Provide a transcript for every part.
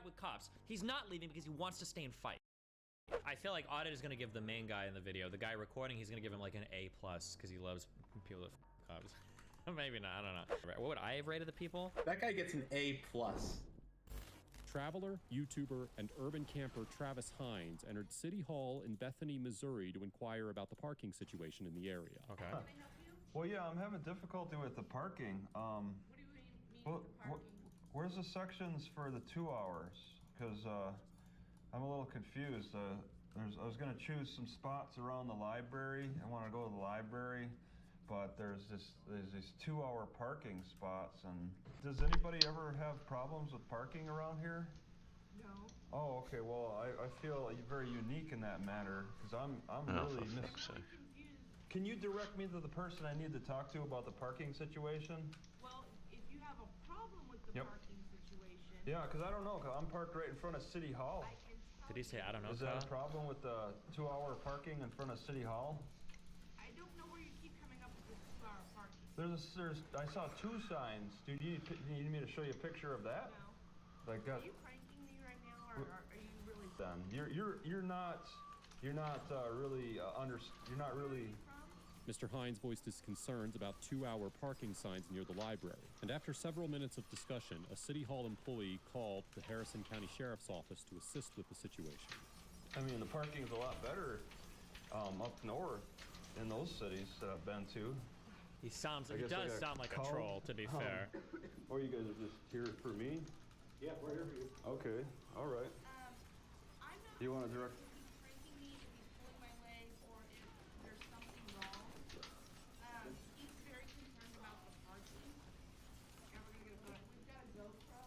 with cops. He's not leaving because he wants to stay and fight. I feel like Audit is gonna give the main guy in the video, the guy recording, he's gonna give him like an A+ because he loves people that cops. Maybe not, I don't know. What would I have rated the people? That guy gets an A+. Traveler, YouTuber, and urban camper Travis Hines entered City Hall in Bethany, Missouri to inquire about the parking situation in the area. Okay. Can I help you? Well, yeah, I'm having difficulty with the parking. What do you mean Well, with parking? where's the sections for the 2 hours? Because I'm a little confused. I was going to choose some spots around the library. I want to go to the library, but there's these 2-hour parking spots. And does anybody ever have problems with parking around here? No. Oh, okay. Well, I feel very unique in that matter because I'm really Confused. Can you direct me to the person I need to talk to about the parking situation? Well, if you have a problem with the Yep. parking situation, Yeah, because I don't know. 'Cause I'm parked right in front of City Hall. I can tell Did he say, I don't know, Is that a Kyle? problem with the 2-hour parking in front of City Hall? I don't know where you keep coming up with this 2-hour parking. I saw 2 signs. Do you need me to show you a picture of that? No. Like that. Are you pranking me right now, or are you really? Then you're not really you're not really. Mr. Hines voiced his concerns about 2-hour parking signs near the library, and after several minutes of discussion, a City Hall employee called the Harrison County Sheriff's Office to assist with the situation. I mean, the parking's a lot better up north in those cities that I've been to. He sounds, I he guess I does got sound like a called. troll, to be fair. Or you guys are just here for me? Yeah, we're here for you. Okay, all right. I'm not. You want to direct? If he's pranking me, if he's pulling my leg, or if there's something wrong. He's very concerned about the parking. And we're gonna get we've got a GoPro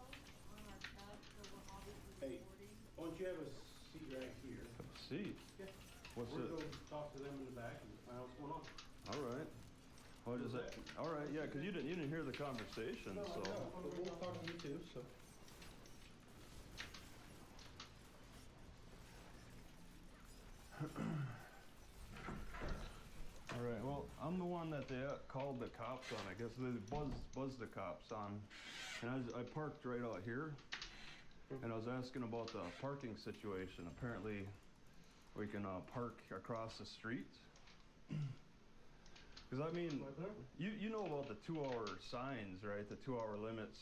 on our tub, so we're obviously Hey, recording. why don't you have a seat right here? See. Yeah. What's We're it? gonna go talk to them in the back and find out what's going on. All right. What is it? All right, yeah, because you didn't hear the conversation, so. But we'll talk to you too, so. All right, well, I'm the one that they called the cops on. I guess they buzzed the cops on. And I parked right out here, and I was asking about the parking situation. Apparently, we can park across the street. Because, I mean, you know about the 2-hour signs, right? The 2-hour limits.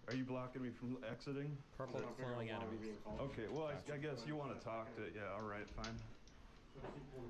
Are you blocking me from exiting? Purple flowing enemies. Okay, well, I guess you want to talk to, yeah, all right, fine. Have a seat for me.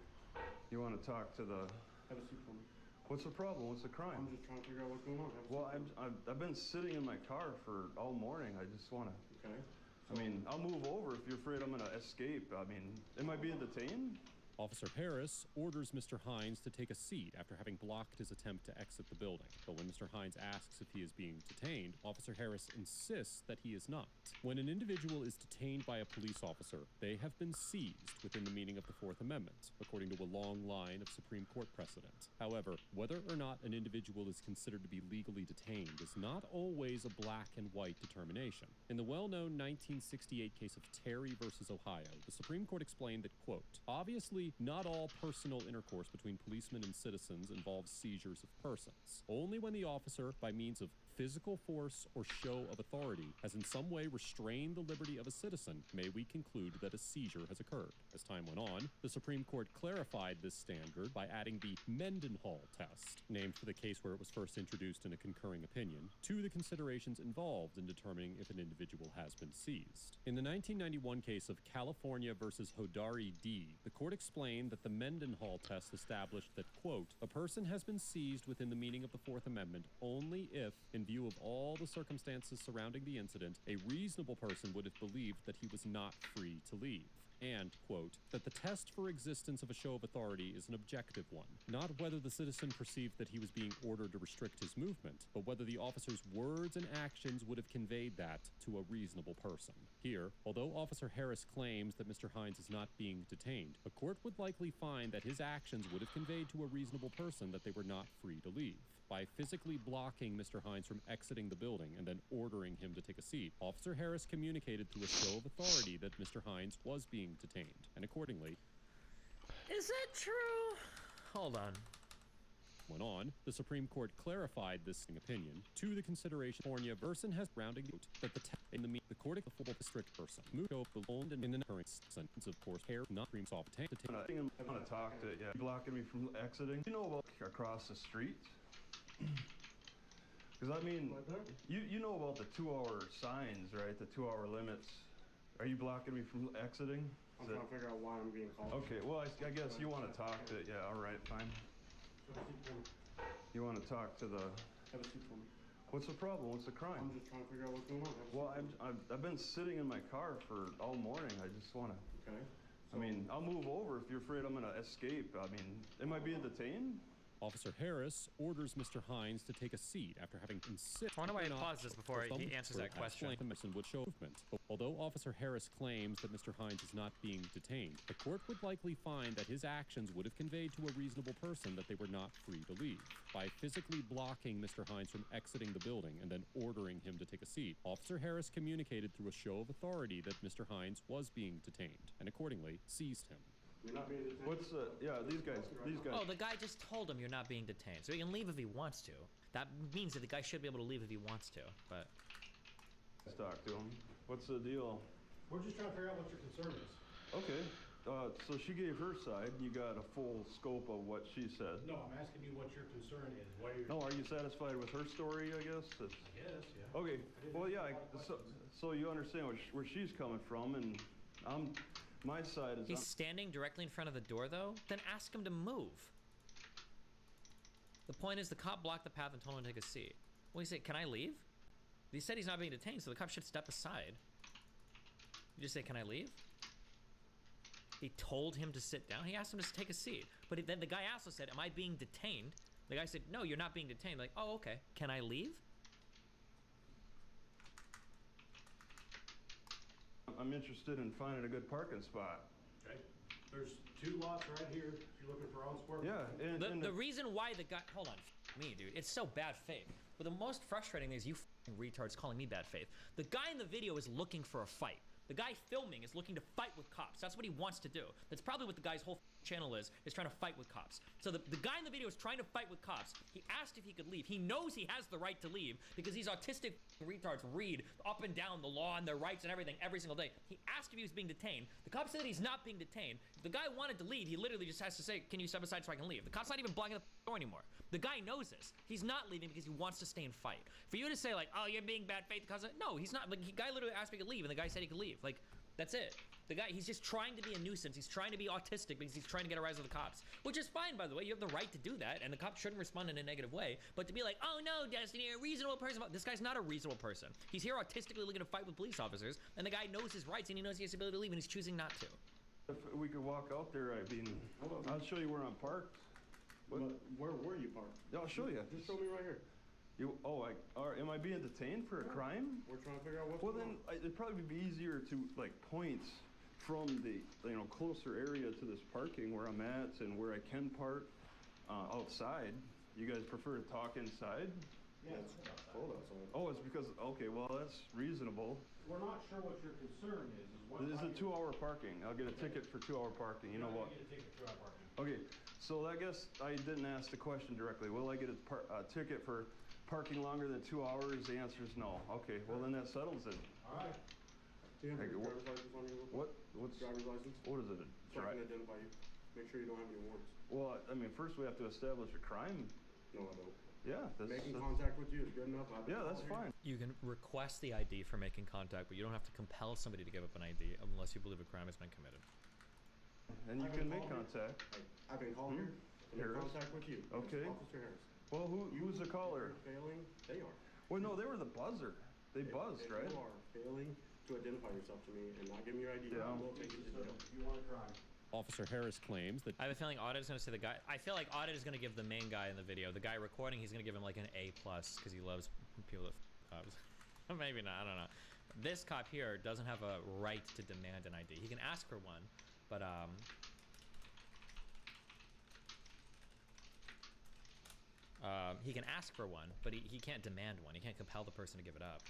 You want to talk to the, Have a seat for me. what's the problem? What's the I'm crime? just trying to figure out what's going on. Have a Well, seat I've been sitting in my car for all morning. I just want to, for me. Okay. I mean, I'll move over if you're afraid I'm going to escape. I mean, am I being detained? Officer Harris orders Mr. Hines to take a seat after having blocked his attempt to exit the building. But when Mr. Hines asks if he is being detained, Officer Harris insists that he is not. When an individual is detained by a police officer, they have been seized within the meaning of the Fourth Amendment, according to a long line of Supreme Court precedent. However, whether or not an individual is considered to be legally detained is not always a black and white determination. In the well-known 1968 case of Terry versus Ohio, the Supreme Court explained that, quote, obviously, not all personal intercourse between policemen and citizens involves seizures of persons. Only when the officer, by means of physical force or show of authority, has in some way restrained the liberty of a citizen, may we conclude that a seizure has occurred. As time went on, the Supreme Court clarified this standard by adding the Mendenhall test, named for the case where it was first introduced in a concurring opinion, to the considerations involved in determining if an individual has been seized. In the 1991 case of California versus Hodari D., the court explained that the Mendenhall test established that, quote, a person has been seized within the meaning of the Fourth Amendment only if, in view of all the circumstances surrounding the incident, a reasonable person would have believed that he was not free to leave. And, quote, that the test for existence of a show of authority is an objective one, not whether the citizen perceived that he was being ordered to restrict his movement, but whether the officer's words and actions would have conveyed that to a reasonable person. Here, although Officer Harris claims that Mr. Hines is not being detained, a court would likely find that his actions would have conveyed to a reasonable person that they were not free to leave. By physically blocking Mr. Hines from exiting the building and then ordering him to take a seat, Officer Harris communicated through a show of authority that Mr. Hines was being detained, and accordingly... Is that true? Hold on. Went on, the Supreme Court clarified this opinion to the consideration California person has grounding that the court of the full district person moved over the owned and in an current sentence of course hair not cream soft tank to take. I want to talk to you. Blocking me from exiting. You know about across the street? Because I mean, you know about the 2-hour signs, right? The 2-hour limits. Are you blocking me from exiting? I'm trying to figure out why I'm being called. Okay, well, I guess you want to talk to, yeah, all right, fine. Have a seat for me. You want to talk to the, Have a seat for me. what's the problem? What's the crime? I'm just trying to figure out what's going on. Have a seat Well, for me. I've been sitting in my car for all morning. I just want to, Okay. I mean, I'll move over if you're afraid I'm going to escape. I mean, am I being detained? Officer Harris orders Mr. Hines to take a seat after having insisted. I wonder why he paused this before he answers that question. Would show movement. Although Officer Harris claims that Mr. Hines is not being detained, the court would likely find that his actions would have conveyed to a reasonable person that they were not free to leave. By physically blocking Mr. Hines from exiting the building and then ordering him to take a seat, Officer Harris communicated through a show of authority that Mr. Hines was being detained and accordingly seized him. You're not being detained. What's the, yeah, these guys. Oh, the guy just told him you're not being detained, so he can leave if he wants to. That means that the guy should be able to leave if he wants to, but... Let's talk to him. What's the deal? We're just trying to figure out what your concern is. Okay, so she gave her side. You got a full scope of what she said. No, I'm asking you what your concern is. Why you're... No, are you satisfied with her story, I guess? Yes, yeah. Okay, well, yeah, so you understand where she's coming from, and my side is... He's standing directly in front of the door, though? Then ask him to move. The point is, the cop blocked the path and told him to take a seat. Well, he said, can I leave? He said he's not being detained, so the cop should step aside. You just say, can I leave? He told him to sit down. He asked him to take a seat. But then the guy also said, am I being detained? The guy said, no, you're not being detained. Like, oh, okay. Can I leave? I'm interested in finding a good parking spot. Okay. There's 2 lots right here. If you're looking for on-sport. Yeah, and The reason why the guy... Hold on. Me, dude. It's so bad faith. But the most frustrating thing is you retards calling me bad faith. The guy in the video is looking for a fight. The guy filming is looking to fight with cops. That's what he wants to do. That's probably what the guy's whole channel is trying to fight with cops. So the guy in the video is trying to fight with cops. He asked if he could leave. He knows he has the right to leave because these autistic retards read up and down the law and their rights and everything every single day. He asked if he was being detained. The cop said that he's not being detained. If the guy wanted to leave, he literally just has to say, can you step aside so I can leave? The cop's not even blocking the door anymore. The guy knows this. He's not leaving because he wants to stay and fight. For you to say like, oh, you're being bad faith because no, he's not. Like, the guy literally asked me to leave and the guy said he could leave. Like, that's it. The guy, he's just trying to be a nuisance. He's trying to be autistic because he's trying to get a rise of the cops. Which is fine, by the way. You have the right to do that, and the cops shouldn't respond in a negative way. But to be like, oh no, Destiny, you're a reasonable person. This guy's not a reasonable person. He's here autistically looking to fight with police officers, and the guy knows his rights, and he knows he has the ability to leave, and he's choosing not to. if we could walk out there, I mean, I'll show you where I'm parked. Where were you parked? Yeah, I'll show you. Just show me right here. Am I being detained for a crime? We're trying to figure out what's Well, going then it'd probably be easier to like point from the closer area to this parking where I'm at and where I can park outside. You guys prefer to talk inside? Yeah, it's cold outside. Oh, it's because well that's reasonable. We're not sure what your concern is. This is a 2-hour parking. I'll get a ticket for 2-hour parking. You know what? Get a ticket for 2-hour parking. Okay, so I guess I didn't ask the question directly. Will I get a ticket for parking longer than 2 hours? The answer is no. Okay, well then that settles it. All right. Do you have Okay, your driver's license on you? What's Driver's license? what is it? So I can identify you. Make sure you don't have any warrants. Well, I mean, first we have to establish a crime. No, I don't. Yeah, Making contact with you is good enough. yeah, that's fine. You can request the ID for making contact, but you don't have to compel somebody to give up an ID unless you believe a crime has been committed. And you can make contact. I've been called here to make Harris? contact with you. Okay. Officer Harris. Well, who's the caller? You're failing. They are. Well, no, they were the buzzer. They buzzed, right? You are failing to identify yourself to me and not give me your ID. Yeah. I will take you to jail. You want a crime. Officer Harris claims that I have a feeling Audit is going to say the guy. I feel like Audit is going to give the main guy in the video, the guy recording, he's going to give him like an A+ because he loves people that cops. Maybe not. I don't know. This cop here doesn't have a right to demand an ID. He can ask for one, but he can ask for one, but he can't demand one. He can't compel the person to give it up.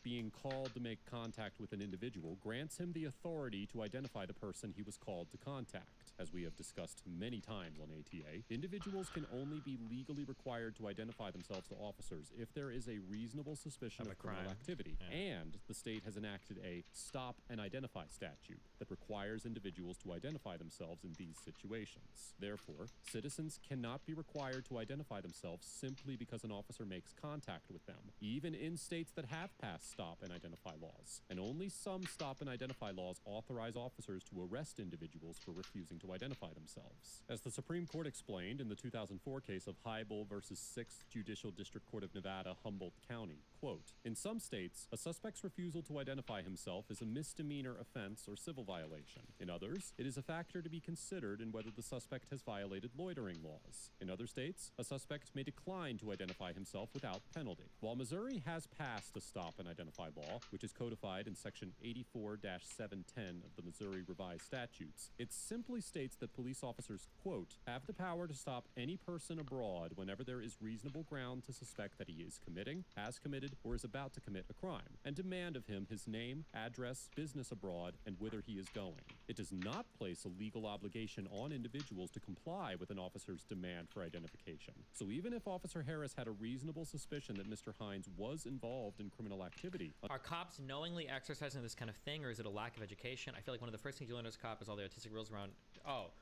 being called to make contact with an individual grants him the authority to identify the person he was called to contact. As we have discussed many times on ATA, individuals can only be legally required to identify themselves to officers if there is a reasonable suspicion Of a of criminal crime. activity, Yeah. and the state has enacted a stop and identify statute that requires individuals to identify themselves in these situations. Therefore, citizens cannot be required to identify themselves simply because an officer makes contact with them, even in states that have passed stop and identify laws. And only some stop and identify laws authorize officers to arrest individuals for refusing to identify themselves. As the Supreme Court explained in the 2004 case of Hybel versus 6th Judicial District Court of Nevada, Humboldt County, quote, "In some states, a suspect's refusal to identify himself is a misdemeanor offense or civil violation. In others, it is a factor to be considered in whether the suspect has violated loitering laws. In other states, a suspect may decline to identify himself without penalty." While Missouri has passed a stop and identify law, which is codified in Section 84-710 of the Missouri Revised Statutes, it simply states that police officers, quote, "have the power to stop any person abroad whenever there is reasonable ground to suspect that he is committing, has committed, or is about to commit a crime, and demand of him his name, address, business abroad, and whither he is going." It does not place a legal obligation on individuals to comply with an officer's demand for identification. So even if Officer Harris had a reasonable suspicion that Mr. Hines was involved in criminal activity, Are cops knowingly exercising this kind of thing, or is it a lack of education? I feel like one of the first things you learn as a cop is all the artistic rules around, oh,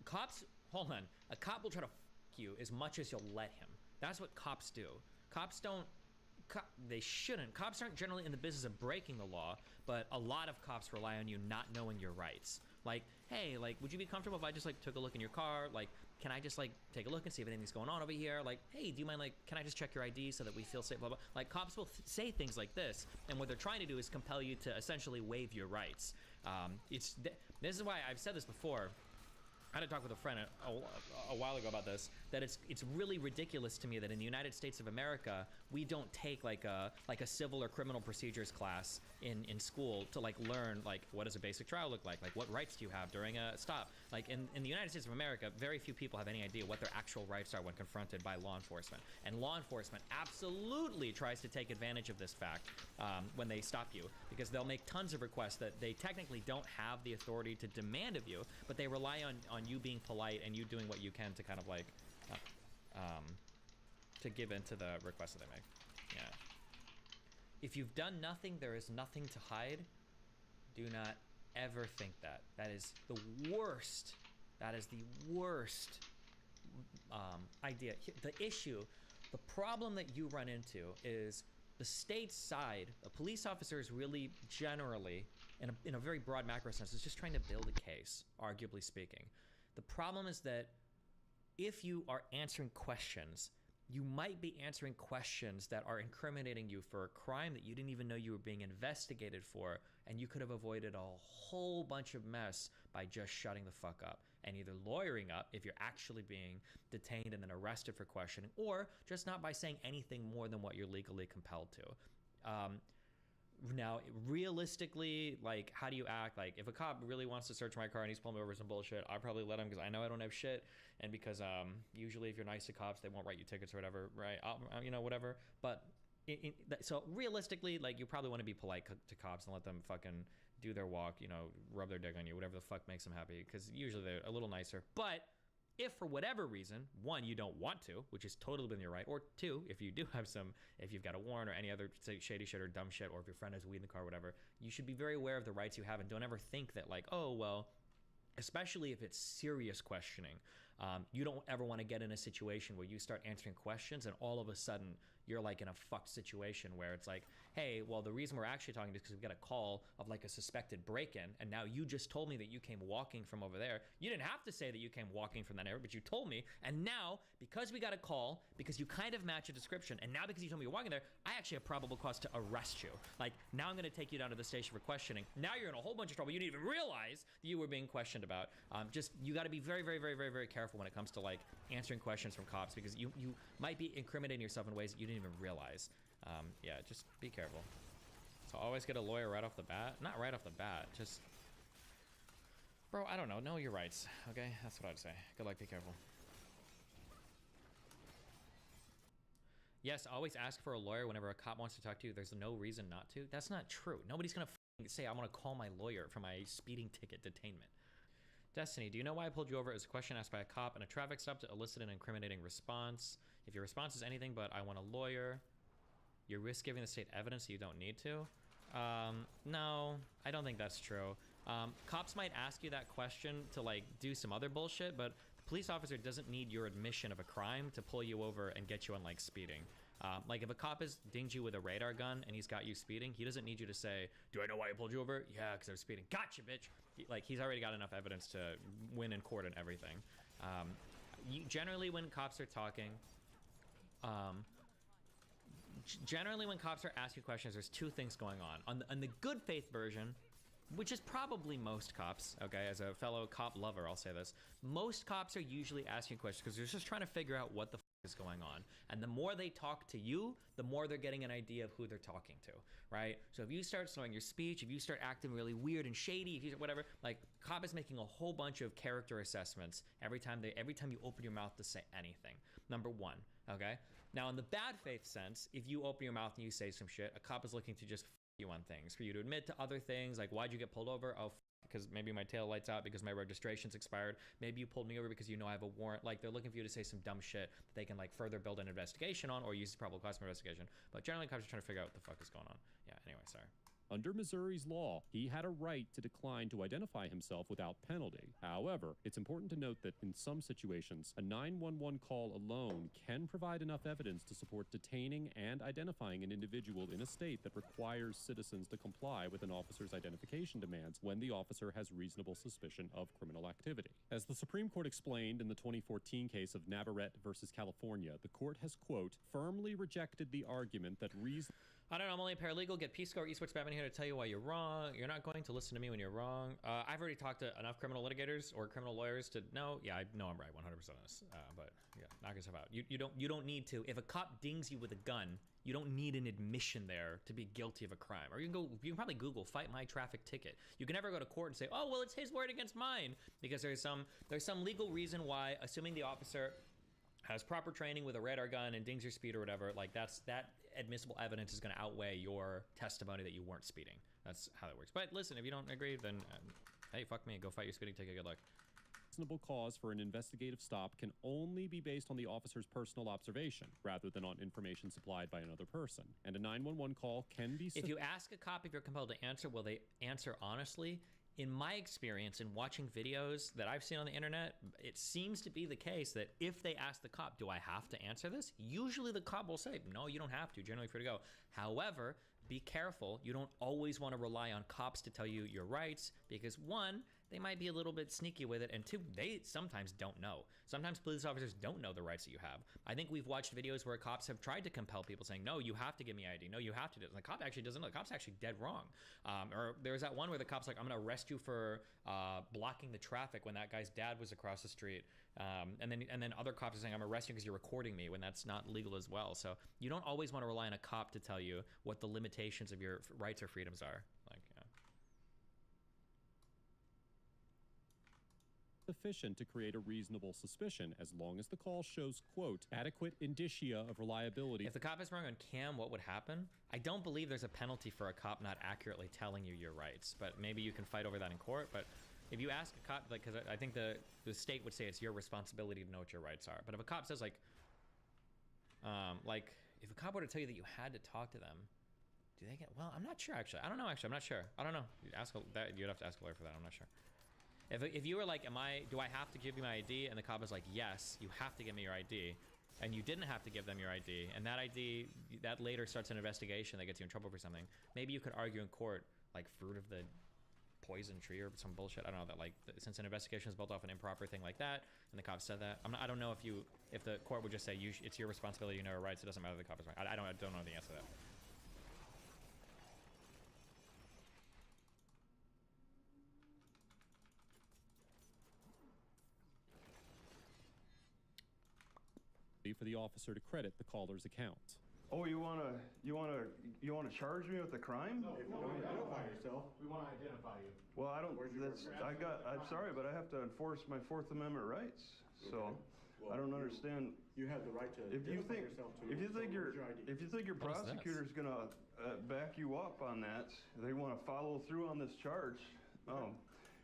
cops, hold on. A cop will try to you as much as you'll let him. That's what cops do. Cops don't, they shouldn't. Cops aren't generally in the business of breaking the law, but a lot of cops rely on you not knowing your rights. Like, hey, like, would you be comfortable if I just, like, took a look in your car? Like, can I just, like, take a look and see if anything's going on over here? Like, hey, do you mind, like, can I just check your ID so that we feel safe, blah, blah. Like, cops will say things like this, and what they're trying to do is compel you to essentially waive your rights. This is why I've said this before. I had a talk with a friend a while ago about this, that it's really ridiculous to me that in the United States of America, we don't take like a civil or criminal procedures class in school to like learn like what does a basic trial look like what rights do you have during a stop. Like in the United States of America, very few people have any idea what their actual rights are when confronted by law enforcement. And law enforcement absolutely tries to take advantage of this fact when they stop you, because they'll make tons of requests that they technically don't have the authority to demand of you, but they rely on you being polite and you doing what you can to kind of like to give in to the requests that they make. Yeah. If you've done nothing, there is nothing to hide. Do not ever think that. That is the worst. That is the worst idea. The issue, the problem that you run into is the state side. A police officer is really generally, in a very broad macro sense, is just trying to build a case, arguably speaking. The problem is that if you are answering questions, you might be answering questions that are incriminating you for a crime that you didn't even know you were being investigated for, and you could have avoided a whole bunch of mess by just shutting the fuck up and either lawyering up if you're actually being detained and then arrested for questioning, or just not by saying anything more than what you're legally compelled to. Now, realistically, like, how do you act? Like, if a cop really wants to search my car and he's pulling me over some bullshit, I'll probably let him because I know I don't have shit, and because usually if you're nice to cops, they won't write you tickets or whatever, right? You know, whatever. But so realistically, like, you probably want to be polite to cops and let them fucking do their walk, you know, rub their dick on you, whatever the fuck makes them happy, because usually they're a little nicer. But if for whatever reason, one, you don't want to, which is totally within your right, or two, if you do have if you've got a warrant or any other shady shit or dumb shit, or if your friend has weed in the car or whatever, you should be very aware of the rights you have, and don't ever think that like, oh, well, especially if it's serious questioning, you don't ever want to get in a situation where you start answering questions and all of a sudden you're like in a fucked situation where it's like, hey, well, the reason we're actually talking is because we've got a call of like a suspected break-in, and now you just told me that you came walking from over there. You didn't have to say that you came walking from that area, but you told me, and now because we got a call, because you kind of match a description, and now because you told me you're walking there, I actually have probable cause to arrest you. Like, now I'm going to take you down to the station for questioning. Now you're in a whole bunch of trouble you didn't even realize that you were being questioned about. Just, you got to be very, very, very, very, very careful when it comes to like answering questions from cops, because you might be incriminating yourself in ways that you didn't even realize. Yeah, just be careful. So always get a lawyer right off the bat. Not right off the bat, just, bro, I don't know your rights, okay? That's what I'd say. Good luck, be careful. Yes, always ask for a lawyer whenever a cop wants to talk to you. There's no reason not to. That's not true. Nobody's gonna say, I'm gonna call my lawyer for my speeding ticket detainment. Destiny, do you know why I pulled you over? It was a question asked by a cop in a traffic stop to elicit an incriminating response. If your response is anything but I want a lawyer, you risk giving the state evidence that you don't need to. No, I don't think that's true. Cops might ask you that question to like do some other bullshit, but the police officer doesn't need your admission of a crime to pull you over and get you on like speeding. Like if a cop has dinged you with a radar gun and he's got you speeding, he doesn't need you to say, do I know why I pulled you over? Yeah, because I was speeding. Gotcha, bitch. Like he's already got enough evidence to win in court and everything. Generally when cops are talking, generally when cops are asking questions, there's two things going on. On the good faith version, which is probably most cops, okay, as a fellow cop lover, I'll say this. Most cops are usually asking questions because they're just trying to figure out what the is going on. And the more they talk to you, the more they're getting an idea of who they're talking to, right? So if you start slowing your speech, if you start acting really weird and shady, if you whatever, like cop is making a whole bunch of character assessments every time you open your mouth to say anything. Number one, okay? Now in the bad faith sense, if you open your mouth and you say some shit, a cop is looking to just you on things, for you to admit to other things, like why'd you get pulled over? Oh, because maybe my tail lights out because my registration's expired. Maybe you pulled me over because you know I have a warrant. Like they're looking for you to say some dumb shit that they can like further build an investigation on or use probable cause for investigation. But generally cops are trying to figure out what the fuck is going on. Yeah, anyway, sorry. Under Missouri's law, he had a right to decline to identify himself without penalty. However, it's important to note that in some situations, a 911 call alone can provide enough evidence to support detaining and identifying an individual in a state that requires citizens to comply with an officer's identification demands when the officer has reasonable suspicion of criminal activity. As the Supreme Court explained in the 2014 case of Navarrete versus California, the court has, quote, firmly rejected the argument that reason... I don't know, I'm only a paralegal. Get Peace Corps, Eastwood's Batman here to tell you why you're wrong. You're not going to listen to me when you're wrong. I've already talked to enough criminal litigators or criminal lawyers to know, yeah, I know I'm right 100% on this. But yeah, knock yourself out. You don't need to. If a cop dings you with a gun, you don't need an admission there to be guilty of a crime. Or you can probably Google fight my traffic ticket. You can never go to court and say, oh, well, it's his word against mine, because there's some legal reason why, assuming the officer has proper training with a radar gun and dings your speed or whatever, like that admissible evidence is going to outweigh your testimony that you weren't speeding. That's how it works. But listen, if you don't agree, then hey, fuck me. Go fight your speeding ticket. Good luck. Reasonable cause for an investigative stop can only be based on the officer's personal observation rather than on information supplied by another person. And a 911 call can be... If you ask a cop if you're compelled to answer, will they answer honestly? In my experience in watching videos that I've seen on the internet, it seems to be the case that if they ask the cop, do I have to answer this? Usually the cop will say, no, you don't have to, generally free to go. However, be careful. You don't always want to rely on cops to tell you your rights because one, they might be a little bit sneaky with it, and two, they sometimes don't know. Sometimes police officers don't know the rights that you have. I think we've watched videos where cops have tried to compel people saying, no, you have to give me ID. No, you have to do it. And the cop actually doesn't know. The cop's actually dead wrong. Or there was that one where the cop's like, I'm going to arrest you for blocking the traffic when that guy's dad was across the street. And then other cops are saying, I'm arresting you because you're recording me, when that's not legal as well. So you don't always want to rely on a cop to tell you what the limitations of your rights or freedoms are. Like, yeah. Sufficient to create a reasonable suspicion as long as the call shows, quote, adequate indicia of reliability. If the cop is wrong on cam, what would happen? I don't believe there's a penalty for a cop not accurately telling you your rights, but maybe you can fight over that in court. But if you ask a cop, like, because I think the state would say it's your responsibility to know what your rights are. But if a cop says like if a cop were to tell you that you had to talk to them, do they get, well, I'm not sure actually. I don't know actually, I'm not sure. I don't know. You'd have to ask a lawyer for that, I'm not sure. If you were like, do I have to give you my ID? And the cop is like, yes, you have to give me your ID. And you didn't have to give them your ID. And that ID, that later starts an investigation that gets you in trouble for something. Maybe you could argue in court, like fruit of the poison tree or some bullshit. I don't know, that like, since an investigation is built off an improper thing like that, and the cop said that, I don't know if the court would just say, it's your responsibility, you know your rights, it doesn't matter if the cop is wrong. I don't know the answer to that. For the officer to credit the caller's account. Oh, you wanna charge me with a crime? No, if you want to identify yourself, we want to identify you. Well, I'm sorry, but I have to enforce my Fourth Amendment rights. So, Well, I don't understand. You have the right to identify yourself too. If you think Where's your ID? if you think your What is this? prosecutor's gonna back you up on that, they want to follow through on this charge.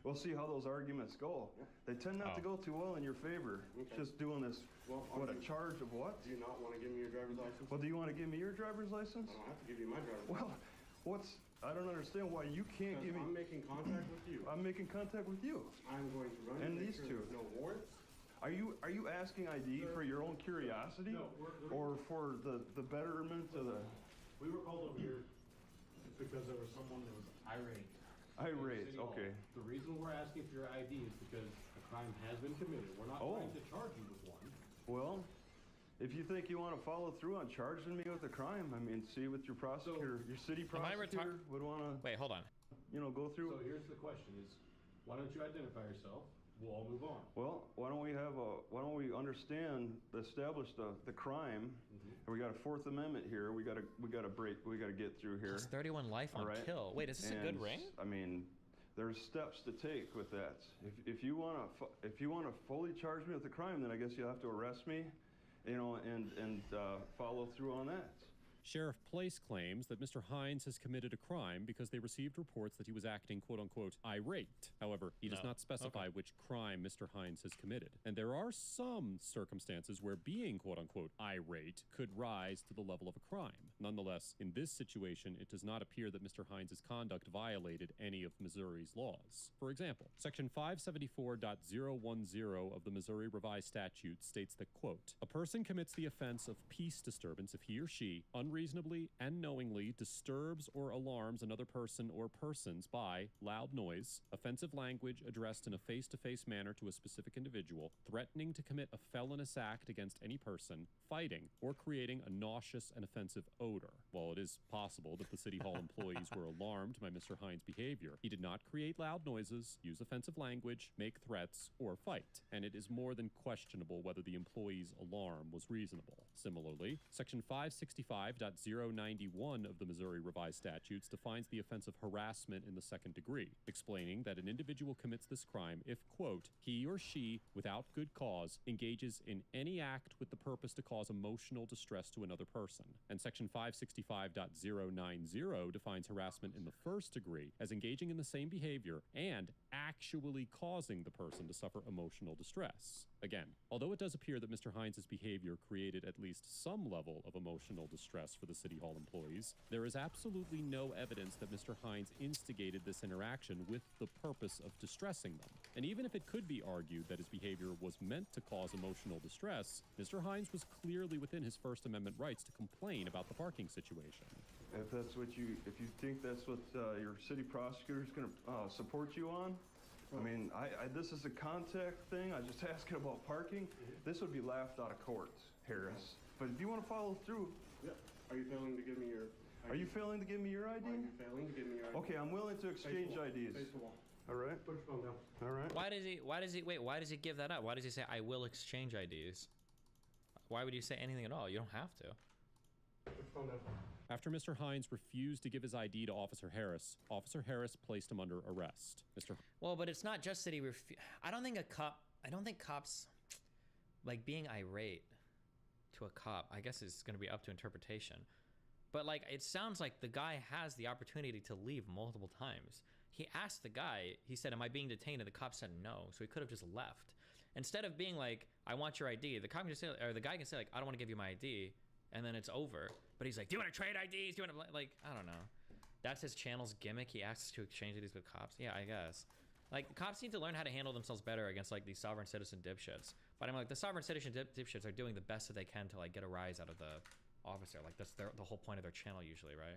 we'll see how those arguments go. They tend not to go too well in your favor. Okay. Just doing this, Well, what, a charge of what? Do you not want to give me your driver's license? Well, do you want to give me your driver's license? I don't have to give you my driver's license. Well, I don't understand why you can't give me. I'm making contact with you. I'm making contact with you. I'm going to run And make these sure two. there's no warrants. Are you asking ID for your own curiosity? No, we're- Or for the betterment of the We were called over here because there was someone that was irate. irate? City Hall. Okay. The reason we're asking for your ID is because a crime has been committed. We're not Oh. trying to charge you with one. Well, if you think you want to follow through on charging me with a crime, I mean, see what your prosecutor, your city Am I prosecutor would want to, Wait, hold on. go through. So here's the question is, why don't you identify yourself? We'll all move on. Well, why don't we establish the crime? And we got a Fourth Amendment here. We got to get through here. It's 31 life on All right. kill. Wait, is this a good And, ring? I mean, there's steps to take with that. If you want to fully charge me with a crime, then I guess you have to arrest me, and follow through on that. Sheriff Place claims that Mr. Hines has committed a crime because they received reports that he was acting quote-unquote irate. However, he does No. not specify Okay. which crime Mr. Hines has committed. And there are some circumstances where being quote-unquote irate could rise to the level of a crime. Nonetheless, in this situation, it does not appear that Mr. Hines' conduct violated any of Missouri's laws. For example, Section 574.010 of the Missouri Revised Statute states that, quote, a person commits the offense of peace disturbance if he or she unreasonably and knowingly disturbs or alarms another person or persons by loud noise, offensive language addressed in a face-to-face manner to a specific individual, threatening to commit a felonious act against any person, fighting, or creating a nauseous and offensive odor. While it is possible that the City Hall employees were alarmed by Mr. Hines' behavior, he did not create loud noises, use offensive language, make threats, or fight, and it is more than questionable whether the employee's alarm was reasonable. Similarly, Section 565.091 of the Missouri Revised Statutes defines the offense of harassment in the second degree, explaining that an individual commits this crime if, quote, he or she, without good cause, engages in any act with the purpose to cause emotional distress to another person. And Section 565.090 defines harassment in the first degree as engaging in the same behavior and actually causing the person to suffer emotional distress. Again, although it does appear that Mr. Hines' behavior created at least some level of emotional distress for the City Hall employees, there is absolutely no evidence that Mr. Hines instigated this interaction with the purpose of distressing them. And even if it could be argued that his behavior was meant to cause emotional distress, Mr. Hines was clearly within his First Amendment rights to complain about the parking situation. If you think that's what your city prosecutor is going to support you on, I mean, this is a contact thing. I just asking about parking. This would be laughed out of court, Harris. But if you want to follow through, Yeah. Are you failing to give me your ID? are you failing to give me your ID? Are you failing to give me your ID? Okay, I'm willing to Face exchange the wall. IDs. Face the wall. All right, Put your phone down. all right. Why does he give that up? Why does he say, I will exchange IDs? Why would you say anything at all? You don't have to. Put your phone down. After Mr. Hines refused to give his ID to Officer Harris placed him under arrest. Well, but it's not just that he I don't think cops, like, being irate to a cop, I guess it's going to be up to interpretation. But, like, it sounds like the guy has the opportunity to leave multiple times. He asked the guy, he said, am I being detained? And the cop said no, so he could have just left. Instead of being like, I want your ID, the cop can just say, or the guy can say, like, I don't want to give you my ID, and then it's over. But he's like, do you want to trade IDs? Do you want to, like, I don't know. That's his channel's gimmick. He asks to exchange IDs with cops. Yeah, I guess. Like, cops need to learn how to handle themselves better against, like, these sovereign citizen dipshits. But I'm like, the sovereign citizen dipshits are doing the best that they can to, like, get a rise out of the officer. Like, that's the whole point of their channel usually, right?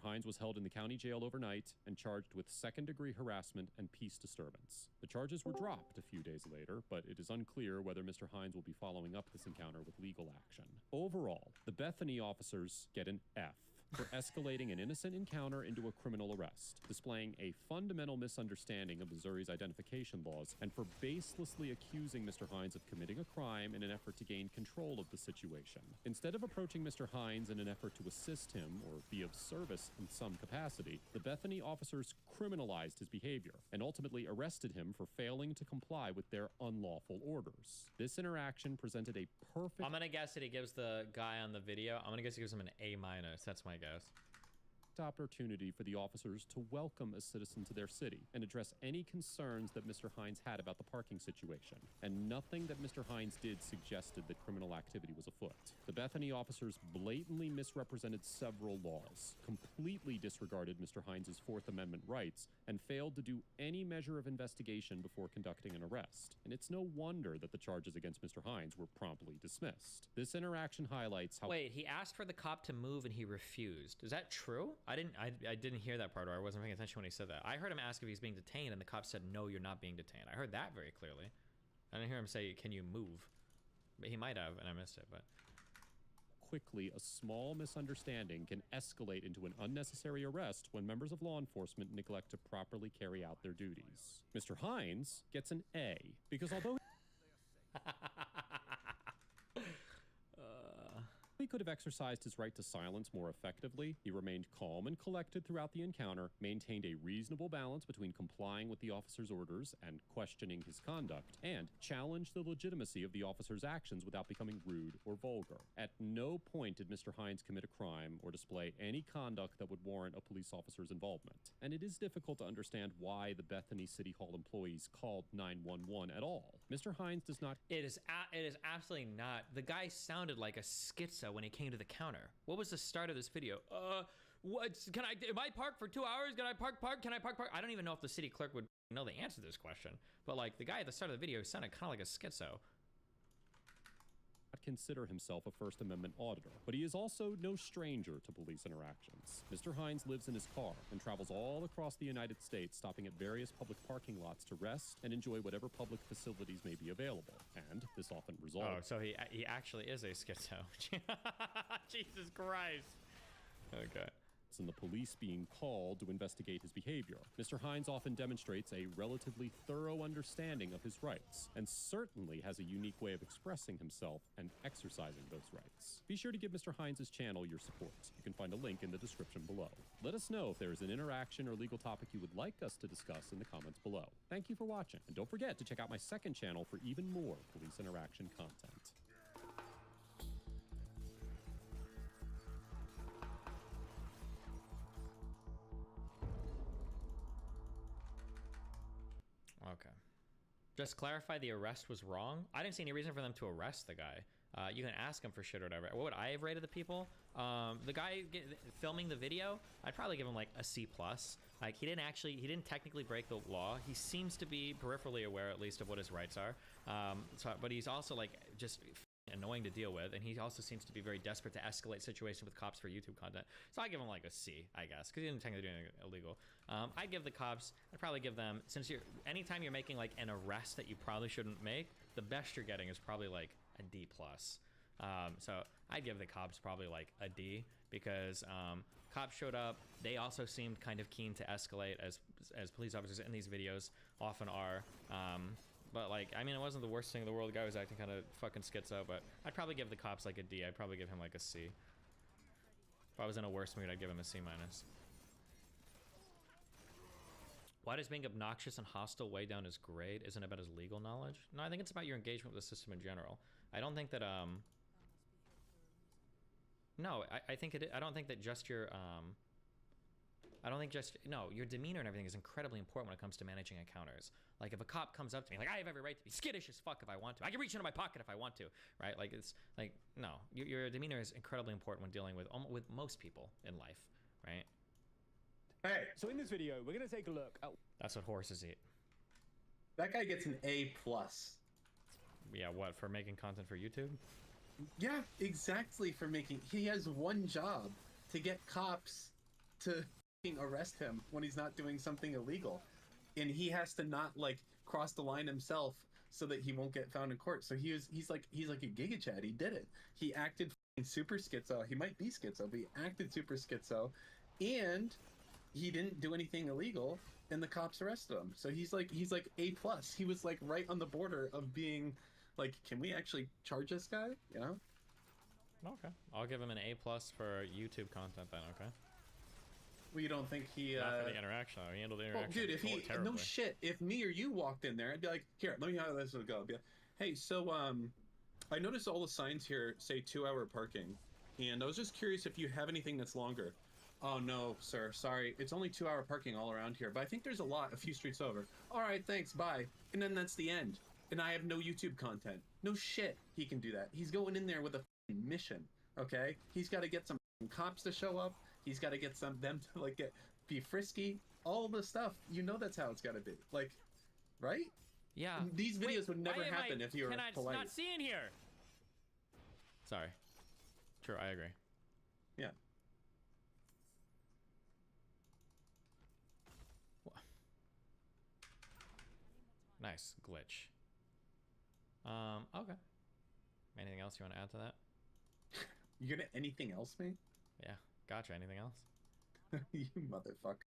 Hines was held in the county jail overnight and charged with second-degree harassment and peace disturbance. The charges were dropped a few days later, but it is unclear whether Mr. Hines will be following up this encounter with legal action. Overall, the Bethany officers get an F for escalating an innocent encounter into a criminal arrest, displaying a fundamental misunderstanding of Missouri's identification laws, and for baselessly accusing Mr. Hines of committing a crime in an effort to gain control of the situation. Instead of approaching Mr. Hines in an effort to assist him or be of service in some capacity, the Bethany officers criminalized his behavior and ultimately arrested him for failing to comply with their unlawful orders. This interaction presented a perfect... I'm gonna guess that he gives the guy on the video, I'm gonna guess he gives him an A-. That's my guess. perfect opportunity for the officers to welcome a citizen to their city and address any concerns that Mr. Hines had about the parking situation. And nothing that Mr. Hines did suggested that criminal activity was afoot. The Bethany officers blatantly misrepresented several laws, completely disregarded Mr. Hines' Fourth Amendment rights, and failed to do any measure of investigation before conducting an arrest. And it's no wonder that the charges against Mr. Hines were promptly dismissed. This interaction highlights how— Wait, he asked for the cop to move and he refused. Is that true? I didn't hear that part, or I wasn't paying attention when he said that. I heard him ask if he's being detained, and the cop said, no, you're not being detained. I heard that very clearly. I didn't hear him say, can you move? But he might have, and I missed it, but... quickly a small misunderstanding can escalate into an unnecessary arrest when members of law enforcement neglect to properly carry out their duties. Mr. Hines gets an A, because although he could have exercised his right to silence more effectively, he remained calm and collected throughout the encounter, maintained a reasonable balance between complying with the officer's orders and questioning his conduct, and challenged the legitimacy of the officer's actions without becoming rude or vulgar. At no point did Mr. Hines commit a crime or display any conduct that would warrant a police officer's involvement. And it is difficult to understand why the Bethany City Hall employees called 911 at all. Mr. Hines does not— It is absolutely not. The guy sounded like a schizo when he came to the counter. What was the start of this video? Am I parked for 2 hours? Can I park? Can I park? I don't even know if the city clerk would know the answer to this question. But like the guy at the start of the video sounded kind of like a schizo. Consider himself a First Amendment auditor, but he is also no stranger to police interactions. Mr. Hines lives in his car and travels all across the United States, stopping at various public parking lots to rest and enjoy whatever public facilities may be available. And this often results— Oh, so he actually is a schizo. Jesus Christ. Okay. And the police being called to investigate his behavior. Mr. Hines often demonstrates a relatively thorough understanding of his rights, and certainly has a unique way of expressing himself and exercising those rights. Be sure to give Mr. Hines' channel your support. You can find a link in the description below. Let us know if there is an interaction or legal topic you would like us to discuss in the comments below. Thank you for watching, and don't forget to check out my second channel for even more police interaction content. Okay. Just clarify, the arrest was wrong. I didn't see any reason for them to arrest the guy. You can ask him for shit or whatever. What would I have rated the people? The guy filming the video, I'd probably give him like a C+. Like he didn't technically break the law. He seems to be peripherally aware at least of what his rights are. But he's also like just annoying to deal with, and he also seems to be very desperate to escalate situations with cops for YouTube content. So I give him like a C, I guess, because he didn't technically do anything illegal. I'd give the cops, I'd probably give them, since anytime you're making like an arrest that you probably shouldn't make, the best you're getting is probably like a D+. So I'd give the cops probably like a D, because cops showed up. They also seemed kind of keen to escalate, as police officers in these videos often are. But like, I mean, it wasn't the worst thing in the world. The guy was acting kind of fucking schizo, but I'd probably give the cops like a D. I'd probably give him like a C. If I was in a worse mood, I'd give him a C-. Why does being obnoxious and hostile weigh down his grade? Isn't it about his legal knowledge? No, I think it's about your engagement with the system in general. I don't think that, no, I think I don't think that just your, no, your demeanor and everything is incredibly important when it comes to managing encounters. Like if a cop comes up to me, like I have every right to be skittish as fuck if I want to. I can reach into my pocket if I want to, right? Like it's like, no, your demeanor is incredibly important when dealing with most people in life, right? Hey, so in this video, we're gonna take a look at— That's what horses eat. That guy gets an A+. Yeah, what, for making content for YouTube? Yeah, exactly, for making— he has one job, to get cops to arrest him when he's not doing something illegal, and he has to not like cross the line himself so that he won't get found in court. So he's like a Giga Chad. He did it. He acted super schizo. He might be schizo, but he acted super schizo, and he didn't do anything illegal, and the cops arrested him. So he's like A+. He was like right on the border of being like, can we actually charge this guy? You know? Okay, I'll give him an A+ for YouTube content then. Okay. Well, you don't think he not for the interaction though. He handled the interaction. Well, dude, if he— terribly. no shit, if me or you walked in there, I'd be like, here, let me know how this would go. I'd be like, hey, so I noticed all the signs here say 2-hour parking, and I was just curious if you have anything that's longer. Oh no, sir. Sorry. It's only 2-hour parking all around here, but I think there's a lot a few streets over. All right, thanks. Bye. And then that's the end. And I have no YouTube content. No shit. He can do that. He's going in there with a mission. Okay. He's got to get some cops to show up. He's got to get them to like be frisky. All the stuff. You know that's how it's got to be. Like, right? Yeah. These videos Wait, would never why am happen if you were Can I polite. not see in here? Sorry. True, I agree. Yeah. Nice glitch. Okay. Anything else you want to add to that? You gonna anything else, me? Yeah, gotcha. Anything else? You motherfucker.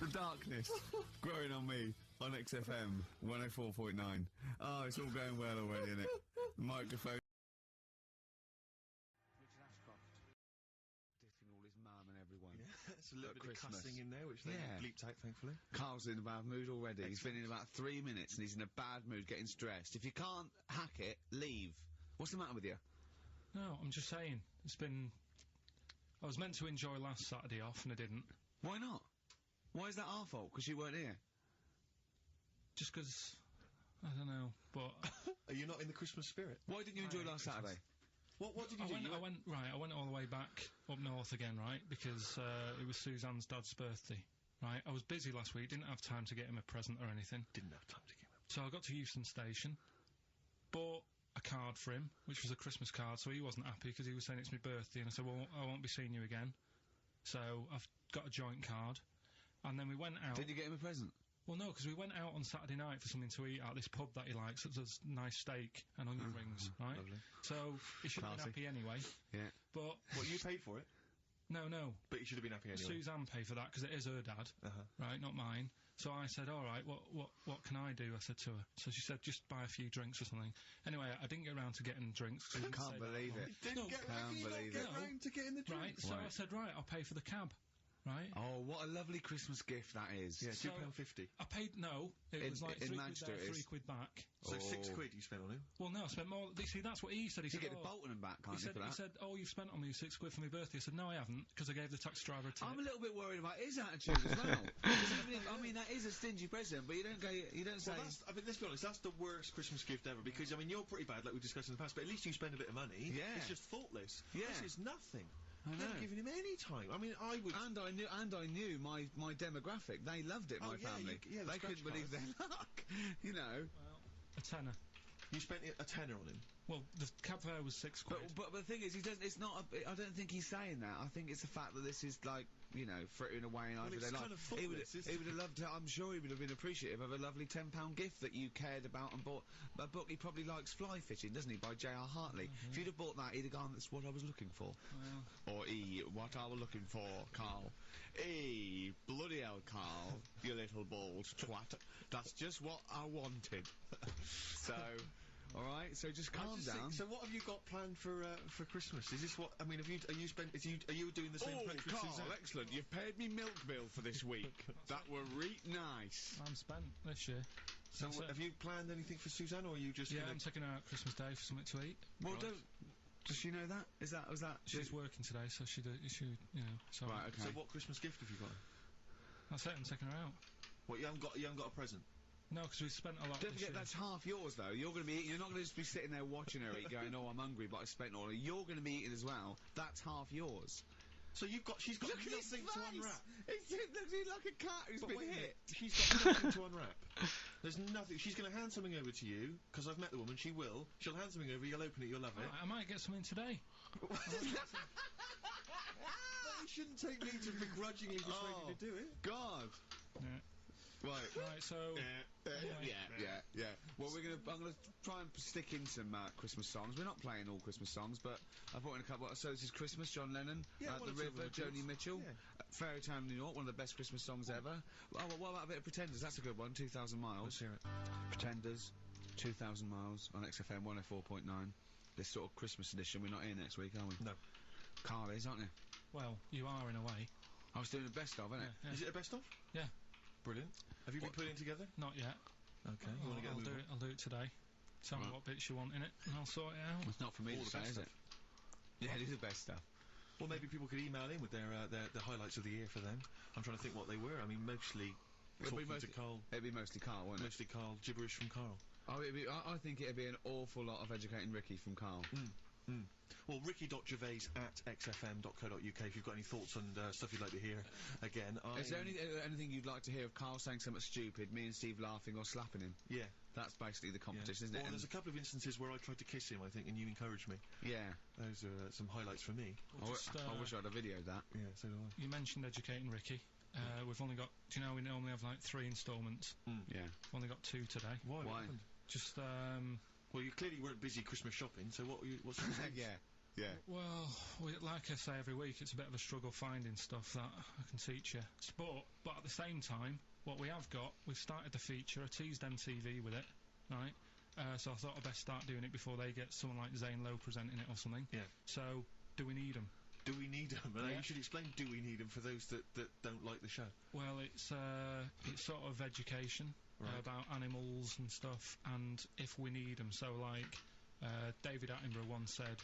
The darkness growing on me on XFM 104.9. Oh, it's all going well already, isn't it? Microphone. Richard Ashcroft dissing all his mum and everyone. Yeah, it's a little bit Christmas. of cussing in there, which they bleeped out, thankfully. Carl's in a bad mood already. He's been in about 3 minutes and he's in a bad mood, getting stressed. If you can't hack it, leave. What's the matter with you? No, I'm just saying. It's been... I was meant to enjoy last Saturday off and I didn't. Why not? Why is that our fault? Because you weren't here? Just because... I don't know, but... Are you not in the Christmas spirit? Why didn't you enjoy last Saturday? What did you do? I went all the way back up north again, right? Because it was Suzanne's dad's birthday, right? I was busy last week, didn't have time to get him a present or anything. Didn't have time to get him. So I got to Euston Station, bought a card for him, which was a Christmas card, so he wasn't happy because he was saying it's my birthday, and I said, well, I won't be seeing you again. So I've got a joint card, and then we went out. Did you get him a present? Well, no, because we went out on Saturday night for something to eat at this pub that he likes. It does nice steak and onion rings, right? Lovely. So he should have been happy anyway. Yeah. But... Well, you paid for it? No. But you should have been happy anyway. Suzanne paid for that because it is her dad, right, not mine. So I said, all right, what can I do? I said to her. So she said, just buy a few drinks or something. Anyway, I didn't get around to getting drinks. I can't believe it. Didn't get round to getting the drinks. Right, so I said, right, I'll pay for the cab. Right. Oh, what a lovely Christmas gift that is. Yeah, So, £2.50. I paid, no, it was like in £3 Manchester there, it is. £3 back. So £6 you spent on him? Well, no, I spent more. See, that's what he said. He You said, get the Bolton and back, can't he you, said, for that? he said, oh, you've spent on me £6 for my birthday. I said, no, I haven't, because I gave the taxi driver a tip. I'm a little bit worried about his attitude as well. 'Cause I mean, that is a stingy present, but you don't say... Well, I mean, let's be honest, that's the worst Christmas gift ever, because, I mean, you're pretty bad, like we discussed in the past, but at least you spend a bit of money. Yeah. It's just thoughtless. Yeah. This is nothing. I know. Never giving him any time. I mean, I would... And I knew my demographic. They loved it, my family. the they scratch couldn't believe their luck, you know. Well, a tenner. You spent a tenner on him. Well, the cab fare was £6. But the thing is, he doesn't. It's not. I don't think he's saying that. I think it's the fact that this is like, you know, frittering away in everyday life. Kind of thoughtless, he would have loved to. I'm sure he would have been appreciative of a lovely £10 gift that you cared about and bought. A book he probably likes, Fly Fishing, doesn't he, by J.R. Hartley. If you'd have bought that, he'd have gone, that's what I was looking for. Or what I was looking for, Carl. Bloody hell, Carl, you little bald twat. That's just what I wanted. So, All right, so just calm down. So what have you got planned for Christmas? Is this what I mean? Are you doing the same approach with Carl, Suzanne? excellent. You've paid me milk bill for this week. That were nice. I'm spent this year. So That's it. have you planned anything for Suzanne, or are you just? Yeah, gonna... I'm taking her out Christmas Day for something to eat. Well, does she know that? Was that? She's working today, so she you know. So Right, okay. So what Christmas gift have you got? that's it. I'm taking her out. What you haven't got a present. No, because we've spent a lot. Don't this forget year. that's half yours though. You're going to be eating. You're not going to just be sitting there watching her eat, going, "Oh, I'm hungry, but I spent all." You're going to be eating as well. That's half yours. So she's got Look at his nothing to face! unwrap. He's looking like a cat who's But been wait a hit. minute, she's got nothing to unwrap. There's nothing. She's going to hand something over to you because I've met the woman. She will. She'll hand something over. You'll open it. You'll love it. I might get something today. But you shouldn't take me to begrudgingly persuade you to do it. God. Yeah. Right. Right. So. Yeah. Well, I'm gonna try and stick in some Christmas songs. We're not playing all Christmas songs, but I brought in a couple. So this is Christmas, John Lennon, Yeah, The one or two of River, the Joni Mitchell, Yeah. Fairy Tale New York, one of the best Christmas songs ever. Oh, well, what about a bit of Pretenders? That's a good one. 2,000 Miles. Let's hear it. Pretenders, 2,000 Miles on XFM 104.9. This sort of Christmas edition. We're not here next week, are we? No. Carl is, aren't you? Well, you are in a way. I was doing the best of, innit? Yeah. Is it a best of? Yeah. Brilliant. Have you been putting it together? Not yet. Okay. You want to get a move on? I'll do it today. Tell me Right. what bits you want in it, and I'll sort it out. It's not for me All to the say, best is it? Yeah, it is the best stuff. Well, maybe people could email in with their the highlights of the year for them. I'm trying to think what they were. I mean, mostly It'll be talking to mostly- Carl. It'd be mostly Carl, wouldn't it? Mostly Carl. Gibberish from Carl. Oh, I think it'd be an awful lot of educating Ricky from Carl. Well, ricky.gervais@xfm.co.uk if you've got any thoughts and stuff you'd like to hear. Again, Is there anything you'd like to hear of Carl saying something stupid, me and Steve laughing or slapping him? Yeah. That's basically the Yeah. competition, isn't it? Well, there's a couple of instances where I tried to kiss him, I think, and you encouraged me. Yeah. Those are some highlights for me. I wish I'd have videoed that. Yeah, so do I. You mentioned educating Ricky. We've only got. Do you know we normally have like 3 instalments? Yeah. We've only got 2 today. Why? What Why? happened? Just Well, you clearly weren't busy Christmas shopping, so what's your Yeah. well, like I say every week, it's a bit of a struggle finding stuff that I can teach you. But at the same time, what we have got, we've started the feature. I teased MTV with it, right? So I thought I'd best start doing it before they get someone like Zane Lowe presenting it or something. Yeah. So, do we need them? Do we need them? Yeah. You should explain do we need them for those that don't like the show. Well, it's sort of education Right. about animals and stuff, and if we need them. So, like, David Attenborough once said,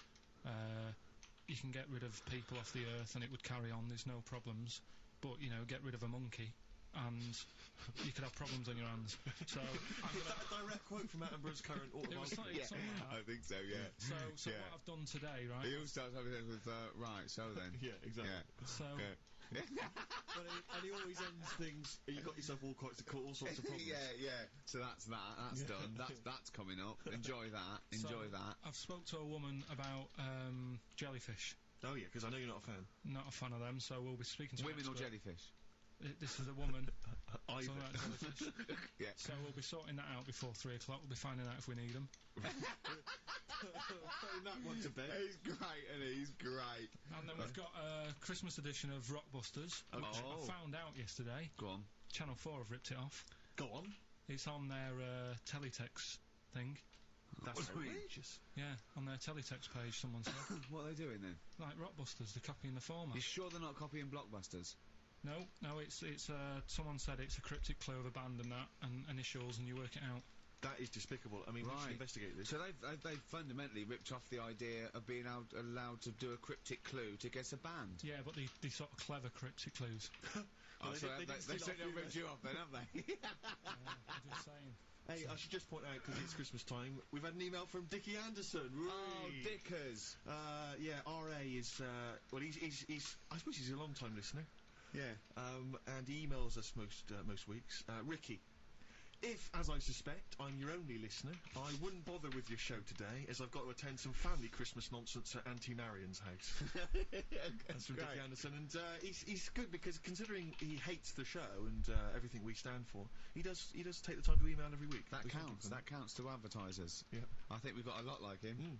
you can get rid of people off the earth and it would carry on, there's no problems, but, you know, get rid of a monkey and you could have problems on your hands. So, Is that a direct quote from Attenborough's current it was autobiography? something like that. I think so, yeah. So Yeah. what I've done today, right? He always starts everything with, right, so then. Yeah, exactly. Yeah. So, Okay. And he always ends things. You got yourself all sorts of problems. yeah. So that's that. That's done. That's coming up. Enjoy that. Enjoy that. I've spoke to a woman about jellyfish. Oh yeah, because I know you're not a fan. Not a fan of them, so we'll be speaking to an Women or expert. jellyfish? This is a woman. Either. talking about jellyfish. Yeah. So we'll be sorting that out before 3 o'clock. We'll be finding out if we need them. Putting that one to bed. He's great, and he's great. And then we've got a Christmas edition of Rockbusters, which Oh. I found out yesterday. Go on. Channel 4 have ripped it off. Go on. It's on their teletext thing. That's What do you mean? outrageous. Yeah, on their teletext page, someone said. What are they doing then? Like Rockbusters, they're copying the format. You sure they're not copying Blockbusters? No, it's someone said it's a cryptic clue of a band and that, and initials, and you work it out. That is despicable. I mean, we should investigate this. So they've fundamentally ripped off the idea of being allowed to do a cryptic clue to guess a band. Yeah, but they sort of clever cryptic clues. Oh, they so did- they did they steal certainly off you ripped you off then, have they? I'm just saying. Hey, I should just point out, because it's Christmas time, we've had an email from Dickie Anderson. Oh, Whee! Dickers. Yeah, RA is, well, he's, I suppose he's a long-time listener. Yeah. And he emails us most weeks. Ricky, if, as I suspect, I'm your only listener, I wouldn't bother with your show today, as I've got to attend some family Christmas nonsense at Auntie Marian's house. That's from Dickie Anderson, and he's good because considering he hates the show and everything we stand for, he does take the time to email every week. That We thank him counts. for That counts to advertisers. Yeah. I think we've got a lot like him.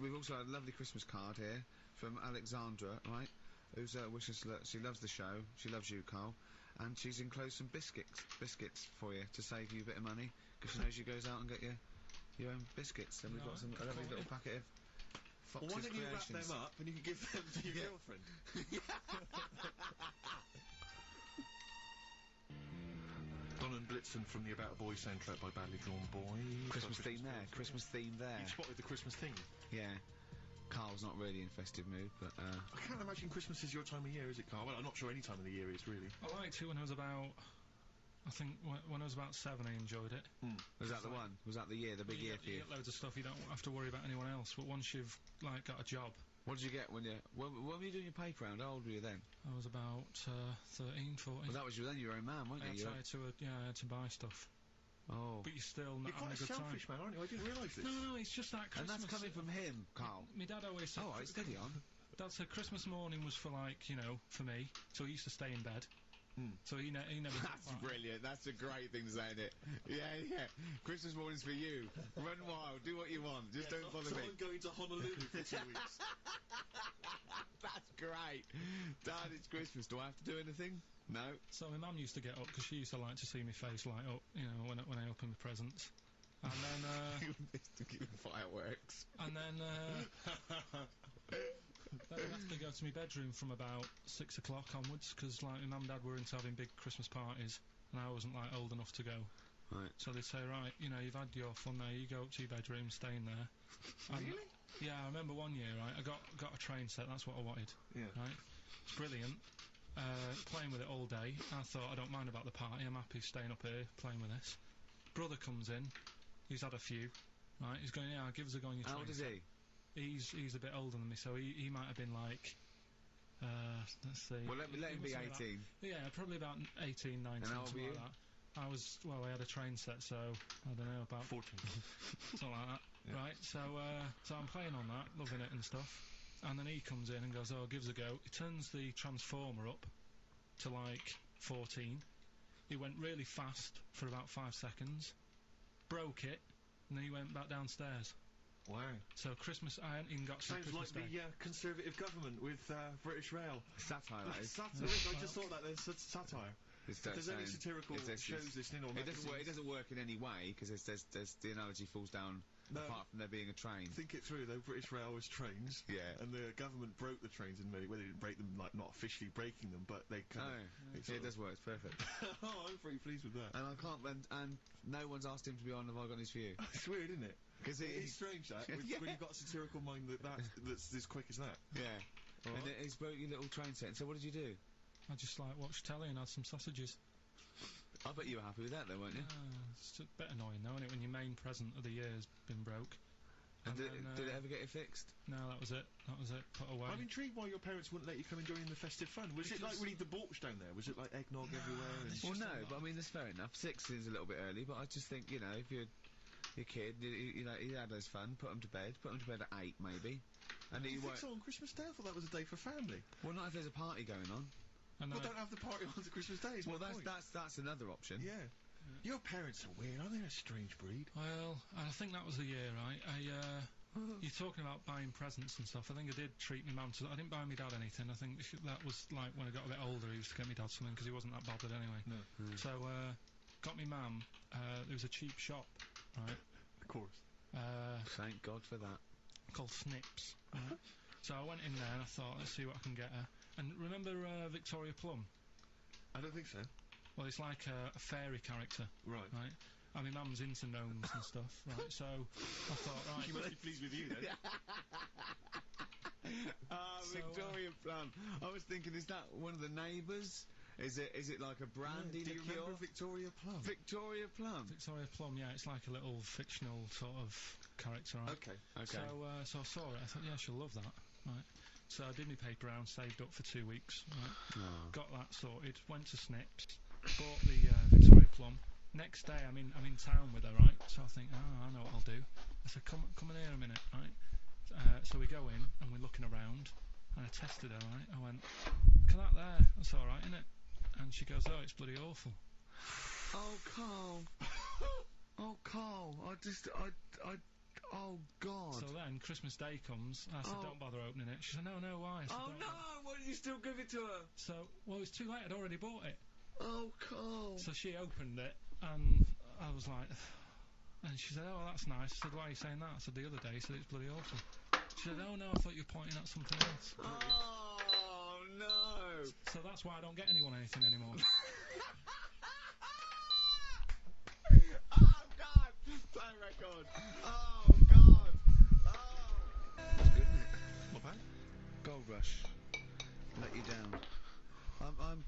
We've also had a lovely Christmas card here from Alexandra, right? Who's wishes she loves the show. She loves you, Carl, and she's enclosed some biscuits for you to save you a bit of money because she knows you goes out and get your your own biscuits. And we've got some a lovely little packet of Fox's Well, why don't you wrap Creations. them up and you can give them to your girlfriend? Don and Blitzen from the About a Boy soundtrack by Badly Drawn Boy. Christmas theme there. Christmas theme there. You've spotted the Christmas thing. Yeah. Carl's not really in festive mood, but I can't imagine Christmas is your time of year, is it, Carl? Well, I'm not sure any time of the year is, really. I liked it when I was about, I think, when I was about 7 I enjoyed it. was that the one? Was that the year, the big You year for you? get loads of stuff, you don't have to worry about anyone else, but once you've, like, got a job. What did you get when when were you doing your paper round? How old were you then? I was about 13, 14. Well, that was then you were your own man, weren't you? I had to buy stuff. Oh. But you're still not You're quite having a good time. selfish man, aren't you? I didn't realise this. No, it's just that And Christmas. that's coming from him, Carl. My dad always said... Oh, right, steady on. Dad said Christmas morning was for, like, you know, for me, so he used to stay in bed. So he never... That's brilliant. That's a great thing to say, isn't it? Yeah. Christmas morning's for you. Run wild. Do what you want. Just don't bother me. I'm going to Honolulu for 2 weeks. That's great. Dad, it's Christmas. Do I have to do anything? No. So my mum used to get up, because she used to like to see my face light up, you know, when I open my presents. And then, fireworks. And then I'd have to go to my bedroom from about 6 o'clock onwards, because, like, my mum and dad were into having big Christmas parties, and I wasn't, like, old enough to go. Right. So they'd say, right, you know, you've had your fun there, you go up to your bedroom, stay in there. Really? Yeah, I remember one year, right, I got a train set, that's what I wanted. Yeah. Right? It's brilliant. Playing with it all day. I thought, I don't mind about the party, I'm happy staying up here, playing with this. Brother comes in, he's had a few, right, he's going, yeah, give us a go on your train. How old is he? He's a bit older than me, so he might have been like, let's see. Well, let him be 18. Yeah, probably about 18, 19, And how old were you? like that. I was, well, I had a train set, so, I don't know, about 14. something like that. Yeah. Right, so I'm playing on that, loving it and stuff. And then he comes in and goes, oh, give us a go. He turns the transformer up to, like, 14. He went really fast for about 5 seconds, broke it, and then he went back downstairs. Wow. So Christmas, I hadn't even got to Sounds Christmas like Day. the Conservative government with British Rail. Satire, that is. Satire. I just thought that there's satire. If there's any satirical shows listening or it doesn't work in any way, because there's the analogy falls down. No. Apart from there being a train. Think it through though. British Rail was trains. Yeah. And the government broke the trains in many. Well, they didn't break them, like not officially breaking them, but they kind of. It does work. It's perfect. Oh, I'm pretty pleased with that. And I can't. And no one's asked him to be on Have I Got News For You. It's weird, isn't it? Because it's strange that when you've got a satirical mind that's as quick as that. Yeah. And he's broke your little train set. So what did you do? I just like watched telly and had some sausages. I bet you were happy with that though, weren't you? It's a bit annoying though, isn't it, when your main present of the year has been broke. And did it ever get it fixed? No, that was it. Put away. I'm intrigued why your parents wouldn't let you come and join in the festive fun. Was it like really debauched down there? Was it like eggnog everywhere? Well, no, but I mean, that's fair enough. 6 is a little bit early, but I just think, you know, if you're your kid, you know, he had his fun, put him to bed at 8 maybe. And you think so on Christmas Day? I thought that was a day for family. Well, not if there's a party going on. Well, don't have the party on Christmas Day. Well, that's another option. Yeah. Your parents are weird, aren't they? A strange breed. Well, I think that was the year, right? You're talking about buying presents and stuff. I think I did treat my mum to. I didn't buy my dad anything. I think that was like when I got a bit older. He used to get my dad something because he wasn't that bothered anyway. No. So got my mum. There was a cheap shop, right? Of course. Thank God for that. Called Snips. Right? So I went in there and I thought, let's see what I can get her. And remember Victoria Plum? I don't think so. Well, it's like a fairy character. Right. Right. I mean, Mum's into gnomes and stuff, right? So I thought, right. She must be pleased with you then. Victoria Plum. I was thinking, is that one of the neighbours? Is it like a brandy liqueur? Do you remember Victoria Plum? Victoria Plum. Victoria Plum, yeah, it's like a little fictional sort of character, right? Okay. So I saw it. I thought, yeah, she'll love that, right? So I did my paper round, saved up for 2 weeks, right? Got that sorted. Went to Snips, bought the Victoria Plum. Next day, I'm in town with her, right? So I think, I know what I'll do. I said, come in here a minute, right? So we go in and we're looking around, and I tested her, right? I went, look at that there. That's all right, isn't it? And she goes, oh, it's bloody awful. Oh, Carl. Oh, Carl. Oh, God. So then Christmas Day comes, and I said, don't bother opening it. She said, no, why? I said, oh, no, why didn't you still give it to her? So, well, it's too late, I'd already bought it. Oh, Carl. So she opened it, and I was like, And she said, oh, that's nice. I said, why are you saying that? I said, the other day, he said, it's bloody awful. She said, oh, no, I thought you were pointing at something else. Oh, no! So that's why I don't get anyone anything anymore. Oh, God! Play record! Oh, God! Oh! That's good, isn't it? Not bad. Gold Rush. Let you down. I'm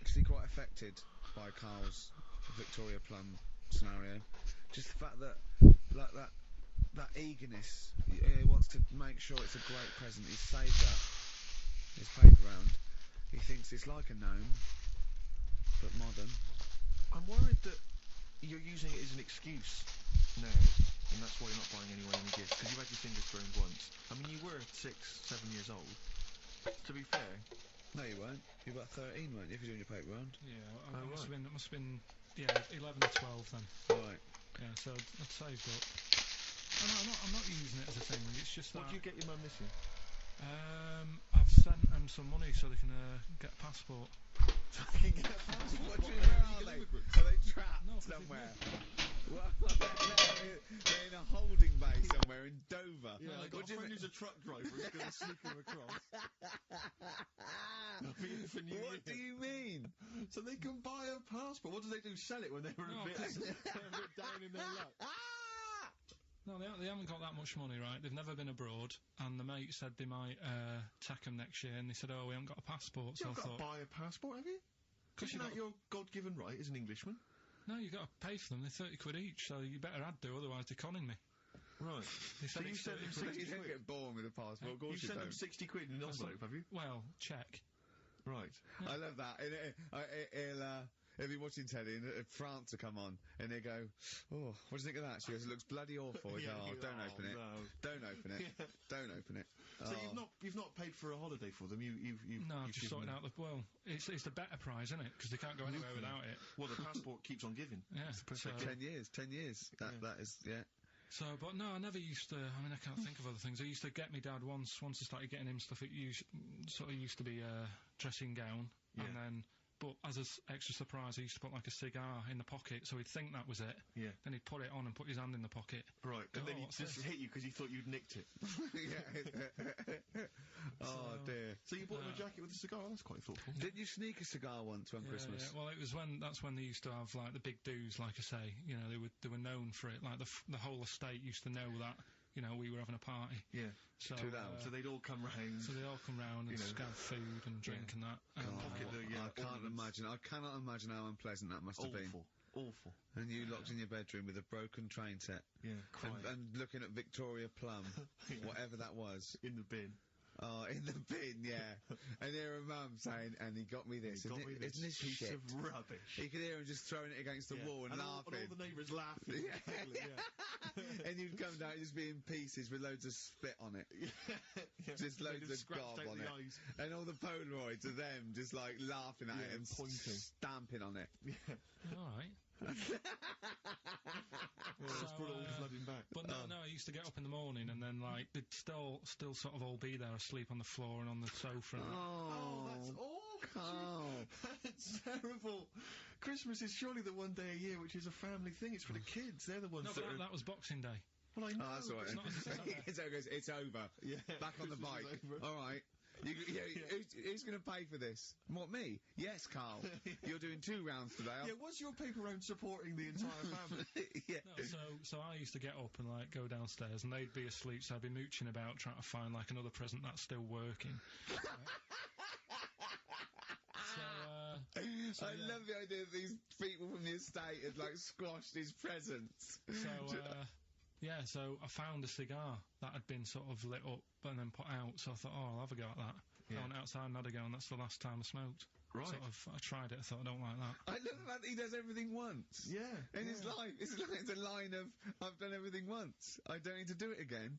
actually quite affected by Carl's Victoria Plum scenario. Just the fact that, like, that eagerness, he wants to make sure it's a great present. He's saved up his paper round. He thinks it's like a gnome, but modern. I'm worried that you're using it as an excuse now, and that's why you're not buying anyone any gifts, because you've had your fingers burned once. I mean, you were 6, 7 years old. To be fair. No, you weren't. You were about 13, weren't you, if you're doing your paper round? Yeah, Oh, it must right. have been, yeah, 11 or 12 then. Right. Yeah, so I'd saved up. Oh, no, I'm not using it as a thing. It's just that. What do you get your mum this year? I've sent them some money so they can get a passport. So they can get a passport? What do you mean, are they? Are they trapped No, 'cause they've somewhere? moved. Well, they're in a holding bay somewhere in Dover. Yeah, I got What a do you friend mean? who's a truck driver who's going to sneak them across. For New What Year. do you mean? So they can buy a passport. What do they do? Sell it when they were No, a bit 'cause- down in their luck? No, they haven't got that much money, right? They've never been abroad, and the mate said they might take them next year, and they said, oh, we haven't got a passport, so You've I got to thought... buy a passport, have you? Because Isn't that your God-given right as an Englishman? No, you've got to pay for them. They're 30 quid each, so you better add do, otherwise they're conning me. Right. They So said you it's sent 30 them quid. You 60 don't quid? get born with a passport, of You course you sent them don't. 60 quid in an envelope, have you? Well, check. Right. I love that. He'll be watching telly and France will come on and he'll go, oh, what do you think of that? She goes, it looks bloody awful. He goes, oh, don't open it. No. Don't open it. Yeah. Don't open it. So Oh. you've not paid for a holiday for them. You've No, you've just given sorting them- out the... Well, it's the better prize, isn't it? Because they can't go anywhere without it. Well, the passport keeps on giving. Yeah, It's the perfect so- gift. 10 years. That is, yeah. So, but no, I never used to. I mean, I can't think of other things. I used to get me dad once I started getting him stuff. It sort of used to be a dressing gown, Yeah. and then, but as an extra surprise, I used to put like a cigar in the pocket, so he'd think that was it. Yeah. Then he'd put it on and put his hand in the pocket. Right. And Oh, then he what's just this? hit you because he thought you'd nicked it. Oh, dear. So you bought him a jacket with a cigar. That's quite thoughtful. Didn't you sneak a cigar once one Christmas? Yeah. Well, that's when they used to have like the big do's, like I say. You know, they were known for it. Like the whole estate used to know that. You know, we were having a party. Yeah. So, Too loud. So they'd all come round. so they all come round and You know. have food and drink and that. And, pocket the, I can't ornaments. imagine. I cannot imagine how unpleasant that must have been. Awful. And you locked in your bedroom with a broken train set Yeah. Crying. and looking at Victoria Plum, whatever that was. In the bin. Oh, in the bin, yeah. And hear a mum saying, and he got me this. Got me this Isn't this piece shit? of rubbish. You could hear him just throwing it against the Yeah. wall and all laughing. the neighbours laughing. Yeah. And you'd come down and just be in pieces with loads of spit on it. Yeah. Just They'd loads have of scratched gob out on the it. eyes. And all the Polaroids of them just like laughing at Yeah, it and pointing. stamping on it. Yeah. all right. Just brought it all flooding back. But no, I used to get up in the morning and then like they'd still sort of all be there asleep on the floor and on the sofa. And Oh, that's awful. Carl. That's terrible. Christmas is surely the one day a year which is a family thing. It's for the kids. They're the ones no, that but are... that was Boxing Day. Well, I know. Oh, that's all right. It's not- It's over. It's over. Yeah. Back on the Christmas bike. is over. All right. Who's going to pay for this? What, me? Yes, Carl. You're doing 2 rounds today. Yeah, was your paper round supporting the entire family? Yeah. No, so I used to get up and like go downstairs and they'd be asleep, so I'd be mooching about trying to find like another present that's still working. So, I yeah. love the idea that these people from the estate had like squashed his presents. So I found a cigar that had been sort of lit up and then put out, so I thought, oh, I'll have a go at that. Yeah. I went outside and had a go, and that's the last time I smoked. Right. I tried it, I thought, I don't like that. I love the fact that he does everything once. Yeah. In his life, it's a line of, I've done everything once. I don't need to do it again.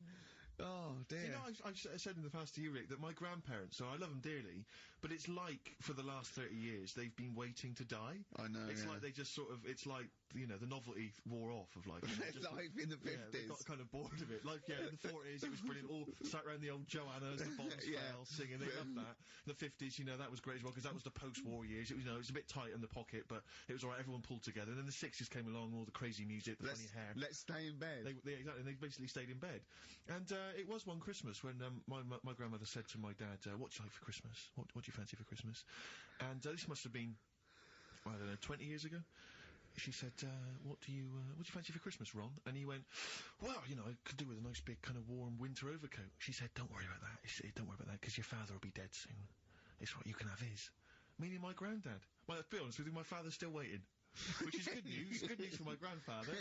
Oh, dear. You know, I've said in the past to you, Rick, that my grandparents, so I love them dearly, but it's like for the last 30 years they've been waiting to die. I know. It's yeah. like they just sort of, it's like, you know, the novelty wore off of like. You know, just, Life in the 50s. Yeah, they got kind of bored of it. Like, yeah, in the 40s it was brilliant. All sat around the old Joannas, the bombs fell, singing. They loved that. The 50s, you know, that was great as well because that was the post-war years. It was, you know, it was a bit tight in the pocket, but it was all right. Everyone pulled together. And then the 60s came along, all the crazy music, the funny hair. Let's stay in bed. Exactly. They basically stayed in bed. And it was one Christmas when my grandmother said to my dad, "What do you like for Christmas? What do you fancy for Christmas?" And this must have been, I don't know, 20 years ago. She said, what do you fancy for Christmas, Ron? And he went, well, you know, I could do with a nice big kind of warm winter overcoat. She said, don't worry about that. She said, don't worry about that, because your father will be dead soon. It's right, you can have his. Meaning my granddad. Well, let's be honest with you, my father's still waiting. Which is good news. Good news for my grandfather.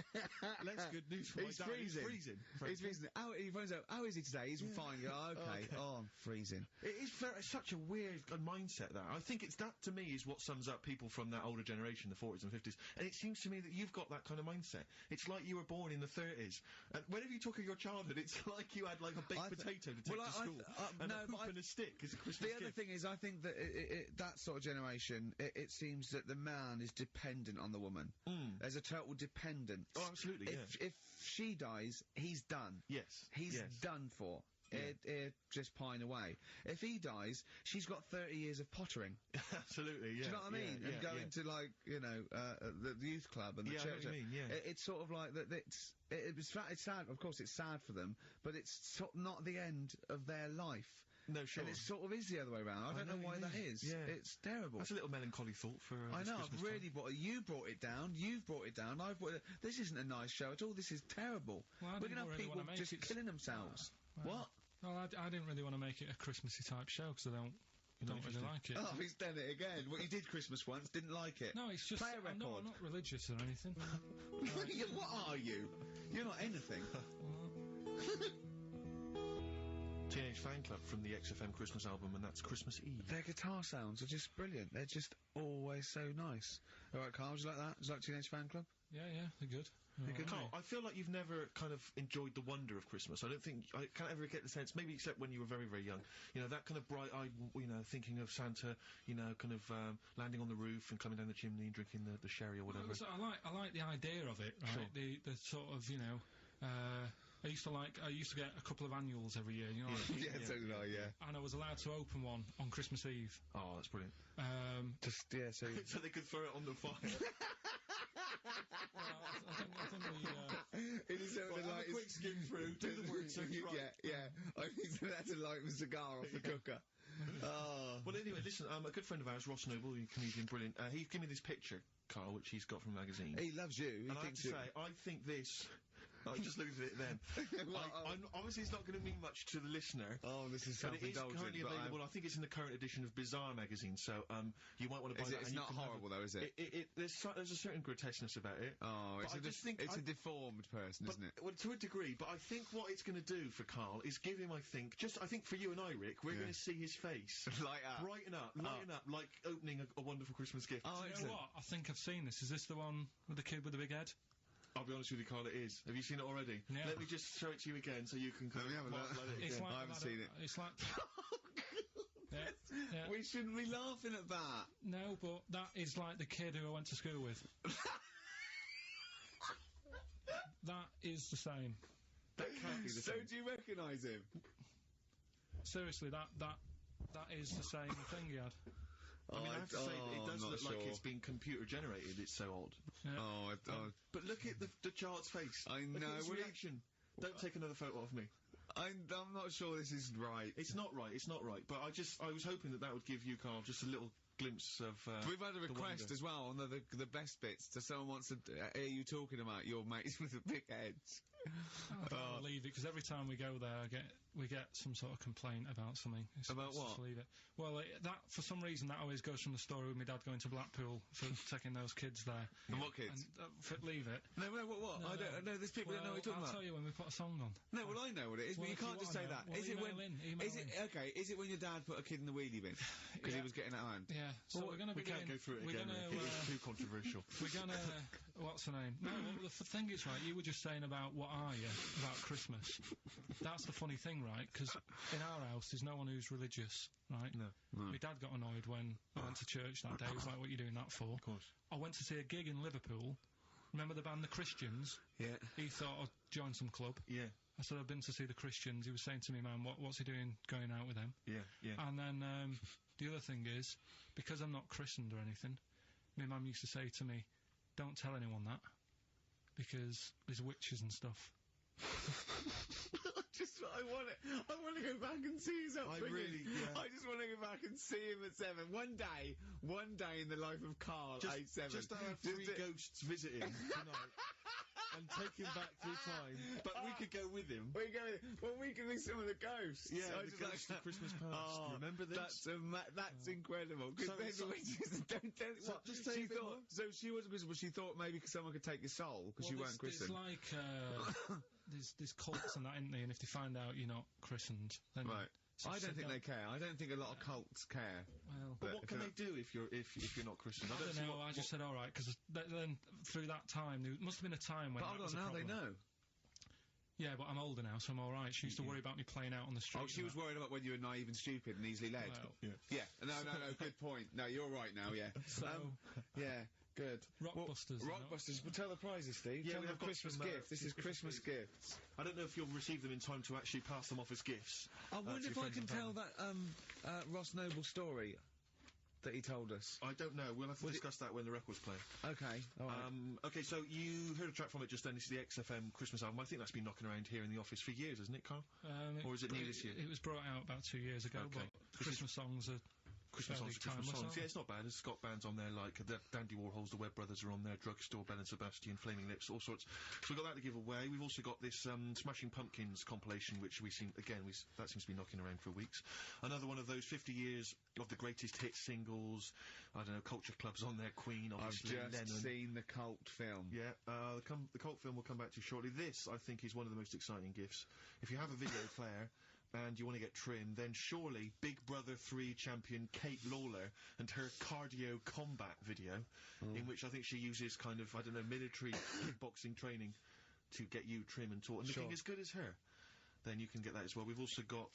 Less good news for my dad. He's freezing. He's freezing. He phones out, how is he today? He's fine. Oh, okay. Oh, I'm freezing. It is it's such a weird mindset, that. I think it's that, to me, is what sums up people from that older generation, the 40s and 50s. And it seems to me that you've got that kind of mindset. It's like you were born in the 30s. And whenever you talk of your childhood, it's like you had, like, a baked potato to take to school. And a hoop and a stick as a Christmas gift. The other thing is, I think that that sort of generation, it seems that the man is dependent on the woman. There's a total dependence. Oh, absolutely, If she dies, he's done. Yes. He's done for. Just pine away. If he dies, she's got 30 years of pottering. Absolutely, yeah. Do you know what I mean? And going to, like, you know, the youth club and the church. I know what you mean, yeah. It's sort of like that. It's sad. Of course, it's sad for them, but it's not the end of their life. No, sure. And it sort of is the other way around. I don't know why that is. Yeah. It's terrible. That's a little melancholy thought for I know, Christmas I've really you brought it down, you've brought it down, I've brought it. This isn't a nice show at all, this is terrible. Well, we're going to have people just killing themselves. What? Well, I didn't really want to make it a Christmassy type show, because I don't really like it. Oh, he's done it again. What, you did Christmas once, didn't like it? No, it's just... Play a record. I'm not religious or anything. What are you? You're not anything. Teenage Fan Club from the XFM Christmas album, and that's Christmas Eve. Their guitar sounds are just brilliant. They're just always so nice. All right, Carl, do you like that? Do you like Teenage Fan Club? Yeah, they're good. Carl, I feel like you've never kind of enjoyed the wonder of Christmas. I can't ever get the sense, maybe except when you were very, very young, you know, that kind of bright-eyed, you know, thinking of Santa, you know, kind of landing on the roof and coming down the chimney and drinking the sherry or whatever. Well, I like the idea of it, right? Sure. The sort of, you know, I used to get a couple of annuals every year, you know. Yeah, so did I, yeah. And I was allowed to open one on Christmas Eve. Oh, that's brilliant. So so they could throw it on the fire. I think we, it is something like a quick skim through, do the work search right. Yeah. I think that's to light a cigar off the cooker. Well, anyway, listen, a good friend of ours, Ross Noble, a comedian, brilliant, he gave me this picture, Carl, which he's got from a magazine. He loves you. And I have to say, I think this... I just looked at it then. Obviously, it's not going to mean much to the listener. Oh, this is self-indulgent. But it is currently available. I think it's in the current edition of Bizarre magazine, so you might want to buy that. It's not horrible, though, is it? There's a certain grotesqueness about it. Oh, it's a deformed person, isn't it? Well, to a degree, but I think what it's going to do for Carl is give him, I think for you and I, Rick, we're going to see his face. Light up. Lighten up, like opening a wonderful Christmas gift. Oh, you know what? I think I've seen this. Is this the one with the kid with the big head? I'll be honest with you, Carl, it is. Have you seen it already? Yeah. Let me just show it to you again so you can kind of it again. I haven't seen it. It's like... yeah. We shouldn't be laughing at that. No, but that is like the kid who I went to school with. That is the same. That can't be the same. So do you recognise him? Seriously, that is the same thing he had. I mean, I have to say, it does look like it's been computer generated. It's so odd. Yeah. But look at the child's face. I know. Look at his reaction. Don't take another photo of me. I'm not sure this is right. It's not right. It's not right. But I was hoping that would give you, Carl, just a little glimpse of. We've had a request as well on the best bits. So someone wants to hear you talking about your mates with the big heads. I'll leave it, because every time we go there, we get some sort of complaint about something. About what? Just leave it. Well, that for some reason that always goes from the story with my dad going to Blackpool for taking those kids there. And what kids? And, leave it. No, what? I don't know. There's people that know what you're talking about. I'll tell you when we put a song on. No, well, I know what it is, but you can't just say that. Well, Is it when your dad put a kid in the wheelie bin because he was getting out of hand? Yeah. so we're going to be We can't go through it we're again. gonna, Rick. It's too controversial. We're gonna. What's the name? No, well, the thing is, right, you were just saying about what are you? About Christmas. That's the funny thing, right? Because in our house, there's no one who's religious, right? No. My dad got annoyed when I went to church that day. He was like, what are you doing that for? Of course. I went to see a gig in Liverpool. Remember the band The Christians? Yeah. He thought I'd join some club. Yeah. I said, I've been to see The Christians. He was saying to me, man, what's he doing going out with them? Yeah. Yeah. And then the other thing is, because I'm not christened or anything, my mum used to say to me, don't tell anyone that, because there's witches and stuff. I want to go back and see his upbringing. I just want to go back and see him at 7. One day in the life of Carl, age 7. Just to have 3 ghosts visiting tonight. And take him back through time. But we could go with him. We can be some of the ghosts. Yeah, I the just ghosts of Christmas past. Oh, Remember this? That's incredible. Because just say a bit more. So she wasn't Christian, but she thought maybe someone could take your soul because you weren't Christian. It's like there's cults and that, isn't there? And if they find out you're not christened, then Right. so I don't sit think down- they care. I don't think a lot of cults care. Well, But what can they do if you're not Christian? I don't see know. what- I just said all right because then through that time there must have been a time when. But that hold was on, a now they problem. know. Yeah, but I'm older now, so I'm all right. She used to worry about me playing out on the street. Oh, she and was that. worried about when you were naive and stupid and easily led. Well, Yeah. No. Good point. No, you're right now. Yeah. So Yeah. Good. Rockbusters. you know? Rockbusters. Well, tell the prizes, Steve. Yeah, tell we them have got Christmas some, gift. This some is Christmas Christmas gifts. I don't know if you'll receive them in time to actually pass them off as gifts. I wonder to if I friends can and tell family. that Ross Noble story that he told us. I don't know. We'll have to discuss that when the record's playing. Okay. All right. Okay, so you heard a track from it just then. It's the XFM Christmas album. I think that's been knocking around here in the office for years, hasn't it, Carl? Or is it new this year? It was brought out about 2 years ago, Okay. but Christmas songs are Christmas fairly songs, Christmas timeless, songs. aren't Yeah, it's not bad. There's Scott bands on there like the Dandy Warhols, the Webb Brothers are on there, Drugstore, Bell and Sebastian, Flaming Lips, all sorts. So we've got that to give away. We've also got this Smashing Pumpkins compilation, which that seems to be knocking around for weeks. Another one of those 50 years of the greatest hit singles. I don't know, Culture Club's on there, Queen, I've obviously, just Lennon. seen the cult film. Yeah, the cult film will come back to you shortly. This, I think, is one of the most exciting gifts. If you have a video player and you want to get trim, then surely Big Brother 3 champion Kate Lawler and her cardio combat video, in which I think she uses kind of, I don't know, military kickboxing training to get you trim and taut and looking as good as her. Then you can get that as well. We've also got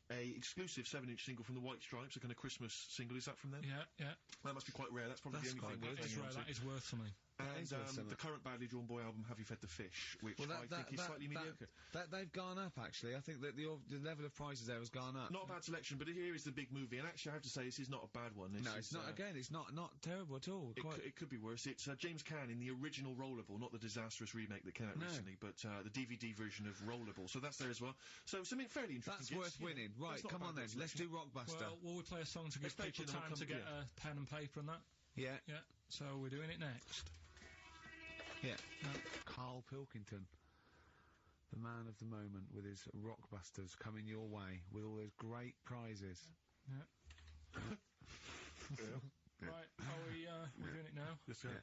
a exclusive 7-inch single from the White Stripes, a kind of Christmas single. Is that from them? Yeah. That must be quite rare. That's probably That's the only quite thing good. worth That is hanging rare. on to. That is worth something. And is worth something. the current Badly Drawn Boy album, Have You Fed the Fish, which Well, I think is slightly mediocre. They've gone up, actually. I think that the level of prices there has gone up. Not a bad selection, but here is the big movie, and actually I have to say this is not a bad one. No, it's not. Again, it's not terrible at all. It could be worse. It's James Caan in the original Rollerball, not the disastrous remake that came out recently, but the DVD version of Rollerball. So that's there as well. So something fairly interesting. That's worth winning. Right, come on then. Let's do Rockbuster. Well, will we play a song to give Let's play people it and time we'll to come- get a pen and paper and that? Yeah. Yeah. So we're doing it next. Yeah. Carl Pilkington, the man of the moment, with his Rockbusters coming your way with all those great prizes. Yeah. Right, are we're doing it now? Yes, sir.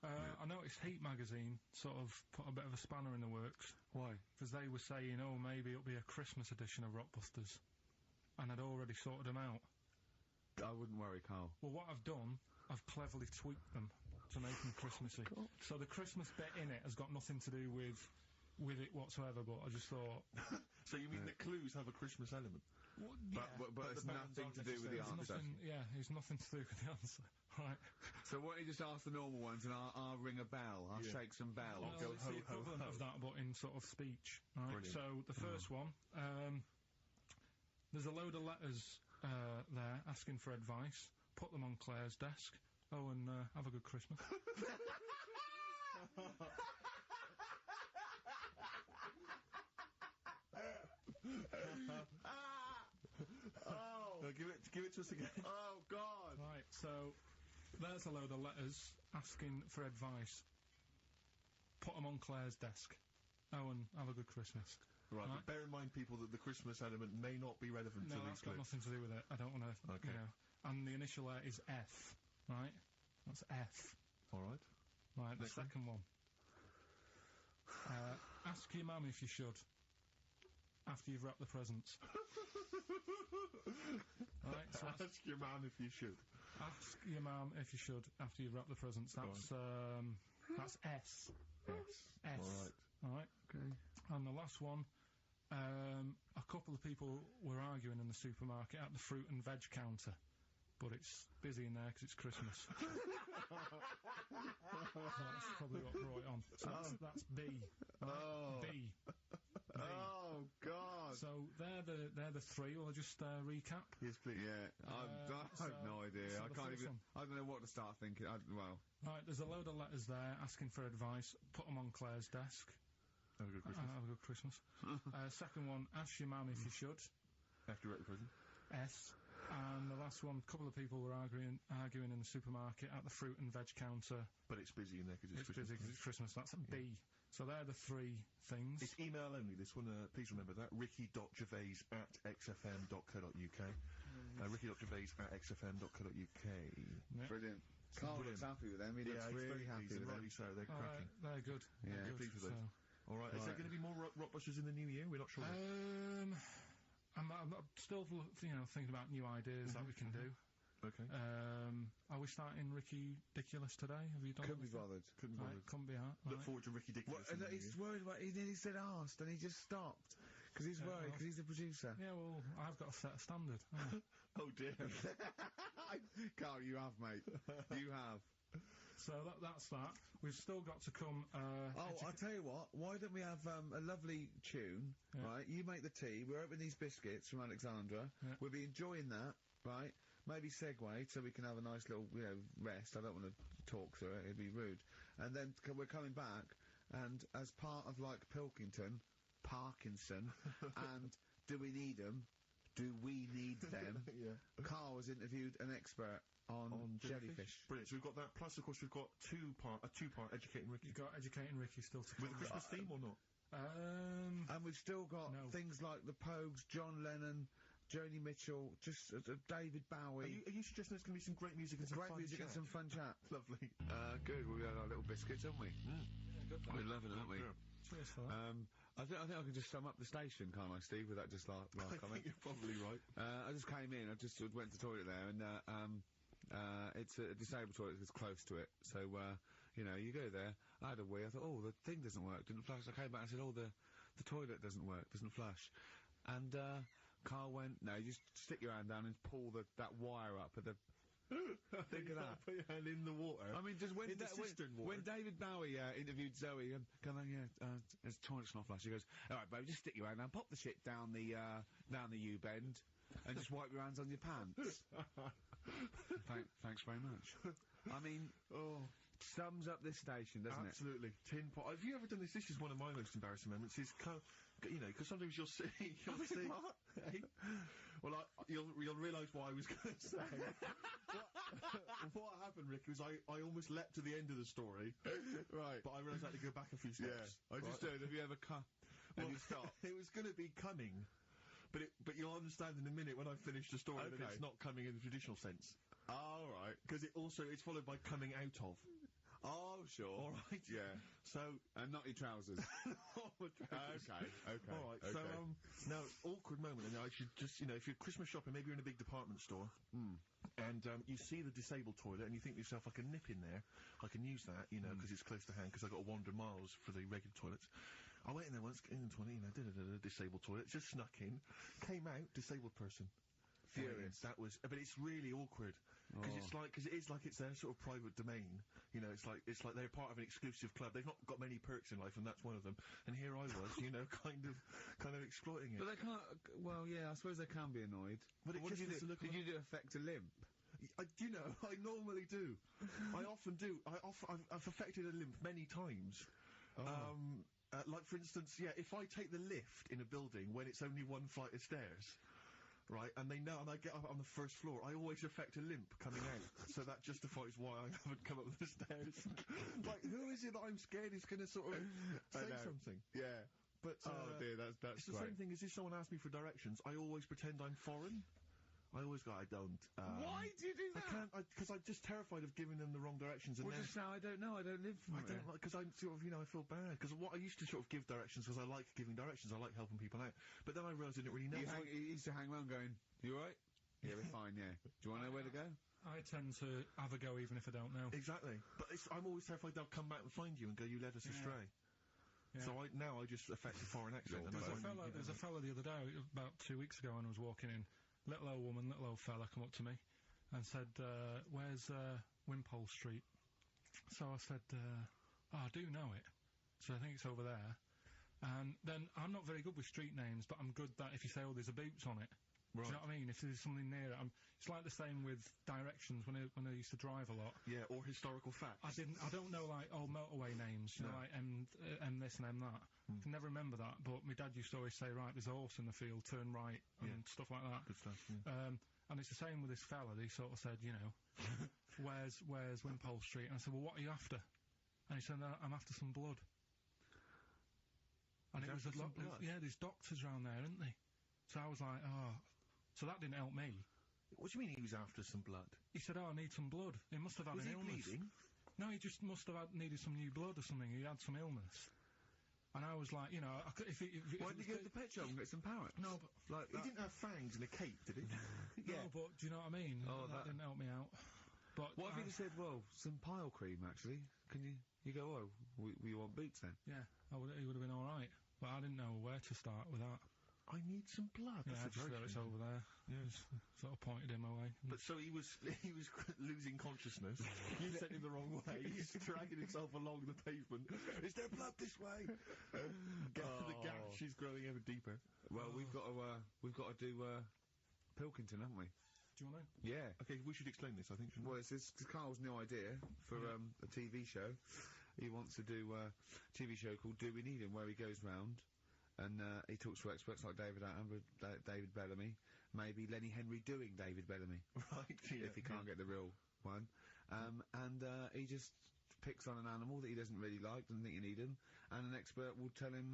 I noticed Heat magazine sort of put a bit of a spanner in the works. Why? Because they were saying, oh, maybe it'll be a Christmas edition of Rockbusters. And I'd already sorted them out. I wouldn't worry, Carl. Well, what I've done, I've cleverly tweaked them to make them Christmassy. So the Christmas bit in it has got nothing to do with it whatsoever, but I just thought... So you mean the clues have a Christmas element? Well, yeah. But it's the bands nothing aren't to do with the necessarily- answer. It's nothing to do with the answer. Right. So why don't you just ask the normal ones and I'll ring a bell. I'll shake some bells. Well, it's the equivalent of that, but in sort of speech. Right. Brilliant. So the first one, there's a load of letters there asking for advice. Put them on Claire's desk. Oh, and have a good Christmas. Give it to us again. Oh, God. Right, so there's a load of letters asking for advice. Put them on Claire's desk. Oh, and have a good Christmas. Right, Right. but bear in mind, people, that the Christmas element may not be relevant No, to that's these got clues. nothing to do with it. I don't want to, Okay. you know. And the initial there is F, right? That's F. All right. Right, the Next one. second one. Ask your mum if you should. After you've wrapped the presents. Right, so that's Ask your man if you should. Ask your mum if you should after you've wrapped the presents. That's S. Yes. S. All right. All right. Okay. And the last one, a couple of people were arguing in the supermarket at the fruit and veg counter, but it's busy in there because it's Christmas. So that's probably what brought it on. So that's B. Oh. B. Oh God. So they're the three. Will I just recap? Yes, please. Yeah, I have no idea. so I the can't first even. one. I don't know what to start thinking. Well, Right, there's a load of letters there asking for advice. Put them on Claire's desk. Have a good Christmas. Have a good Christmas. Second one, ask your mum if you should. After you wrap the present. S. And the last one, a couple of people were arguing in the supermarket at the fruit and veg counter. But it's busy in there because it's It's Christmas. busy because it's Christmas. That's a B. So they're the three things. It's email only, this one. Please remember that. ricky.gervais@xfm.co.uk. ricky.gervais@xfm.co.uk. Yeah. brilliant. Carl Brilliant. looks happy with them. He looks he's really very happy pleased, with and them. rightly so. They're All right, cracking. they're good. Yeah. They're good. Pleased with those. So, All right. Is there Right. going to be more Rockbusters in the new year? We're not sure. I'm still, thinking about new ideas that we can do. Okay. Are we starting Ricky Ridiculous today? Have you done Couldn't be anything? bothered. Couldn't bother. Right, couldn't be hard. Look Right. forward to Ricky Dickinson. What, and he's worried about. He nearly said asked, and he just stopped because he's Yeah, worried well. because he's the producer. Yeah, well, I've got to set a standard. Oh dear. Carl, you have, mate. You have. So that's that. We've still got to come. I'll tell you what. Why don't we have a lovely tune, Yeah. right? You make the tea. We're opening these biscuits from Alexandra. Yeah. We'll be enjoying that, right? Maybe segue so we can have a nice little, rest. I don't want to talk through it. It'd be rude. And then we're coming back, and as part of like Parkinson, and Do We Need 'Em? Do we need them? Yeah. Carl has interviewed an expert on jellyfish. Brilliant. So we've got that. Plus, of course, we've got a two-part Educating Ricky. You've got Educating Ricky still to come. With a Christmas theme or not? And we've still got No. things like the Pogues, John Lennon, Joni Mitchell, just David Bowie. Are you suggesting there's going to be some great music and some Great fun music chat? and some fun chat. Lovely. Good. Well, we had our little biscuits, haven't we? We're loving it, aren't we? Yeah. Cheers for that. I think I can just sum up the station, can't I, Steve? With that just last I comment. think you're probably right. I just came in. I just went to the toilet there, and it's a disabled toilet that's close to it. So you go there. I had a wee. I thought, oh, the thing doesn't work. Didn't flush. I came back and said, oh, the toilet doesn't work. Doesn't flush. And Carl went, no, you just stick your hand down and pull that wire up at the. Think of that. Put your hand in the water. I mean, just when In the cistern water. when David Bowie interviewed Zoe, come on, there's toilet's not flush. He goes, all right, babe, just stick your hand down, pop the shit down the U-bend, and just wipe your hands on your pants. Thanks very much. I mean, sums up this station, doesn't Absolutely. Tin pot. Have you ever done this? This is one of my most embarrassing moments. Is because sometimes you'll see. Hey? Well, you'll realise what I was going to say. what happened, Rick, was I almost leapt to the end of the story. Right. But I realised I had to go back a few steps. Yeah. I just did. Have you ever come? Well, And you stopped? It was going to be coming. But you'll understand in a minute when I finish the story that Okay. it's not coming in the traditional sense. All right. Because it's followed by coming out of. Oh, sure. All right? Yeah. So... And not your trousers. Okay. All right. So, now, awkward moment, and I should just, if you're Christmas shopping, maybe you're in a big department store, and you see the disabled toilet, and you think to yourself, I can nip in there, I can use that, because it's close to hand, because I've got to wander miles for the regular toilets. I went in there once, in the toilet, disabled toilet, just snuck in, came out, disabled person. Furious. That was, but it's really awkward because it's their sort of private domain. It's like they're part of an exclusive club. They've not got many perks in life, and that's one of them. And here I was, kind of exploiting it. But they can't. Well, yeah, I suppose they can be annoyed. But what just did you has to do? look Did you affect a limp? I normally do. I often do. I've affected a limp many times. Like for instance, if I take the lift in a building when it's only one flight of stairs. Right, and they know, and I get up on the first floor, I always affect a limp coming out, so that justifies why I haven't come up the stairs. Like, who is it that I'm scared is going to sort of say something? Yeah. But, oh dear, that's it's the same thing as if someone asks me for directions, I always pretend I'm foreign. I always go, I don't. Why do you do that? I can't, because I'm just terrified of giving them the wrong directions. And Well, then just now, I don't know, I don't live from I don't like, because I'm sort of, I feel bad. Because what I used to sort of give directions because I like giving directions, I like helping people out. But then I realised I didn't really know. You used to hang around going, you alright? Yeah, we're fine, yeah. Do you want to know where to go? I tend to have a go even if I don't know. Exactly. But I'm always terrified they'll come back and find you and go, you led us astray. Yeah. So now I just affect a foreign accent. And There's a fella the other day, about 2 weeks ago, when I was walking in. Little old woman, little old fella come up to me and said, where's Wimpole Street? So I said, I do know it. So I think it's over there. And then I'm not very good with street names, but I'm good that if you say, oh, there's a Boots on it. Right. Do you know what I mean? If there's something near it, it's like the same with directions when I used to drive a lot. Yeah, or historical facts. I don't know like old motorway names, you know, like M this and M that. I can never remember that, but my dad used to always say, right, there's a horse in the field, turn right, and stuff like that. Good stuff, yeah. And it's the same with this fella. He sort of said, you know, where's Wimpole Street? And I said, well, what are you after? And he said, I'm after some blood. And it was there's doctors around there, isn't they? So I was like, oh, so that didn't help me. What do you mean he was after some blood? He said, oh, I need some blood. He must have had Was an he illness. bleeding? No, he just must have needed some new blood or something. He had some illness. And I was like, you know, Why didn't you go to the pet shop and get some parrots? No, but Like he didn't have fangs and a cape, did he? no, but do you know what I mean? Oh, that didn't help me out. But What if he just said, well, some pile cream, actually? Can you go, oh, we want Boots then? yeah, he would have been all right. But I didn't know where to start with that. I need some blood. Yeah, I That's just a thought very it's over there. Yeah. Just sort of pointed him away. But so he was losing consciousness. You sent him the wrong way. He's dragging himself along the pavement. Is there blood this way? The gash is growing ever deeper. Well, we've got to do Pilkington, haven't we? Do you want to? Yeah. Okay, we should explain this, I think. Well, it's Carl's new idea for a TV show. He wants to do a TV show called Do We Need Him, where he goes round and he talks to experts like David Attenborough, David Bellamy, maybe Lenny Henry doing David Bellamy, Right, yeah. if he can't get the real one. And he just picks on an animal that he doesn't really like, doesn't think you need him, and an expert will tell him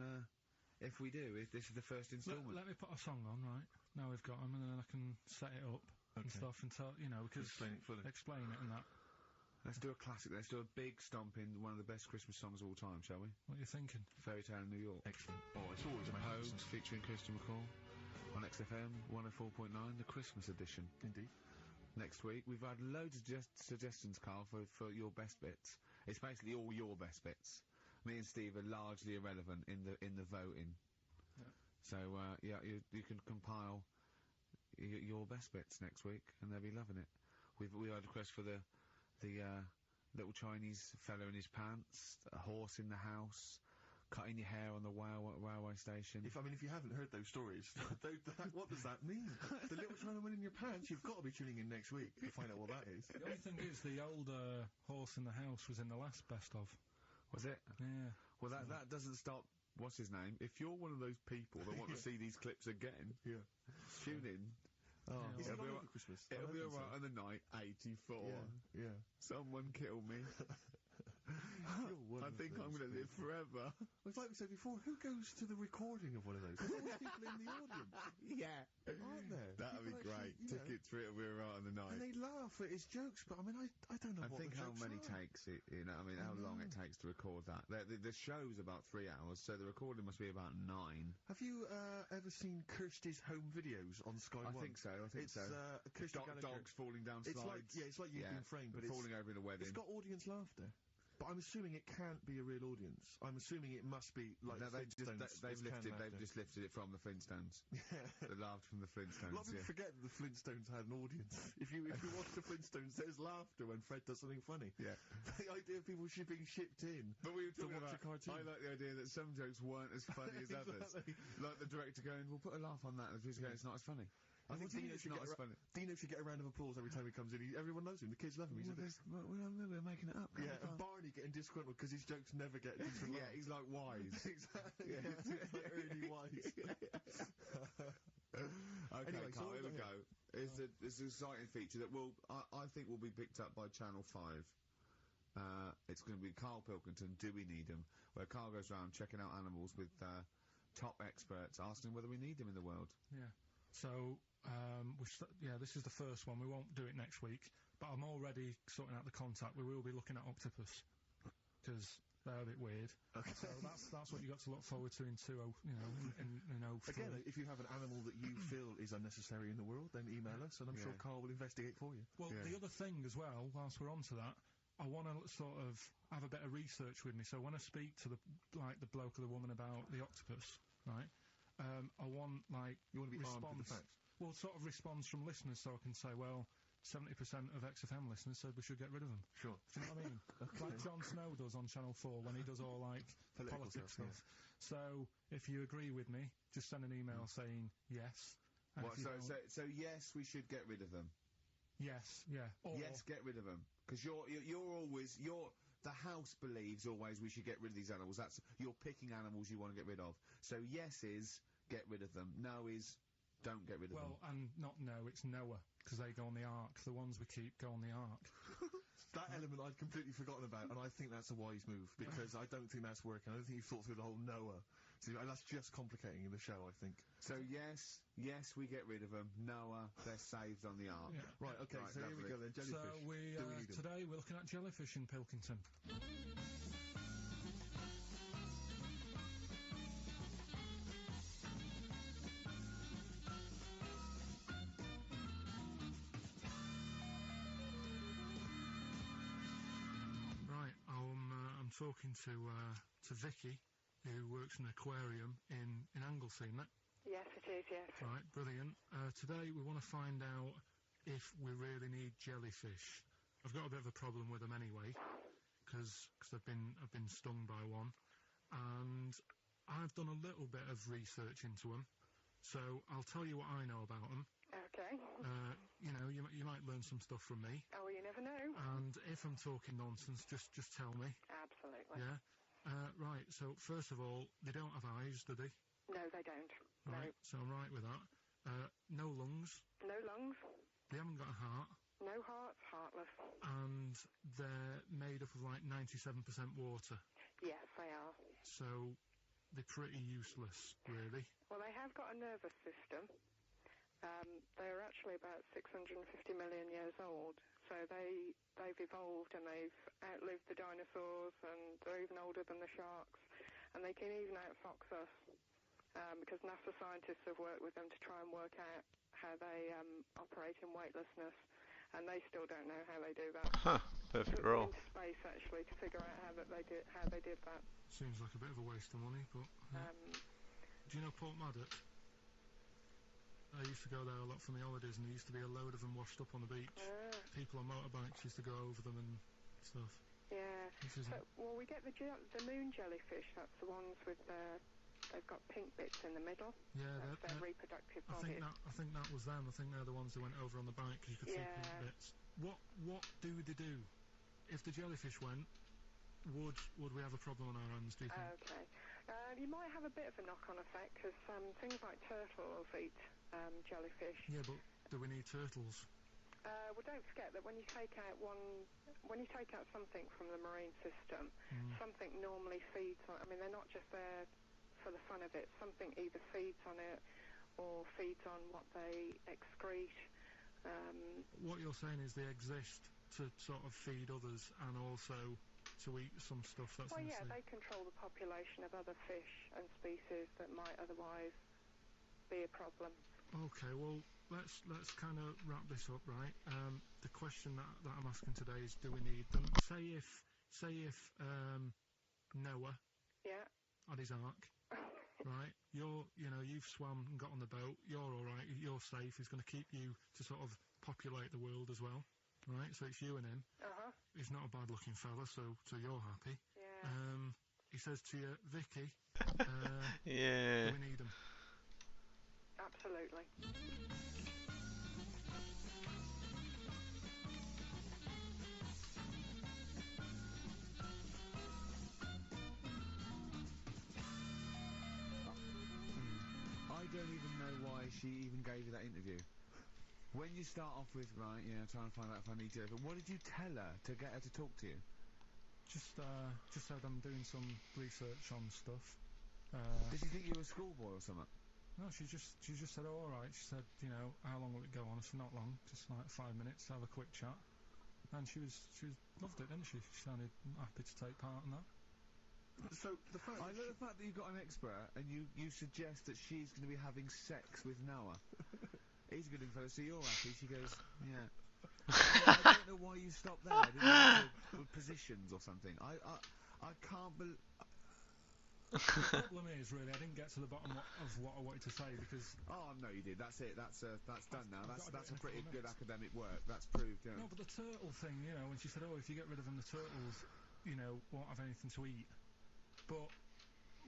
if we do, if this is the first instalment. Let me put a song on, right? Now we've got him, and then I can set it up and stuff, and tell, you know, because Explain it fully. explain it and that. Let's do a classic. Let's do a big stomp in one of the best Christmas songs of all time, shall we? What are you thinking? Fairy Tale in New York. Excellent. Oh, it's always Homes amazing. featuring Christian McCall on XFM 104.9, the Christmas edition. Indeed. Next week, we've had loads of suggestions, Carl, for your best bits. It's basically all your best bits. Me and Steve are largely irrelevant in the voting. Yeah. So you can compile your best bits next week, and they'll be loving it. We had a request for the little Chinese fella in his pants, a horse in the house, cutting your hair on the railway station. If you haven't heard those stories, what does that mean? The little Chinaman in your pants, you've got to be tuning in next week to find out what that is. The only thing is, the old horse in the house was in the last best of. Was it? Yeah. Well, that doesn't stop. What's his name? If you're one of those people that want to see these clips again, tune in. Oh, Yeah, it'll well, be over Christmas. It'll be alright on the night 84. Yeah. Someone kill me. I think I'm going to live forever. Well, it's like we said before, who goes to the recording of one of those? There's always people in the audience, Yeah. aren't there? That'd be People great. actually, you know, Tickets for it will be alright on the and night. they laugh at his jokes, but I don't know I what think the how jokes many are. takes it, how long it takes to record that. The show's about 3 hours, so the recording must be about 9. Have you ever seen Kirsty's home videos on Sky I One? think so, It's Kirsty Gallagher. dogs falling down It's slides. it's like you've been framed, but falling over in a wedding. it's got audience laughter. But I'm assuming it can't be a real audience. I'm assuming it must be like No, they've Flintstones. just lifted it from the Flintstones. Yeah. The laugh from the A Flintstones. lot of people forget that the Flintstones had an audience. If you watch the Flintstones, there's laughter when Fred does something funny. Yeah. The idea of people being shipped in. But we were to talking watch about, a cartoon. I like the idea that some jokes weren't as funny as others. Exactly. Like the director going, we'll put a laugh on that, and the producer going, it's not as funny. I think Dino it's not as funny. should get a round of applause every time he comes in. Everyone knows him. The kids love him. He's We're making it up. yeah, and Barney getting disgruntled because his jokes never get decent Yeah, he's like wise. exactly. Yeah, he's like really wise. Okay, Anyway, so Carl, what here we we go. It's an exciting feature that I think will be picked up by Channel 5. It's going to be Carl Pilkington, Do We Need Him? Where Carl goes around checking out animals with top experts, asking whether we need them in the world. Yeah. So, this is the first one. We won't do it next week, but I'm already sorting out the contact. We will be looking at octopus, because They're a bit weird. Okay. So that's what you got to look forward to in 2 in 03. Again, if you have an animal that you feel is unnecessary in the world, then email us, and I'm sure Carl will investigate for you. Well, the other thing as well, whilst we're on to that, I want to sort of have a bit of research with me. So when I speak to the bloke or the woman about the octopus, right? I want you want to be armed with the response. facts. Well, sort of response from listeners, so I can say, well, 70% of XFM listeners said we should get rid of them. Sure. Do you know what I mean? Like Jon Snow does on Channel 4 when he does all, like, Political politics stuff, stuff. So, if you agree with me, just send an email saying yes. And What, if you so, don't- so yes, we should get rid of them. yes, yeah. Or, Yes, get rid of them. Because the house believes always we should get rid of these animals. You're picking animals you want to get rid of. So yes is get rid of them. No is don't get rid of them. well, and not no, it's Noah, because they go on the ark. The ones we keep go on the ark. That element I'd completely forgotten about, and I think that's a wise move, because I don't think that's working. I don't think you've thought through the whole Noah. So that's just complicating the show, I think. So yes, we get rid of them. Noah, they're saved on the ark. Yeah. Right, okay, Right, so here we lovely. go then. Jellyfish. So Do we need 'em? today we're looking at jellyfish in Pilkington. Right, I'm talking to Vicky, who works in an aquarium in Anglesey, isn't it? Yes, it is, yes. Right, brilliant. Today we want to find out if we really need jellyfish. I've got a bit of a problem with them anyway, because I've been stung by one, and I've done a little bit of research into them. So I'll tell you what I know about them. Okay. You might learn some stuff from me. Oh, you never know. And if I'm talking nonsense, just tell me. Absolutely. Yeah. Right. So first of all, they don't have eyes, do they? No, they don't. Right. So I'm right with that. No lungs. No. No lungs. They haven't got a heart. No hearts. Heartless. And they're made up of like 97% water. Yes, they are. So they're pretty useless, really. Well, they have got a nervous system. They're actually about 650 million years old. So they've evolved and they've outlived the dinosaurs, and they're even older than the sharks. And they can even outfox us, because NASA scientists have worked with them to try and work out how they operate in weightlessness, and they still don't know how they do that. Huh, perfect Took them role. into space actually to figure out how they did that. Seems like a bit of a waste of money, but... do you know Port Maddox? I used to go there a lot for my holidays, and there used to be a load of them washed up on the beach. People on motorbikes used to go over them and stuff. Yeah. This isn't... Well, we get the moon jellyfish. That's the ones with they've got pink bits in the middle. Yeah, that's their reproductive I bodies. think that was them. I think they're the ones who went over on the bike because you could see pink bits. What do they do? If the jellyfish went, would we have a problem on our hands, do you think? Okay. You might have a bit of a knock-on effect, because things like turtles eat jellyfish. Yeah, but do we need turtles? Well, don't forget that when you take out something from the marine system, something normally feeds on. I mean, they're not just there for the fun of it. Something either feeds on it or feeds on what they excrete. What you're saying is they exist to sort of feed others and also to eat some stuff that's Well, in the yeah, sea. they control the population of other fish and species that might otherwise be a problem. Okay, well, let's kind of wrap this up, right? The question that I'm asking today is, do we need them? Say if Noah had his ark, right? You've swum and got on the boat. You're all right. You're safe. He's going to keep you to sort of populate the world as well, right? So it's you and him. He's not a bad-looking fella, so you're happy. Yeah. He says to you, Vicky, Yeah. do we need him? Absolutely. I don't even know why she even gave you that interview. When you start off with, right, trying to find out if I need to, but what did you tell her to get her to talk to you? Just said I'm doing some research on stuff. Did she think you were a schoolboy or something? No, she just said, oh, all right. She said, how long will it go on? I said, not long, just like 5 minutes, have a quick chat. And she loved it, didn't she? She sounded happy to take part in that. So the fact I love the fact that you've got an expert and you suggest that she's going to be having sex with Noah. He's a good fella, so you're happy. She goes, yeah. I don't know why you stopped there. I didn't know positions or something. I can't believe. The problem is, really, I didn't get to the bottom of what I wanted to say because. Oh no, you did. That's it. That's done now. That's a pretty good academic work. That's proved. Yeah. No, but the turtle thing, you know, when she said, "Oh, if you get rid of them, the turtles, you know, won't have anything to eat." But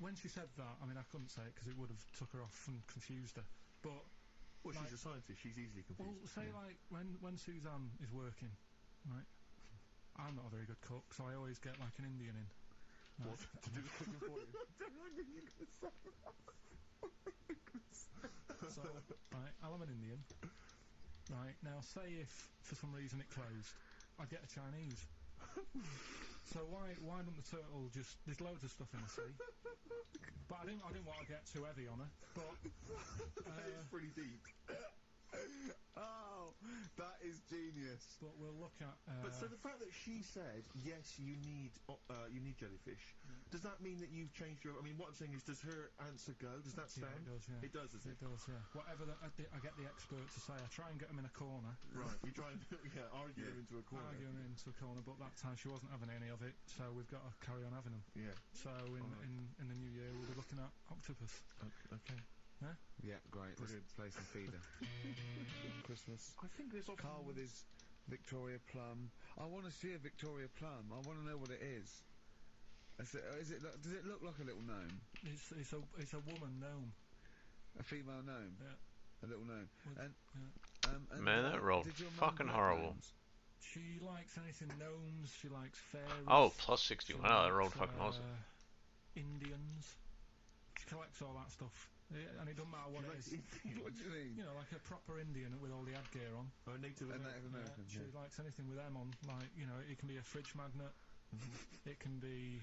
when she said that, I mean, I couldn't say it because it would have took her off and confused her. But well, like, she's a scientist. She's easily confused. Well, say like when Suzanne is working, right? I'm not a very good cook, so I always get like an Indian in. What to do the cooking for you? So, right, I'll have an Indian. Right, now say if for some reason it closed, I'd get a Chinese. So why don't the turtle just... There's loads of stuff in the sea. But I didn't want to get too heavy on her, but... It's pretty deep. Oh, that is genius. But we'll look at... But so the fact that she said, yes, you need jellyfish, does that mean that you've changed your... I mean, what I'm saying is, does her answer go? Does that stand? Yeah, it does, yeah. It does, does it? It does, yeah. Whatever I get the expert to say, I try and get him in a corner. Right, you try and argue him into a corner. Argue him into a corner, but that time she wasn't having any of it, so we've got to carry on having them. Yeah. So in the new year, we'll be looking at octopus. Okay. Yeah? Yeah, great. Brilliant. Let's play some feeder. Christmas. I think there's often... Carl with his Victoria Plum. I want to see a Victoria Plum. I want to know what it is. Does it look like a little gnome? It's a woman gnome. A female gnome? Yeah. A little gnome. And Man, that rolled fucking horrible. Gnomes? She likes anything gnomes, she likes fairies. Oh, plus 61. Wow, that rolled fucking awesome. Indians. She collects all that stuff. Yeah, and it doesn't matter what it is. What do you mean? You know, like a proper Indian with all the headgear on. Or a Native American. She likes anything with them on. Like, you know, it can be a fridge magnet. It can be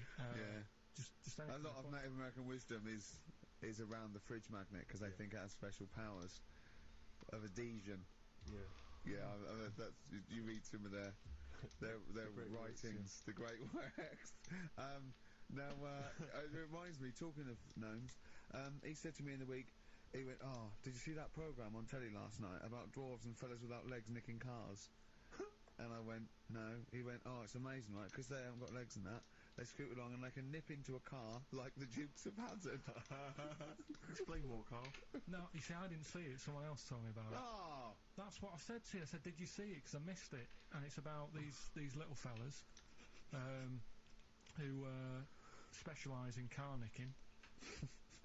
just anything. A lot of Native American wisdom is around the fridge magnet because they think it has special powers of adhesion. Yeah. That's you read some of their writings, the great works. Now it reminds me, talking of gnomes, he said to me in the week, he went, "Oh, did you see that programme on telly last night about dwarves and fellas without legs nicking cars?" And I went, "No." He went, "Oh, it's amazing, right? Because they haven't got legs and that. They scoot along and they can nip into a car like the Dukes of Hazzard." Explain more, Carl. No, you see, I didn't see it. Someone else told me about it. Oh! That's what I said to you. I said, "Did you see it?" Because I missed it. And it's about these little fellas who specialise in car nicking.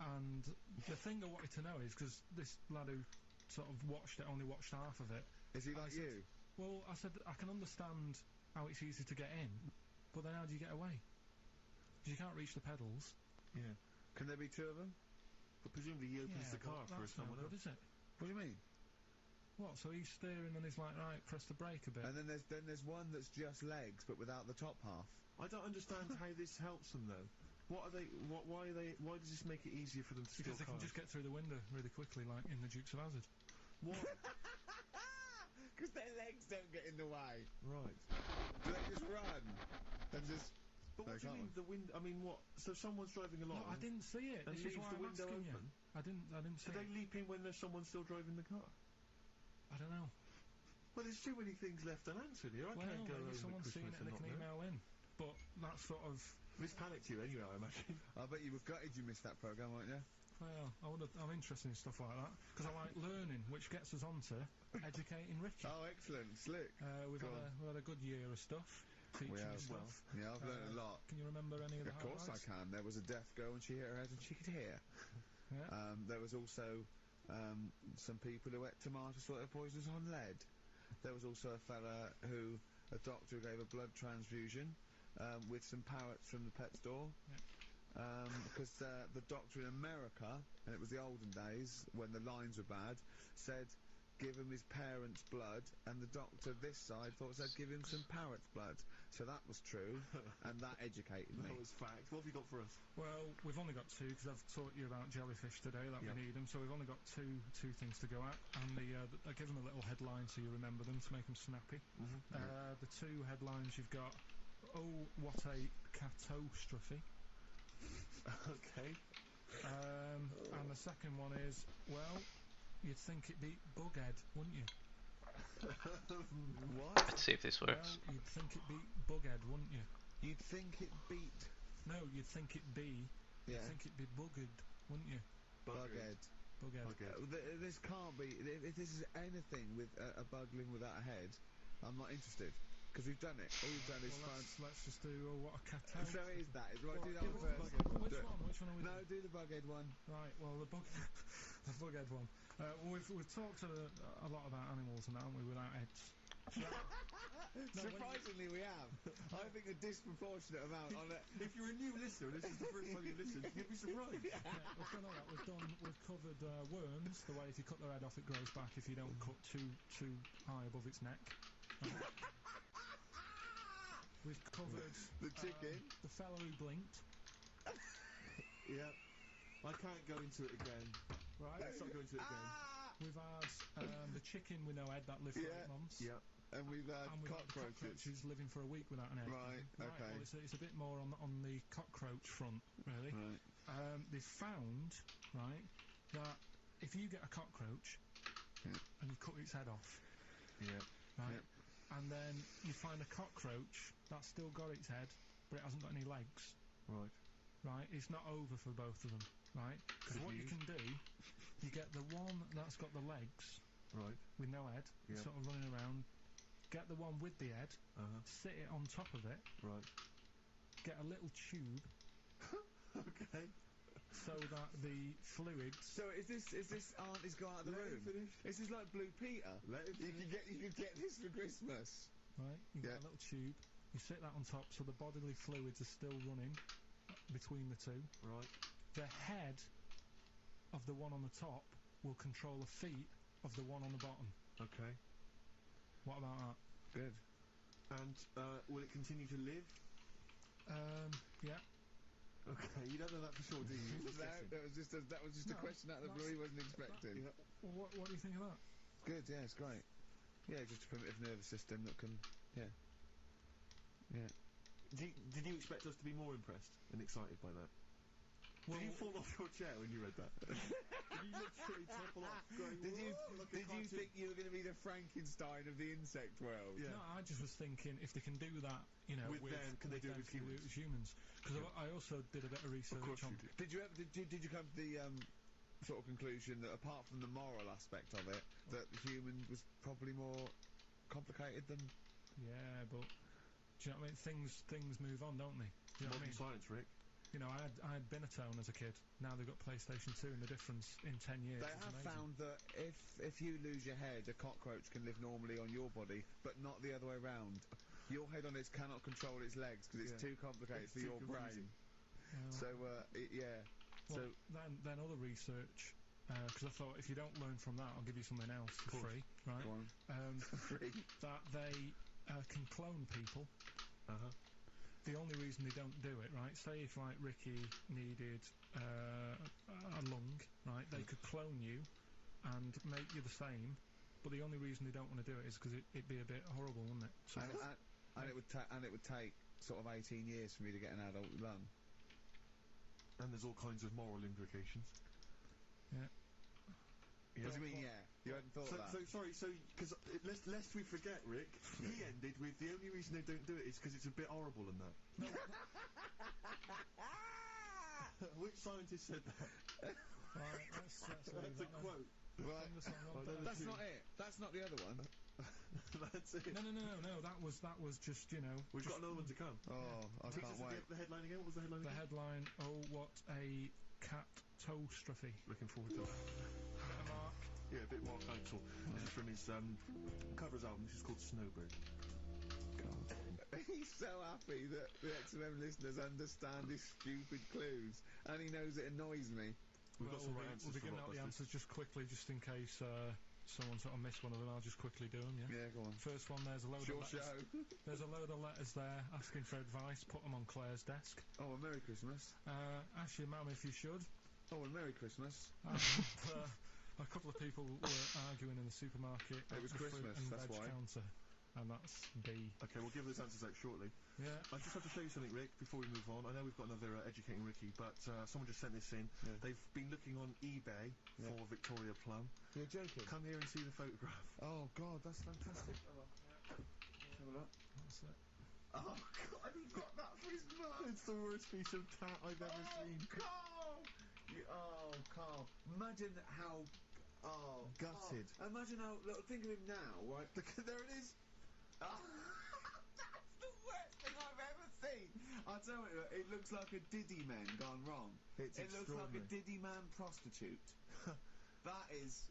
And the thing I wanted to know is, because this lad who sort of only watched half of it. Is he like you? Well, I said, I can understand how it's easy to get in, but then how do you get away? Because you can't reach the pedals. Yeah. Can there be two of them? But presumably he opens the car for someone else. Is it? What do you mean? What? So he's steering and he's like, right, press the brake a bit. And then there's one that's just legs but without the top half. I don't understand how this helps them though. What are they? Why are they? Why does this make it easier for them to steal Because they cars? can just get through the window really quickly, like in the Dukes of Hazzard. What? Because their legs don't get in the way. Right. Do they just run and just? But what do you mean the window? I mean, what? So someone's driving along. No, I didn't see it. And This is leaves why the I'm window asking open. you. I didn't see Do they it. leap in when there's someone still driving the car? I don't know. Well, there's too many things left unanswered here. I Well, can't go maybe over someone's seen Christmas it and they and can not know. email in. But that's sort of... This panicked you anyway, I imagine. I bet you were gutted you missed that programme, weren't you? Well, I'm interested in stuff like that because I like learning, which gets us on to educating Ricky. Oh, excellent, slick. We've had a good year of stuff, teaching us stuff. Yeah, I've learned a lot. Can you remember any of the Of course I can. There was a deaf girl and she hit her head and she could hear. Yeah. There was also some people who ate tomato soil poisons on lead. There was also a doctor who gave a blood transfusion with some parrots from the pet store. Because the doctor in America, and it was the olden days when the lines were bad, said give him his parents' blood, and the doctor this side thought said give him some parrot's blood. So that was true, and that educated me. That was fact. What have you got for us? Well, we've only got two because I've taught you about jellyfish today that we need them, so we've only got two things to go at, and I give them a little headline so you remember them to make them snappy. The two headlines you've got: oh, what a catastrophe! Okay. And the second one is, well, you'd think it beat Bughead, wouldn't you? What? Let's see if this works. Well, you'd think it beat Bughead, wouldn't you? You'd think it beat. No, you'd think it be. Yeah. You'd think it'd be Buggered, wouldn't you? Bughead. Bughead. This can't be. If this is anything with a bug living without a head, I'm not interested. Because we've done it. All we've done is found. Let's just do what a cat. So it is that. Right, do that Give one us first. the Bughead one. Which one are we No, doing? do the Bughead one. Right. Well, the Bughead one. Well, we've talked a lot about animals and that, haven't we, without heads. Surprisingly, we have. I think a disproportionate amount on it. If you're a new listener, and this is the first time you listen, you'd be surprised. Yeah, we've done all that. We've covered worms. The way if you cut their head off, it grows back. If you don't cut too high above its neck. We've covered the chicken. The fellow who blinked. Yeah. I can't go into it again. Right. Let's not go into it again. We've had the chicken with no head that lived for 8 months. Yeah. And we've had cockroaches. Cockroaches living for a week without an head. Right. Okay. Well, it's a bit more on the cockroach front, really. Right. They've found, right, that if you get a cockroach and you cut its head off, right, and then you find a cockroach that's still got its head, but it hasn't got any legs. Right, it's not over for both of them, right? Because what you can do, you get the one that's got the legs, with no head, sort of running around, get the one with the head, sit it on top of it, get a little tube, okay, so that the fluids... So is this Auntie's go out of the room? This is like Blue Peter. You can get this for Christmas. Right, you get a little tube, you sit that on top so the bodily fluids are still running between the two. Right. The head of the one on the top will control the feet of the one on the bottom. Okay. What about that? Good. And will it continue to live? Yeah. Okay, you don't know that for sure, do you? That was just a question out of the blue he wasn't expecting. Well, what do you think of that? Good, yeah, it's great. Yeah, just a primitive nervous system that can, yeah. Did you expect us to be more impressed and excited by that? Well, did you fall off your chair when you read that? Did you literally topple off? Did you think you were going to be the Frankenstein of the insect world? Yeah. No, I just was thinking if they can do that, you know, with them, can they do it with humans? Because I also did a bit of research on. Did you come to the sort of conclusion that apart from the moral aspect of it, that human was probably more complicated than? Yeah, but do you know what I mean? Things move on, don't they? Do you know what I mean? Science, Rick. You know, I had Binatone as a kid. Now they've got PlayStation 2, and the difference in 10 years. They have found that if you lose your head, a cockroach can live normally on your body, but not the other way around. Your head on its cannot control its legs because it's too complicated for your brain. So yeah. Well, then other research. Because I thought if you don't learn from that, I'll give you something else for free, right? Go on. Free. That they can clone people. The only reason they don't do it, right? Say if like Ricky needed a lung, right? They could clone you and make you the same, but the only reason they don't want to do it is because it'd be a bit horrible, wouldn't it? So and it would take sort of 18 years for me to get an adult lung. And there's all kinds of moral implications. Yeah. What do you mean, yeah? You hadn't thought of that? Because lest we forget, Rick, he ended with the only reason they don't do it is because it's a bit horrible and that. No. Which scientist said that? Right, that's a quote. Right. That's not it. That's not the other one. That's it. No. That was just, you know. We've got another one to come. Oh, I can't wait. The headline again? What was the headline again? The headline, oh, what a catastrophe. Looking forward to it. Mark. Yeah, a bit more counsel. This is from his covers album. This is called Snowbird. He's so happy that the XMM listeners understand his stupid clues, and he knows it annoys me. We'll be giving out the answers just quickly, just in case someone sort of missed one of them. I'll just quickly do them. Yeah. Yeah, go on. First one. There's a load of letters. There's a load of letters there asking for advice. Put them on Claire's desk. Oh, a Merry Christmas. Ask your mum if you should. Oh, a Merry Christmas. And, a couple of people were arguing in the supermarket. It was Christmas, and that's veg why. Counter, and that's B. Okay, we'll give those answers out shortly. Yeah. I just have to show you something, Rick, before we move on. I know we've got another Educating Ricky, but someone just sent this in. Yeah. They've been looking on eBay for Victoria Plum. You're joking? Come here and see the photograph. Oh, God, that's fantastic. Hold on. Let's have a look. That's it. Oh, God, he got that for his mum! It's the worst piece of tat I've ever seen. Carl! Carl. Imagine how... Oh, Gutted. Carl. Imagine how... Look, think of him now, right? Look, there it is. That's the worst thing I've ever seen. I'll tell you, it looks like a Diddy man gone wrong. It's It looks like a extraordinary. Diddy man prostitute. That is...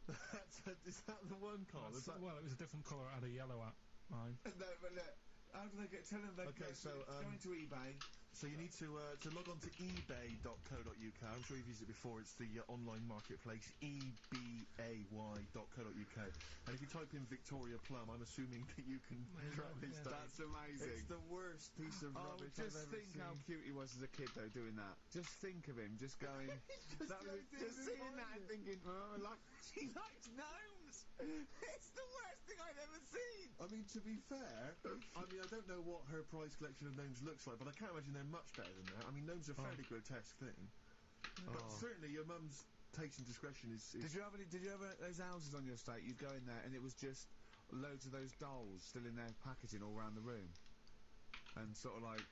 Is that the one, Carl? Is that... Well, it was a different colour. It had a yellow at mine. No, but look, how do they get... Tell them they Okay, so, go into eBay. So you need to log on to ebay.co.uk. I'm sure you've used it before. It's the online marketplace, ebay.co.uk. And if you type in Victoria Plum, I'm assuming that you can track this down. That's amazing. It's the worst piece of rubbish I've just ever think seen. how cute he was as a kid, though, doing that. Just think of him, just going... just seeing that and thinking, oh, he likes gnomes! It's the worst thing I've ever seen! I mean, to be fair, I don't know what her prize collection of gnomes looks like, but I can't imagine they're much better than that. I mean, gnomes are a fairly grotesque thing. But certainly your mum's taste and discretion is... Did you have those houses on your estate? You'd go in there and it was just loads of those dolls still in their packaging all around the room. And sort of like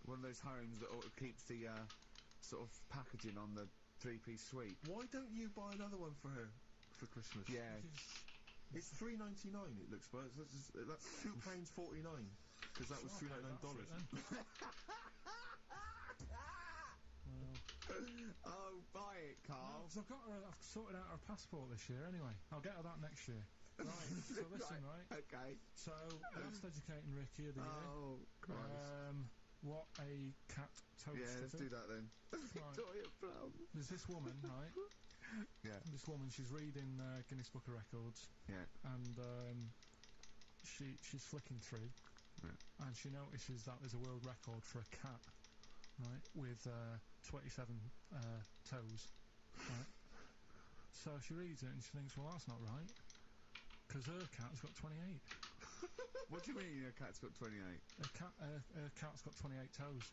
one of those homes that keeps the sort of packaging on the three-piece suite. Why don't you buy another one for her for Christmas? Yeah. It's $3.99 it looks, but that's £2.49 because that was $3.99. Oh, buy it, Carl. No, 'cause I've sorted out her passport this year anyway. I'll get her that next year. Right, so listen, right? Okay. So, last Educating Ricky of the year. Oh, Christ. What a cat toast. Yeah, let's do that then. Victoria Plum. There's this woman, right? Yeah. This woman, she's reading Guinness Book of Records. Yeah. And she's flicking through. Yeah. And she notices that there's a world record for a cat, right, with 27 toes, right? So she reads it and she thinks, well, that's not right, because her cat's got 28. What do you mean her cat's got 28? Her cat's got 28 toes.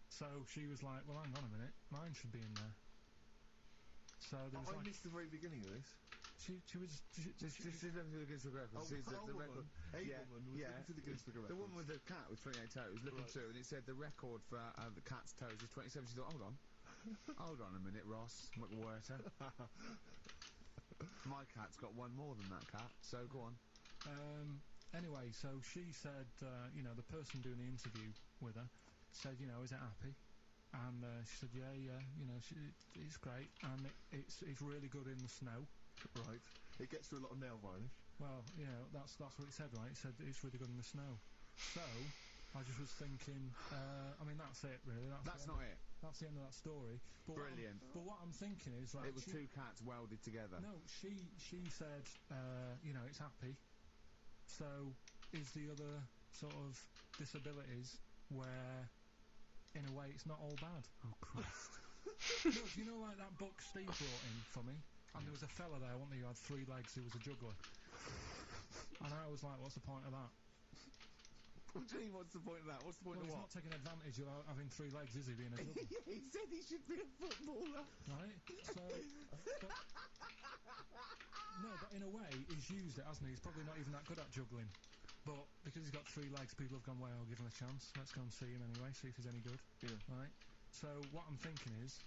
So she was like, well, hang on a minute, mine should be in there. So there was I missed the very beginning of this. She was Just looking through the Guinness Book of Records. Oh, Sees the woman record. was looking through the Guinness Book of The Records. woman with the cat with 28 toes looking through, and it said the record for the cat's toes is 27. She thought, hold on. Hold on a minute, Ross McWhirter. My cat's got one more than that cat, so go on. Anyway, so she said, the person doing the interview with her said, is it happy? And she said, yeah, it's great, and it's really good in the snow. Right. It gets through a lot of nail varnish. Well, that's what it said, right? It said it's really good in the snow. So, I just was thinking, that's it, really. That's not it. That's the end of that story. But Brilliant. But what I'm thinking is, like... It was two cats welded together. No, she said, it's happy. So, is the other sort of disabilities where, in a way, it's not all bad? Oh, Christ. No, do you know, like, that book Steve brought in for me? And there was a fella there, wasn't there, who had 3 legs, who was a juggler. And I was like, what's the point of that? What do you mean, what's the point of that? What's the point of He's what? not taking advantage of having 3 legs, is he, being a juggler? He said he should be a footballer. Right? So... No, but in a way, he's used it, hasn't he? He's probably not even that good at juggling. But because he's got 3 legs, people have gone, well, I'll give him a chance. Let's go and see him anyway, see if he's any good. Yeah. Right? So what I'm thinking is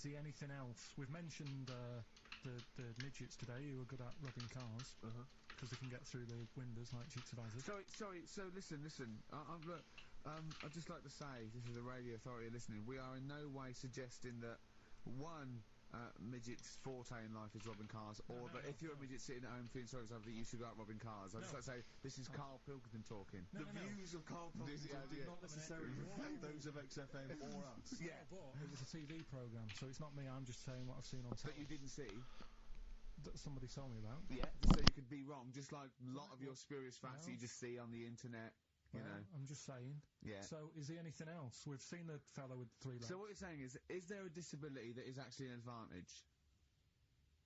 there anything else? We've mentioned the midgets today who are good at robbing cars. Because they can get through the windows like cheeks of Isaac. Sorry, so listen. Look, I'd just like to say, this is the radio authority listening, we are in no way suggesting that one midget's forte in life is robbing cars, or that if you're a midget sitting at home feeling sorry for yourself that you should go out robbing cars. I'd just like to say, this is Carl Pilkington talking. The views of Carl Pilkington do not necessarily reflect those of XFM or us. Yeah, but it was a TV programme, so it's not me, I'm just saying what I've seen on TV. That you didn't see? That somebody told me about. Yeah, so you could be wrong, just like a lot of your spurious facts that you just see on the internet, you know. I'm just saying. Yeah. So, is there anything else? We've seen the fella with 3 legs. So what you're saying is there a disability that is actually an advantage?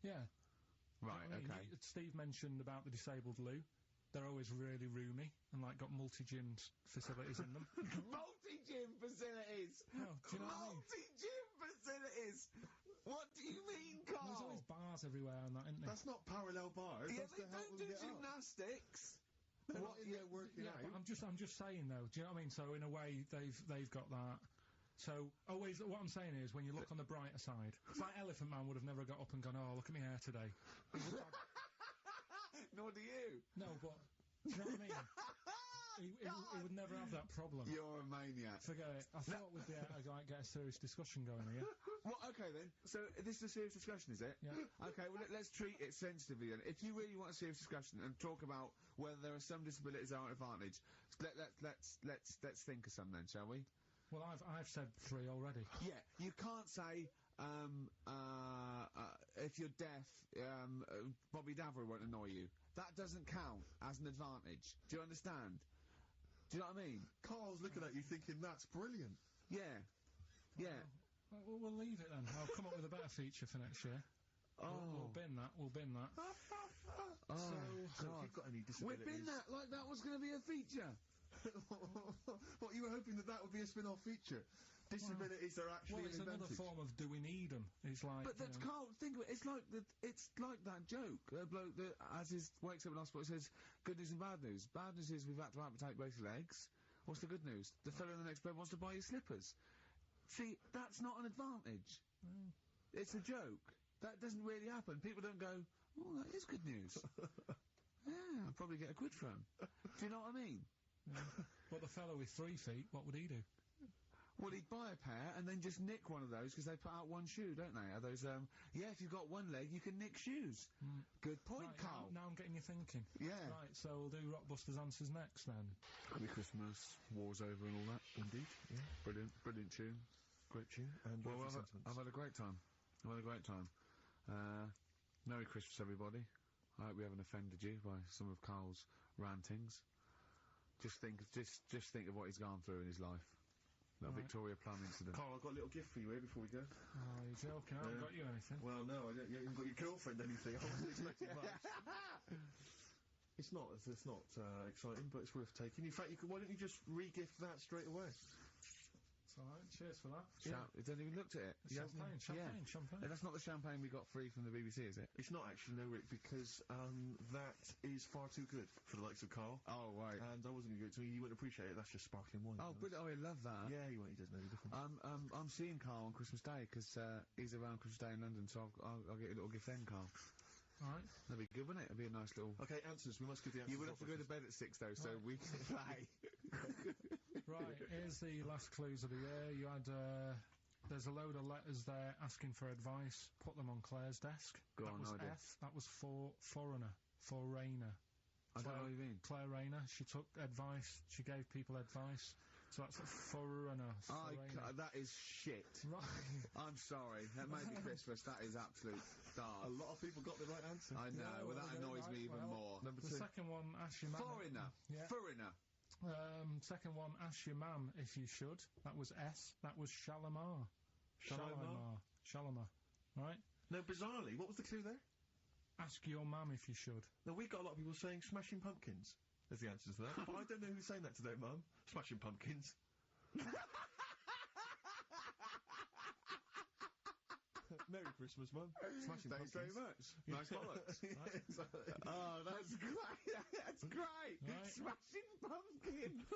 Yeah. Right, I mean, okay. Steve mentioned about the disabled Lou. they're always really roomy and like got multi-gym facilities in them. Multi-gym facilities! Oh, do you know what I mean? Multi-gym facilities! What do you mean, Carl? There's always bars everywhere and that, isn't there? That's not parallel bars. Yeah, That's they to help don't them do get up. gymnastics. They're not in there working Yeah, out. but I'm just saying though. Do you know what I mean? So in a way, they've got that. So always, what I'm saying is, when you look on the brighter side, it's like Elephant Man would have never got up and gone, "Oh, look at my hair today." Nor do you. No, but do you know what I mean? He would never have that problem. You're a maniac. Forget it. I thought we'd be able to like, get a serious discussion going here. Well, okay then. So this is a serious discussion, is it? Yeah. Okay. Well, let's treat it sensitively then. If you really want a serious discussion and talk about whether there are some disabilities that are an advantage, let's think of some then, shall we? Well, I've said 3 already. Yeah. You can't say if you're deaf, Bobby Davro won't annoy you. That doesn't count as an advantage. Do you understand? Do you know what I mean? Carl's looking at you thinking that's brilliant. Yeah. Yeah. Well, we'll leave it then. I'll come up with a better feature for next year. We'll bin that. We'll bin that. Oh, So God. if you've got any We've disabilities... been that like that was going to be a feature. What, you were hoping that would be a spin-off feature? Disabilities are actually Well, it's an another advantage. form of do we need them? It's like. But that's Carl. Think of it. It's like that joke. A bloke that wakes up in hospital says, "Good news and bad news. Bad news is we've had to amputate both your legs. What's the good news? The fellow in the next bed wants to buy you slippers." See, that's not an advantage. It's a joke. That doesn't really happen. People don't go, "Oh, that is good news." Yeah, I'll probably get a quid from. Do you know what I mean? But the fellow with 3 feet, what would he do? Well, he'd buy a pair and then just nick one of those because they put out one shoe, don't they? Are those, yeah, if you've got one leg, you can nick shoes. Good point, Right, Carl. now I'm getting you thinking. Yeah. Right, so we'll do Rockbusters Answers next then. Happy Christmas, war's over and all that. Indeed, yeah. Brilliant tune. Great tune. And Well, wonderful I've sentiments. had a great time. Merry Christmas, everybody. I hope we haven't offended you by some of Carl's rantings. Just think of what he's gone through in his life. That Right. Victoria Plum incident. Carl, I've got a little gift for you here before we go. Oh, you're joking. I haven't got you anything. Well, no, I don't. You haven't got your girlfriend anything. I wasn't expecting much. It's not exciting, but it's worth taking. In fact, why don't you just re-gift that straight away? It's alright. Cheers for that. He hasn't even looked at it. He hasn't- Champagne. And that's not the champagne we got free from the BBC, is it? It's not actually, no, Rick, because that is far too good for the likes of Carl. Oh, right. And I wasn't going to give it to you. You wouldn't appreciate it. That's just sparkling wine. Oh, brilliant. Oh, I love that. Yeah, he won't. He doesn't know the difference. I'm seeing Carl on Christmas Day because he's around Christmas Day in London, so I'll get you a little gift then, Carl. Alright. That'd be good, wouldn't it? It'd be a nice little... Okay, answers. We must give the answers. You would have to go to bed at 6, though, so we can play. Right, here's the last clues of the year. You had, there's a load of letters there asking for advice. Put them on Claire's desk. Go that on, was no idea. F. That was for foreigner. For Rayner. I don't know what you mean. Claire Rayner. She took advice. She gave people advice. So that's a foreigner. That is shit. Right. I'm sorry. That may be Christmas. That is absolute A dark. lot of people got the right answer. I know. Well, that annoys me even more. Number The 2. second one, ask your mum. Foreigner. Yeah. Foreigner. Second one, ask your mum if you should. That was S. That was Shalimar. Shalimar. Right? No, bizarrely, what was the clue there? Ask your mum if you should. No, we got a lot of people saying Smashing Pumpkins as the answers to that. But I don't know who's saying that today, Mum. Smashing Pumpkins. Merry Christmas, Mum. Smashing Thanks very Pumpkins. much. Nice bollocks. Oh, that's great. That's great. Right. Smashing Pumpkins.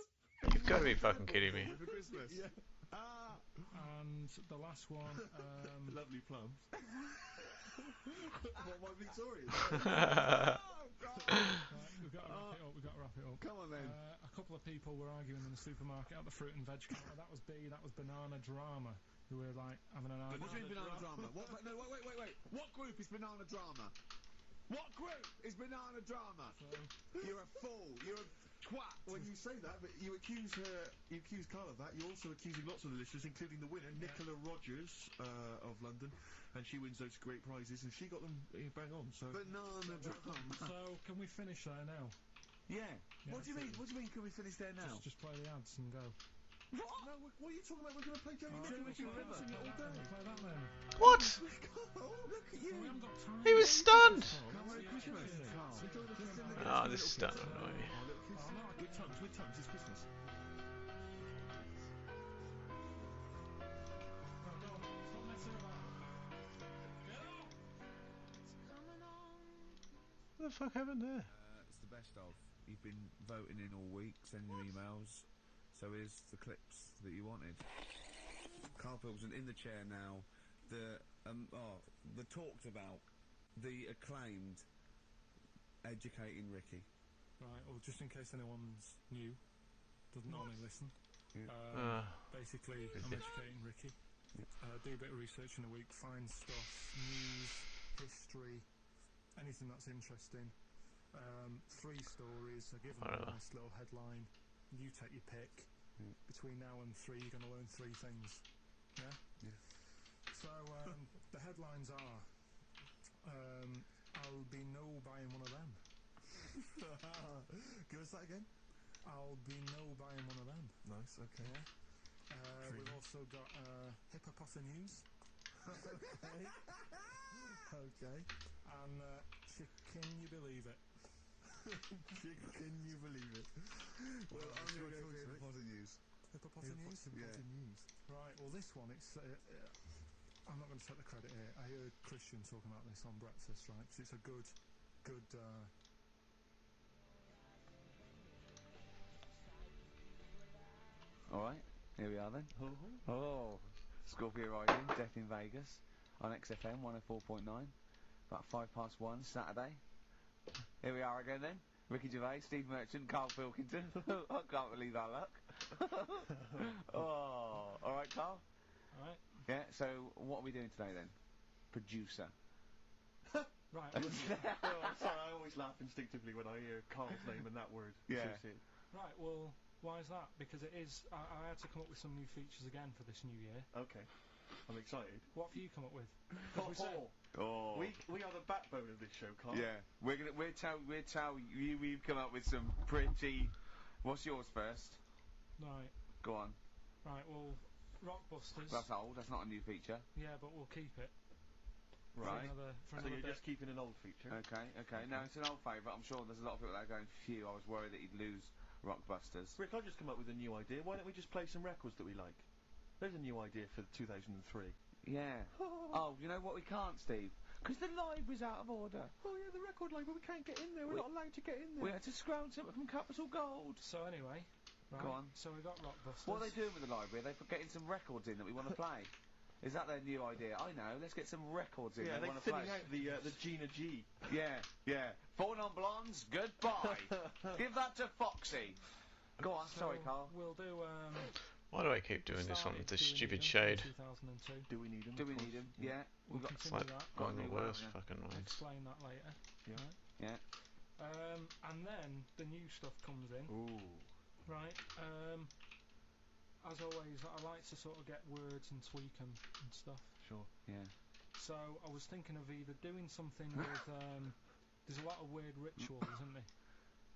You've got to be fucking kidding me. For Christmas. Yeah. And the last one, Lovely plums. What, my Victorian? right, we've got to wrap it up. Come on, then. A couple of people were arguing in the supermarket at the fruit and veg counter. That was B. That was Banana Drama, who were like having an argument. What do you mean banana drama? What? No, wait. What group is banana drama? What group is banana drama? You're a fool. You're a twat. When you say that, but you accuse Carl of that, you're also accusing lots of the listeners, including the winner, Nicola Rogers, of London, and she wins those great prizes, and she got them bang on, so... Banana drama. So can we finish there now? Yeah. What do you mean? absolutely. What do you mean? Can we finish there now? Just play the ads and go. No, what are you talking about? We're going to play Jerry Ricky River all day. Play that then. What? Look at you. We haven't got time. He was stunned. Merry Christmas. Enjoy the festivities. Oh, this is starting to annoy me. With tongues, it's Christmas. Stop messing about. What the fuck happened there? It's the best of. You've been voting in all week, sending your emails. So here's the clips that you wanted. Carl Pilkington in the chair now. The talked about, the acclaimed Educating Ricky. Right, well, just in case anyone's new, doesn't normally listen. Basically, I'm educating Ricky. Do a bit of research in a week, find stuff, news, history, anything that's interesting. 3 stories, I give them a nice little headline. You take your pick. Between now and 3, you're going to learn 3 things. Yeah? Yeah. So, the headlines are, I'll be no buying one of them. Give us that again. I'll be no buying one of them. Nice, okay. Yeah. We've also got Hippopotamus News. Okay. And can you believe it? Can you believe it? Well, I'm going to go for Hippopotamus News. Hippopotamus News? News. Right, well this one, it's... I'm not going to take the credit here. I heard Christian talking about this on breakfast, right? Because it's a good... Alright, here we are then. Oh, Scorpio Rising, Death in Vegas, on XFM 104.9, about 1:05 Saturday. Here we are again then. Ricky Gervais, Steve Merchant, Carl Pilkington. I can't believe our luck. Oh, alright, Carl? Alright. Yeah, so what are we doing today then? Producer. Right. Sorry, I always laugh instinctively when I hear Carl's name and that word. Yeah. associated. Right, well, why is that? Because it is... I had to come up with some new features again for this new year. Okay. I'm excited. What have you come up with? Oh. We are the backbone of this show, Carl. Yeah, we'll tell you we've come up with some pretty... What's yours first? Right. Go on. Right, well, Rockbusters... That's old, that's not a new feature. Yeah, but we'll keep it. Right. For So another you're bit. just keeping an old feature? Okay. No, it's an old favourite. I'm sure there's a lot of people that are going, phew, I was worried that he'd lose Rockbusters. Rick, I've just come up with a new idea. Why don't we just play some records that we like? There's a new idea for 2003. Yeah. Oh, you know what we can't, Steve? Because the library's out of order. Oh yeah, the record label, we can't get in there. We're not allowed to get in there. We had to scrounge something from Capital Gold. So anyway... Right, Go on. So we got Rockbusters. What are they doing with the library? Are they getting some records in that we want to play? Is that their new idea? I know, let's get some records in Yeah, they they're want to play. thinning out the Gina G. Yeah. 4 non-blondes, goodbye. Give that to Foxy. Go on, So sorry, Carl. We'll do... Why do I keep doing this one with this Do We stupid Need 'Em shade? in 2002. Do we need them? Do we need him? Yeah. We'll We've got... continue Like, that. one of the Got worst yeah. fucking I'll ones. explain that later. Yeah. Right? Yeah. And then the new stuff comes in. Ooh. Right. As always, I like to sort of get words and tweak them and stuff. Sure. Yeah. So I was thinking of either doing something with... there's a lot of weird rituals, isn't there?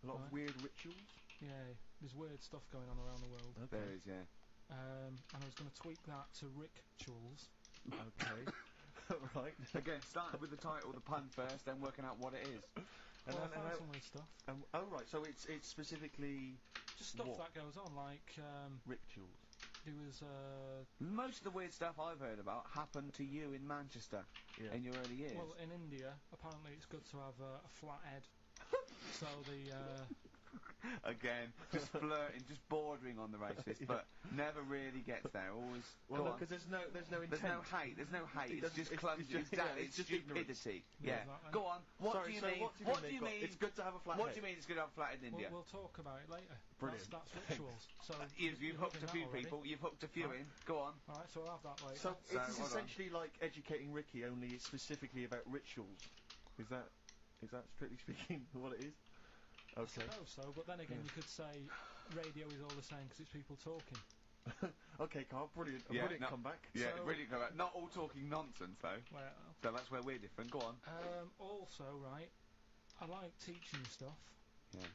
A lot of Right. weird rituals? Yeah, there's weird stuff going on around the world. There is, yeah. And I was going to tweak that to rituals. Okay. Right. Again, starting with the title, the pun first, then working out what it is. And Well, I then- found and some weird stuff. oh right, so it's specifically Just stuff what? that goes on, like rituals. there was Most of the weird stuff I've heard about happened to you in Manchester Yeah. in your early years. well in India apparently it's good to have a flat head. So the Again, just flirting, just bordering on the racist, but never really gets there. Always. Well, go on. because there's no intent. There's no hate. There's no hate. It It's just doesn't- clumsy. it's just- yeah, it's just stupidity. Yeah, Yeah. exactly. Go on. What Sorry, do you so mean? what do you mean? It's good to have a flat What head. do you mean it's good to have a flat in India? we'll talk about it later. Brilliant. That's rituals. So You've hooked a that few already. people. You've hooked a few Right. in. Go on. Alright, so I'll have that later. So So, it's hold on. essentially like educating Ricky, only it's specifically about rituals. Is that strictly speaking what it is? I Okay. suppose so, but then again Yeah. you could say radio is all the same because it's people talking. Okay, Carl, brilliant. A Yeah, brilliant no. comeback. Yeah, So- really go back. Not all talking nonsense though. Well, So that's where we're different. Go on. also, right, I like teaching stuff. Yeah.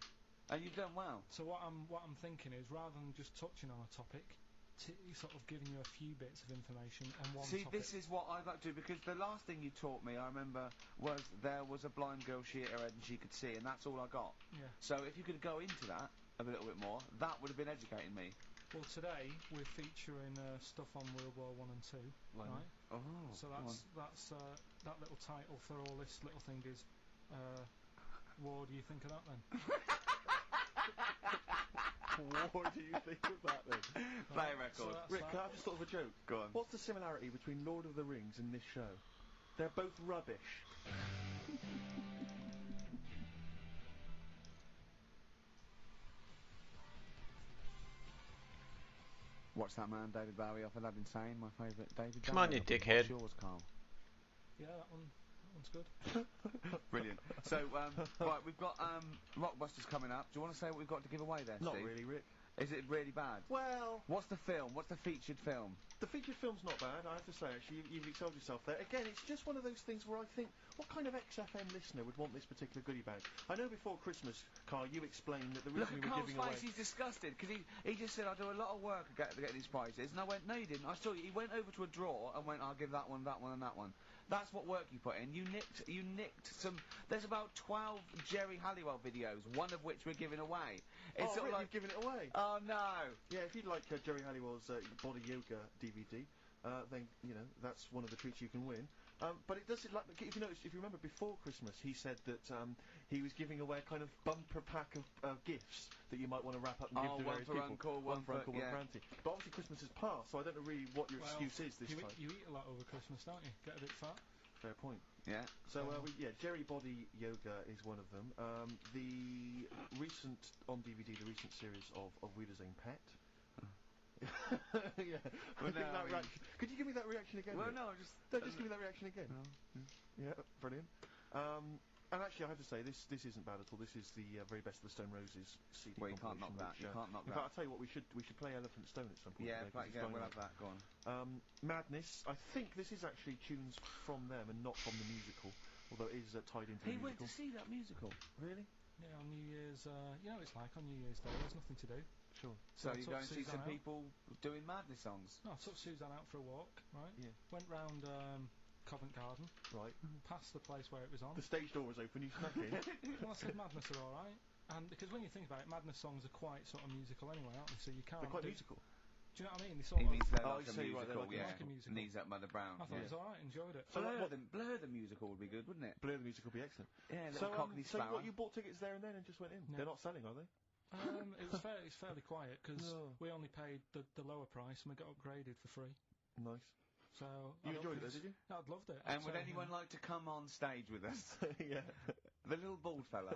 And you've done well. So what I'm thinking is rather than just touching on a topic, sort of giving you a few bits of information on one See, topic. this is what I'd like to do, because the last thing you taught me, I remember, was there was a blind girl, she hit her head and she could see, and that's all I got. Yeah. So if you could go into that a little bit more, that would have been educating me. Well, today we're featuring stuff on World War 1 and 2, right? Oh. So that's that little title for all this little thing is, what do you think of that then? What do you think of that then? Play a record. So Rick, can I have just thought of a joke? Go on. What's the similarity between Lord of the Rings and this show? They're both rubbish. Watch that man, David Bowie off Aladdin Sane, my favourite David Come Bowie. on, you album. dickhead. What's yours, Carl? Yeah, that one's good. Brilliant. So, right, we've got Rockbusters coming up. Do you want to say what we've got to give away there, Not Steve? really, Rick. Is it really bad? Well, What's the film? What's the featured film? the featured film's not bad, I have to say, actually. You've excelled yourself there. Again, it's just one of those things where I think, what kind of XFM listener would want this particular goodie bag? I know before Christmas, Carl, you explained that the Look reason at we were Carl's giving away... face, he's disgusted, because he just said, I do a lot of work to get these prizes, and I went, no you didn't, I saw you, he went over to a drawer and went, I'll give that one, and that one. That's what work you put in. You nicked some, there's about 12 Jerry Halliwell videos, one of which we're giving away. It's Oh, sort of Rick, you've given it away! Oh no! Yeah, if you'd like Jerry Halliwell's Body Yoga DVD, then, you know, that's one of the treats you can win. But it does, like, if you notice, if you remember before Christmas, he said that he was giving away a kind of bumper pack of gifts that you might want to wrap up and give to one various for people. Uncle, one for Uncle, one for Auntie. But obviously Christmas has passed, so I don't know really what your excuse is this time. You eat a lot over Christmas, don't you? Get a bit fat. Fair point. Yeah. So, Jerry Body Yoga is one of them. The recent, on DVD, the recent series of Wheeler's Own Pet. Yeah. Well, I think no, that I mean- reaction. Could you give me that reaction again? Well, Rick? no, Just give me that reaction again. No. Yeah, brilliant. And actually, I have to say, this isn't bad at all. This is the very best of the Stone Roses CD. Well, you can't compilation, knock that. which, You can't knock in that. fact, I'll tell you what, we should play Elephant Stone at some point. Yeah, today, 'cause it's we'll going have that. Go on. Madness. I think this is actually tunes from them and not from the musical, although it is tied into He the went musical. to see that musical. Really? Yeah, on New Year's, you know what it's like on New Year's Day, there's nothing to do. Sure. So I you took go and see some Suzanne out. people doing Madness songs. No, I took Suzanne out for a walk, right? Yeah. Went round Covent Garden, Right. past the place where it was on. The stage door was open. You snuck in. Well, I said Madness are alright. And because when you think about it, Madness songs are quite sort of musical anyway, aren't they? So you can't They're quite do... musical. Do you know what I mean? They sort He of... means they're Oh, like you a say right, they're musical, like yeah. like a musical. Knees up, Mother Brown. I thought yeah. it was alright, enjoyed it. So what- Blur the musical would be good, wouldn't it? Blur the musical would be excellent. Yeah, So, little Cockney so Sparrow. what, you bought tickets there and then and just went in? No. They're not selling, are they? It's fairly quiet because No. we only paid the lower price and we got upgraded for free. Nice. So You I don't enjoyed it, think though, did you? it's- No, I'd loved it. And I'd would say, anyone like to come on stage with us? Yeah. The little bald fella.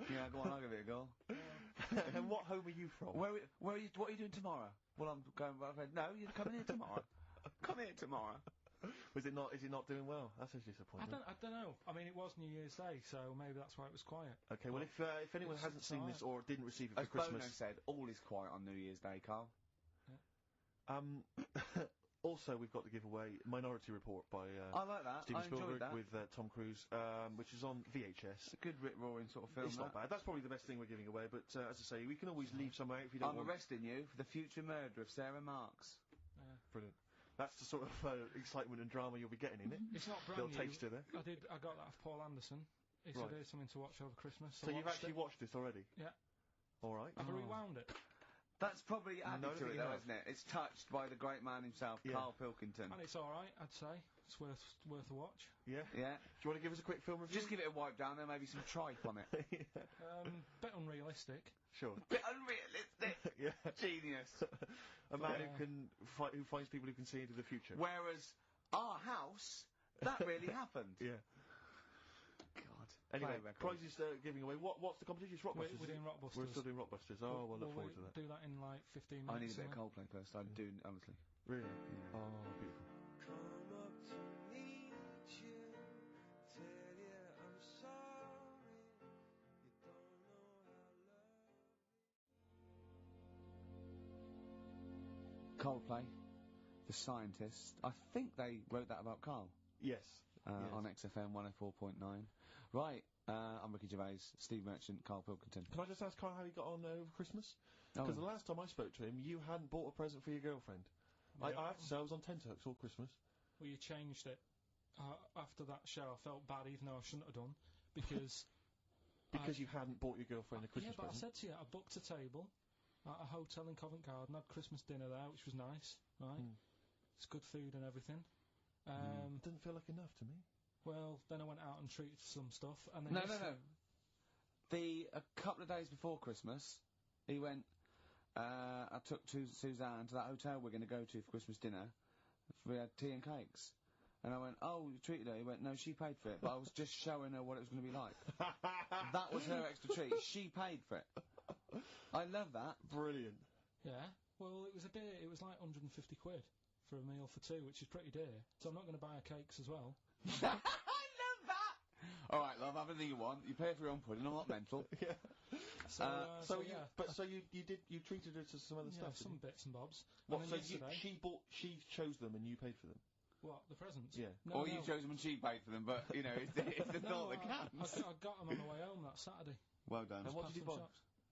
Yeah, go on, I'll give it a go. And what home are you from? Where are you? What are you doing tomorrow? Well, I'm going. No, you're coming here tomorrow. Come here tomorrow. Is it not doing well? That's a disappointment. I don't know. I mean, it was New Year's Day, so maybe that's why it was quiet. Okay, well, if anyone it's- hasn't it's seen this or didn't receive it As for Christmas, Bono said, all is quiet on New Year's Day, Carl. also we've got to give away Minority Report by I like that. Steven I enjoyed Spielberg that. with Tom Cruise, which is on VHS. It's a good rip-roaring sort of film. It's not bad. That's probably the best thing we're giving away. But as I say, we can always leave some out if you don't I'm want. arresting you for the future murder of Sarah Marks. Brilliant. That's the sort of excitement and drama you'll be getting in it. It's not brand Little new. taster there. I got that off Paul Anderson. He said Right. here's something to watch over Christmas. So you've actually watched this already? Yeah. All right. I've rewound it. That's probably added No, I don't to think it, you though, have. isn't it? It's touched by the great man himself, Yeah. Carl Pilkington. And it's alright, I'd say. It's worth a watch. Yeah. Yeah. Do you want to give us a quick film review? Just give it a wipe down there, maybe some tripe on it. Bit unrealistic. Sure. Bit unrealistic. Yeah. Genius. A man Yeah. who finds people who can see into the future. Whereas our house, that really happened. Yeah. God. Anyway, Play record. prizes giving away. What's the competition? It's Rockbusters. We're doing is it? Rockbusters. We're still doing Rockbusters. Oh, well, look forward to that. Do that in like 15 minutes. I need a bit of and Coldplay first. I do, honestly. Really? Yeah. Oh, beautiful. Coldplay, The Scientist. I think they wrote that about Carl. Yes. Yes. On XFM 104.9. Right, I'm Ricky Gervais, Steve Merchant, Carl Pilkington. Can I just ask Carl how he got on over Christmas? Because the last time I spoke to him, you hadn't bought a present for your girlfriend. I have to say, I was on tenterhooks all Christmas. Well, you changed it. After that show, I felt bad, even though I shouldn't have done, because... Because you hadn't bought your girlfriend a Christmas present. Yeah, but present. I said to you, I booked a table at a hotel in Covent Garden, had Christmas dinner there, which was nice, right? It's good food and everything. Didn't feel like enough to me. Well, then I went out and treated some stuff, and then... No. A couple of days before Christmas, he went, I took Suzanne to that hotel we're going to go to for Christmas dinner. We had tea and cakes. And I went, oh, you treated her? He went, no, she paid for it, but I was just showing her what it was going to be like. That was her extra treat. She paid for it. I love that. Brilliant. Yeah. Well, it was a bit, it was like 150 quid for a meal for two, which is pretty dear. So I'm not going to buy her cakes as well. I love that! Alright, love, have anything you want. You pay for your own pudding, I'm not mental. Yeah. So yeah. You treated her to some other stuff? Some bits and bobs. What, and so she chose them and you paid for them? What, the presents? Yeah. No, you chose them and she paid for them, but, you know, it's the thought that counts. I got them on the way home that Saturday. Well done. And what did you buy?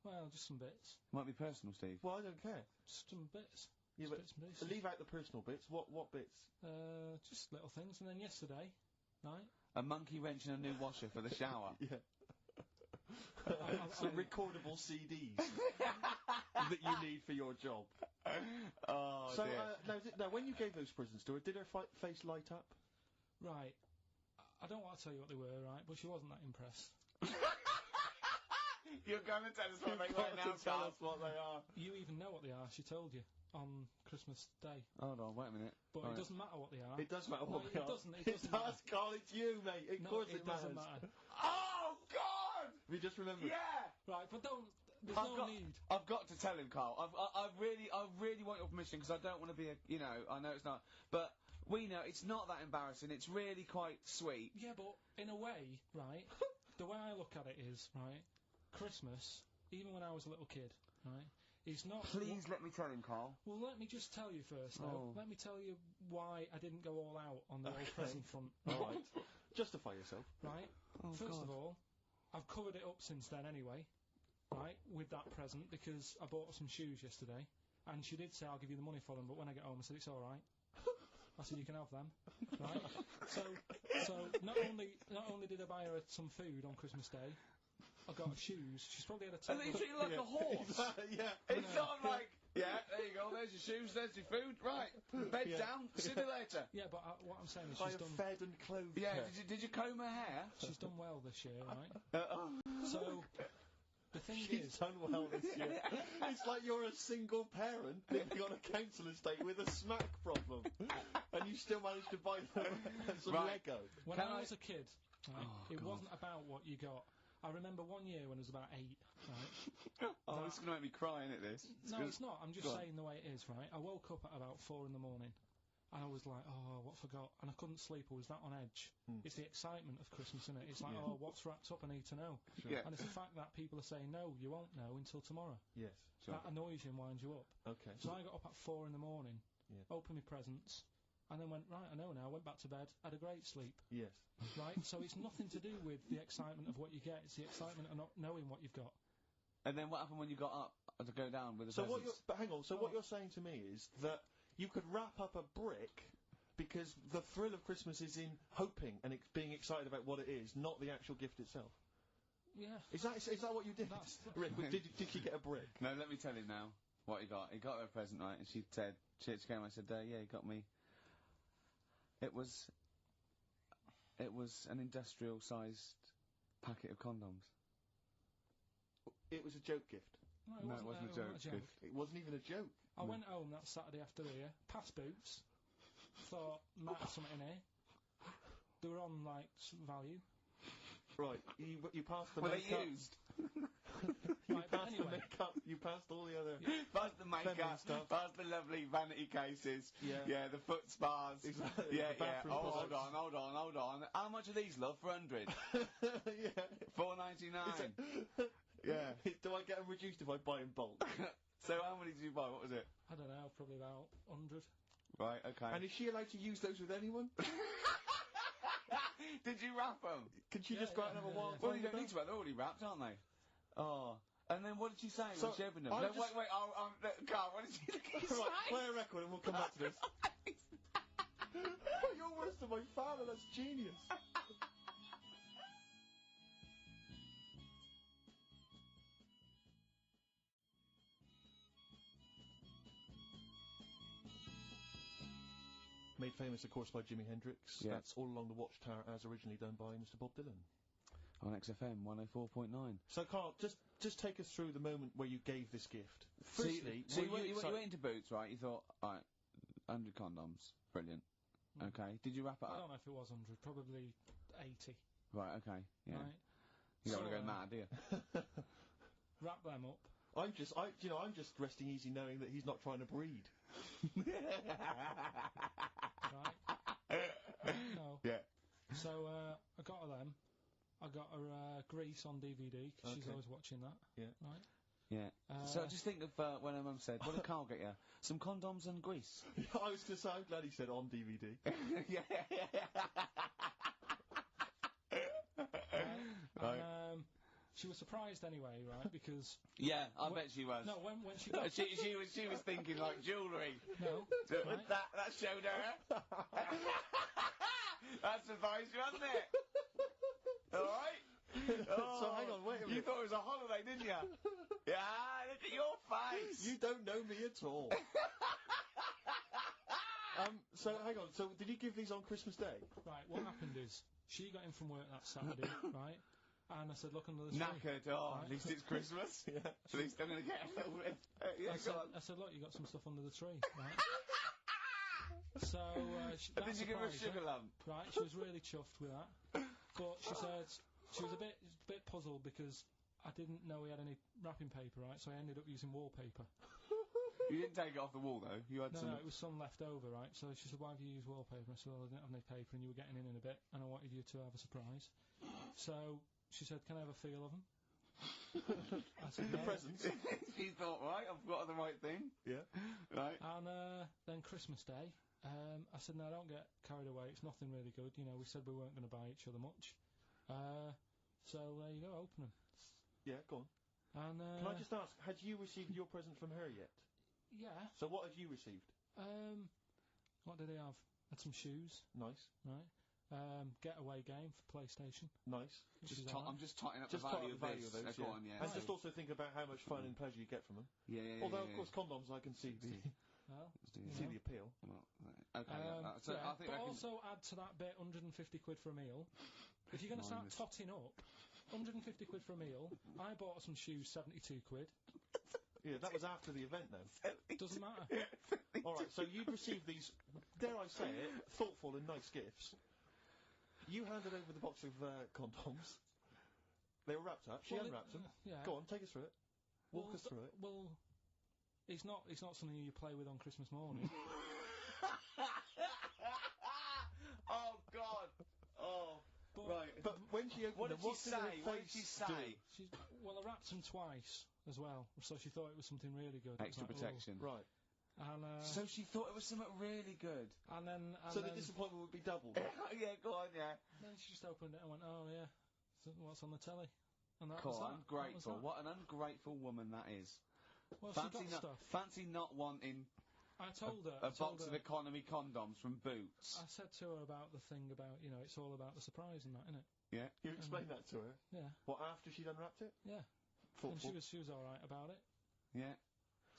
Well, just some bits. Might be personal, Steve. Well, I don't care. Just some bits. Yeah, but bits and pieces. leave out the personal bits. What bits? Just little things. And then yesterday night... A monkey wrench and a new washer for the shower. Yeah. Some recordable CDs that you need for your job. Oh, so, dear. now, when you gave those presents to her, did her face light up? Right. I don't want to tell you what they were, right, but she wasn't that impressed. You're going to tell us what they were now, tell us what they are. You even know what they are, she told you, on Christmas Day. Hold on, wait a minute. But it doesn't matter what they are. It does matter what they are. It doesn't matter. Carl, it's you, mate. Of course it doesn't matters. matter. Oh, God! We just remembered. Yeah! Right, but there's no need. I've got to tell him, Carl. I really want your permission, because I don't want to be I know it's not, but we know it's not that embarrassing. It's really quite sweet. Yeah, but in a way, right, the way I look at it is, right, Christmas, even when I was a little kid, right, is not... Please let me tell him, Carl. Well, let me just tell you first, though. Let me tell you why I didn't go all out on the old present front. All right. Justify yourself. Right. First of all, I've covered it up since then anyway, right, with that present, because I bought her some shoes yesterday, and she did say, I'll give you the money for them, but when I get home, I said, it's all right. I said, you can have them, right? So not only did I buy her some food on Christmas Day, I got her shoes. She's probably had a... And they treat you like a horse. Yeah. It's not like, yeah, there you go, there's your shoes, there's your food, right, bed down, see you later. Yeah, but what I'm saying is I she's have done... fed and clothed Yeah, her. did you comb her hair? She's done well this year, right? So, the thing She's done well this year. It's like you're a single parent living on a council estate with a smack problem, and you still managed to buy them some Lego. When I was a kid, right, it wasn't about what you got. I remember one year when I was about 8, right? It's going to make me cry, isn't it, this? No, it's not. I'm just saying the way it is, right? I woke up at about 4 in the morning, and I was like, oh, what forgot? And I couldn't sleep. I was that on edge. It's the excitement of Christmas, isn't it? It's like, oh, what's wrapped up? I need to know. Sure. Yeah. And it's the fact that people are saying, no, you won't know until tomorrow. Yes. That annoys you and winds you up. Okay. So I got up at 4 in the morning, opened my presents, and then went, right, I know now, went back to bed, had a great sleep. Yes. Right? So it's nothing to do with the excitement of what you get, it's the excitement of not knowing what you've got. And then what happened when you got up to go down with the So presents? but hang on, so what you're saying to me is that you could wrap up a brick because the thrill of Christmas is in hoping and being excited about what it is, not the actual gift itself. Yeah. Is that what you did? Rick, did she get a brick? No, let me tell him now what he got. He got her a present, right, and she said, she came, I said, yeah, he got me. It was an industrial-sized packet of condoms. It was a joke gift. No, it wasn't a joke gift. It wasn't even a joke. I went home that Saturday after here, past Boots, thought, might have something in here. They were on, like, some value. Right, you passed the Were they makeup. used? You passed the makeup, you passed all the other... Past the makeup, stuff. past the lovely vanity cases. Yeah. The foot spas. Exactly. Yeah, The bathroom Oh, products. hold on. How much are these, love, for 100? Yeah. $4.99. Yeah. Do I get them reduced if I buy in bulk? So how many did you buy? What was it? I don't know, probably about 100. Right, okay. And is she allowed to use those with anyone? Did you wrap them? Can she just go out and have a wild Well, fun you don't with need to wrap. They're already wrapped, aren't they? Oh. And then what did she say So, when she opened them? I No, just- wait, Carl, what did she say? Right, play a record and we'll come back to this. You're worse than my father, that's genius. Made famous, of course, by Jimi Hendrix. Yeah. That's All Along the Watchtower, as originally done by Mr. Bob Dylan. On XFM 104.9. So, Carl, just take us through the moment where you gave this gift. So Firstly, you were went excited- into Boots, right? You thought, alright, 100 condoms. Brilliant. Okay. Did you wrap it I up? don't know if it was 100, probably 80. Right, okay. Yeah. Right. You don't want to So, go mad, do you? Wrap them up. I'm just resting easy knowing that he's not trying to breed. Right? No. Yeah. So, I got her them. I got her Grease on DVD, because she's Okay. always watching that. Yeah. Right? Yeah. So just think of when her mum said, what did Carl get you? Some condoms and grease. I was going to say, I'm glad he said on DVD. Yeah. Right. And, she was surprised anyway, right? Because Yeah, I Wh- bet she was. no, when she got she was thinking like jewellery. no, right? That showed her. That surprised you, hasn't it? All right. So hang on, wait a You minute. thought it was a holiday, didn't you? Yeah, look at your face. You don't know me at all. So hang on. So did you give these on Christmas Day? Right, what happened is she got in from work that Saturday, right? And I said, look under the tree. Knackered. Oh, Right. at least it's Christmas. Yeah. At least I'm going to get a little bit. Yeah, I go said, on. look, you got some stuff under the tree, right? So, And did you give her a sugar lump? Right, she was really chuffed with that. But she said she was a bit puzzled because I didn't know we had any wrapping paper, right? So I ended up using wallpaper. You didn't take it off the wall, though. You had No, some. no, it was some left over, right? So she said, why have you used wallpaper? I said, well, I didn't have any paper and you were getting in a bit and I wanted you to have a surprise. So she said, can I have a feel of them? I said, no. Presents. She thought, right, I've got the right thing. Yeah. Right. And then Christmas Day, I said, no, don't get carried away. It's nothing really good. You know, we said we weren't going to buy each other much. So there you go, open them. Yeah. Go on. And Can I just ask, had you received your present from her yet? yeah. So what had you received? What did they have? Had some shoes, Nice. right? Getaway game for PlayStation. Nice. which is Just alright. I'm just totting up Just the part value of the value of of this. those, Go on, yeah. And just also think about how much fun and pleasure you get from them. Yeah, yeah, Although, yeah, of course, condoms, I can see the Well, see the appeal. Well, okay, so yeah, I think but I can... also add to that bit 150 quid for a meal. If you're going to start Minus. totting up, 150 quid for a meal. I bought some shoes, 72 quid. Yeah, that was after the event, though. Doesn't matter. All right, so you'd received these, dare I say it, thoughtful and nice gifts. You handed over the box of condoms. They were wrapped up. She Well, unwrapped them. yeah. Go on, take us through it. Walk us through it. Well, it's not something you play with on Christmas morning. Oh, God. Oh. But Right. But when she opened What them, did she what did her say? What did she face say? well, I wrapped them twice as well, so she thought it was something really good. It was Extra like, protection. do? Right. And, So she thought it was something really good. and then So the disappointment would be doubled. Yeah, go on, yeah. then she just opened it and went, oh yeah, so what's on the telly? And that Cool, was that. ungrateful. That was What an ungrateful woman that is. that. Well, she Fancy got not, stuff. fancy not wanting I told her. a I told box her, of economy condoms from Boots. I said to her about the thing about, you know, it's all about the surprise and that, innit? Yeah. You explained that to her. Yeah, What, after she'd unwrapped it? yeah. And Thoughtful. she was alright about it. Yeah.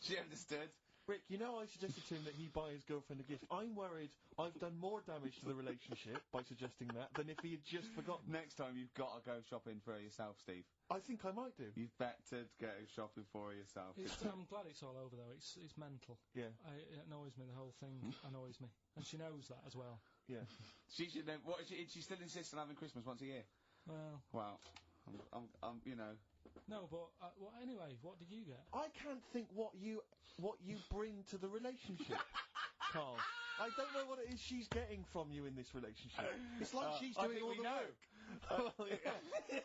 She understood. Rick, you know I suggested to him that he buy his girlfriend a gift. I'm worried I've done more damage to the relationship by suggesting that than if he had just forgotten. Next time you've got to go shopping for her yourself, Steve. I think I might do. You've better go shopping for her yourself. I'm glad it's all over though. It's mental. Yeah, It annoys me. The whole thing annoys me, and she knows that as well. yeah. She should know. What, she still insists on having Christmas once a year? Well, Well, I'm you know. no, but well, anyway, what did you get? I can't think what you bring to the relationship, Carl. I don't know what it is she's getting from you in this relationship. It's like she's I doing think all we the know. work. Well, yeah.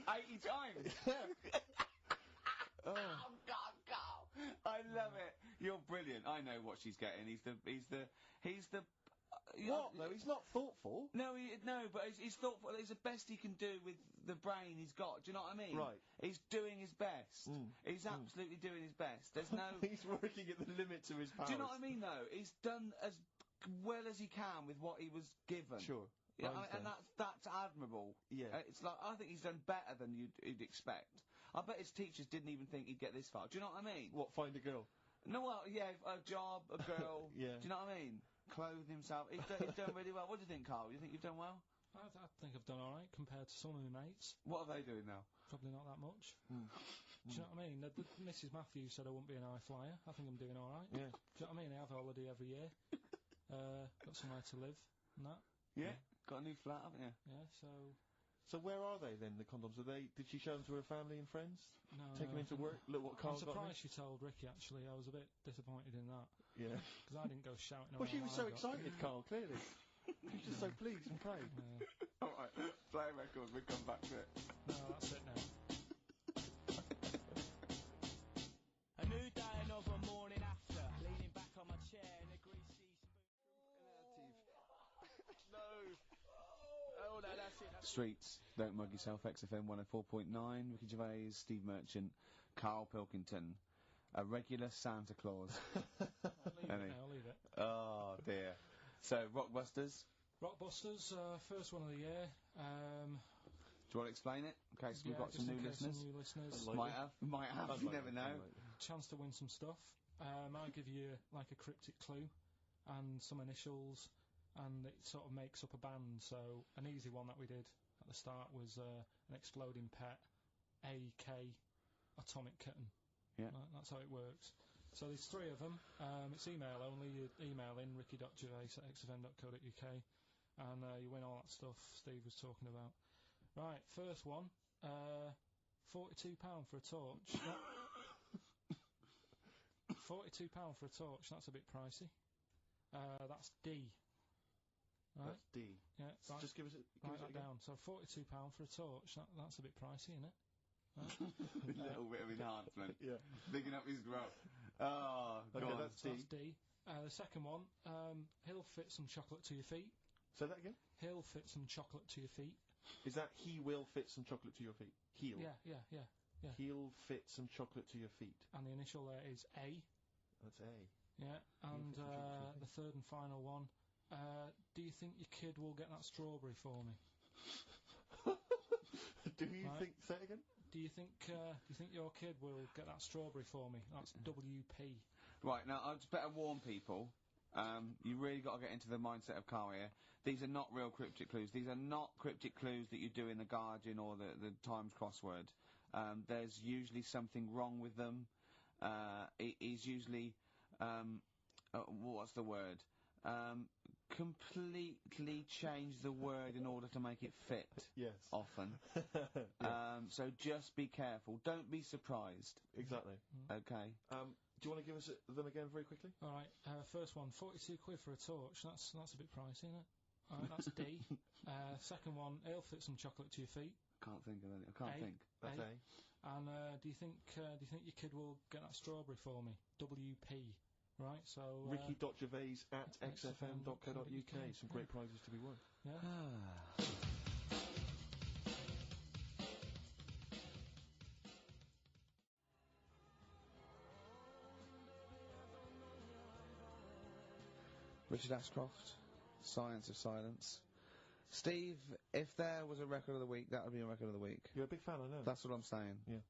80 times. Oh. Oh God, Carl! I love it. You're brilliant. I know what she's getting. He's the What? No, he's not thoughtful. No, but he's thoughtful. It's the best he can do with the brain he's got. Do you know what I mean? Right. He's doing his best. He's absolutely doing his best. There's no. He's working at the limits of his powers. Do you know what I mean? Though he's done as well as he can with what he was given. Sure. Yeah, I and that's admirable. Yeah. It's like I think he's done better than you'd expect. I bet his teachers didn't even think he'd get this far. Do you know what I mean? What? Find a girl. No, well, yeah, a job, a girl. Yeah. Do you know what I mean? Clothe himself. He's done really well. What do you think, Carl? You think you've done well? I think I've done alright compared to some of my mates. What are they doing now? Probably not that much. Do you know what I mean? Mrs. Matthews said I wouldn't be an high flyer. I think I'm doing alright. Yeah. Do you know what I mean? I have a holiday every year. Got somewhere to live and that. Yeah. Got a new flat, haven't you? Yeah, So where are they then, the condoms? Did she show them to her family and friends? No. Take them into work? Look what Carl I'm got me? surprised she told Ricky, actually. I was a bit disappointed in that. Yeah. Because I didn't go shouting around. Well, she was what so I got. excited, Carl, clearly. She was just so pleased and proud. All right, play a record. We'll come back to it. No, that's it now. A new day, another morning after. Leaning back on my chair in a greasy No. Oh, no, that's it. Streets, Don't Mug Yourself, XFM 104.9, Ricky Gervais, Steve Merchant, Carl Pilkington, a regular Santa Claus. I'll leave it. Oh, dear. So, Rockbusters? Rockbusters, first one of the year. Do you want to explain it? In case we've got some new listeners. Some new listeners. Might have, you never know. Chance to win some stuff. I give you like a cryptic clue and some initials, and it sort of makes up a band. So an easy one that we did at the start was an exploding pet, AK, atomic kitten. Yeah. That's how it works. So there's 3 of them. It's email only. You email in ricky.gervais@xfm.co.uk, and you win all that stuff Steve was talking about. Right, first one, £42 for a torch. £42 for a torch, that's a bit pricey. That's D. Right? That's D. Yeah, right. Just give us it. Write that down. So £42 for a torch, that's a bit pricey, isn't it? Right? A little bit of enhancement. Yeah. Bigging up his growth. Oh, Okay, God. that's So D. that's D. The second one, he'll fit some chocolate to your feet. Say that again? He'll fit some chocolate to your feet. Is that he will fit some chocolate to your feet? He'll. Yeah. He'll fit some chocolate to your feet. And the initial there is A. That's A. Yeah, and fit some chocolate to your the third and final one, do you think your kid will get that strawberry for me? Do you Right. think? Say it again. Do you think your kid will get that strawberry for me? That's WP. Right, now, I just better warn people. You really got to get into the mindset of Carl here. These are not real cryptic clues. These are not cryptic clues that you do in the Guardian or the Times crossword. There's usually something wrong with them. He's usually, what's the word? Completely change the word in order to make it fit. Yes. Often. Yeah. So just be careful. Don't be surprised. Exactly. Okay. Do you want to give us them again very quickly? All right, first one, 42 quid for a torch. That's a bit pricey, isn't it? All right, that's D. Second one, he'll fit some chocolate to your feet. Can't think of any. I can't think. That's A. And do you think your kid will get that strawberry for me? WP. Right, so Ricky.gervais@xfm.co.uk. Some great prizes to be won. Yeah. Richard Ashcroft, Science of Silence. Steve, if there was a record of the week, that would be a record of the week. You're a big fan, I know. That's what I'm saying. Yeah.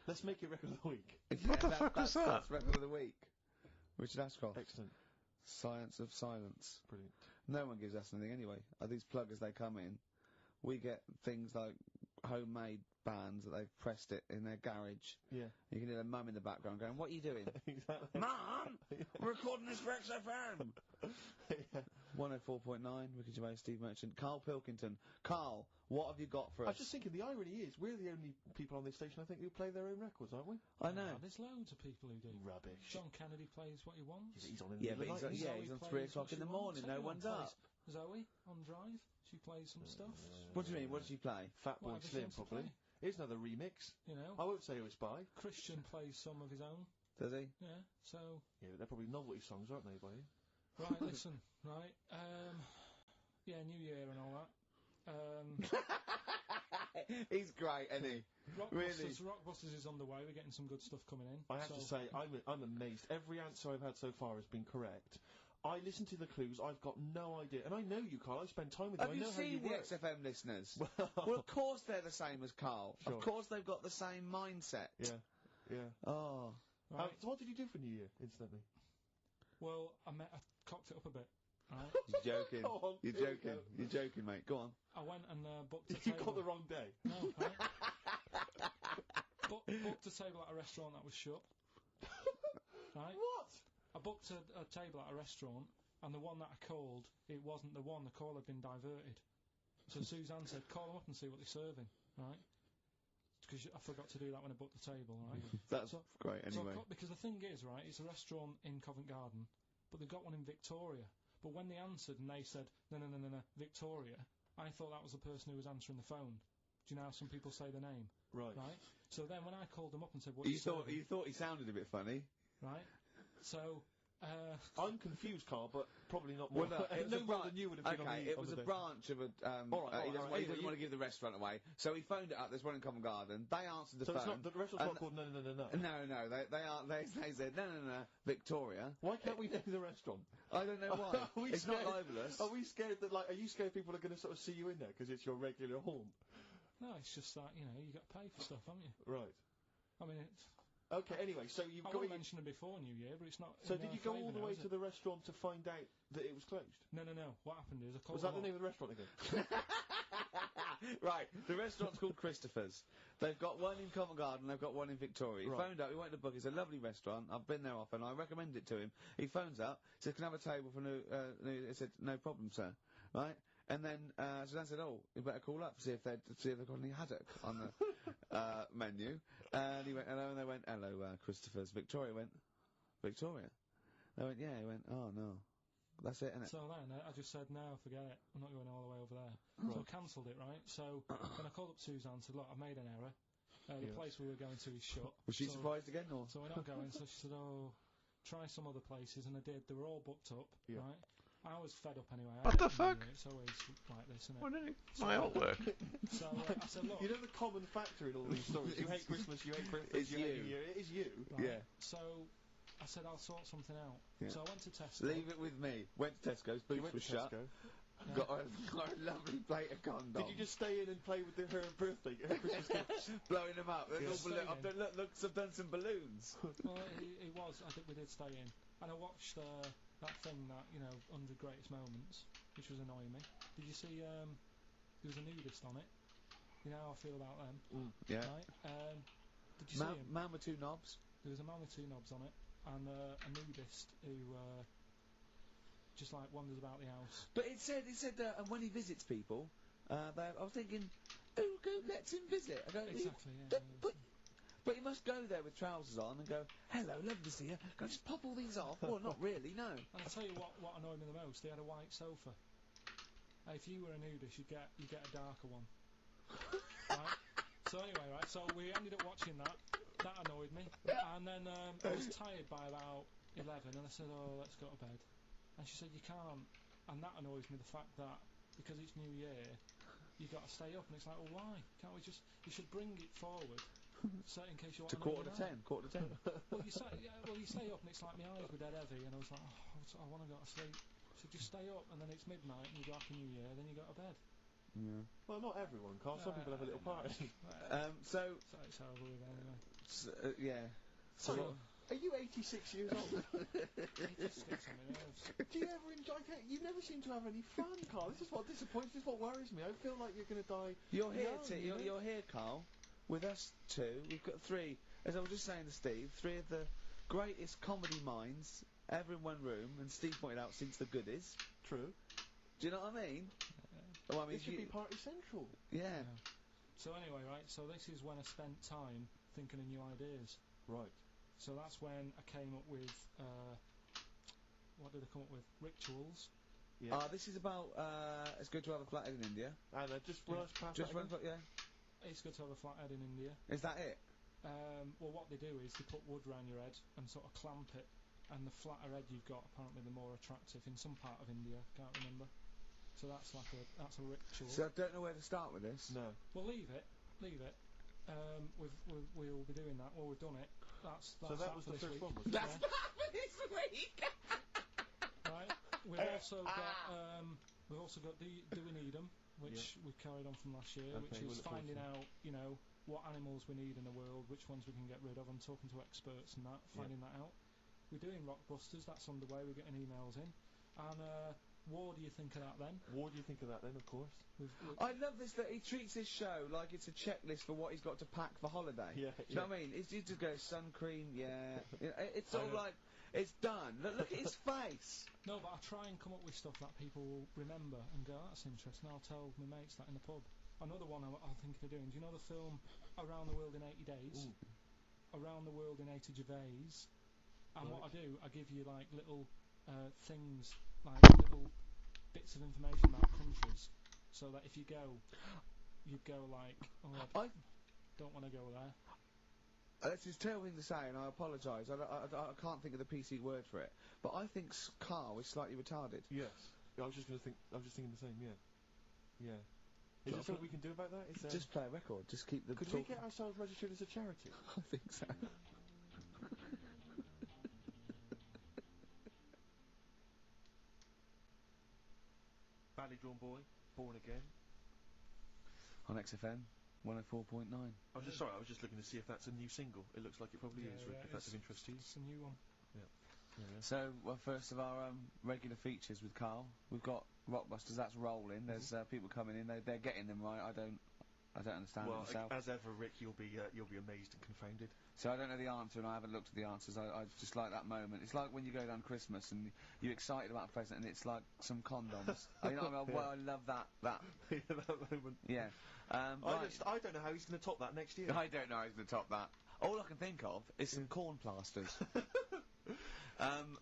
Let's make it record of the week. What the fuck was that? That's record of the week. Richard Ashcroft. Excellent. Science of Silence. Brilliant. No one gives us anything anyway. These pluggers, they come in. We get things like homemade bands that they've pressed it in their garage. Yeah. You can hear their mum in the background going, "What are you doing?" Exactly. Mum! We're recording this for XFM! Yeah. 104.9, Ricky Gervais, Steve Merchant. Carl Pilkington. Carl, what have you got for us? I was just thinking, the irony is, we're the only people on this station, I think, who play their own records, aren't we? I know. There's loads of people who do. Rubbish. John Kennedy plays what he wants. He's on in Yeah, the but night. he's on 3 o'clock in the morning, no one's up. Zoe, on Drive, she plays some stuff. What do you mean, what does she play? Fat Boy Whatever she Slim, wants to probably. play. Here's another remix. You know, I won't say who it's by. Christian plays some of his own. Does he? Yeah, so Yeah, but they're probably novelty songs, aren't they, buddy? Right, listen, right. Yeah, New Year and all that. He's great, isn't he? Rockbusters is on the way. We're getting some good stuff coming in. I have to say, I'm amazed. Every answer I've had so far has been correct. I listen to the clues. I've got no idea, and I know you, Carl. I spend time with you. Have I you know how you seen the work. XFM listeners? Well, of course they're the same as Carl. Sure. Of course they've got the same mindset. Yeah, yeah. Oh. Right. So what did you do for New Year, incidentally? Well, I cocked it up a bit. Right? You're joking. Go on, You're here we joking. go. You're joking, mate. Go on. I went and booked a You table. got the wrong day. No, right? Booked a table at a restaurant that was shut. Right? What? I booked a table at a restaurant, and the one that I called, it wasn't the one. The call had been diverted. So Suzanne said, call them up and see what they're serving, right? Because I forgot to do that when I booked the table, right? That's great, anyway. Because the thing is, right, it's a restaurant in Covent Garden, but they've got one in Victoria. But when they answered and they said, no, Victoria, I thought that was the person who was answering the phone. Do you know how some people say the name? Right. Right? So then when I called them up and said, what You thought he sounded a bit funny. Right? So, I'm confused, Carl, but probably not more. Well, no more than you would have been on the it was a branch of a. He doesn't want to give the restaurant away, so he phoned it up. There's one in Covent Garden. They answered the So phone. it's not, the restaurant's not called No. No. They said no. Victoria. Why can't we name the restaurant? I don't know why. It's not libelous. Are we scared that, are you scared people are going to sort of see you in there because it's your regular haunt? no, it's just that, you got to pay for stuff, haven't you? Right. I mean, it's... Okay, anyway, so you've I got... wouldn't mention it before New Year, but it's not... So did you go all the way to the restaurant to find out that it was closed? No. What happened is I called Was that them the name up. of the restaurant again? Right, the restaurant's called Christopher's. They've got one in Covent Garden, they've got one in Victoria. He Right. phoned up, he went to book, it's a lovely restaurant, I've been there often, I recommend it to him. He phones up, says, can I have a table for new, he said, no problem, sir. Right? And then, Suzanne said, oh, you better call up, see if they've got any haddock on the, menu. And he went, hello, and they went, hello, Christopher's. Victoria went, Victoria? They went, yeah, he went, oh, no. That's it, innit? So then I just said, no, forget it. I'm not going all the way over there. So I cancelled it, right? So then I called up Suzanne and said, look, I've made an error. The place we were going to is shut. Was she surprised again, or? So we're not going. So she said, oh, try some other places. And I did. They were all booked up, right? I was fed up anyway. What the fuck? It's always like this, isn't it? Why didn't my artwork? So I said, look. You know the common factor in all these stories? You hate Christmas, you hate Christmas, you hate New Year. It is you. Right? Yeah. So I said, I'll sort something out. Yeah. So I went to Tesco. Leave it with me. Went to Tesco's, You boots went was to shut. Tesco. Got a lovely plate of condoms. Did you just stay in and play with her birthday, her Christmas gifts? Blowing them up. They're all Staying I've done, look, I've done some balloons. Well, it was. I think we did stay in. And I watched that thing that, 100 Greatest Moments, which was annoying me. Did you see, there was a nudist on it? You know how I feel about them? Yeah. Right? Did you see him? Man with two knobs. There was a man with two knobs on it, and a nudist who just like wanders about the house. But it said, and when he visits people, I was thinking, who lets him visit? I go, Exactly, yeah. But he must go there with trousers on and go, hello, lovely to see you. Can I just pop all these off? Well, not really, no. And I'll tell you what annoyed me the most. They had a white sofa. If you were a nudist, you'd get a darker one. Right? So anyway, right. So we ended up watching that. That annoyed me. And then I was tired by about 11, and I said, "Oh, let's go to bed." And she said, "You can't." And that annoys me. The fact that because it's New Year, you got to stay up, and it's like, well, why can't we just? You should bring it forward. So in case you want to quarter to 10. Well, you stay up, and it's like my eyes were dead heavy, and I was like, I want to go to sleep. So just stay up, and then it's midnight, and you go Happy New Year, then you go to bed. Yeah. Well, not everyone, Carl. Some people have a little party. So it's horrible anyway. Yeah. So, are you 86 years old? 86 on my nerves. Do you ever enjoy? You never seem to have any fun, Carl. This is what disappoints. This is what worries me. I feel like you're going to die. You're here, young, you're here, Carl. With us two, we've got three. As I was just saying to Steve, three of the greatest comedy minds ever in one room, and Steve pointed out since the goodies. True. Do you know what I mean? Well, I mean, it should be Party Central. Yeah. So anyway, right. So this is when I spent time thinking of new ideas. Right. So that's when I came up with. What did I come up with? Rituals. Yeah. This is about. It's good to have a flathead in India. And just run us past. Just run, yeah. It's good to have a flathead in India. Is that it? Well, what they do is they put wood around your head and sort of clamp it and the flatter head you've got, apparently the more attractive in some part of India. Can't remember. So that's like that's a ritual. So I don't know where to start with this. No. Well, leave it. We'll be doing that. Well, we've done it. That's So that was the this first week. one, was it? That's this week. Right. We've also got Do We Need 'Em, which we carried on from last year, which is finding out, what animals we need in the world, which ones we can get rid of. I'm talking to experts and that, finding that out. We're doing Rockbusters, that's underway, we're getting emails in. And what do you think of that then? What do you think of that then, of course? I love this that he treats his show like it's a checklist for what he's got to pack for holiday. Yeah, Do you know what I mean? He just goes sun cream, it's sort of like it's done. Look at his face. No, but I try and come up with stuff that people will remember and go, that's interesting. I'll tell my mates that in the pub. Another one I'm thinking of doing. Do you know the film Around the World in 80 Days? Around the World in 80 Gervais. And what I do, I give you like little things, like little bits of information about countries, so that if you go, you'd go like, I don't want to go there. It's a terrible thing to say, and I apologise. I can't think of the PC word for it, but I think Carl is slightly retarded. Yes. I was just thinking the same. Yeah. Is there something we can do about that? Just play a record. Just keep the. Could we get ourselves registered as a charity? I think so. Badly Drawn Boy, Born Again. On XFM 104.9. I was just looking to see if that's a new single. It looks like it probably is, Rick, if that's of interest to you. It's a new one. Yeah. So, first of our regular features with Carl, we've got Rockbusters. That's rolling. There's people coming in. They're getting them right. I don't understand it myself. As ever, Rick, you'll be amazed and confounded. So I don't know the answer, and I haven't looked at the answers. I just like that moment. It's like when you go down Christmas and you're excited about a present, and it's like some condoms. You know what I mean? Well, I love that. that moment. Yeah. I don't know how he's going to top that next year. I don't know how he's going to top that. All I can think of is some corn plasters.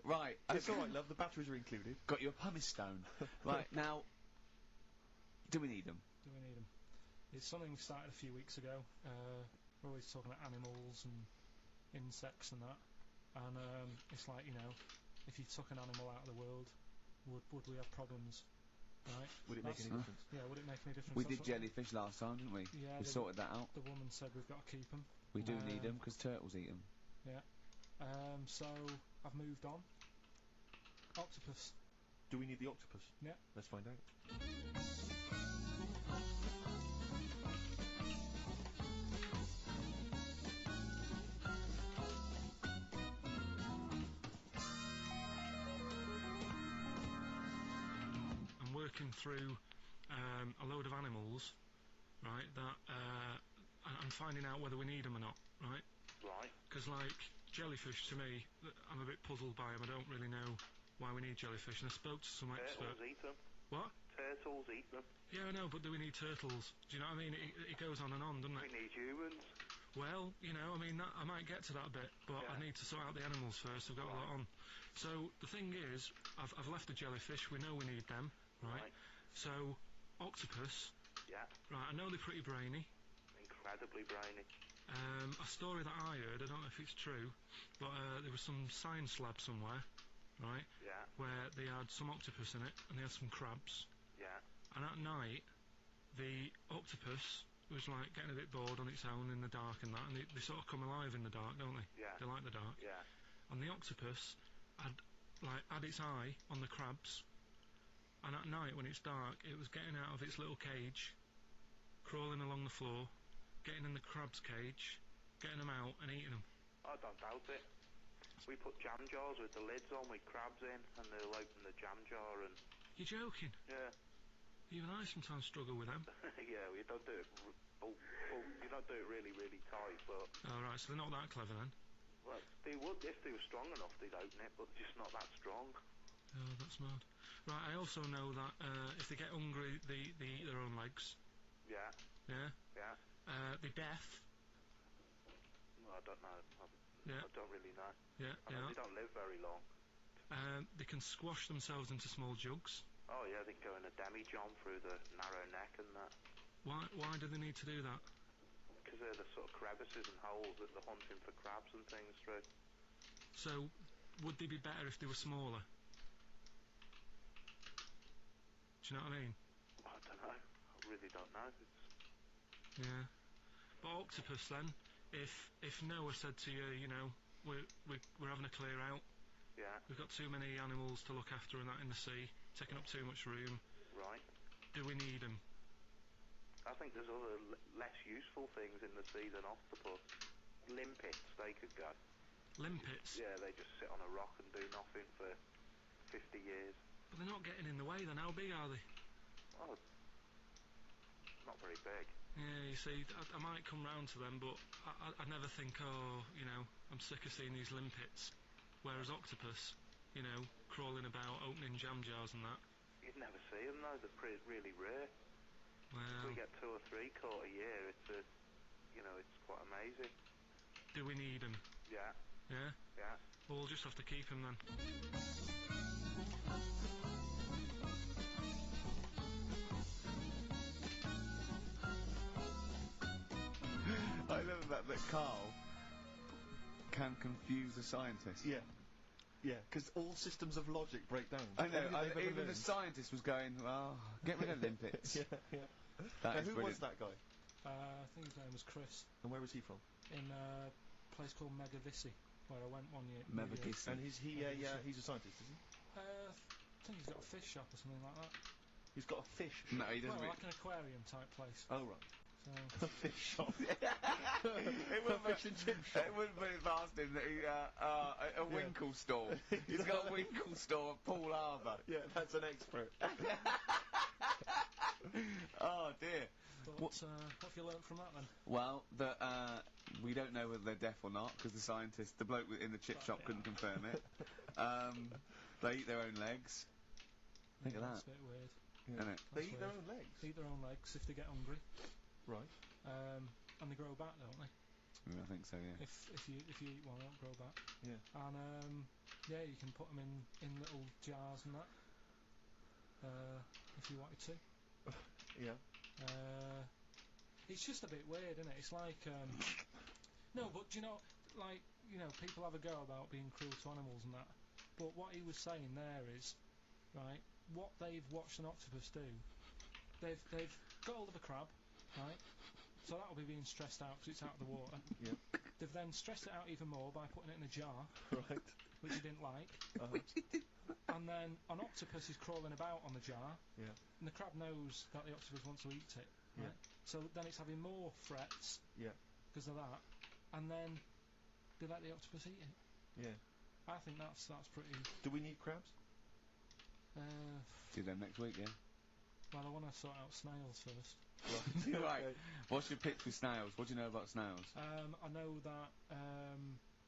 Right. It's all right, love. The batteries are included. Got you a pumice stone. Right, now, do we need them? Do we need them? It's something we started a few weeks ago. We're always talking about animals and insects and that. And it's like, if you took an animal out of the world, would we have problems? Right? Would it make any difference? Yeah, would it make any difference? We did jellyfish last time, didn't we? Yeah. We sorted that out. The woman said we've got to keep them. We do need them because turtles eat them. Yeah. So I've moved on. Octopus. Do we need the octopus? Yeah. Let's find out. I'm working through a load of animals, right, that I'm finding out whether we need them or not, right? Right. Because, like, jellyfish, to me, I'm a bit puzzled by them. I don't really know why we need jellyfish, and I spoke to some experts. Turtles eat them. What? Turtles eat them. Yeah, I know, but do we need turtles? Do you know what I mean? It goes on and on, doesn't it? We need humans. Well, I might get to that bit, but I need to sort out the animals first. I've got a lot on. So, the thing is, I've left the jellyfish. We know we need them, right? So, octopus. Yeah. Right, I know they're pretty brainy. Incredibly brainy. A story that I heard, I don't know if it's true, but there was some science lab somewhere, right? Yeah. Where they had some octopus in it, and they had some crabs. Yeah. And at night, the octopus was like getting a bit bored on its own in the dark and that, and they sort of come alive in the dark, don't they? Yeah. They like the dark. Yeah. And the octopus had its eye on the crabs, and at night when it's dark, it was getting out of its little cage, crawling along the floor, getting in the crab's cage, getting them out and eating them. I don't doubt it. We put jam jars with the lids on with crabs in, and they'll open the jam jar and... You're joking? Yeah. Even I sometimes struggle with them. Yeah, we don't do it... you don't do it really, really tight, but... Oh, right, so they're not that clever then? Well, they would, if they were strong enough, they'd open it, but just not that strong. Oh, that's mad. Right, I also know that if they get hungry, they eat their own legs. Yeah. Yeah? Yeah. They're deaf. Well, I don't know. Yeah. I don't really know. Yeah, They don't live very long. They can squash themselves into small jugs. Oh yeah, they can go in a demi-john through the narrow neck and that. Why do they need to do that? Because they're the sort of crevices and holes that they're hunting for crabs and things through. So, would they be better if they were smaller? Do you know what I mean? I don't know. I really don't know. Yeah. But octopus then, if Noah said to you, you know, we're having a clear out. Yeah. We've got too many animals to look after and that in the sea, taking up too much room. Right. Do we need them? I think there's other less useful things in the sea than octopus. Limpets, they could go. Limpets? Yeah, they just sit on a rock and do nothing for 50 years. But they're not getting in the way then. How big are they? Oh, not very big. Yeah, you see, I might come round to them, but I never think, oh, you know, I'm sick of seeing these limpets. Whereas octopus, you know, crawling about, opening jam jars and that. You'd never see them though, they're really rare. Well, We get 2 or 3 caught a year, it's quite amazing. do we need them? Yeah. Yeah? Yeah. Well, we'll just have to keep them then. I love that Carl can confuse a scientist. Yeah. Yeah, because all systems of logic break down. I know, Everything they've ever even the learned. scientist was going, well, get rid of limpets. Yeah. That Now, is who brilliant. was that guy? I think his name was Chris. And where was he from? In a place called Megavisi, where I went one year. Megavisi. And he's a scientist, is he? I think he's got a fish shop or something like that. He's got a fish. No, he doesn't. Well, like an aquarium type place. Oh, right. So. A fish shop. It wouldn't fish and chip shop. It wouldn't be past him that he, a Winkle store. He's got a Winkle store at Poole Harbour. Yeah, that's an expert. Oh dear. But what have you learnt from that then? Well, that we don't know whether they're deaf or not because the scientist, the bloke in the chip shop, couldn't confirm it. They eat their own legs. Think of that. That's a bit weird. Isn't it? They eat their own legs. Eat their own legs if they get hungry. Right. And they grow back, don't they? I think so. Yeah. If you eat one, they'll grow back. Yeah. And yeah, you can put them in little jars and that. If you wanted to. Yeah. It's just a bit weird, isn't it? It's like no, but do you know, like, you know, people have a go about being cruel to animals and that. But what he was saying there is, right, what they've watched an octopus do, they've got hold of a crab, right? So that'll be being stressed out because it's out of the water. Yeah. They've then stressed it out even more by putting it in a jar, Right. which he didn't like. Uh-huh. And then an octopus is crawling about on the jar, Yeah. and the crab knows that the octopus wants to eat it. Right? Yeah. So then it's having more threats Yeah. because of that, and then they let the octopus eat it. Yeah. I think that's pretty. Do we need crabs? Do them next week, yeah. Well, I want to sort out snails first. Right. What's your pitch with snails? What do you know about snails? I know that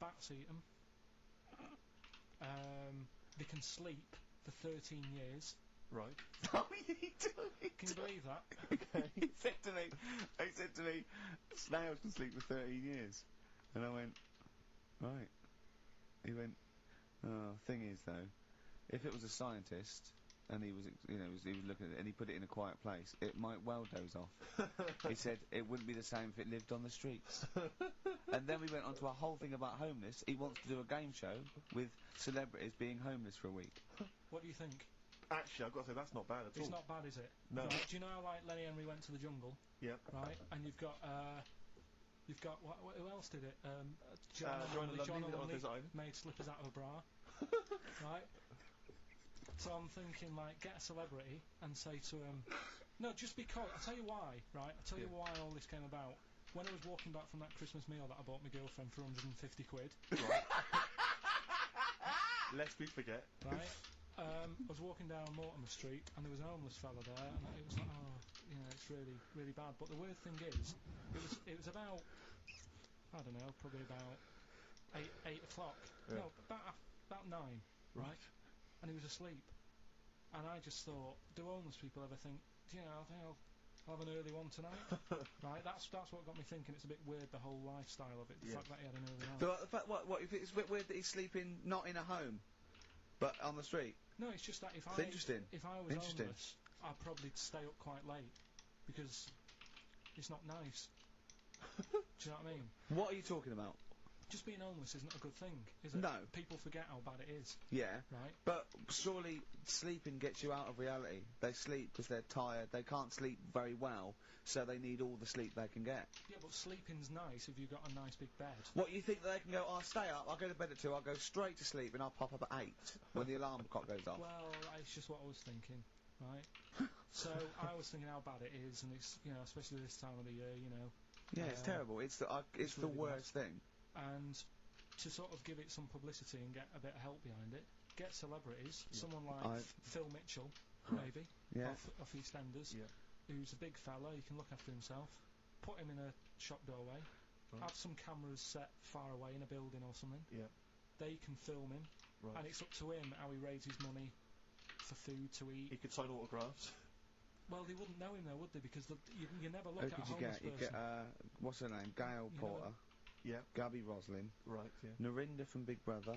bats eat them. They can sleep for 13 years. Right. Oh, you do. Can you believe that? He said to me, snails can sleep for 13 years. And I went, right. He went, oh, thing is though, if it was a scientist, and he was, he was looking at it, and he put it in a quiet place, it might well doze off. He said it wouldn't be the same if it lived on the streets. And then we went on to a whole thing about homeless. He wants to do a game show with celebrities being homeless for a week. What do you think? Actually, I've got to say, that's not bad at all. It's not bad, is it? No. Right, do you know how, like, Lenny Henry went to the jungle? Yeah. Right, and you've got who else did it? John John Only Design. made slippers out of a bra. Right. So I'm thinking, like, get a celebrity and say to him, no, just because. I'll tell you why. Right. I'll tell you why all this came about. When I was walking back from that Christmas meal that I bought my girlfriend for 150 quid. Right. Lest we forget. Right. I was walking down Mortimer Street and there was an homeless fella there, and it was like, oh, you know, it's really, really bad. But the weird thing is, it was about, I don't know, probably about 8 o'clock. Yeah. No, about 9. Right. And he was asleep. And I just thought, do homeless people ever think, you know, I think I'll have an early one tonight? Right. That's what got me thinking. It's a bit weird, the whole lifestyle of it. The fact that he had an early one. So, what if it's a bit weird that he's sleeping not in a home, but on the street? No, it's just that if I was homeless, I'd probably stay up quite late because it's not nice. Do you know what I mean? What are you talking about? just being homeless isn't a good thing, is it? No. People forget how bad it is. Yeah. Right. But surely sleeping gets you out of reality. They sleep because they're tired. They can't sleep very well, so they need all the sleep they can get. Yeah, but sleeping's nice if you've got a nice big bed. What, you think that they can go, I'll stay up, I'll go to bed at 2, I'll go straight to sleep, and I'll pop up at 8 when the alarm clock goes off? Well, it's just what I was thinking, right? So I was thinking how bad it is, and it's, you know, especially this time of the year, you know. Yeah, it's terrible. It's the really worst thing. And to sort of give it some publicity and get a bit of help behind it, get celebrities, someone like Phil Mitchell, maybe, off EastEnders, who's a big fella, he can look after himself, put him in a shop doorway, have some cameras set far away in a building or something, they can film him, and it's up to him how he raises money for food to eat. He could sign autographs. Well, they wouldn't know him though, would they? Because you never look Who at a could you homeless get? You person. get, what's her name? Gail Porter. Yeah. Gabby Roslin. Right, yeah. Narinda from Big Brother.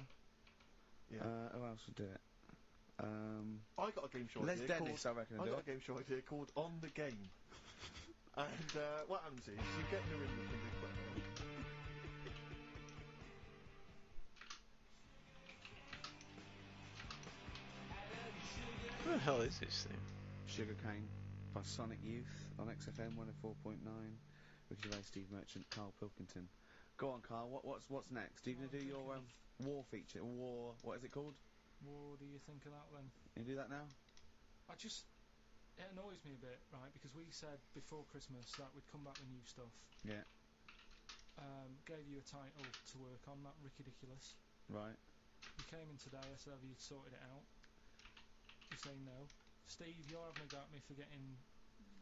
Yeah. Who else would do it? I got a game show Les idea Dennis, I reckon, I do got it. a game show idea called On the Game. And what happens is, you get Narinda from Big Brother. What the hell is this thing? Sugarcane by Sonic Youth on XFM 104.9. Ricky Gervais, Steve Merchant, Carl Pilkington. Go on, Carl. What's next? Are you gonna do your war feature? What is it called? What do you think of that then? You do that now? It annoys me a bit, right? Because we said before Christmas that we'd come back with new stuff. Yeah. Gave you a title to work on, that Ridiculous. Right. You came in today, I said, have you sorted it out? You say no. Steve, you're having a go at me for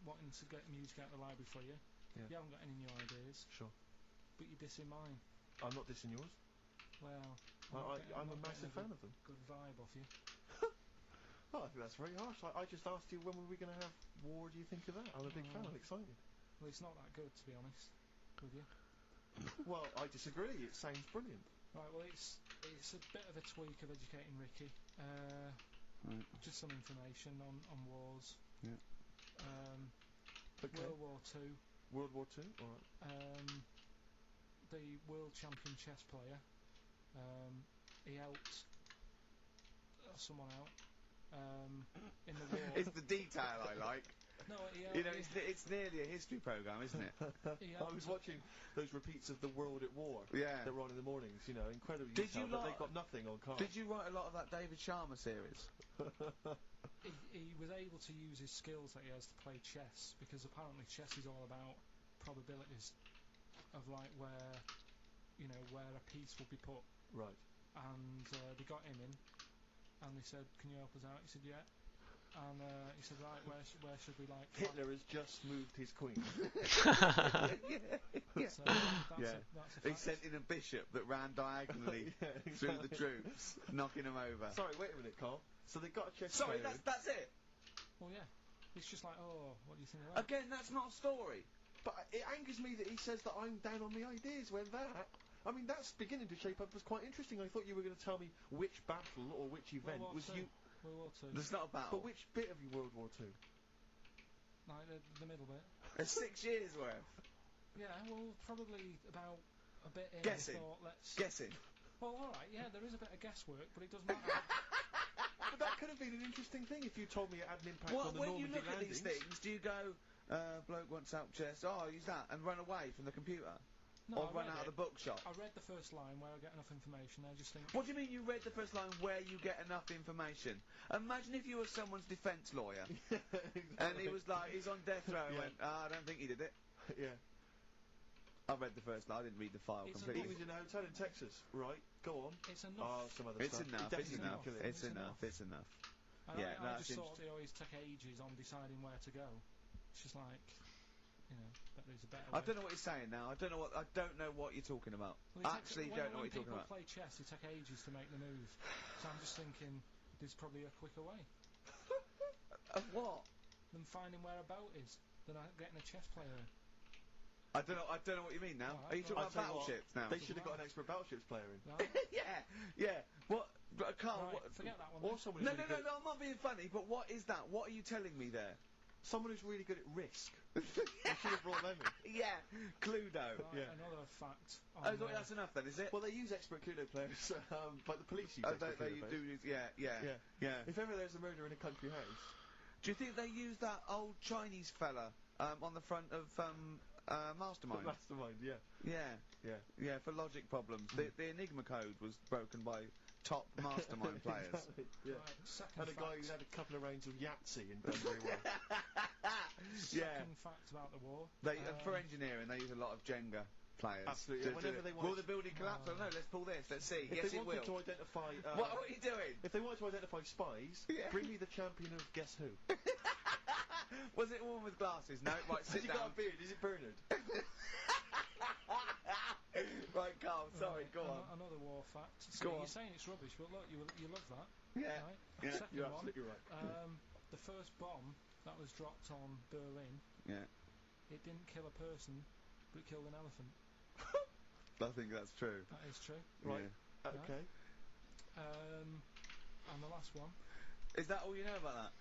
wanting to get music out of the library for you. Yeah. You haven't got any new ideas. Sure. But you're dissing mine. I'm not dissing yours. Well, I'm a massive fan of them. Good vibe off you. Oh, I think that's very harsh. I just asked you, when were we going to have war? Do you think of that? I'm a big fan. I'm excited. Well, it's not that good, to be honest with you. Well, I disagree. It sounds brilliant. Right, well, it's a bit of a tweak of Educating Ricky. Just some information on wars. Yeah. Okay. World War II. World War II? Alright. The world champion chess player, he helped someone out in the war. It's the detail I like. No, you know, it's nearly a history programme, isn't it? I was watching those repeats of The World at War. Yeah. That were on in the mornings, you know, incredibly Did detailed, you but they've got nothing on cards. Did you write a lot of that David Sharma series? He was able to use his skills that he has to play chess, because apparently chess is all about probabilities of like where a piece will be put. Right. And they got him in, and they said, "Can you help us out?" He said, "Yeah." And he said, "Right, where should we like?" Hitler has just moved his queen. So that's a He sent in a bishop that ran diagonally through the troops, knocking them over. Sorry, wait a minute, Carl. So they got a chess Sorry, player. that's it. Well, yeah. It's just like, oh, what do you think of that? Again, that's not a story. But it angers me that he says that I'm down on the ideas when I mean, that's beginning to shape up as quite interesting. I thought you were going to tell me which battle or which event was you... World War II. There's not a battle. But which bit of your World War II? Like the middle bit. It's 6 years worth. Yeah, well, probably about a bit in. Guessing. Guessing. Well, alright, yeah, there is a bit of guesswork, but it doesn't matter. But that could have been an interesting thing if you told me it had an impact on the when Normandy you look landings. at these things, do you go, bloke wants out chest, oh, use that, and run away from the computer? No, or run out of the bookshop? I read the first line where I get enough information, I just think... What do you mean you read the first line where you get enough information? Imagine if you were someone's defence lawyer, exactly. and he was like, he's on death row, and went, I don't think he did it. Yeah. I read the first line, I didn't read the file completely. He was in a hotel in Texas, right? Go on. It's enough. Oh, some other It's stuff. enough, it's enough, it's enough, it's enough. And yeah, I just thought they always take ages on deciding where to go. It's just like, you know, but there's a better way. I don't know what you're saying now. I don't know what you're talking about. Well, I actually don't know what you're talking about. When people play chess, they take ages to make the move. So I'm just thinking, there's probably a quicker way. Of what? Than finding where a boat is. Than getting a chess player in. I don't know what you mean now. Are you talking about battleships now? They should have got an expert battleships player in. yeah. What? Carl, forget that one. Or someone No, I'm not being funny, but what is that? What are you telling me there? Someone who's really good at Risk. I should have brought them in. Yeah, Cluedo. Right, Yeah. another fact. Oh, that's enough then, is it? Well, they use expert Cluedo players, but the police use Oh, expert they Cluedo do players. use, yeah. If ever there's a murder in a country house... Do you think they use that old Chinese fella on the front of Mastermind? Mastermind, yeah. Yeah. Yeah, for logic problems. The Enigma code was broken by top Mastermind players. Exactly, yeah. Right, second And a guy fact. who had a couple of rounds of Yahtzee and done very well. Second fact about the war. They for engineering, they use a lot of Jenga players. Absolutely, yeah, whenever they want Will to- the building collapse? I don't know. Let's pull this. Let's see. If Yes, they it wanted will. to identify... What are you doing? If they wanted to identify spies, Yeah. bring me the champion of Guess Who. Was it a woman with glasses? No. Right, sit Has he got down. a beard? Is it Bernard? Right, Carl. Sorry. Go on. Another war fact. So Go you're on. saying it's rubbish, but look, you love that. Yeah. Right? Yeah, Second you're one. absolutely right. The first bomb that was dropped on Berlin, Yeah. it didn't kill a person, but it killed an elephant. I think that's true. That is true. Right. Yeah. Okay. And the last one. Is that all you know about that?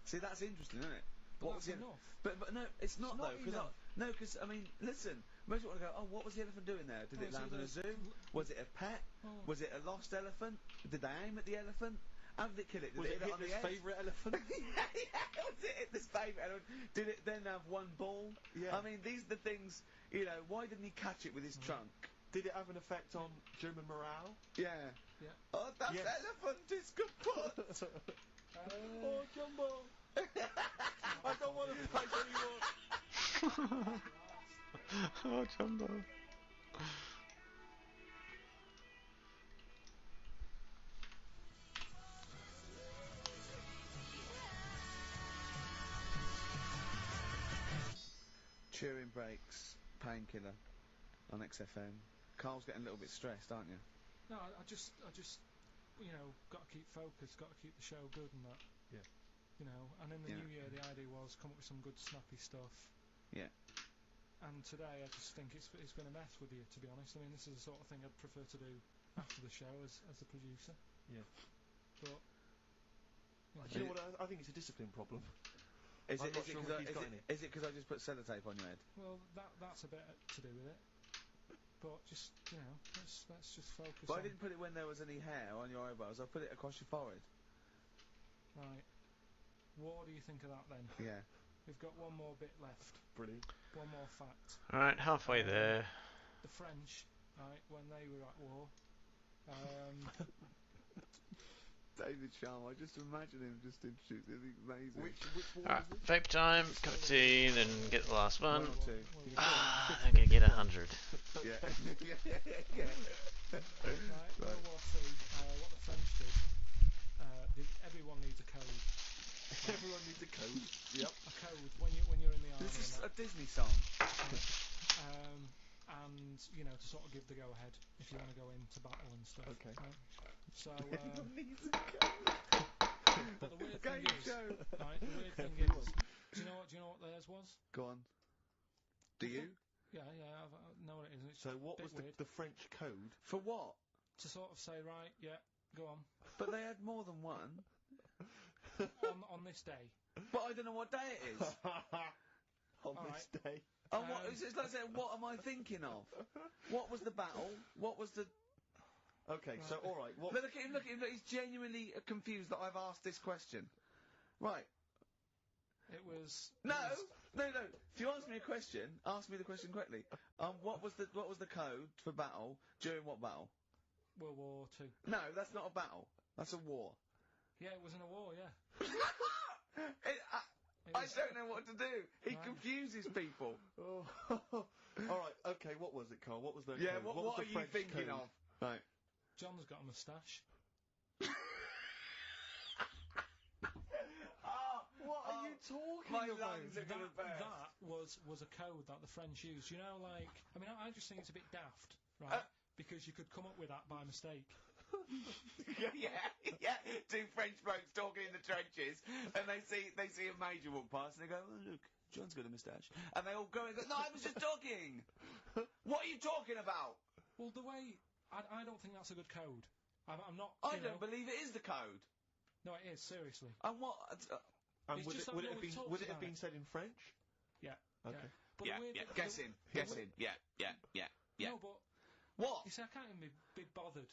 See, that's interesting, isn't it? But was that's the- enough. But no, it's not not though. enough. Because I mean, listen. Most people want to go. Oh, what was the elephant doing there? Did Oh, it so land in a there's- zoo? Was it a pet? Oh. Was it a lost elephant? Did they aim at the elephant? How did it kill it? Did Was it hit it on the Hitler's head? favourite elephant? yeah. Was it Hitler's favourite elephant? Did it then have one ball? Yeah. I mean, these are the things. You know, why didn't he catch it with his trunk? Did it have an effect on German morale? Yeah. Yeah. Oh, that Yes. elephant is kaput. Oh, Jumbo! I don't want to fight anymore! Oh, Jumbo. Cheering breaks, painkiller on XFM. Carl's getting a little bit stressed, aren't you? No, I just, you know, got to keep focused, got to keep the show good and that. Yeah. You know, and in the Yeah. new year, the idea was come up with some good snappy stuff. Yeah. And today, I just think it's going to mess with you, to be honest. I mean, this is the sort of thing I'd prefer to do after the show as the producer. Yeah. But Do you know what? I think it's a discipline problem. Is I'm it not sure if he's got any. because I just put sellotape on your head? well, that's a bit to do with it. But just, you know, let's just focus. But I on, didn't put it when there was any hair on your eyebrows. I put it across your forehead. Right. What do you think of that then? Yeah. We've got one more bit left. Brilliant. One more fact. Alright, halfway there. The French, right, when they were at war, David Sharma, I just imagine him just introducing it. Amazing. Which war Alright, was this? vape time, cup of tea, then get the last one. One or two. Ah, I'm gonna get 100. Yeah. right, World War II, what the French did, everyone needs a code. Everyone needs a code. Yep. A code when you're in the army. This is and a that. Disney song. And you know, to sort of give the go ahead if you want to go into battle and stuff. Okay. Right? So, Everyone needs a but the weird thing game is, show. right? The weird thing is, do you know what theirs was? Go on. Do you? Yeah, I know what it is. It's So what bit was weird. the French code? For what? To sort of say, right, yeah, go on. But they had more than one. on this day. But I don't know what day it is. On All this day. And what, it's like saying, what am I thinking of? What was the battle? What was the... Okay, so alright, what... Look at him, look at him, look, he's genuinely confused that I've asked this question. Right. It was... No! If you ask me a question, ask me the question correctly. What was the code for battle during what battle? World War II. No, that's not a battle. That's a war. Yeah, it was in a war, yeah. I don't know what to do. He confuses people. Oh. Alright, okay, what was it, Carl? What was the Yeah, code? what was are the you French thinking code? of? Right. John's got a moustache. What are you talking My about? lungs are gonna burst. That was a code that the French used. You know, like, I mean, I just think it's a bit daft, right? Because you could come up with that by mistake. yeah. Two French blokes talking in the trenches, and they see a major walk past, and they go, oh, "Look, John's got a moustache," and they all go and go, "No, I was just talking. What are you talking about?" Well, the way I don't think that's a good code. I'm not. I you know, don't believe it is the code. No, it is seriously. And what? And It's would just it, that would no it have one been talks would it have about been it. said in French? Yeah. Okay. Yeah. But Yeah, the weird yeah. bit- Guess the- in. Guess in. Yeah, yeah, yeah, yeah. No, but What? you see, I can't even be bothered.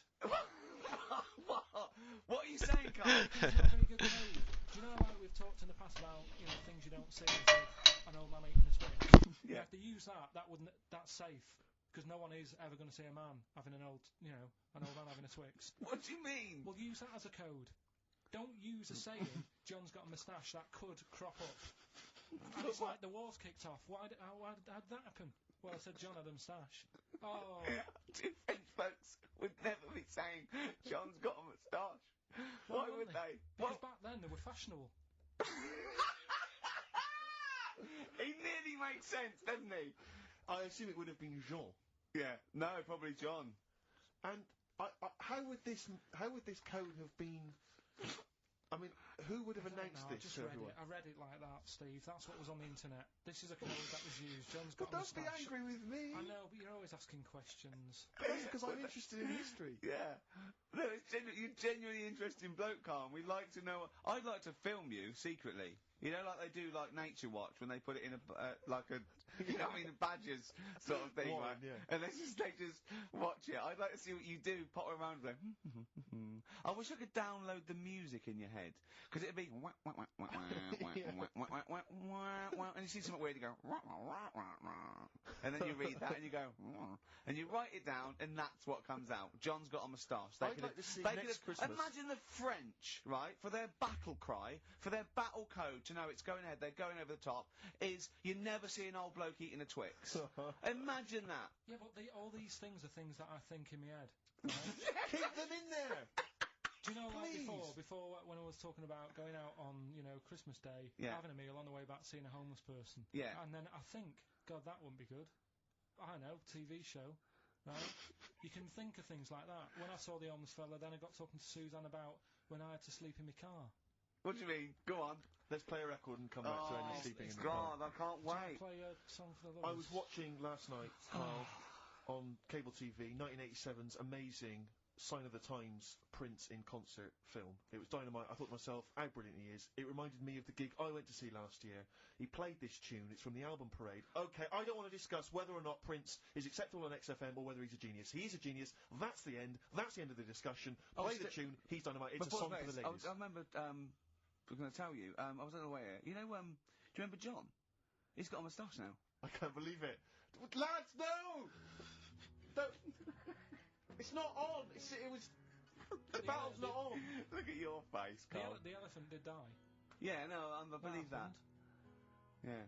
What are you saying, Carl? It's not very good code. Do you know, like we've talked in the past about, you know, things you don't see as an old man eating a Twix? Yeah. If they use that's safe, because no one is ever going to see a man having an old man having a Twix. What do you mean? Well, use that as a code. Don't use a saying, John's got a moustache, that could crop up. And it's like the war's kicked off. How did that happen? Well, I said John had a moustache. Oh. Two French folks would never be saying John's got a moustache. Why would they? Because back then they were fashionable. He nearly makes sense, doesn't he? I assume it would have been Jean. Yeah. No, probably John. And how would this code have been? I mean, who would have announced I this just to read everyone? it. I read it like that, Steve. That's what was on the internet. This is a code that was used. John's got But a don't be moustache. angry with me. I know, but you're always asking questions. Because I'm interested in history. Yeah. No, you're genuinely interested in bloke, Carl. We'd like to know. I'd like to film you secretly. You know, like they do, like Nature Watch, when they put it in a you know what I mean, a badgers sort of thing, Warren, right? yeah. And they just watch it. I'd like to see what you do, pop around and go, I wish I could download the music in your head, because it'd be wah, wah, wah, wah, wah, wah, wah, wah, wah, wah, wah, and you see something weird, you go, wah, wah, wah, wah, wah. And then you read that and you go, wah, and you write it down, and that's what comes out. John's got a moustache. I'd like to see next Christmas. Imagine the French, right, for their battle cry, for their battle code to know it's going ahead, they're going over the top, is you never see an old bloke eating a Twix. Imagine that. Yeah, but all these things are things that I think in my head. Right? Keep them in there. Do you know, like Please. before when I was talking about going out on, Christmas Day, Yeah. having a meal on the way back, seeing a homeless person. Yeah. And then I think, God, that wouldn't be good. I don't know, TV show, right? You can think of things like that. When I saw the homeless fella, then I got talking to Suzanne about when I had to sleep in my car. What do you mean? Go on. Let's play a record and come back to any sleeping in the car. God, I can't Shall I wait. play a song for the I lovers? was watching last night, Carl, on cable TV, 1987's amazing Sign of the Times Prince in concert film. It was dynamite. I thought to myself, how brilliant he is. It reminded me of the gig I went to see last year. He played this tune. It's from the album Parade. Okay, I don't want to discuss whether or not Prince is acceptable on XFM or whether he's a genius. He is a genius. That's the end. That's the end of the discussion. Play the tune. He's dynamite. It's a song for the ladies. I remember, I was going to tell you, I was on the way here. You know, do you remember John? He's got a moustache now. I can't believe it. Lads, no! Don't. It's not on. It was. The battle's not on. Look at your face, Carl. The elephant did die. Yeah, no, I believe that. happened. Yeah.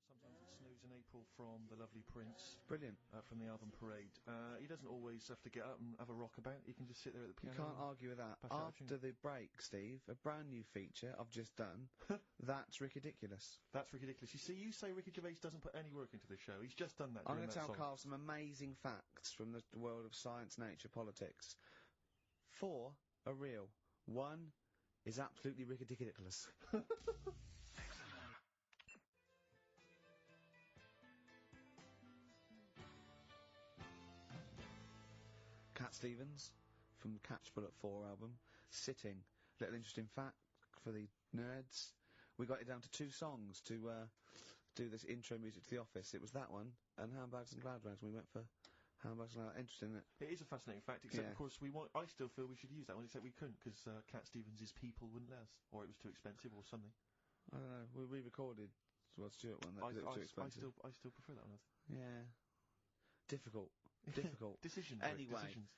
Sometimes it snows in April from the lovely Prince. Brilliant. From the album Parade. He doesn't always have to get up and have a rock about. He can just sit there at the You piano. can't argue with that. pass out a tune. After the break, Steve, a brand new feature I've just done. That's ridiculous. That's ridiculous. You see, you say Ricky Gervais doesn't put any work into the show. He's just done that. I'm going to tell Carl some amazing facts from the world of science, nature, politics. 4 are real. 1 is absolutely ridiculous. Cat Stevens from Catch Bullet 4 album, Sitting. Little interesting fact for the nerds. We got it down to 2 songs to do this intro music to The Office. It was that one and Handbags and Cloud Rags. We went for Handbags and Cloud. Interesting, isn't it? It is a fascinating fact, except Yeah. of course I still feel we should use that one, except we couldn't because Cat Stevens' people wouldn't let us, or it was too expensive, or something. I don't know. We re-recorded Rod Stewart one. That was too expensive. I still prefer that one. Yeah. Difficult. Difficult. Decisions. Rick, Anyway, decisions.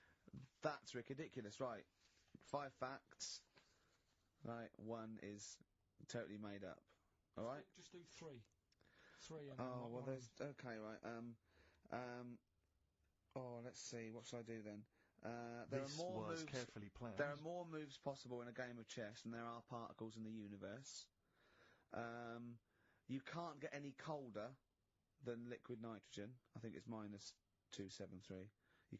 that's ridiculous. Right. 5 facts. Right. 1 is totally made up. All right. Just do 3. 3 and then Oh not well, one. there's okay, right. Oh, let's see. What should I do then? There This are more was moves. carefully planned. There are more moves possible in a game of chess than there are particles in the universe. You can't get any colder than liquid nitrogen. I think it's minus 273.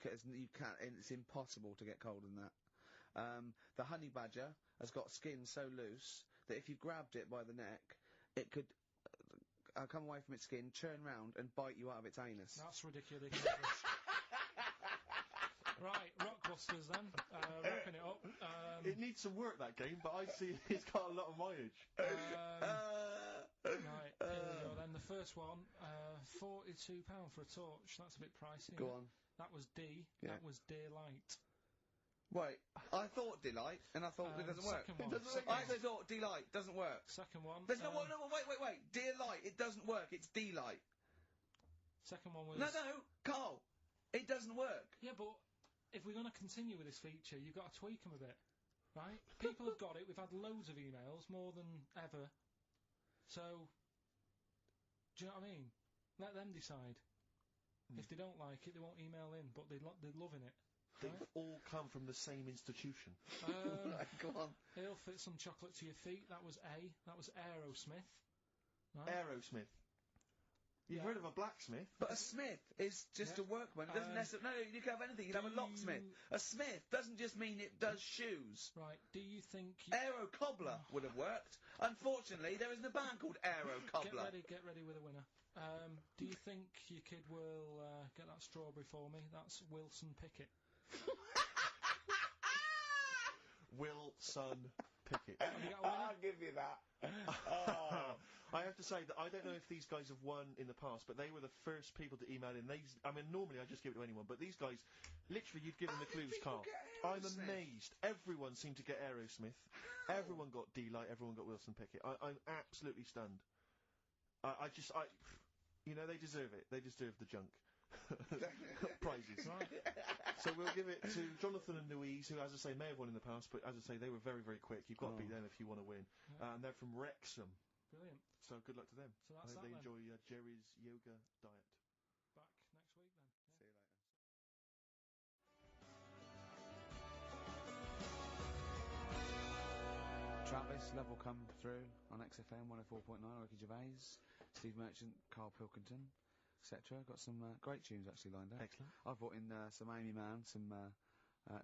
It's impossible to get colder than that. The honey badger has got skin so loose that if you grabbed it by the neck, it could come away from its skin, turn round, and bite you out of its anus. That's ridiculous. Right, Rockbusters then. Wrapping it up. It needs some work, that game, but I see it's got a lot of mileage. Right, here we go then. The first one, £42 for a torch. That's a bit pricey. Go isn't it? on. That was D. Yeah. That was Daylight. Wait, I thought Delight, and I thought it doesn't work. second one. I actually thought Delight doesn't work. Second one. There's no, wait. Dear Light, it doesn't work. It's Delight. Second one was. No, Carl, it doesn't work. Yeah, but if we're going to continue with this feature, you've got to tweak them a bit, right? People have got it. We've had loads of emails, more than ever. So, do you know what I mean? Let them decide. If they don't like it, they won't email in, but they're loving it. They've all come from the same institution. Go on. He'll fit some chocolate to your feet. That was A. That was Aerosmith. Right? Aerosmith. You've heard of a blacksmith? But a smith is just a workman. It doesn't necessarily. No, you can have anything. You can have a locksmith. A smith doesn't just mean it does shoes. Right. Do you think Aero Cobbler would have worked? Unfortunately, there isn't a band called Aero Cobbler. Get ready with a winner. Do you think your kid will get that strawberry for me? That's Wilson Pickett. Wilson Pickett. Have you got a winner? I'll give you that. I have to say that I don't know if these guys have won in the past, but they were the first people to email in. I mean, normally I just give it to anyone, but these guys, literally, you've given the clues, Carl. I'm amazed. Everyone seemed to get Aerosmith. Everyone got D-Light. Everyone got Wilson Pickett. I'm absolutely stunned. You know, they deserve it. They deserve the junk. Prizes. Right. So we'll give it to Jonathan and Louise, who, as I say, may have won in the past, but as I say, they were very, very quick. You've got to beat them if you want to win. Yeah. And they're from Wrexham. Brilliant. So good luck to them. So I that's hope that they then. enjoy Jerry's yoga diet. Back next week then. Yeah. See you later. Travis, Love Will Come Through on XFM 104.9, Ricky Gervais, Steve Merchant, Carl Pilkington, etc. Got some great tunes actually lined up. Excellent. I've brought in some Amy Mann, some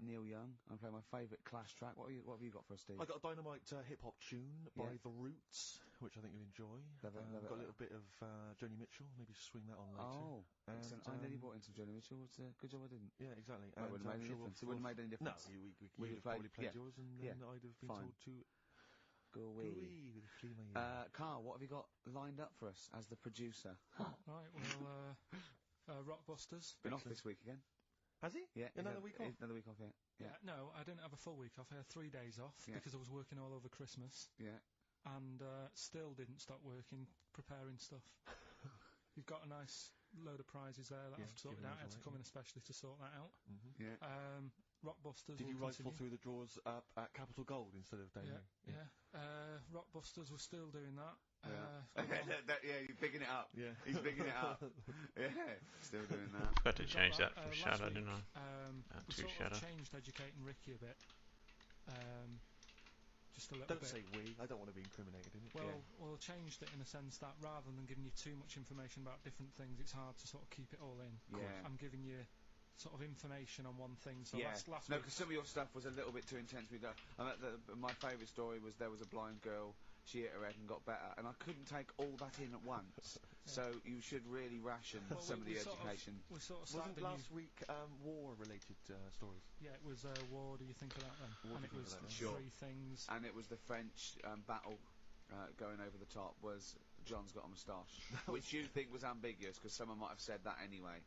Neil Young. I'm playing my favourite Clash track. What have you got for us, Steve? I got a dynamite hip-hop tune by Yeah. The Roots, which I think you'll enjoy. Love it, love it. Got a little bit of Joni Mitchell, maybe swing that on later. Oh, And, excellent. I nearly brought in some Joni Mitchell. It's a good job I didn't. Yeah, exactly. Well, it wouldn't have made any I'm sure difference. It wouldn't have made any difference. No, we We'd would have have probably played- played yours, and yeah. then I'd have been Fine. told to Go go away. away with a flea in my ear. Carl, what have you got lined up for us as the producer? Right. Well, Rockbusters. Been off this week again? Has he? Yeah. Another week off? Another week off, yeah. Yeah. No, I didn't have a full week off. I had 3 days off Yeah. because I was working all over Christmas, Yeah. and still didn't stop working, preparing stuff. You've got a nice load of prizes there that Yeah, I've sorted giving out. I had those to away, come in especially to sort that out. Yeah. Rockbusters. Did you will rifle continue. through the drawers up at Capital Gold instead of down Yeah, here? yeah. Rockbusters, we're still doing that. Yeah. good one. Yeah, you're picking it up. Yeah. He's picking it up. Yeah. Still doing that. Got to We've change got that from last Shadow, week, didn't I? We to sort Shadow. of changed educating Ricky a bit. Just a little Don't bit. say we. I don't want to be incriminated in it. Well, changed it in a sense that rather than giving you too much information about different things, it's hard to sort of keep it all in. Yeah. I'm giving you sort of information on one thing. So Yeah. last No, week. because some of your stuff was a little bit too intense. My favourite story was there was a blind girl. She hit her head and got better, and I couldn't take all that in at once. So you should really ration Well, some of the sort education. We sort of Wasn't started a last week war-related stories? Yeah, it was War. Do you think of that then? What And do you it think was of that, Sure. three things. And it was the French battle going over the top was John's got a moustache, which you think was ambiguous because someone might have said that anyway.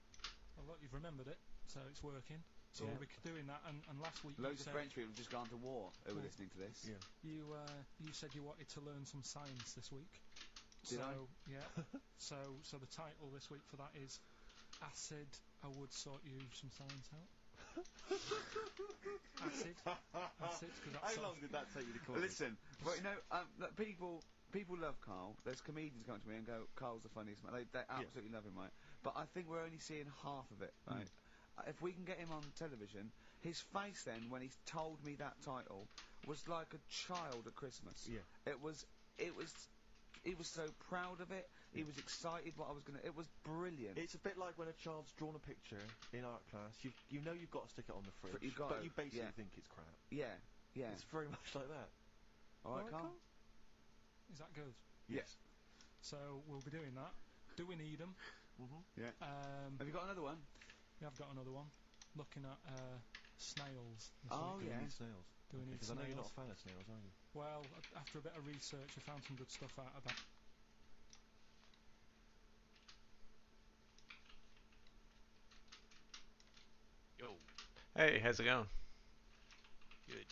Well, look, you've remembered it, so it's working. So Yeah. we'll be doing that. And last week Loads you of said French people have just gone to war who were listening to this. Yeah. you said you wanted to learn some science this week. Did I? Yeah. so the title this week for that is Acid. I would sort you some science out. Acid. Acid. 'Cause that's How sort long of- did that take you to come? Listen, well, you know, look, people love Carl. There's comedians come to me and go, "Carl's the funniest man." They absolutely love him, right? But I think we're only seeing half of it, right? If we can get him on television, his face then when he told me that title was like a child at Christmas. Yeah. He was so proud of it. He was excited what I was gonna. It was brilliant. It's a bit like when a child's drawn a picture in art class. You know you've got to stick it on the fridge, you've got but to, you basically yeah. think it's crap. Yeah. It's very much like that. All right, Carl. Is that good? Yes. So we'll be doing that. Do we need them? Yeah. Have you got another one? Yeah, I've got another one. Looking at snails. This Oh, week. yeah. Snails. Do we need Because I know you're snails? not a fan of snails, are you? Well, after a bit of research, I found some good stuff out about. Yo. Hey, how's it going? Good.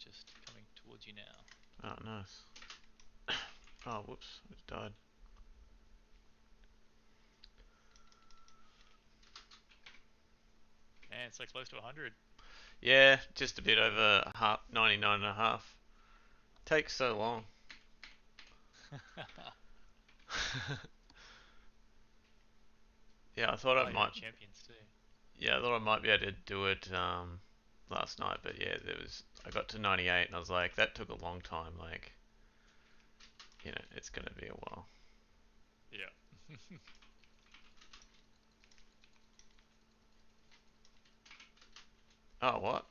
Just coming towards you now. Oh, nice. Oh, whoops, I just died. Man, so close to 100. Yeah, just a bit over half, 99 and a half. Takes so long. Yeah, I thought I might. Champions too. Yeah, I thought I might be able to do it last night, but yeah, I got to 98 and I was like, that took a long time. Like, you know, it's gonna be a while. Yeah. Oh, what?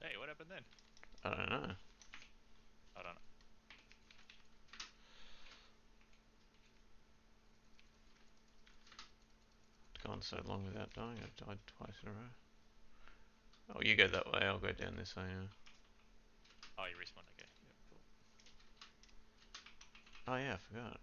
Hey, what happened then? I don't know. I don't know. It's gone so long without dying. I've died twice in a row. Oh, you go that way. I'll go down this way. Yeah. Oh, you respawned. Okay. Yeah, cool. Oh yeah, I forgot.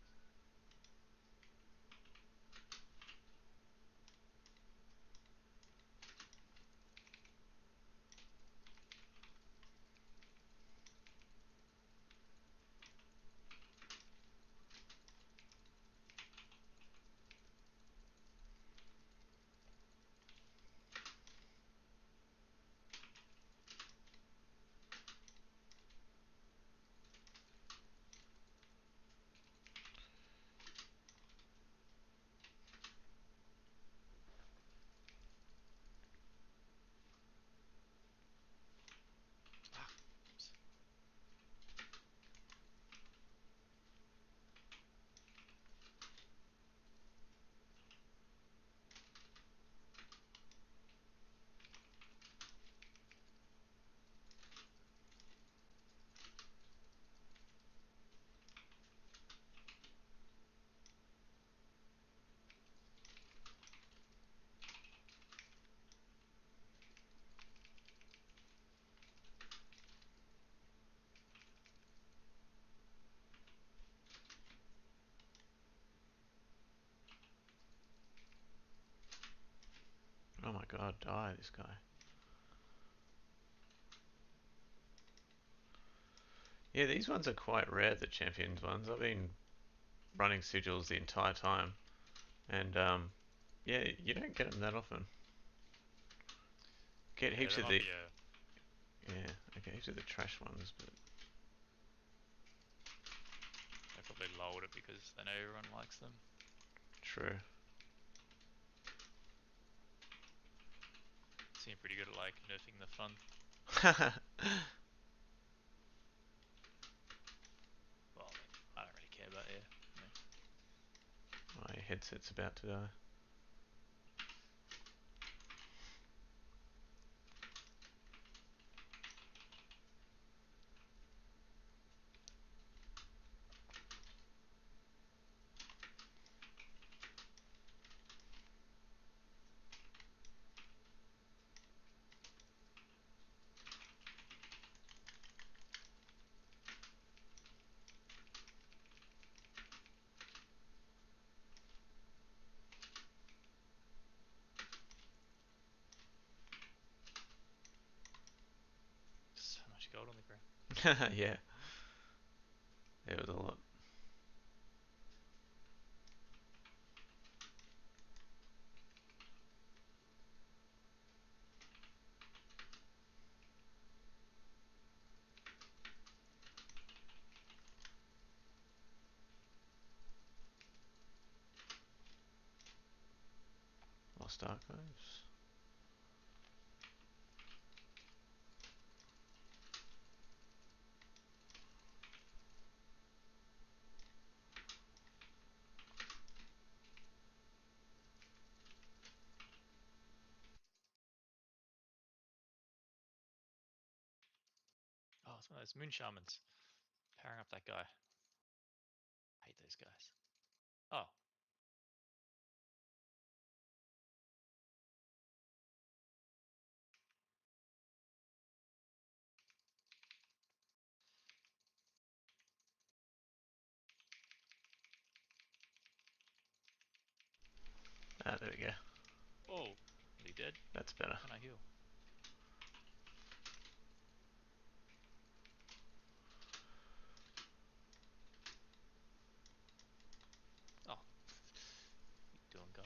Oh my god, die this guy. Yeah, these ones are quite rare, the champions ones. I've been running sigils the entire time. And, yeah, you don't get them that often. Get heaps of the... Yeah, I get heaps of the trash ones, but... They probably lowered it because they know everyone likes them. True. Seem pretty good at like nerfing the fun. Well, I don't really care about My headset's about to die. So much gold on the ground. Yeah. It was a lot. Lost Archives. Oh, it's one of those moon shamans. Powering up that guy. I hate those guys. Oh. Ah, there we go. Oh. Are you dead? That's better. Can I heal? Oh. What you doing, guy?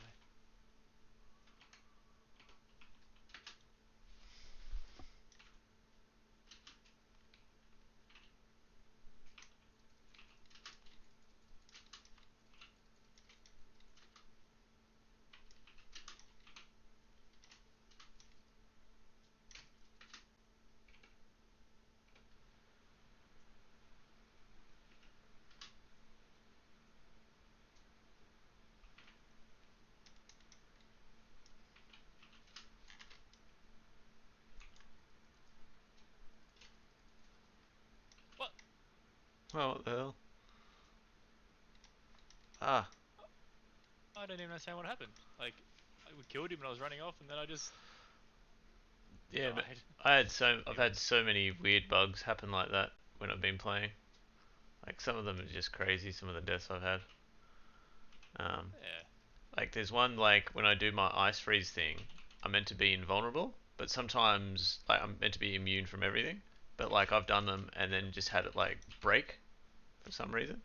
What? Oh, what the hell? Ah. I don't even understand what happened. Like, we killed him and I was running off, and then I just Yeah, died. but I've had so many weird bugs happen like that when I've been playing. Like some of them are just crazy. Some of the deaths I've had. Yeah. Like there's one like when I do my ice freeze thing, I'm meant to be invulnerable, but sometimes like I'm meant to be immune from everything. But like I've done them and then just had it like break for some reason.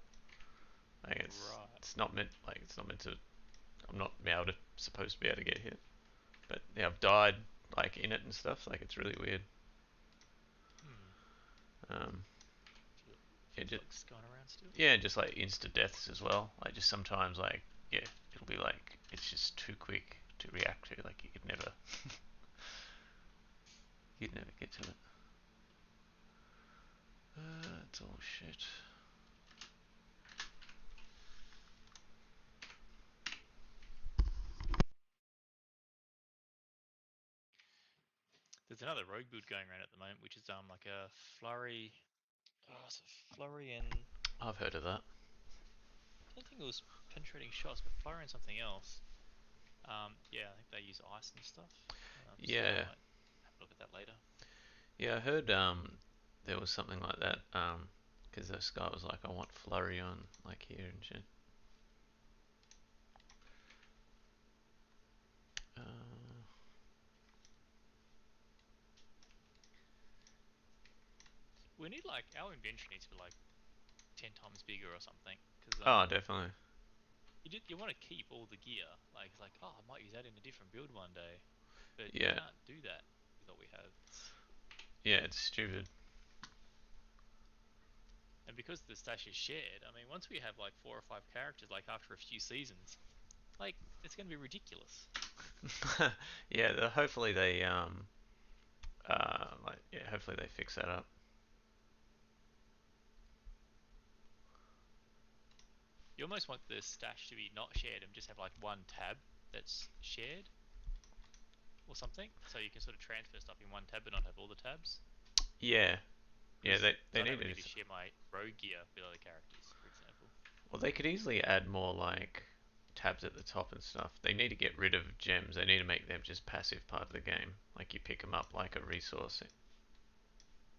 Like it's not meant to. I'm not supposed to be able to get hit. But yeah, I've died like in it and stuff. Like it's really weird. Yeah, just going around still. Yeah, just like insta deaths as well. Like just sometimes like yeah, it'll be like it's just too quick to react to. Like you'd never get to it. It's all shit. There's another rogue build going around at the moment, which is like a flurry. Oh, it's a flurry and. I've heard of that. I don't think it was penetrating shots, but flurry and something else. Yeah, I think they use ice and stuff. So I might have a look at that later. Yeah, I heard there was something like that. Because this guy was like, I want flurry on like here and shit. We need like our inventory needs to be like 10 times bigger or something. Cause, oh, definitely. You want to keep all the gear. Like it's like, oh, I might use that in a different build one day, but you Yeah. can't do that with what we have. Yeah, it's stupid. And because the stash is shared, I mean, once we have like 4 or 5 characters, like after a few seasons, like it's going to be ridiculous. Yeah, hopefully they hopefully they fix that up. You almost want the stash to be not shared and just have like one tab that's shared or something, so you can sort of transfer stuff in one tab but not have all the tabs. Yeah. Yeah, they I need don't to need to share my rogue gear with other characters, for example. Well, they could easily add more like tabs at the top and stuff. They need to get rid of gems. They need to make them just passive part of the game. Like you pick them up like a resource.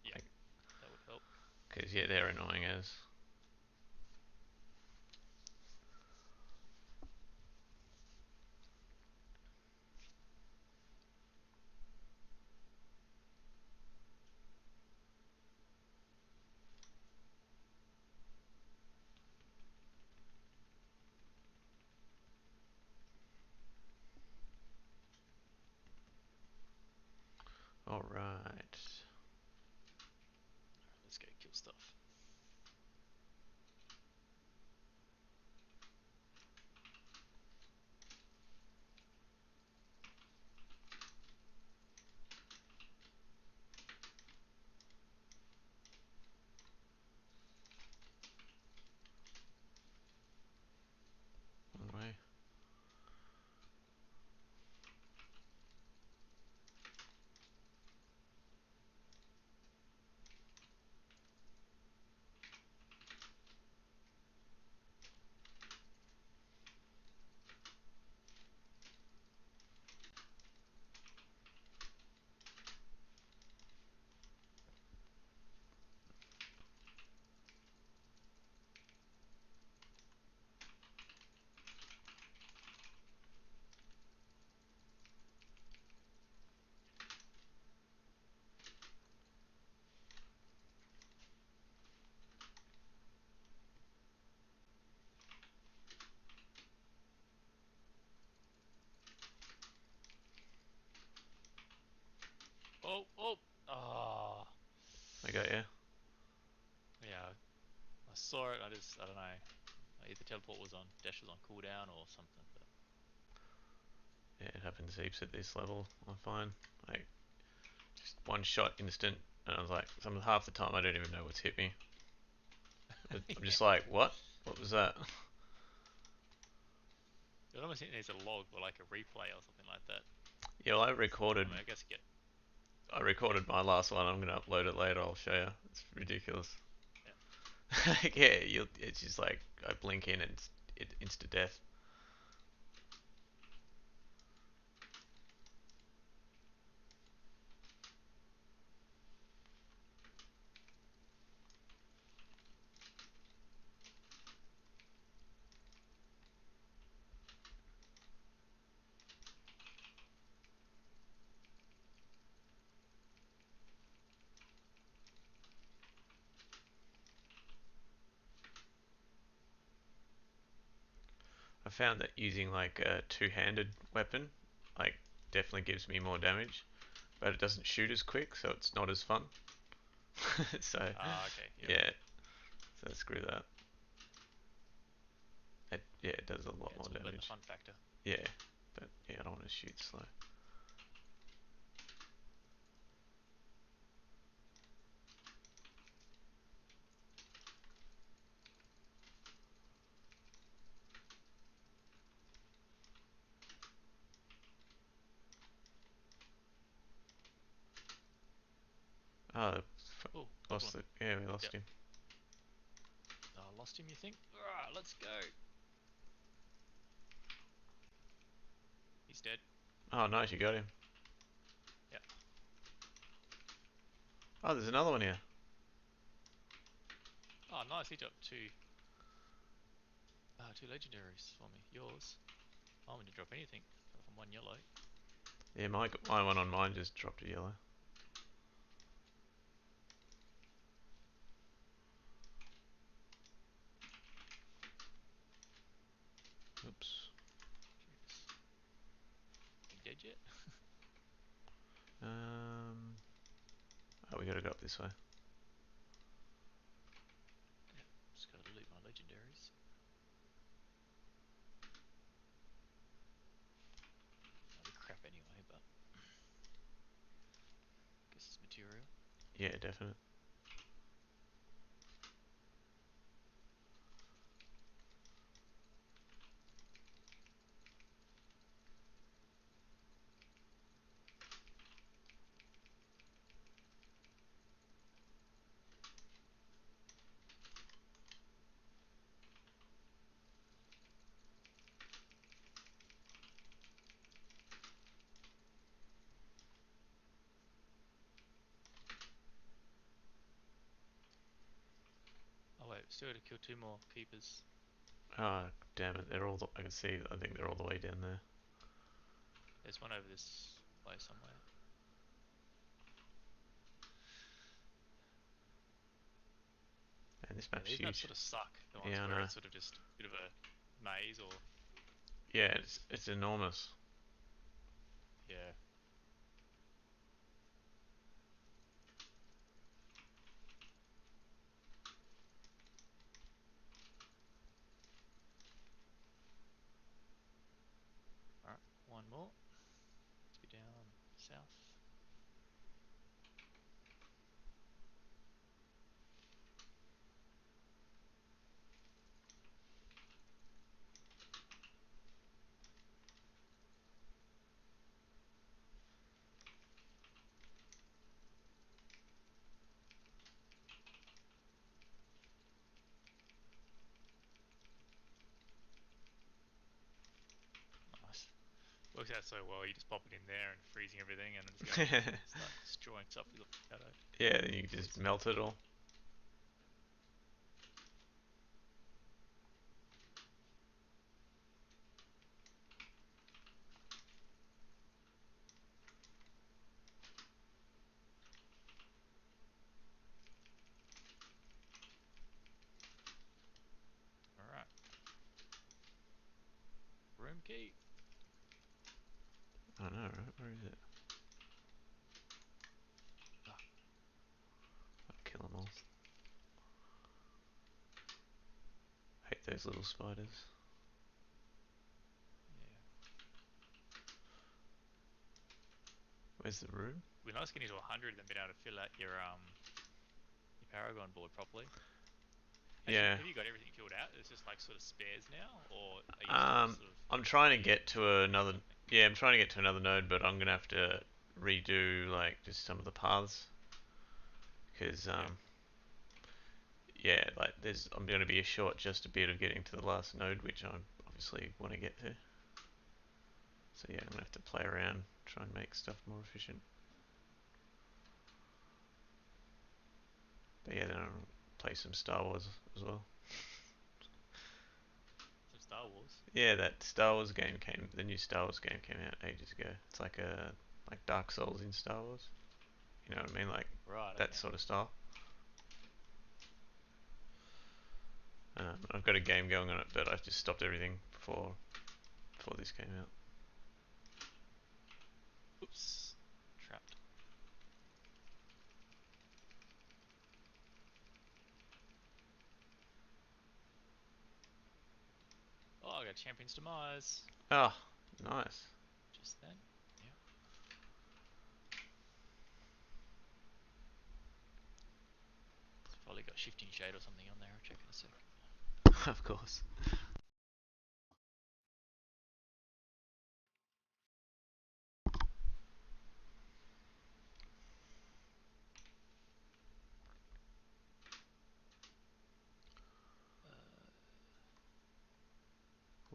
Yeah, that would help. Because yeah, they're annoying as. All right. Let's go kill stuff. One way. saw it. I don't know. Either teleport was on, dash was on cooldown or something. But Yeah, it happens heaps at this level. I find like just one shot instant, and I was like, half the time I don't even know what's hit me. I'm just like, what? What was that? it almost needs a log or like a replay or something like that. Yeah, well, I recorded. I mean, I guess get. I recorded my last one. I'm gonna upload it later. I'll show you. It's ridiculous. Yeah. Yeah, it's just like I blink in and it's insta death. I found that using like a two-handed weapon, like definitely gives me more damage, but it doesn't shoot as quick, so it's not as fun. So Okay. Yep. yeah, so screw that. It does a lot Yeah, more it's all about the damage. fun factor. Yeah, but yeah, I don't want to shoot slow. Oh, Oh, lost it. Yeah, we lost him. Oh, lost him, you think? Alright, let's go. He's dead. Oh, nice, you got him. Yeah. Oh, there's another one here. Oh, nice. He dropped two legendaries for me. Yours. I wouldn't drop anything apart from one yellow. Yeah, my one on mine just dropped a yellow. Oops. You dead yet? Oh, we gotta go up this way. Yeah, just gotta loot my legendaries. That'll be crap anyway, but guess it's material. Yeah, definite. Oh wait, still gotta kill two more keepers. Ah, damn it! They're all. I can see. I think they're all the way down there. There's one over this way somewhere. And this Yeah, map's these huge. maps sort of suck. The ones Yeah, I where know. it's sort of just a bit of a maze or. Yeah, it's enormous. Yeah. Alright, one more. Let's go down south. Nice. Works out so well, you just pop it in there and freezing everything and then just go start destroying stuff with a shadow. Yeah, then you just melt it all. Alright. Room key. I know, right? Where is it? Ah. I'll kill them all. those little spiders. Where's the room? It'd be nice getting to 100 and then being able to fill out your Paragon board properly. Yeah. Have you got everything filled out? It's just like sort of spares now, or are you still sort of I'm trying to get to another. Yeah, I'm trying to get to another node, but I'm gonna have to redo like just some of the paths because yeah, like I'm gonna be short just a bit of getting to the last node, which I obviously want to get to. So yeah, I'm gonna have to play around, try and make stuff more efficient. But yeah, then I'll play some Star Wars as well. some Star Wars? Yeah, that Star Wars game the new Star Wars game came out ages ago. It's like Dark Souls in Star Wars. You know what I mean? Like that sort of style. I've got a game going on it, but I've just stopped everything before this came out. Oops. Trapped. Oh, I got Champion's Demise. Oh, nice. Just then. Yeah. It's probably got Shifting Shade or something on there. I'll check in a sec. Of course.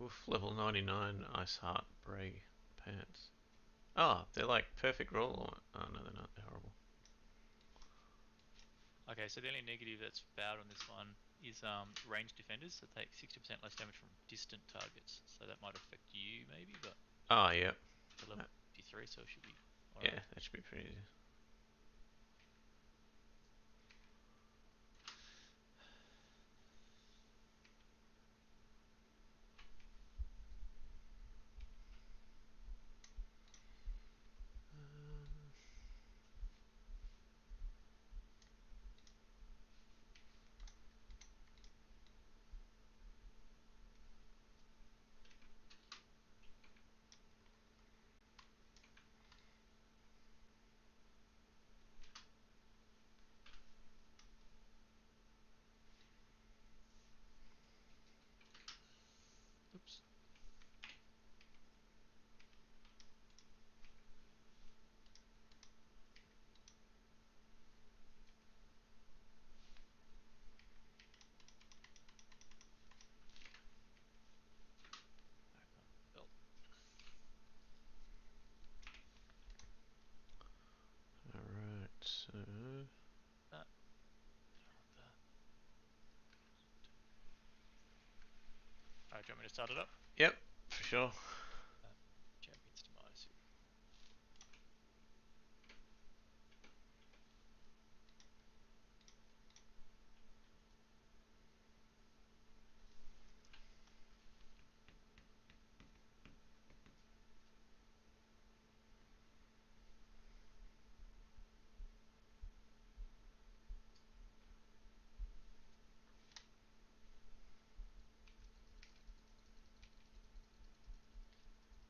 Oof, level 99 Ice Heart Bray pants. Oh, they're like perfect roll. Oh no, they're not. They're horrible. Okay, so the only negative that's bad on this one is ranged defenders that take 60% less damage from distant targets. So that might affect you maybe, but Oh, yeah. it's level 53, so it should be Yeah, alright. that should be pretty easy. Oops. Alright, so... Alright, do you want me to start it up? Yep, for sure. Champion's Demise.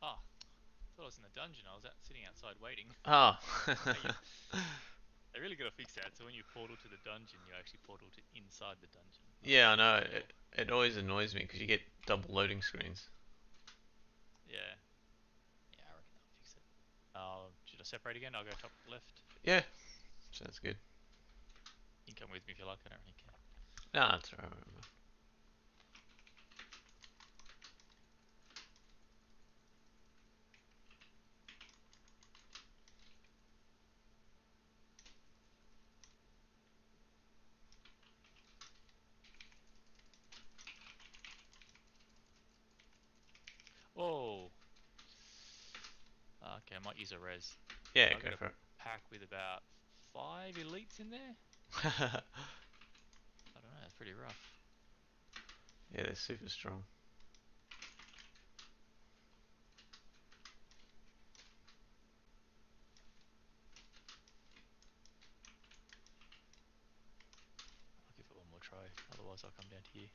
Ah, thought I was in the dungeon. I was sitting outside waiting. Oh. They really gotta fix that. So when you portal to the dungeon, you actually portal to inside the dungeon. Yeah, I know. It always annoys me because you get double loading screens. Yeah. Yeah, I reckon that'll fix it. Should I separate again? I'll go top left. Yeah, sounds good. You can come with me if you like. I don't really care. Nah, that's alright. Whoa. Okay, I might use a res. Yeah, I've go got for a it. pack with about 5 elites in there. I don't know, it's pretty rough. Yeah, they're super strong. I'll give it one more try, otherwise I'll come down to you.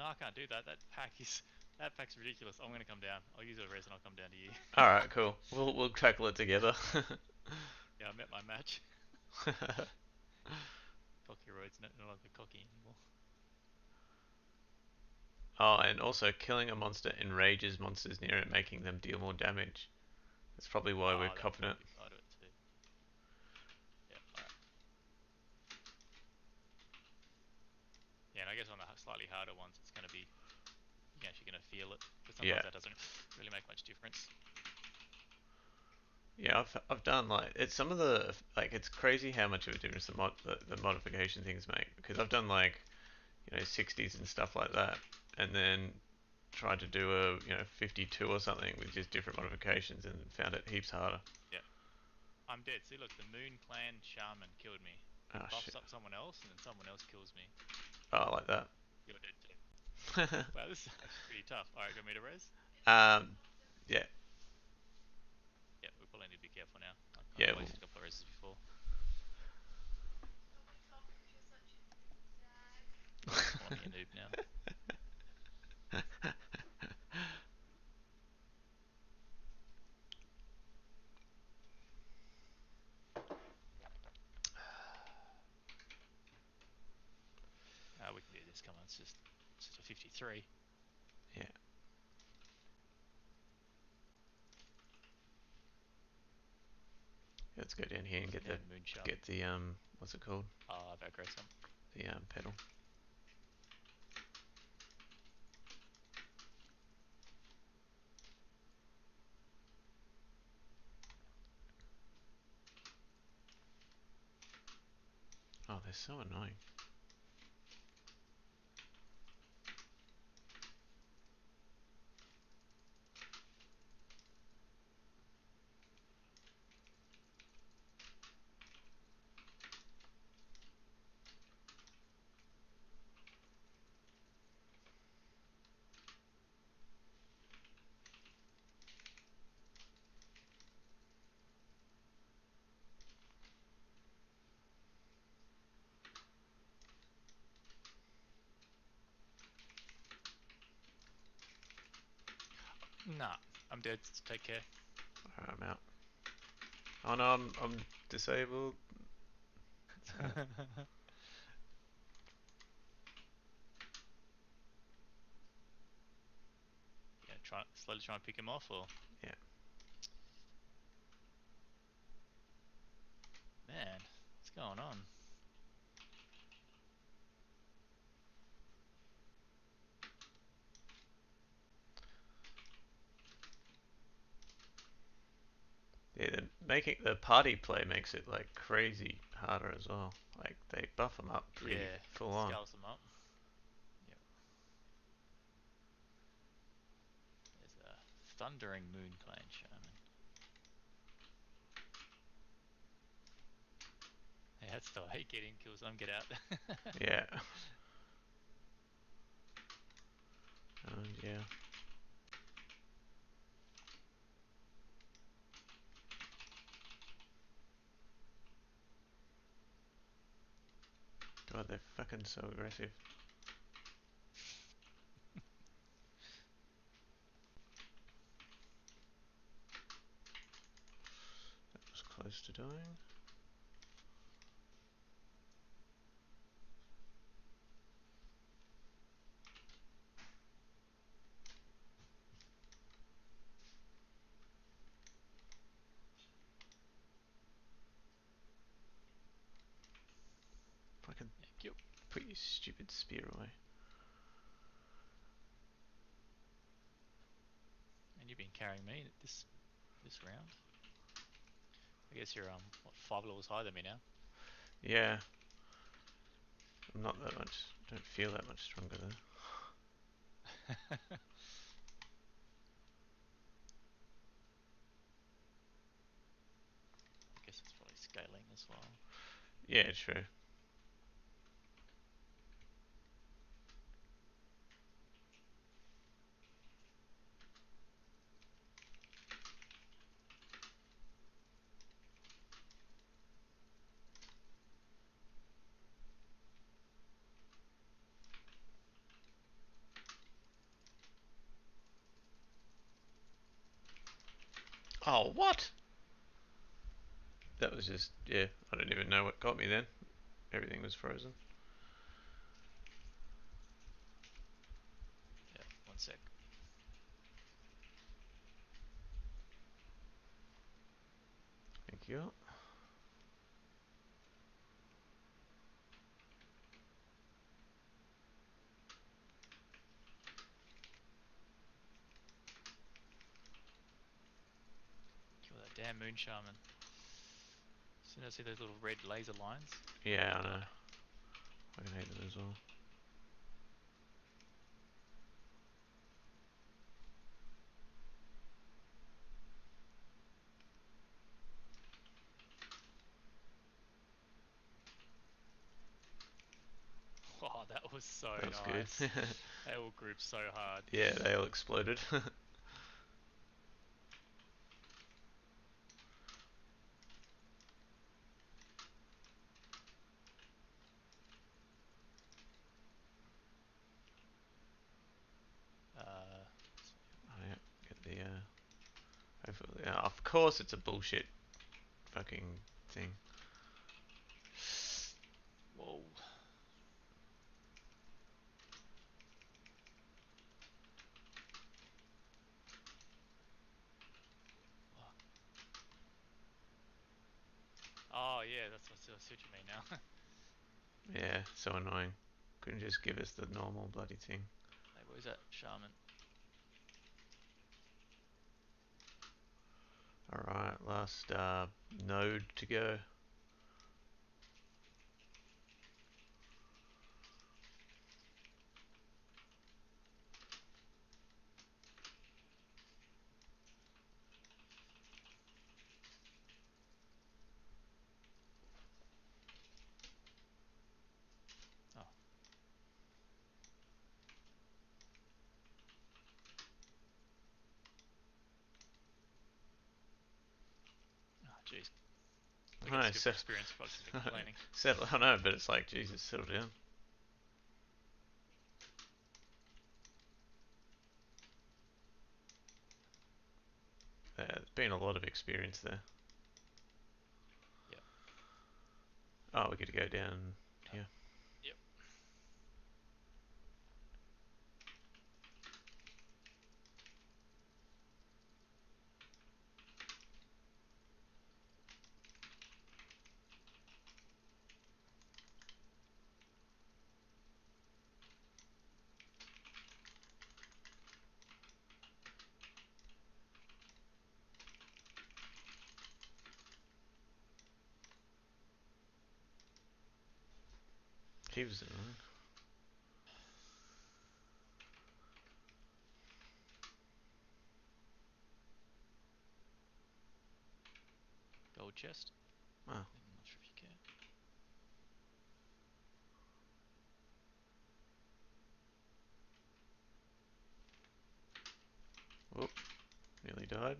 no, I can't do that. That pack's ridiculous. I'm gonna come down. I'll use a res and I'll come down to you. All right, cool. We'll tackle it together. Yeah, I met my match. Cocky roid's no longer cocky anymore. Oh, and also killing a monster enrages monsters near it, making them deal more damage. That's probably why we're Covenant. I'll do it too. Yeah, alright. Yeah, and I guess on the slightly harder ones, it's gonna be, you're actually gonna feel it, but sometimes that doesn't really make much difference. Yeah, I've done like some of the it's crazy how much of a difference the modification things make, because I've done like 60s and stuff like that, and then tried to do a 52 or something with just different modifications and found it heaps harder. Yeah, I'm dead. See, look, the Moon Clan Shaman killed me. Oh, buffs shit. up someone else, and then someone else kills me. Oh, like that. You're dead too. Wow, this is actually pretty tough. Alright, got me to res? Yeah. Yeah, we probably need to be careful now. Yeah, I've wasted a couple of reses before. Calling me a noob now. We can do this. Come on, it's just a 53. Yeah. Let's go down here and get the what's it called? Vagresum. The pedal. Oh, they're so annoying. Nah, I'm dead. Take care. Alright, I'm out. Oh no, I'm disabled. Yeah, slowly try and pick him off, or? Yeah. Man, what's going on? Yeah, the party play makes it like crazy harder as well. Like they buff them up pretty full on. Scales them up. Yep. There's a Thundering Moon Clan Shaman. Yeah, that's the way. Get in, kill some, get out. Yeah. Yeah. God, they're fucking so aggressive. That was close to dying. Fucking put your stupid spear away. And you've been carrying me this round. I guess you're what, 5 levels higher than me now. Yeah. I'm not that much. Don't feel that much stronger though. I guess it's probably scaling as well. Yeah, true. Oh, what? That was just, yeah, I don't even know what got me then. Everything was frozen. Yeah, 1 sec. Thank you. Kill that damn moon shaman. As soon as I see those little red laser lines. Yeah, I know. I can hate them as well. Oh, that was so That was nice. good. They all grouped so hard. Yeah, they all exploded. Oh, yeah, get the, hopefully, of course it's a bullshit fucking thing. Whoa. Oh yeah, that's what you mean now. Yeah, so annoying. Couldn't just give us the normal bloody thing. Hey, where's that shaman? Alright, last node to go. Oh. Oh, jeez. I I know, guess it's good for experience for fucking complaining. settle, I know, but it's like, Jesus, settle down. There's been a lot of experience there. Yep. Oh, we get to go down here. Yep. He was annoying. Gold chest. Oh. I'm not sure if you can. Whoop. Nearly died.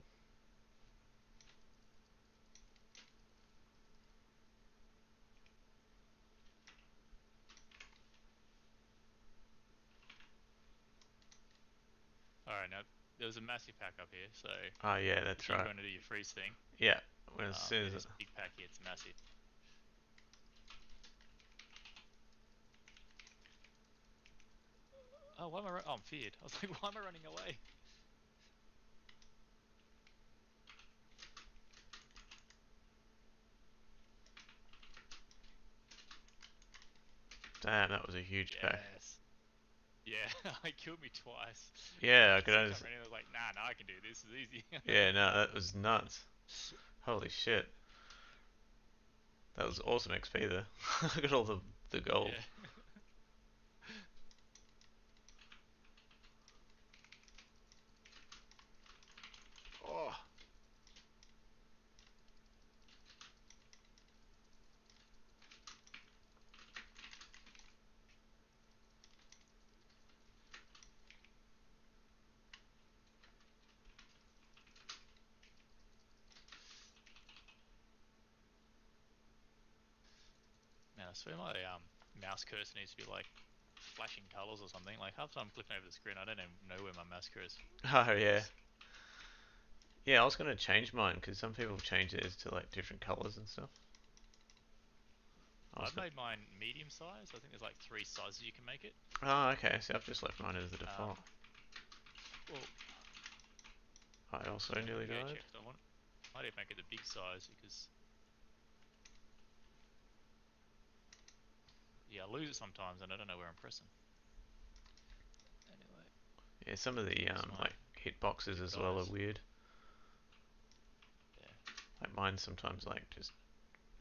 Alright, now there was a massive pack up here, so. Oh yeah, that's if you're right. going to do your freeze thing. Yeah, when as soon as this big pack here, it's massive. Oh, why am I? Oh, I'm feared. I was like, why am I running away? Damn, that was a huge pack. Yeah, it killed me twice. Yeah, I could I only. was like, nah, I can do this. It's easy. Yeah, no, that was nuts. Holy shit. That was awesome XP there. I got all the gold. Yeah. Oh. Man, I swear my mouse cursor needs to be like flashing colors or something. Like half the time I'm flipping over the screen, I don't even know where my mouse cursor is. Oh yeah. Yeah, I was gonna change mine because some people change theirs to like different colors and stuff. I've made mine medium size. I think there's like 3 sizes you can make it. Oh, okay. So I've just left mine as the default. Well, I also nearly died. checked. I didn't make it the big size because I lose it sometimes and I don't know where I'm pressing. Anyway. Yeah, some of the like hitboxes as well are weird. Yeah. Like mine sometimes like just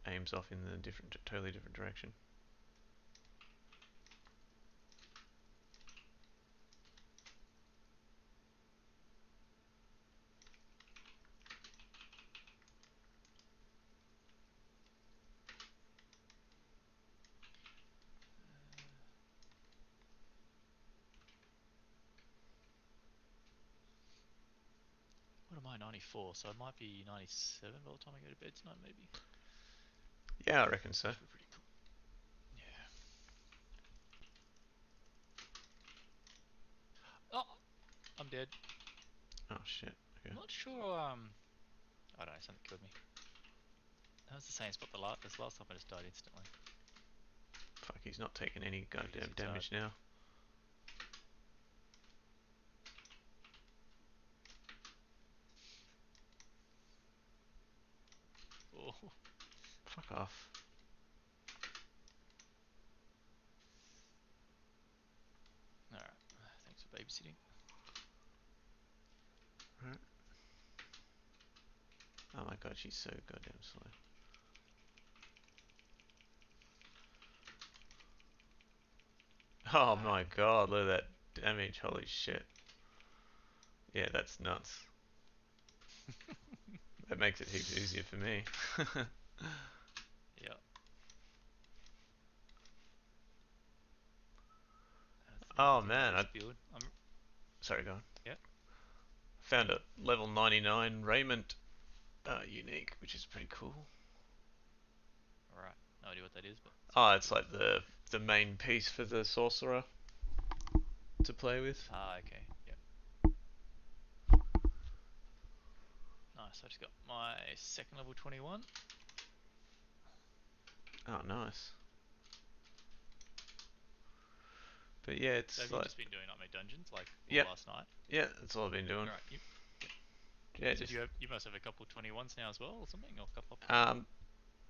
aims off in the totally different direction. What am I, 94? So it might be 97 by the time I go to bed tonight, maybe. Yeah, I reckon so. Pretty cool. Yeah. Oh, I'm dead. Oh shit. Okay. I'm not sure. I don't know. Something killed me. That was the same spot as last time. I just died instantly. Fuck, he's not taking any goddamn damage now. Oh. Fuck off. Alright. Thanks for babysitting. Right. Oh my god, she's so goddamn slow. Oh my god, look at that damage, holy shit. Yeah, that's nuts. That makes it heaps easier for me. Yeah. Oh man, sorry, go on. Yeah. Found a level 99 Raiment unique, which is pretty cool. Alright, no idea what that is, but... Oh, it's like the main piece for the sorcerer to play with. Ah, okay, yep. Nice, I just got my second level 21. Oh, nice. But yeah, it's so have like... you just been doing Nightmare Dungeons, like last night? Yeah, that's all I've been doing. Right, yeah, so you must have a couple 21s now as well, or something? Or a couple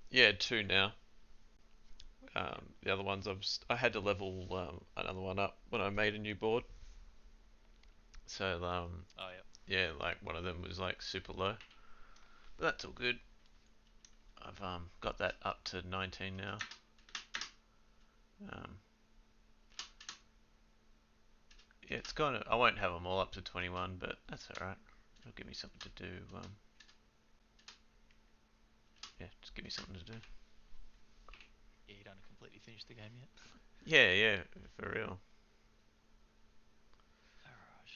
yeah, 2 now. The other ones I had to level another one up when I made a new board. So oh yeah, like one of them was like super low, but that's all good. I've got that up to 19 now. Yeah, it's kind of. I won't have them all up to 21, but that's all right. It'll give me something to do. Yeah, just give me something to do. Yeah, you don't completely finish the game yet. Yeah, for real. Alright.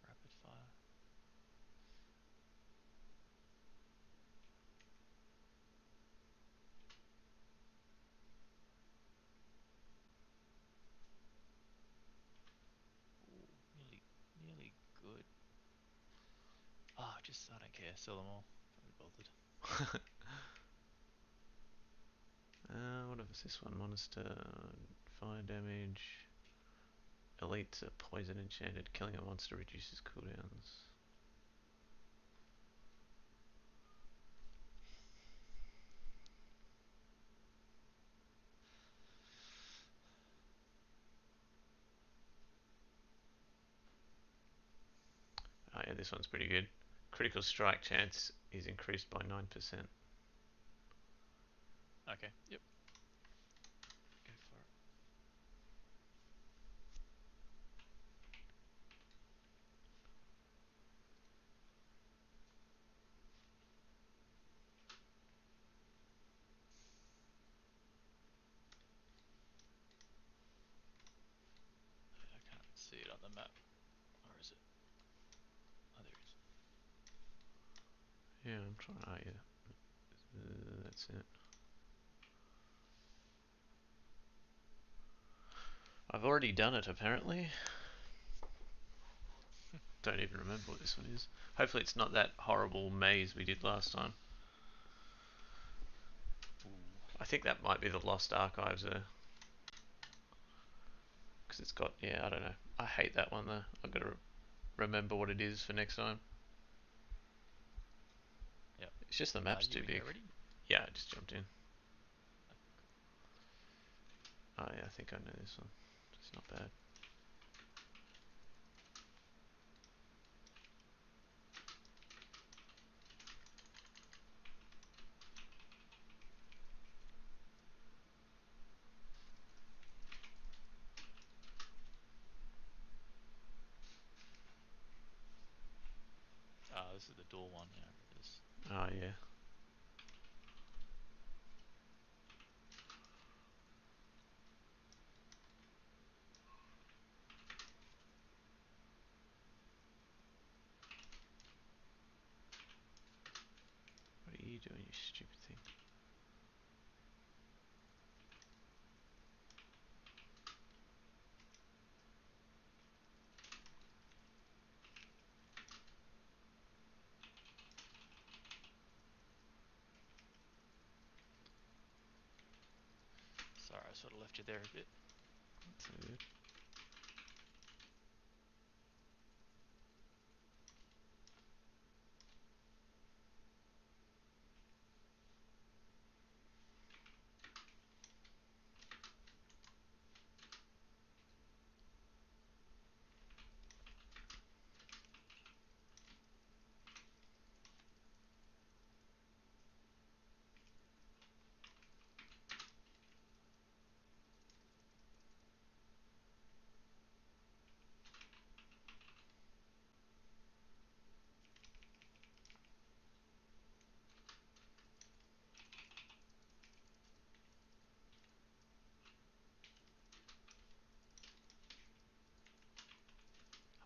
Rapid fire. Nearly good. Ah, I don't care. Sell them all. Can't be bothered. What was this one? Monster, fire damage. Elites are poison enchanted. Killing a monster reduces cooldowns. Oh yeah, this one's pretty good. Critical strike chance is increased by 9%. Okay, yep. Go for it. I can't see it on the map. Where is it? Oh, there it is. Yeah, I'm trying. Oh, yeah. That's it. I've already done it, apparently. Don't even remember what this one is. Hopefully it's not that horrible maze we did last time. I think that might be the Lost Archives there. Because it's got, yeah, I don't know. I hate that one though. I've got to remember what it is for next time. Yep. It's just the map's too big. Yeah, I just jumped in. Oh yeah, I think I know this one. It's not bad. Ah, this is the door one. Yeah, I remember this. Oh yeah. What are you doing, you stupid thing? Sorry, I sort of left you there a bit. That's so good.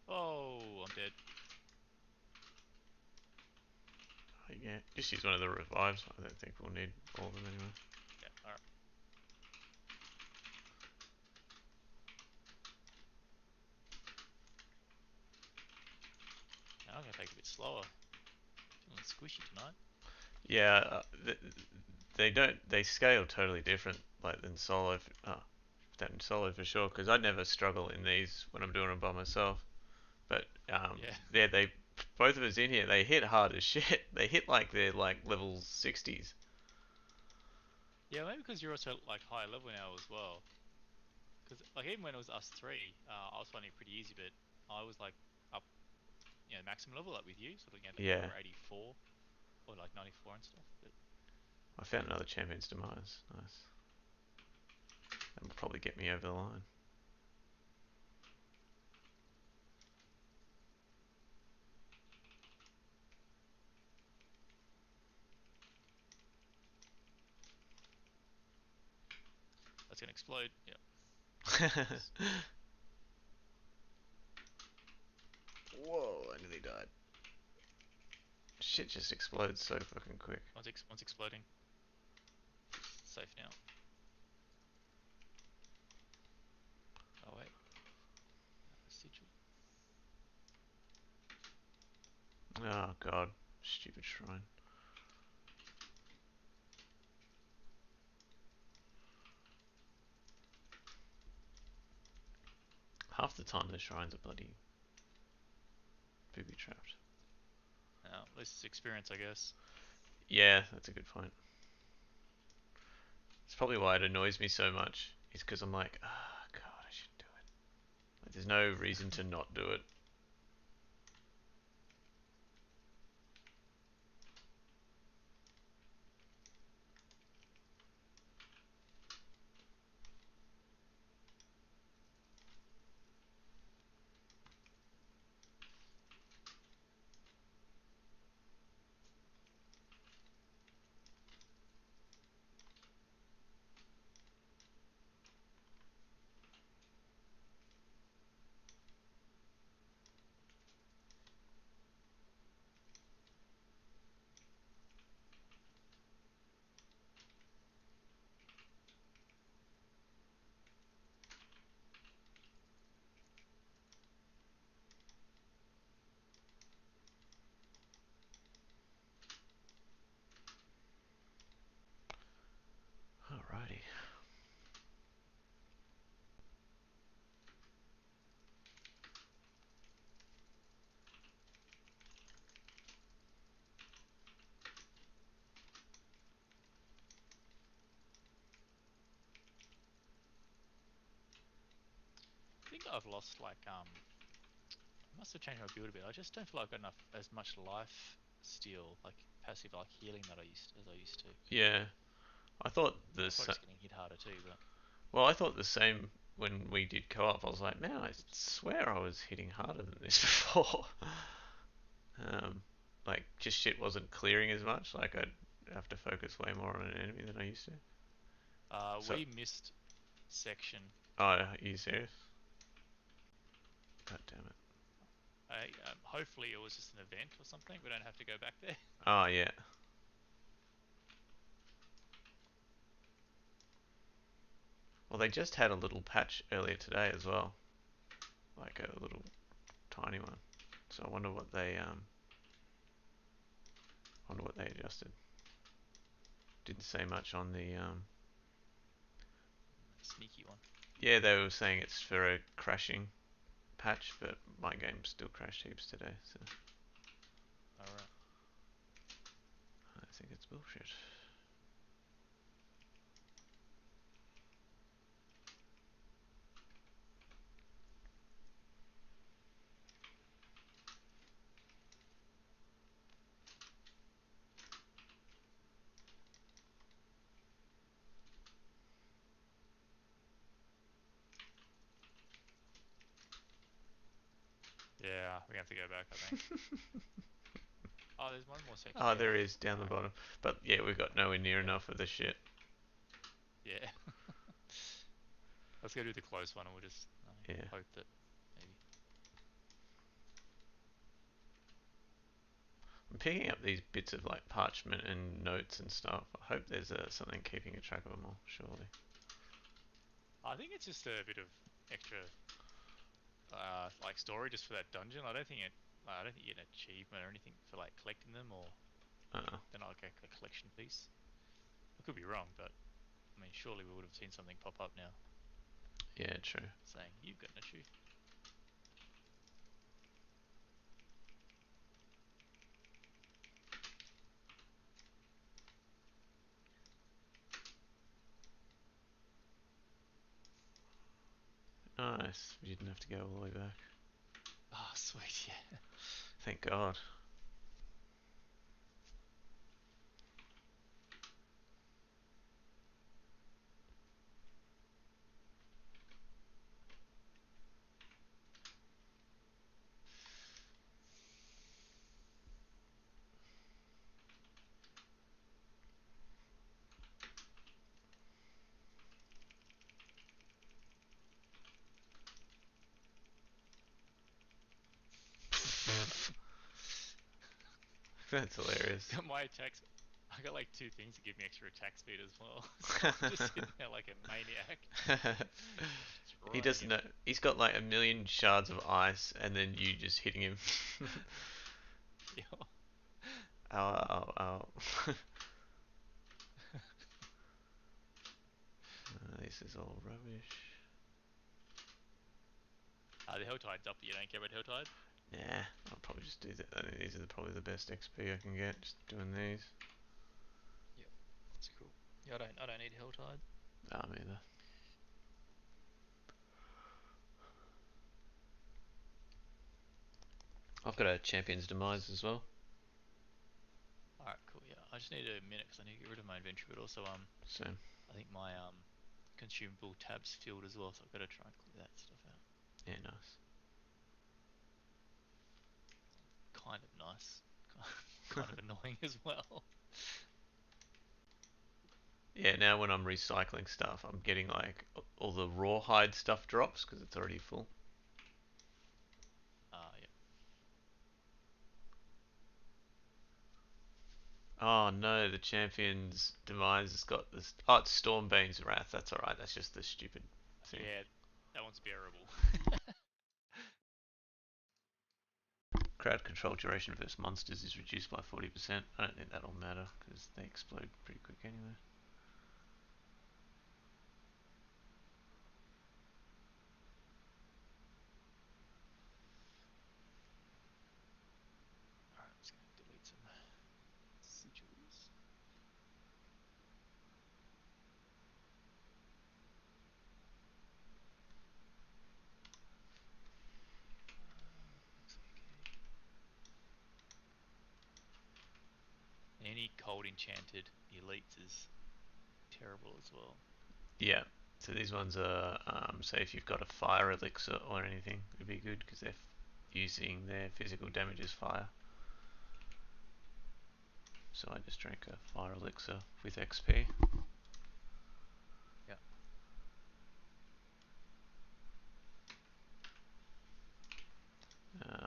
Oh, I'm dead. Yeah, just use one of the revives. I don't think we'll need all of them anyway. Yeah, alright. Now I'm gonna take it a bit slower. Feeling squishy tonight. Yeah, they scale totally different, like than solo. Than solo for sure. Because I never struggle in these when I'm doing them by myself. But yeah, they both of us in here, they hit hard as shit. They hit like they're like level 60s. Yeah, maybe because you're also like higher level now as well. Because like even when it was us three, I was finding it pretty easy, but I was like up, maximum level like with you, sort of like Yeah. over 84 or like 94 and stuff. But I found another Champion's Demise. Nice. That will probably get me over the line. that's gonna explode. Yep. Whoa, I nearly died. Shit just explodes so fucking quick. One's exploding. Safe now. Oh wait. Sigil. Oh god, stupid shrine. Half the time the shrines are bloody booby trapped. At least it's experience, I guess. Yeah, that's a good point. It's probably why it annoys me so much. It's because I'm like, ah, god, I should do it. Like, there's no reason to not do it. I've lost like I must have changed my build a bit. I just don't feel like I've got enough as much life steal, like passive like healing that I used to. Yeah, I thought I'm the probably just getting hit harder too, but well, I thought the same when we did co-op. I was like, man, I swear I was hitting harder than this before. Like just shit wasn't clearing as much. Like I'd have to focus way more on an enemy than I used to. So- we missed section. Oh, are you serious? God damn it. Hopefully it was just an event or something. We don't have to go back there. Oh yeah. Well, they just had a little patch earlier today as well, like a little tiny one. So I wonder what they adjusted. Didn't say much on the Sneaky one. Yeah, they were saying it's for a crashing patch, but my game still crashed heaps today. So Alright. I think it's bullshit. Yeah, we have to go back, I think. Oh, there's one more section. Oh, there is down the bottom. But yeah, we've got nowhere near enough of the shit. Yeah. Let's go do the close one and we'll just hope that maybe. I'm picking up these bits of like parchment and notes and stuff. I hope there's something keeping a track of them all, surely. I think it's just a bit of extra like story just for that dungeon. I don't think you get an achievement or anything for like collecting them, or then I'll get a collection piece. I could be wrong, but I mean, surely we would have seen something pop up now. Yeah, true. Saying you've got an issue. Nice. We didn't have to go all the way back. Oh, sweet, yeah. Thank God. That's hilarious. My attacks, I got like 2 things to give me extra attack speed as well. So I'm just sitting there like a maniac. He doesn't know. He's got like 1,000,000 shards of ice, and then you just hitting him. Ow, ow, ow. This is all rubbish. The Helltide's up, but you don't care about Helltide? Nah, I'll probably just do that. I mean, these are probably the best XP I can get, just doing these. Yep, that's cool. Yeah, I don't need Helltide. Nah, me either. I've got a Champion's Demise as well. Alright, cool, yeah. I just need a minute because I need to get rid of my inventory, but also, Same. I think my, consumable tab's filled as well, so I've got to try and clear that stuff out. Yeah, nice. Kind of nice. Kind of annoying as well. Yeah, now when I'm recycling stuff, I'm getting like all the rawhide stuff drops because it's already full. Yeah. Oh no, the Champion's Demise has got this. Oh, it's Stormbane's Wrath. That's alright. That's just the stupid thing. Yeah, that one's bearable. Crowd control duration versus monsters is reduced by 40%. I don't think that'll matter because they explode pretty quick anyway. Alright, I'm just going to delete some sigils. any cold enchanted elites is terrible as well. Yeah. So these ones are, say if you've got a fire elixir or anything, it'd be good because they're using their physical damage as fire. So I just drank a fire elixir with XP. Yeah.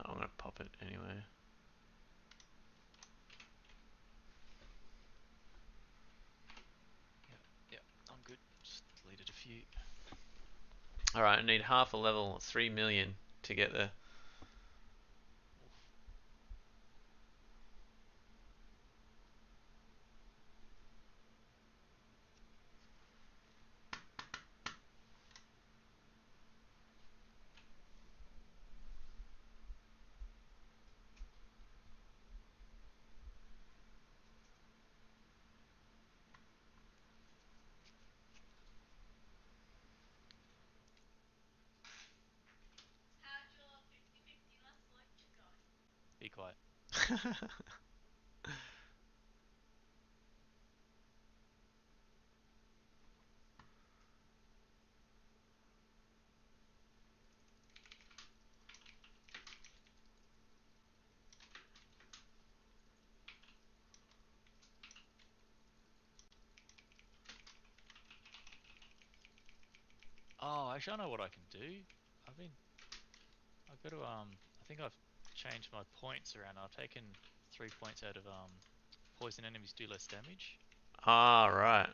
I'm gonna pop it anyway. Yeah, I'm good. Just deleted a few. Alright, I need half a level, 3 million to get there. Be quiet. Oh, actually, I know what I can do. I've got to, I think I've changed my points around. I've taken 3 points out of, poison enemies do less damage. Ah, right.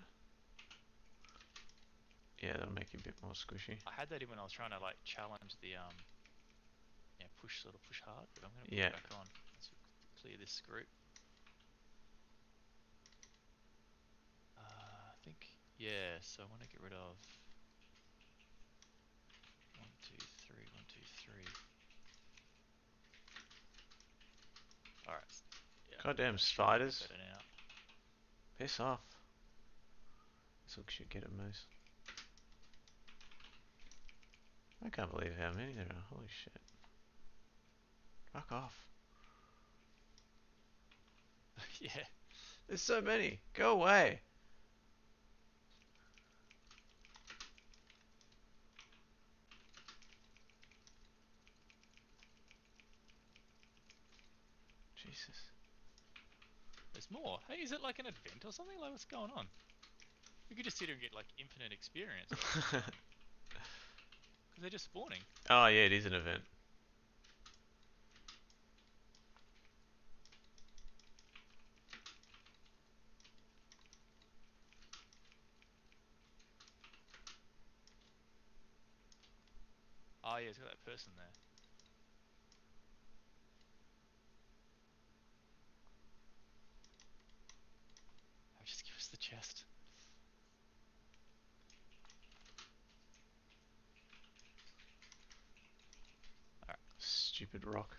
Yeah, that'll make you a bit more squishy. I had that in when I was trying to, like, challenge the, yeah, push hard, but I'm going to put Yeah. it back on. Let's clear this group. I think, yeah, so I want to get rid of 1, 2, 3, 1, 2, 3. Alright. Yeah, Goddamn that should be spiders. better now. Piss off. This look should get a moose. I can't believe how many there are. Holy shit. Fuck off. Yeah. There's so many. Go away. Jesus. There's more. Hey, is it like an event or something? Like, what's going on? We could just sit here and get, like, infinite experience. Because they're just spawning. Oh yeah, it is an event. Oh yeah, it's got that person there. Oh, just give us the chest. Alright. Stupid rock.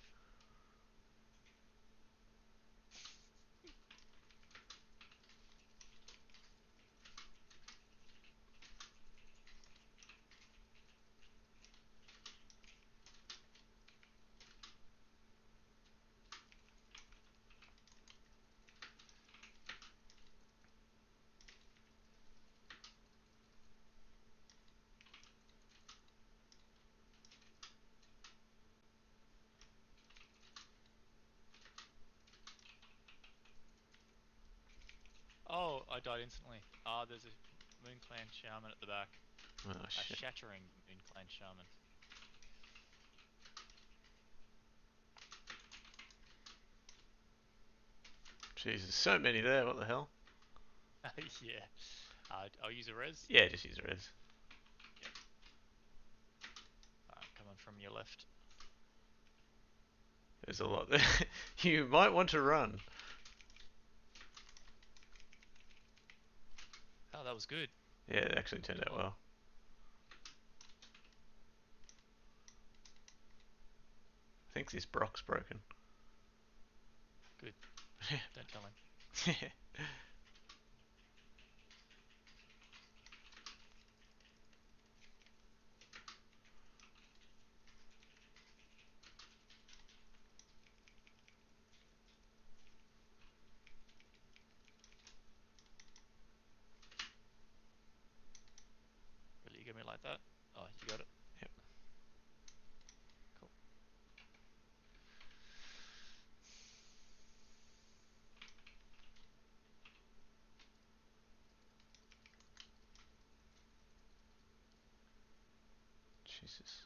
Oh, I died instantly. Ah, there's a Moon Clan Shaman at the back. Oh A shit. shattering Moon Clan Shaman. Jesus, so many there. What the hell? Yeah. I'll use a res. Yeah, just use res. Yep. Coming from your left. There's a lot there. You might want to run. Oh, that was good. Yeah, it actually turned out well. I think this Brock's broken. Good. Don't tell him. Jesus.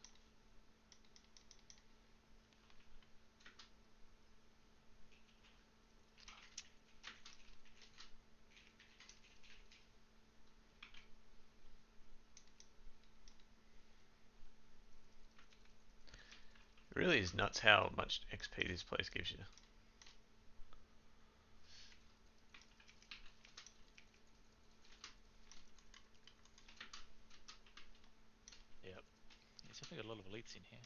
It really is nuts how much XP this place gives you. Yep. There's definitely got a lot of elites in here.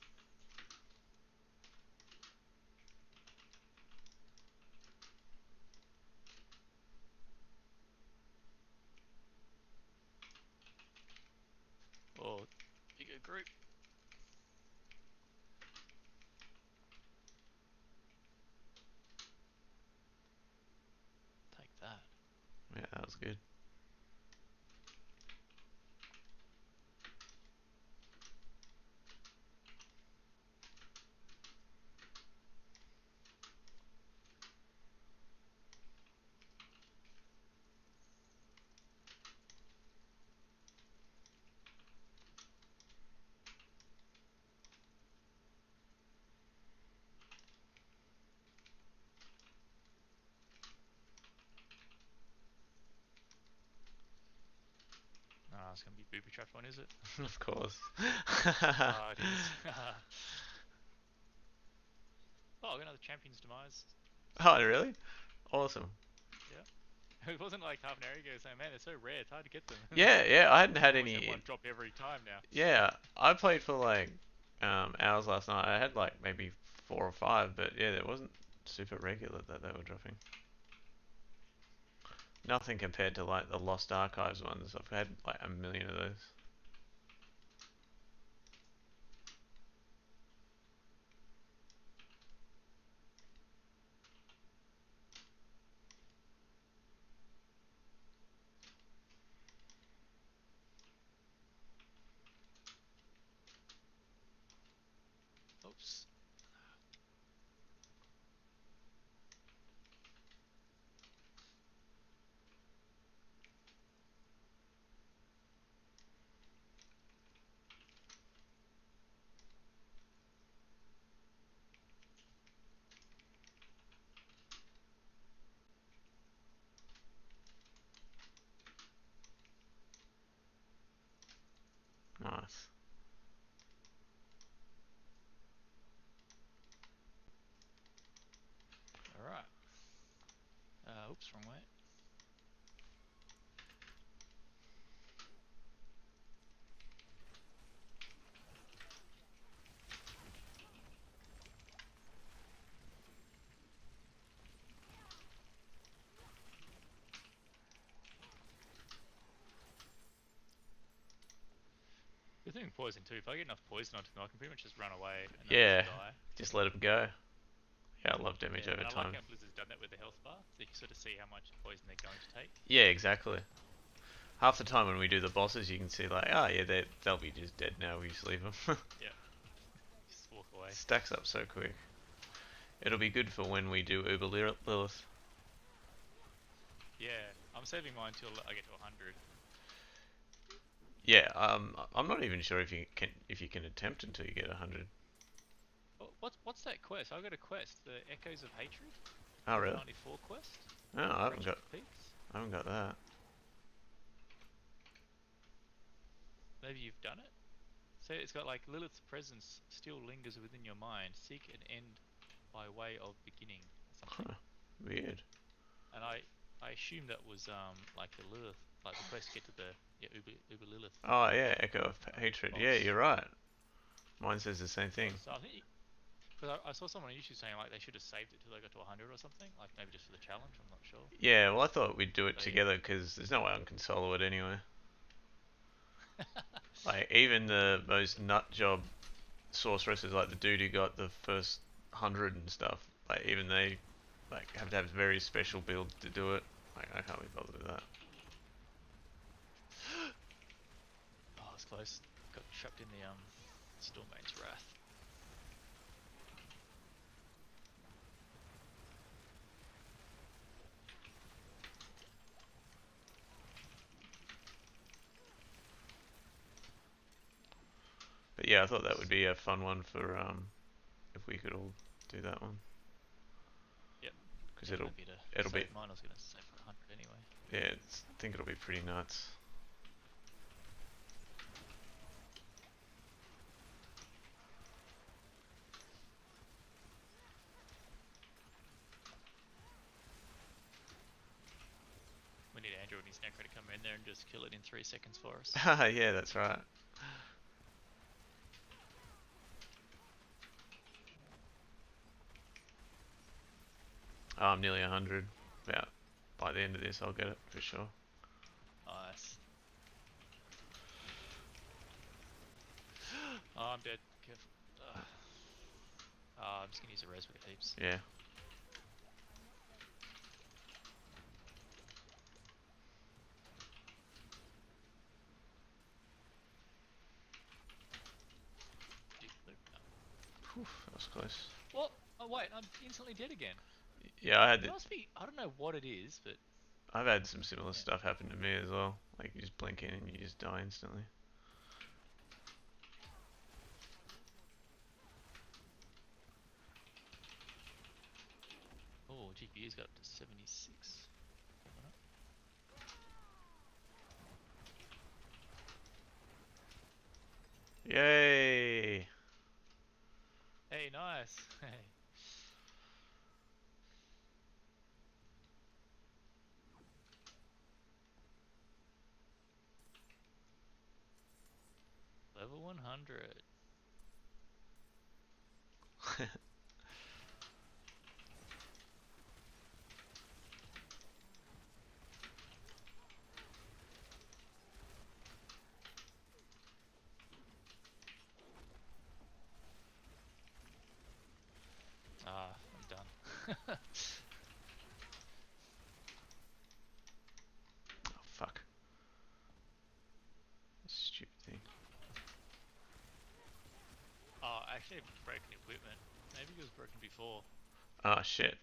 Oh, bigger group. Take that. Yeah, that was good. Ah, it's gonna be booby trapped one, is it? Of course. Oh, it is. Oh, I got another champion's demise. Oh, really? Awesome. Yeah. It wasn't like half an hour ago saying, man, they're so rare, it's hard to get them. Yeah, yeah, I hadn't had Almost any. have one drop every time now. Yeah, I played for like hours last night. I had like maybe 4 or 5, but yeah, it wasn't super regular that they were dropping. Nothing compared to like the Lost Archives ones. I've had like a million of those. Oops. Nice. Alright. Oops, wrong way. Good thing with poison too, if I get enough poison onto them, I can pretty much just run away and then Yeah, die. just let them go. Yeah, I love damage Yeah, over and I time. like how Blizzard's done that with the health bar, so you can sort of see how much poison they're going to take. Yeah, exactly. Half the time when we do the bosses, you can see like, oh yeah, they'll be just dead now. We just leave them. Yeah. Just walk away. Stacks up so quick. It'll be good for when we do Uber Lilith. Yeah, I'm saving mine till I get to 100. Yeah, I'm not even sure if you can attempt until you get 100. Oh, what's that quest? I got a quest, the Echoes of Hatred. Oh really? 94 quest. No, I haven't got. Peaks. I haven't got that. Maybe you've done it. So it's got like Lilith's presence still lingers within your mind. Seek an end by way of beginning. Or something. Huh. Weird. And I assume that was like the Lilith, like the quest to get to the Uber Lilith. Oh yeah, Echo of Hatred. boss. Yeah, you're right. Mine says the same thing. So I think because I saw someone on YouTube saying like they should have saved it till they got to 100 or something, like maybe just for the challenge. I'm not sure. Yeah, well I thought we'd do it So, together because there's no way I can solo it anyway. Like even the most nut job sorceresses, like the dude who got the first 100 and stuff, like even they like have to have very special builds to do it. Like I can't be bothered with that. Oh, it's close. Got trapped in the Stormbane's Wrath. But But yeah, I thought that would be a fun one for if we could all do that one. Yep. Because Yeah, it'll happy to it'll be save mine. I was gonna save for 100 anyway. yeah. I think it'll be pretty nuts. We need Andrew and his Necro to come in there and just kill it in 3 seconds for us. Yeah, that's right. Oh, I'm nearly 100. About by the end of this, I'll get it for sure. Nice. Oh, I'm dead. Careful. I'm just gonna use a res with heaps. Yeah. Whew, that was close. What? Oh wait, I'm instantly dead again. Yeah, I had. It must be. I don't know what it is, but I've had some similar stuff happen to me as well. Like you just blink in and you just die instantly. oh, GPU's got up to 76. Yay! Hey, nice. Hey. Level 100. I'm done. Oh fuck! Stupid thing. Oh, actually, broken equipment. Maybe it was broken before. Oh shit!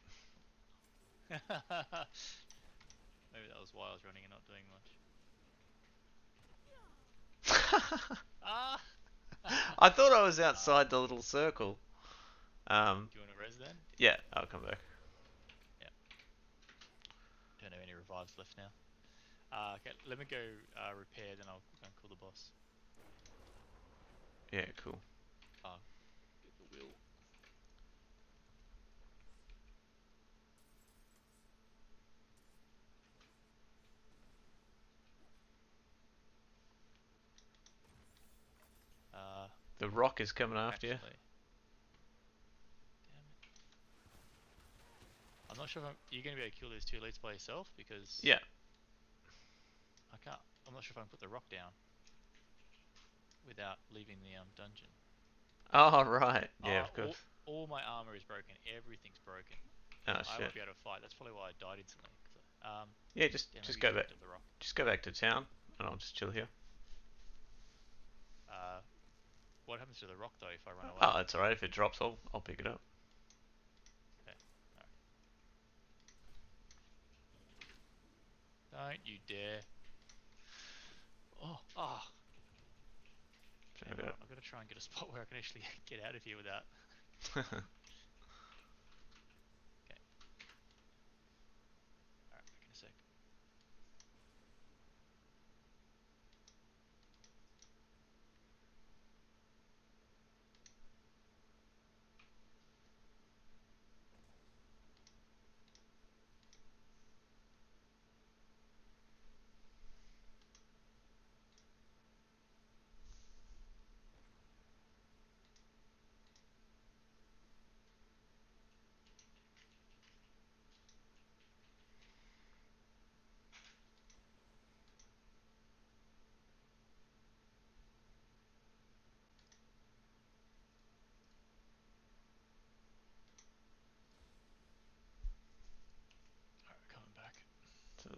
Maybe that was why I was running and not doing much. Ah! I thought I was outside the little circle. Do you want to res then? Yeah, I'll come back. Yeah. Don't have any revives left now. Okay, let me go repair, then I'll go and call the boss. Yeah, cool. Get the wheel. The Rock is coming after you. Damn it. I'm not sure if you're going to be able to kill these 2 elites by yourself, because... Yeah. I'm not sure if I can put the rock down without leaving the dungeon. Oh right. Yeah, of course. All my armor is broken. Everything's broken. Oh I shit. won't be able to fight. That's probably why I died instantly. Yeah, just go back. To the rock. Just go back to town, and I'll just chill here. What happens to the rock though if I run away? Oh, that's alright. If it drops, I'll pick it up. Okay. Alright. Don't you dare. Oh. Check Yeah, it out. I've got to try and get a spot where I can actually get out of here without. Okay. Alright, back in a sec. Alright, coming back. So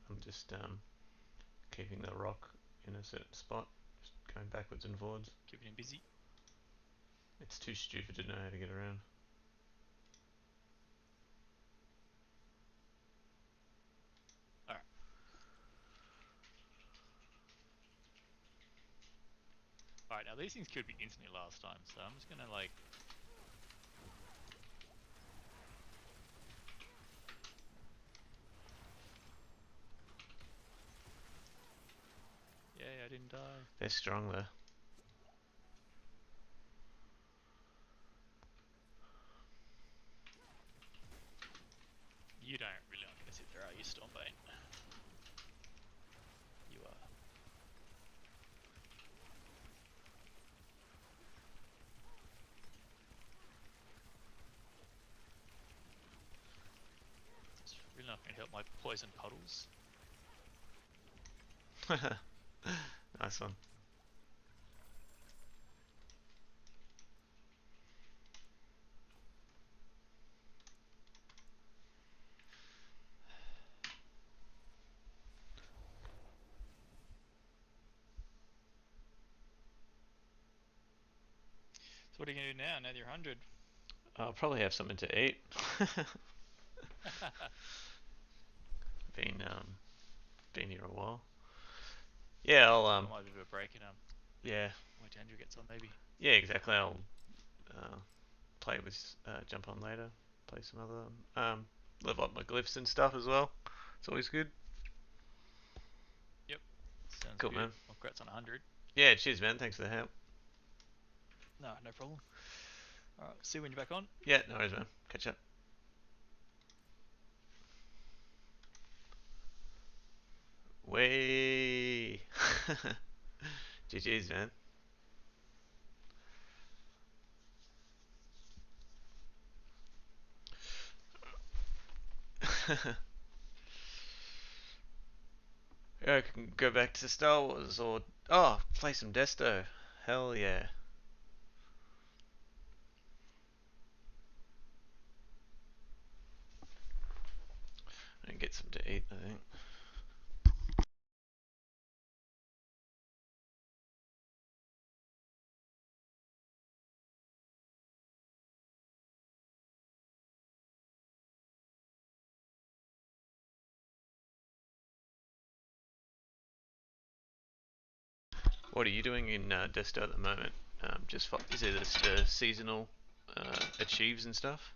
I'm just keeping the Rock in a certain spot, just going backwards and forwards. Keeping him busy. It's too stupid to know how to get around. Alright, now these things killed me instantly last time, so I'm just gonna like... Yay, I didn't die. They're strong though. You don't really aren't gonna sit there, are you, Stormbane? You are. It's really not gonna help my poison puddles. Nice one. So what are you gonna do now that you're 100? I'll probably have something to eat. Been here a while. Yeah, I'll I might do a break and yeah. wait till Andrew gets on maybe. Yeah, exactly. I'll play with jump on later. Play some other level up my glyphs and stuff as well. It's always good. Yep. Sounds Cool, good. man. Well, congrats on 100. Yeah, cheers, man. Thanks for the help. No, no problem. Alright, see you when you're back on. Yeah, no worries, man. Catch up. Way. GG's, man. Yeah, I can go back to Star Wars or play some Desto. Hell yeah. And get some to eat, I think. What are you doing in Desto at the moment? Is it just seasonal achieves and stuff?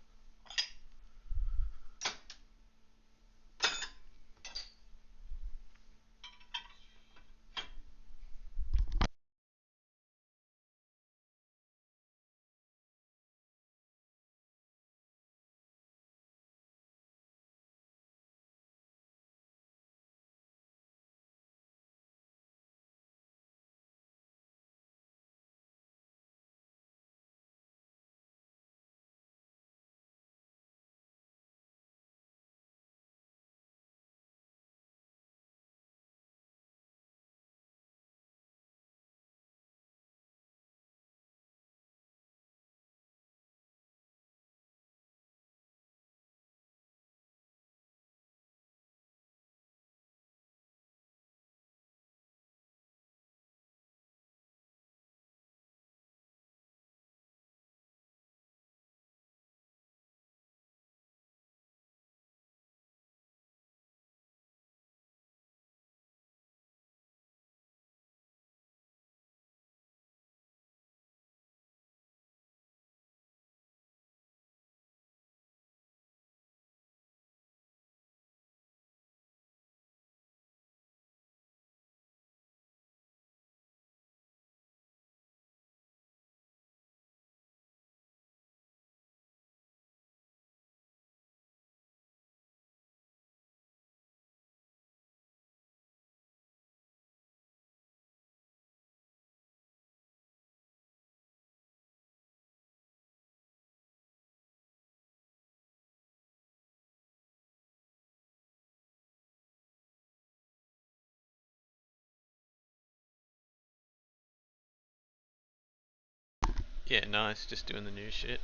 Yeah, nice. Just doing the new shit.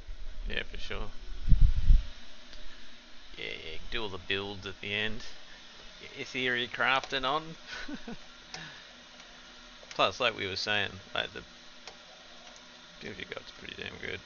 Yeah, for sure. Yeah, do all the builds at the end. Get your theory crafting on. Plus, like we were saying, like the build you got's pretty damn good.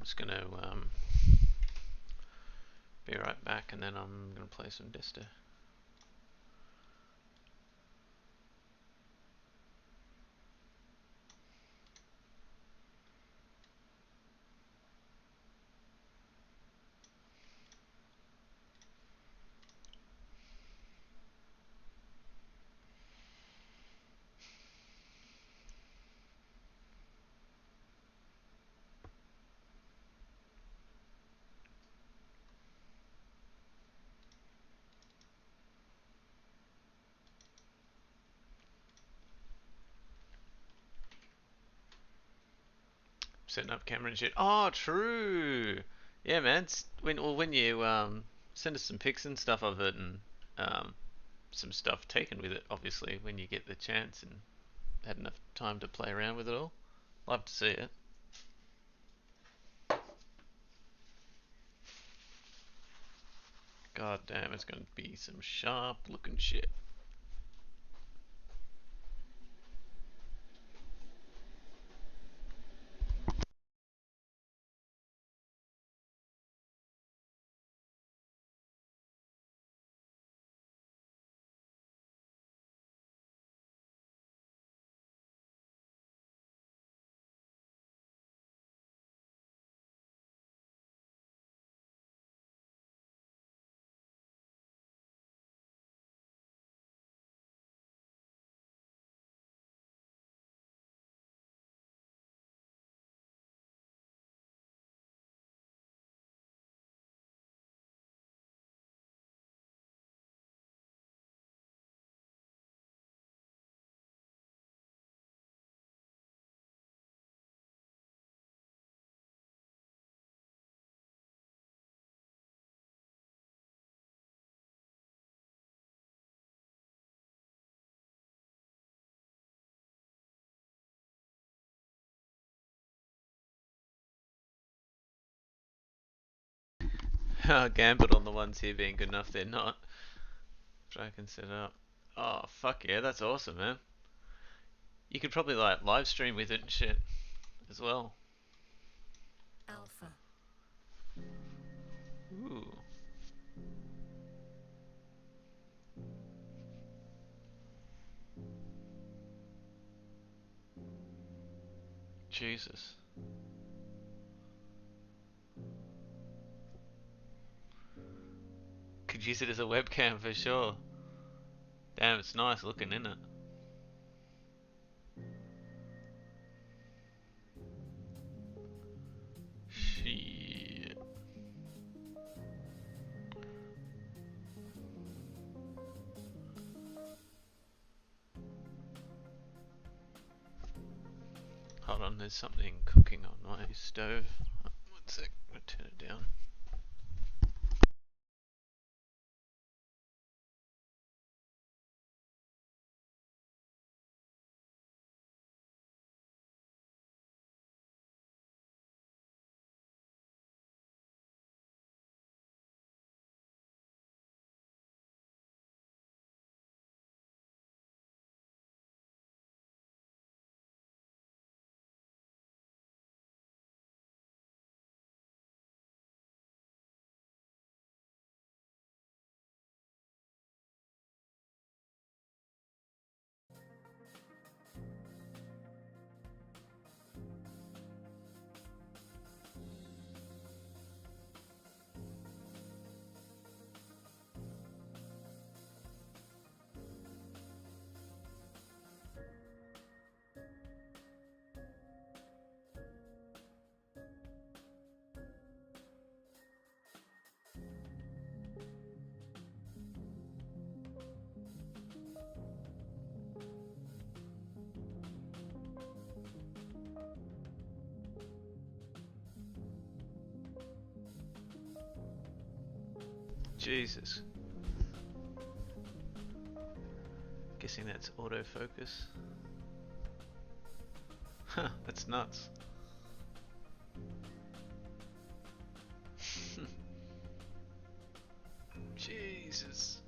just gonna be right back, and then I'm gonna play some Dista. Setting up camera and shit. Oh, true. Yeah, man. When you send us some pics and stuff of it, and some stuff taken with it, obviously, when you get the chance and had enough time to play around with it all. Love to see it. God damn, it's going to be some sharp looking shit. Gambit on the ones here being good enough, they're not. But I can set it up. Oh, fuck yeah, that's awesome, man. You could probably like live stream with it and shit as well. Alpha. Ooh. Jesus. Could use it as a webcam for sure. Damn, it's nice looking, isn't it? Shit. Hold on, there's something cooking on my stove. One sec, I'm gonna turn it down. Jesus. Guessing that's autofocus. Huh, that's nuts. Jesus.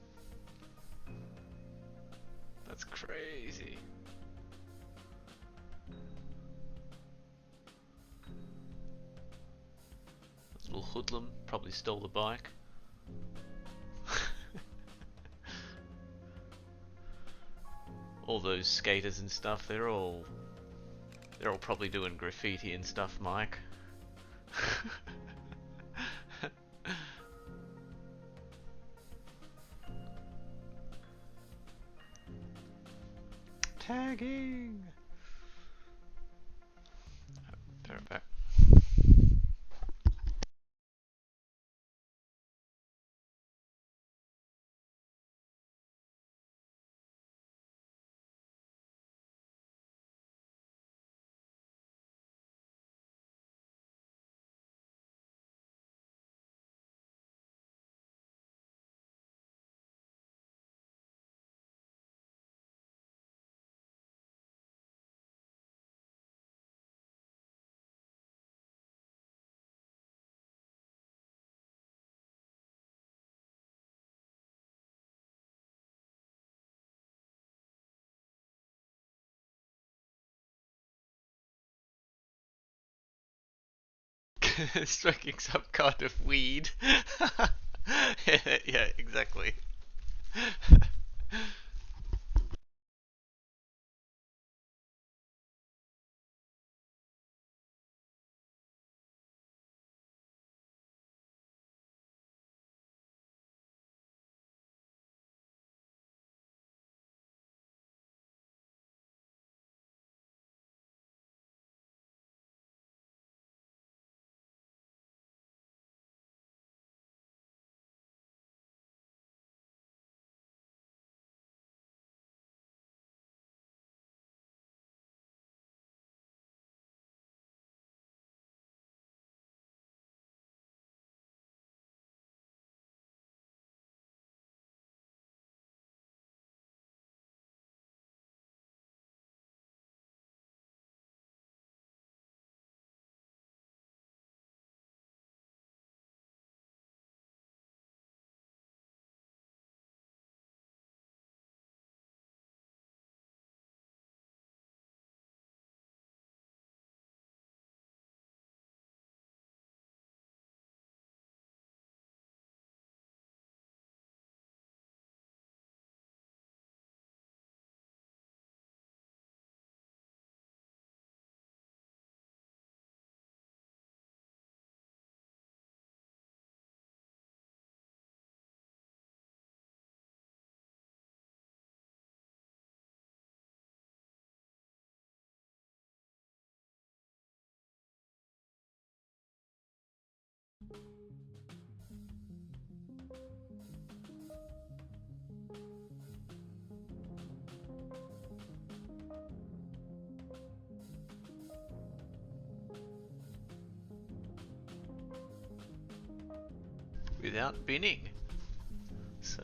That's crazy. Local hoodlum probably stole the bike. All those skaters and stuff, they're all probably doing graffiti and stuff, Mike. Tagging. Bear it back. Smoking some kind of weed. Yeah, exactly. Without binning. So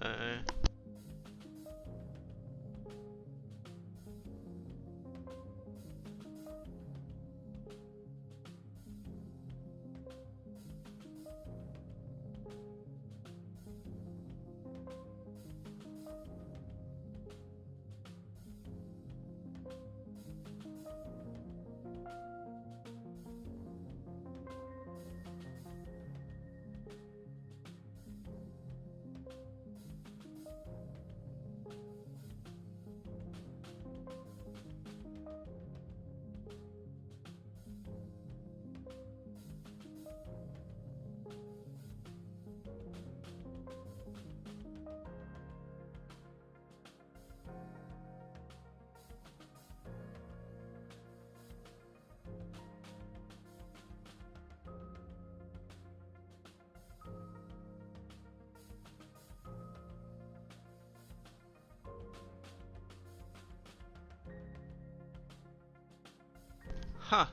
huh.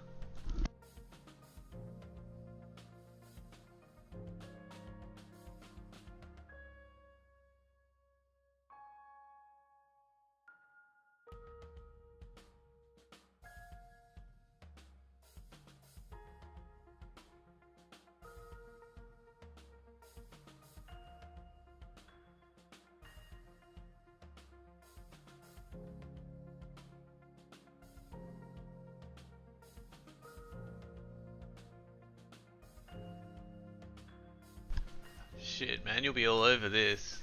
Shit, man, you'll be all over this.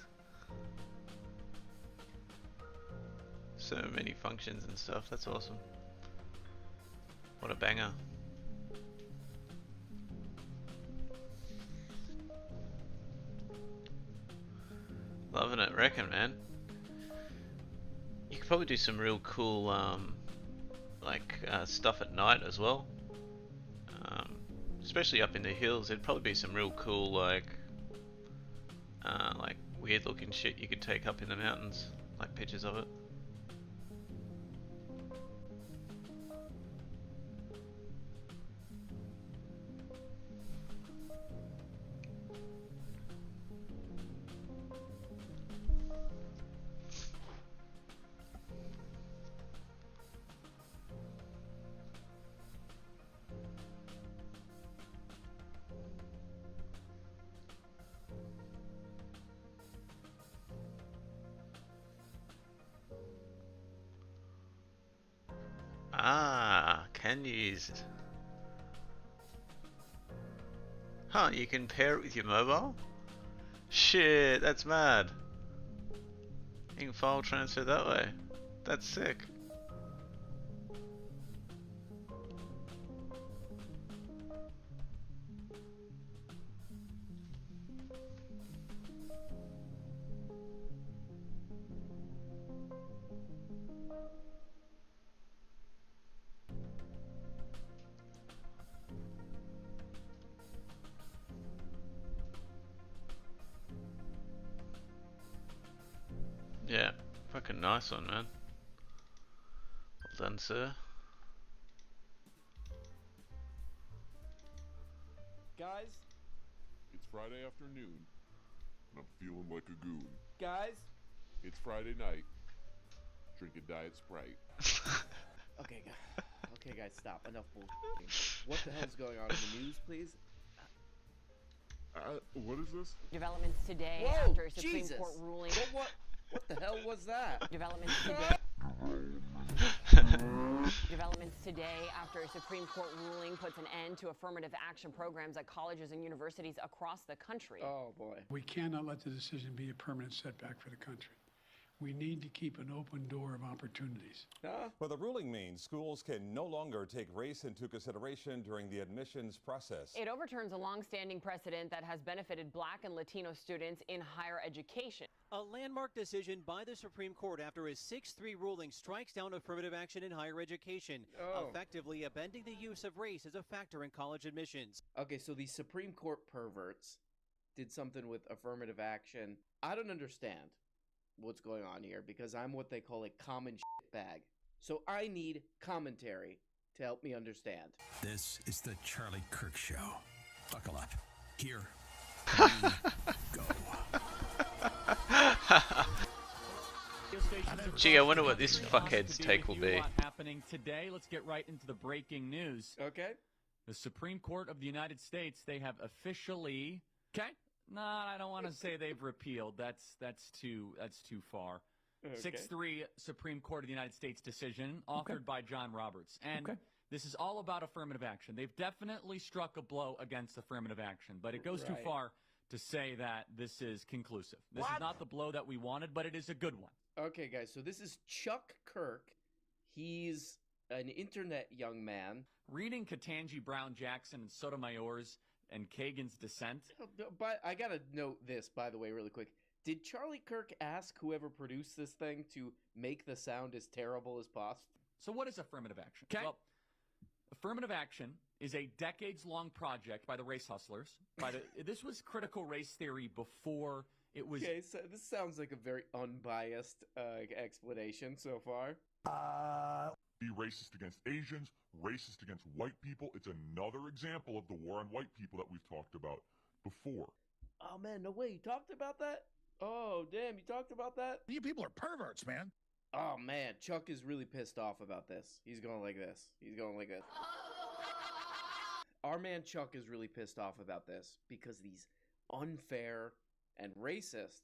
So many functions and stuff, that's awesome. What a banger. Loving it, reckon, man. You could probably do some real cool, stuff at night as well. Especially up in the hills, there'd probably be some real cool, like weird looking shit you could take up in the mountains, like pictures of it. Ah, can use it. Huh, you can pair it with your mobile? Shit, that's mad. You can file transfer that way. That's sick. Yeah, fucking nice one, man. Well done, sir. Guys? It's Friday afternoon, and I'm feeling like a goon. Guys? It's Friday night. Drinking Diet Sprite. Okay, guys, stop. Enough bullshit. What the hell's going on in the news, please? What is this? Developments today Whoa, after a Supreme Jesus. Court ruling. What the hell was that? Developments today. Developments today after a Supreme Court ruling puts an end to affirmative action programs at colleges and universities across the country. Oh boy. We cannot let the decision be a permanent setback for the country. We need to keep an open door of opportunities. Well, the ruling means schools can no longer take race into consideration during the admissions process. It overturns a long-standing precedent that has benefited Black and Latino students in higher education. A landmark decision by the Supreme Court after a 6-3 ruling strikes down affirmative action in higher education, effectively upending the use of race as a factor in college admissions. Okay, so these Supreme Court perverts did something with affirmative action. I don't understand what's going on here because I'm what they call a common shit bag. So I need commentary to help me understand. This is the Charlie Kirk Show. Buckle up. Here Gee, I wonder what this fuckhead's take will be. Happening today. Let's get right into the breaking news. Okay. The Supreme Court of the United States, they have officially... Okay. No, I don't want to say they've repealed. That's too far. Okay. 6-3 Supreme Court of the United States decision authored by John Roberts. And this is all about affirmative action. They've definitely struck a blow against affirmative action, but it goes too far to say that this is conclusive. This is not the blow that we wanted, but it is a good one. Okay, guys, so this is Chuck Kirk. He's an internet young man. Reading Ketanji Brown Jackson and Sotomayor's and Kagan's dissent. But I gotta note this, by the way, really quick. Did Charlie Kirk ask whoever produced this thing to make the sound as terrible as possible? So what is affirmative action? Well, affirmative action is a decades-long project by the race hustlers. This was critical race theory before it was... Okay, so this sounds like a very unbiased explanation so far. Be racist against Asians, racist against white people. It's another example of the war on white people that we've talked about before. Oh man, no way, you talked about that? Oh damn, you talked about that? You people are perverts, man. Oh man, Chuck is really pissed off about this. He's going like this. He's going like this. Our man Chuck is really pissed off about this because these unfair and racist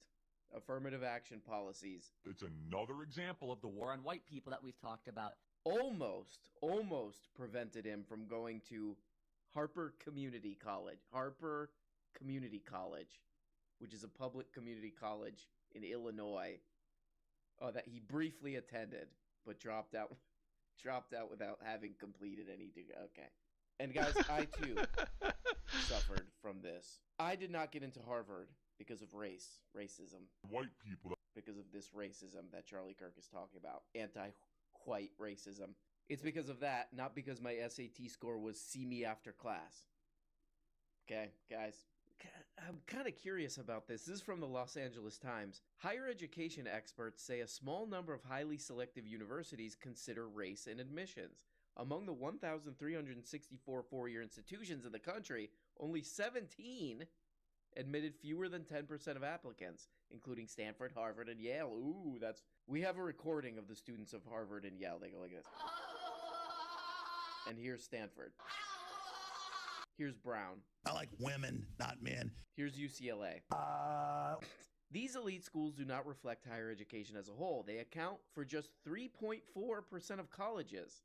affirmative action policies. It's another example of the war on white people that we've talked about. Almost prevented him from going to Harper Community College. Harper Community College. which is a public community college in Illinois, that he briefly attended, but dropped out without having completed any degree. Okay. And guys, I too suffered from this. I did not get into Harvard because of racism. White people. Because of this racism that Charlie Kirk is talking about. Anti-white racism. It's because of that, not because my SAT score was see me after class. Okay, guys. I'm kind of curious about this. This is from the Los Angeles Times. Higher education experts say a small number of highly selective universities consider race in admissions. Among the 1,364 four-year institutions in the country, only 17 admitted fewer than 10% of applicants, including Stanford, Harvard, and Yale. Ooh, we have a recording of the students of Harvard and Yale. They go like this. And here's Stanford. Here's Brown. I like women, not men. Here's UCLA. These elite schools do not reflect higher education as a whole. They account for just 3.4% of colleges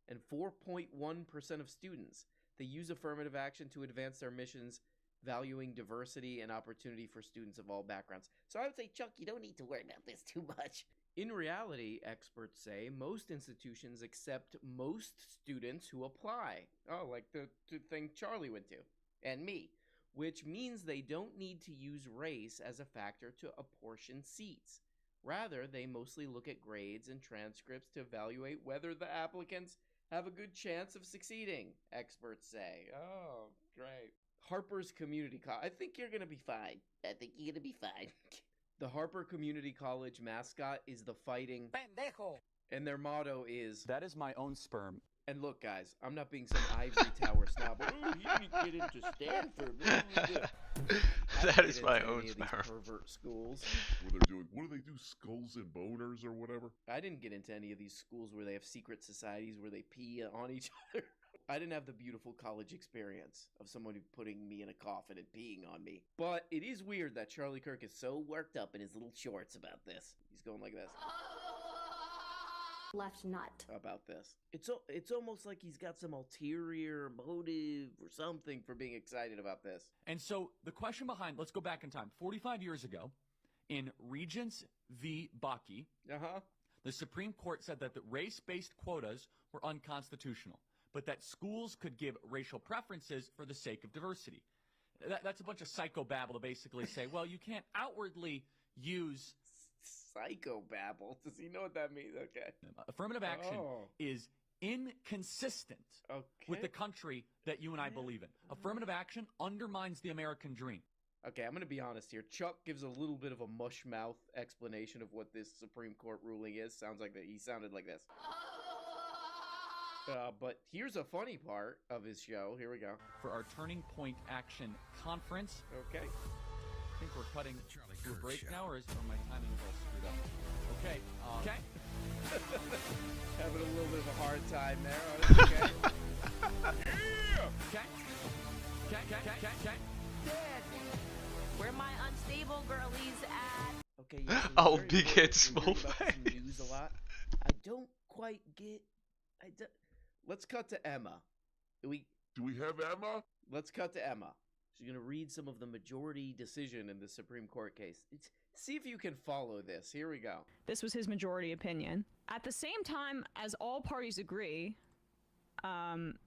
and 4.1% of students. They use affirmative action to advance their missions, valuing diversity and opportunity for students of all backgrounds. So I would say, Chuck, you don't need to worry about this too much. In reality, experts say, most institutions accept most students who apply. Oh, like the thing Charlie went to. And me. Which means they don't need to use race as a factor to apportion seats. Rather, they mostly look at grades and transcripts to evaluate whether the applicants have a good chance of succeeding, experts say. Oh, great. Harper's Community College. I think you're going to be fine. I think you're going to be fine. The Harper Community College mascot is the Fighting Pendejo. And their motto is, "That is my own sperm." And look, guys, I'm not being some ivory tower snob. Oh, he didn't get into Stanford. That is my own sperm. Pervert schools. What do they do? Skulls and boners or whatever? I didn't get into any of these schools where they have secret societies where they pee on each other. I didn't have the beautiful college experience of someone putting me in a coffin and peeing on me. But it is weird that Charlie Kirk is so worked up in his little shorts about this. He's going like this. Left nut. About this. It's almost like he's got some ulterior motive or something for being excited about this. And so the question behind, let's go back in time. 45 years ago, in Regents v. Bakke, the Supreme Court said that the race-based quotas were unconstitutional, but that schools could give racial preferences for the sake of diversity. That's a bunch of psychobabble to basically say, well, you can't outwardly use... Psychobabble? Does he know what that means? Okay. Affirmative action is inconsistent with the country that you and I believe in. Affirmative action undermines the American dream. Okay, I'm going to be honest here. Chuck gives a little bit of a mush mouth explanation of what this Supreme Court ruling is. Sounds like that he sounded like this. But here's a funny part of his show. Here we go. For our Turning Point Action Conference. Okay. I think we're cutting to a break now, or is my timing all screwed up? Okay. Okay. Having a little bit of a hard time there. Okay. Okay. Okay. Dad, where my unstable girlies at? Okay. Oh, big head, small face. News a lot. I don't quite get. Let's cut to Emma. Do we have Emma? Let's cut to Emma. She's going to read some of the majority decision in the Supreme Court case. See if you can follow this. Here we go. This was his majority opinion. At the same time, as all parties agree,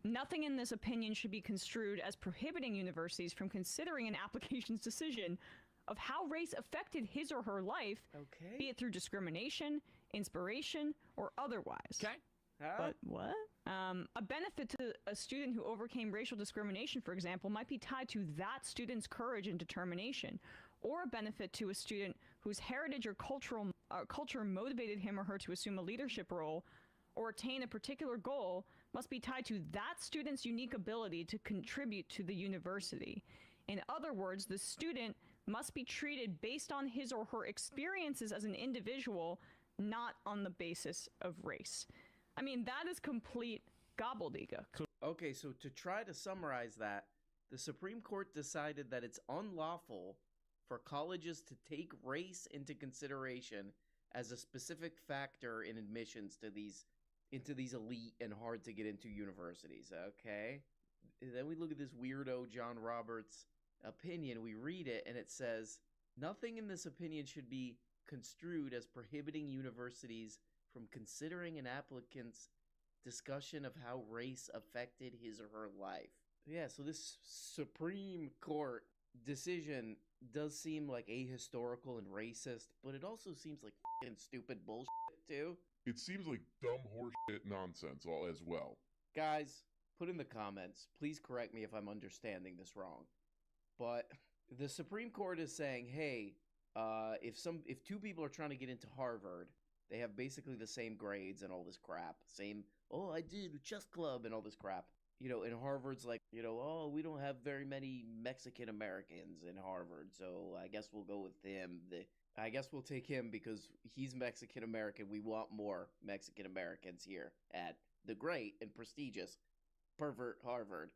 nothing in this opinion should be construed as prohibiting universities from considering an application's decision of how race affected his or her life, be it through discrimination, inspiration, or otherwise. Okay. But what? A benefit to a student who overcame racial discrimination, for example, might be tied to that student's courage and determination, or a benefit to a student whose heritage or culture motivated him or her to assume a leadership role or attain a particular goal must be tied to that student's unique ability to contribute to the university. In other words, the student must be treated based on his or her experiences as an individual, not on the basis of race. I mean, that is complete gobbledygook. Okay, so to try to summarize that, the Supreme Court decided that it's unlawful for colleges to take race into consideration as a specific factor in admissions to these elite and hard to get into universities. Okay, and then we look at this weirdo John Roberts opinion, we read it, and it says, nothing in this opinion should be construed as prohibiting universities from considering an applicant's discussion of how race affected his or her life. Yeah, so this Supreme Court decision does seem like ahistorical and racist, but it also seems like f***ing stupid bullshit, too. It seems like dumb horseshit nonsense all as well. Guys, put in the comments. Please correct me if I'm understanding this wrong. But the Supreme Court is saying, hey, if two people are trying to get into Harvard, they have basically the same grades and all this crap. Same, oh, I did a chess club and all this crap. You know, and Harvard's like, you know, oh, we don't have very many Mexican Americans in Harvard, so I guess we'll go with him. I guess we'll take him because he's Mexican American. We want more Mexican Americans here at the great and prestigious pervert Harvard.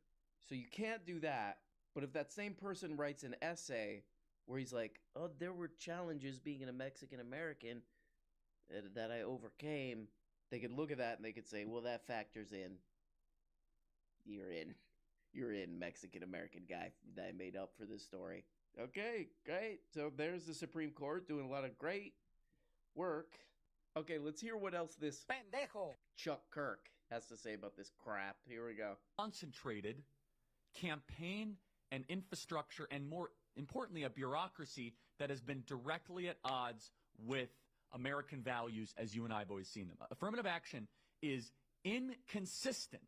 So you can't do that. But if that same person writes an essay where he's like, oh, there were challenges being a Mexican American that I overcame, they could look at that and they could say, well, that factors in. You're in, Mexican American guy that I made up for this story. Okay, great. So there's the Supreme Court doing a lot of great work. Okay, let's hear what else this pendejo Chuck Kirk has to say about this crap. Here we go. Concentrated campaign and infrastructure, and more importantly, a bureaucracy that has been directly at odds with American values as you and I have always seen them. Affirmative action is inconsistent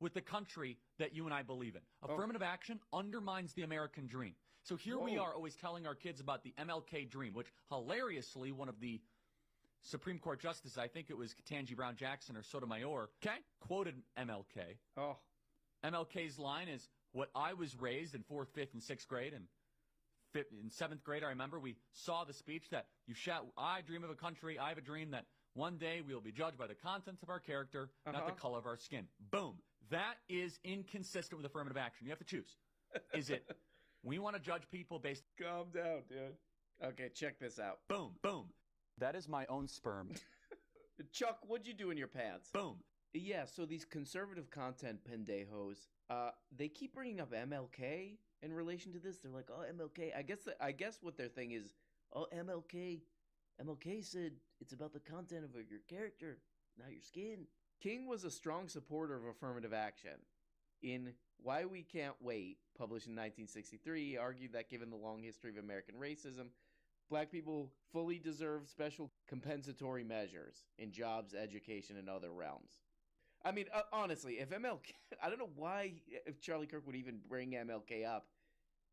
with the country that you and I believe in. Affirmative action undermines the American dream. So here we are always telling our kids about the MLK dream, which hilariously one of the Supreme Court justices, I think it was Ketanji Brown Jackson or Sotomayor, quoted MLK. MLK's line is, what I was raised in 4th, 5th, and 6th grade, and in 7th grade, I remember we saw the speech that I dream of a country, I have a dream that one day we will be judged by the contents of our character, not the color of our skin. Boom. That is inconsistent with affirmative action. You have to choose. Is it, we want to judge people based... Calm down, dude. Okay, check this out. Boom, boom. That is my own sperm. Chuck, what'd you do in your pants? Boom. Yeah, so these conservative content pendejos, they keep bringing up MLK in relation to this. They're like, oh, MLK. I guess what their thing is, oh, MLK said it's about the content of your character, not your skin. King was a strong supporter of affirmative action. In Why We Can't Wait, published in 1963, he argued that given the long history of American racism, black people fully deserve special compensatory measures in jobs, education, and other realms. I mean, honestly, if MLK... I don't know why if Charlie Kirk would even bring MLK up.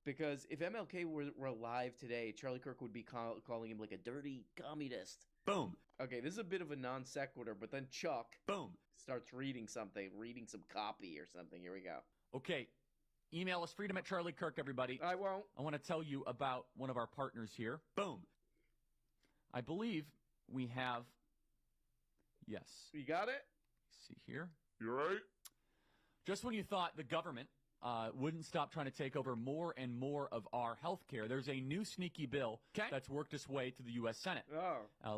Because if MLK were alive today, Charlie Kirk would be calling him like a dirty communist. Boom. Okay, this is a bit of a non sequitur, but then Chuck... Boom. Starts reading some copy or something. Here we go. Okay. Email us freedom@charliekirk, everybody. I won't. I want to tell you about one of our partners here. Boom. I believe we have... Yes. You got it? See here. You right? Just when you thought the government wouldn't stop trying to take over more and more of our health care, there's a new sneaky bill that's worked its way to the U.S. Senate,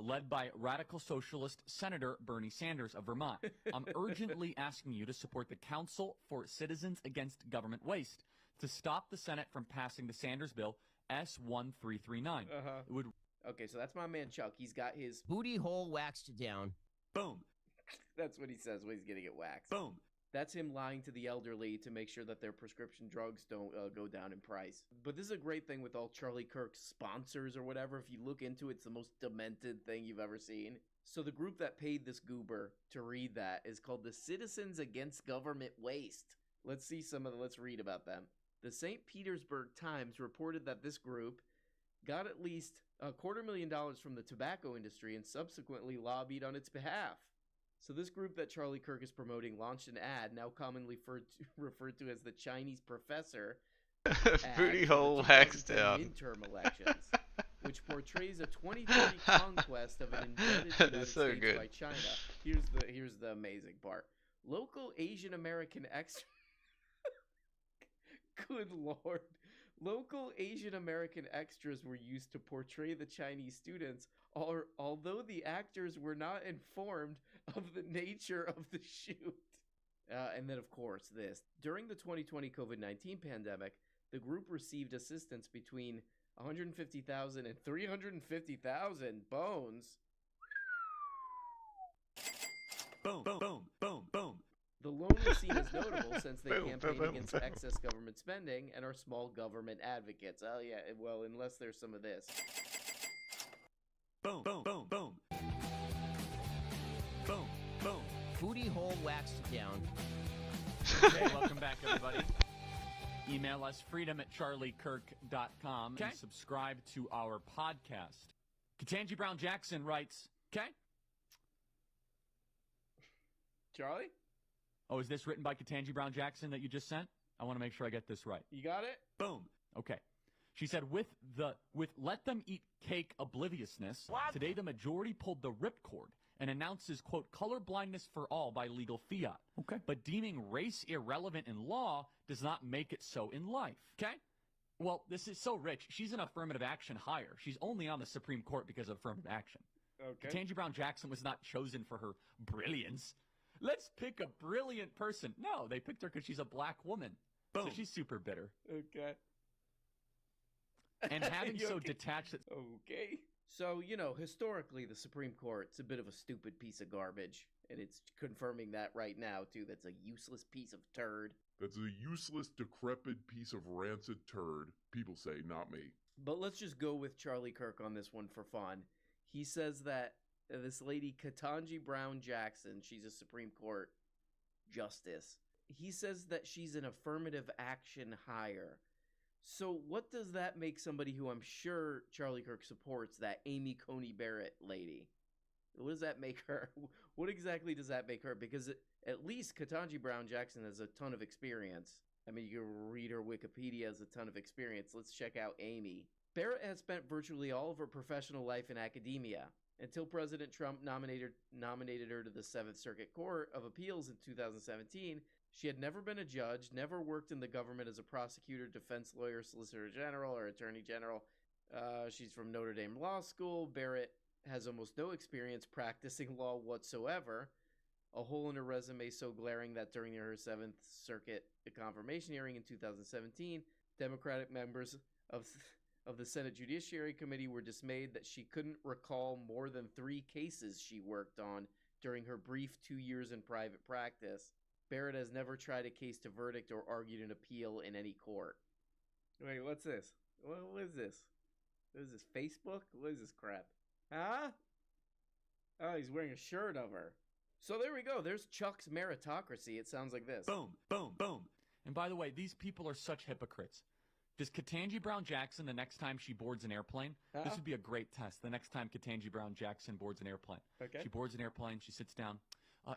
led by radical socialist Senator Bernie Sanders of Vermont. I'm urgently asking you to support the Council for Citizens Against Government Waste to stop the Senate from passing the Sanders bill S1339. It would... Okay, so that's my man Chuck. He's got his booty hole waxed down. Boom. That's what he says when he's getting it waxed. Boom. That's him lying to the elderly to make sure that their prescription drugs don't go down in price. But this is a great thing with all Charlie Kirk's sponsors or whatever. If you look into it, it's the most demented thing you've ever seen. So the group that paid this goober to read that is called the Citizens Against Government Waste. Let's read about them. The St. Petersburg Times reported that this group got at least $250,000 from the tobacco industry and subsequently lobbied on its behalf. So this group that Charlie Kirk is promoting launched an ad, now commonly referred to as the Chinese Professor booty hole waxed down midterm elections, which portrays a 2030 conquest of an indebted United States by China. Here's the amazing part. Local Asian American Good Lord. Local Asian American extras were used to portray the Chinese students, although the actors were not informed of the nature of the shoot. And then, of course, this. During the 2020 COVID-19 pandemic, The group received assistance between 150,000 and 350,000 bones. Boom, boom, boom, boom, boom. The loan was seen as notable since they campaign against excess government spending and are small government advocates. Oh yeah, well, unless there's some of this. Boom, boom, boom, boom. Boom, boom. Booty hole waxed down. Okay, welcome back, everybody. Email us freedom@charliekirk.com and subscribe to our podcast. Ketanji Brown Jackson writes, okay? Charlie? Oh, is this written by Ketanji Brown Jackson that you just sent? I want to make sure I get this right. You got it? Boom. Okay. She said, with let them eat cake obliviousness, today the majority pulled the ripcord and announces, quote, color blindness for all by legal fiat. Okay. But deeming race irrelevant in law does not make it so in life. Okay? Well, this is so rich. She's an affirmative action hire. She's only on the Supreme Court because of affirmative action. Okay. Ketanji Brown Jackson was not chosen for her brilliance. Let's pick a brilliant person. No, they picked her because she's a black woman. Boom. So she's super bitter. Okay. And having so Okay. detached... Okay. So, you know, historically, the Supreme Court's a bit of a stupid piece of garbage. And it's confirming that right now, too. That's a useless piece of turd. That's a useless, decrepit piece of rancid turd. People say, not me. But let's just go with Charlie Kirk on this one for fun. He says that this lady, Ketanji Brown Jackson, she's a Supreme Court justice. He says that she's an affirmative action hire. So what does that make somebody who I'm sure Charlie Kirk supports, that Amy Coney Barrett lady? What does that make her? What exactly does that make her? Because at least Ketanji Brown Jackson has a ton of experience. I mean, you can read her Wikipedia as a ton of experience. Let's check out Amy. Barrett has spent virtually all of her professional life in academia. Until President Trump nominated her to the Seventh Circuit Court of Appeals in 2017, she had never been a judge, never worked in the government as a prosecutor, defense lawyer, solicitor general, or attorney general. She's from Notre Dame Law School. Barrett has almost no experience practicing law whatsoever, a hole in her resume so glaring that during her Seventh Circuit confirmation hearing in 2017, Democratic members of the Senate Judiciary Committee were dismayed that she couldn't recall more than 3 cases she worked on during her brief 2 years in private practice. Barrett has never tried a case to verdict or argued an appeal in any court. Wait, what's this? What is this? What is this, Facebook? What is this crap? Huh? Oh, he's wearing a shirt of her. So there we go. There's Chuck's meritocracy. It sounds like this. Boom, boom, boom. And by the way, these people are such hypocrites. Does Ketanji Brown Jackson, the next time she boards an airplane, this would be a great test. The next time Ketanji Brown Jackson boards an airplane. Okay. She boards an airplane, she sits down.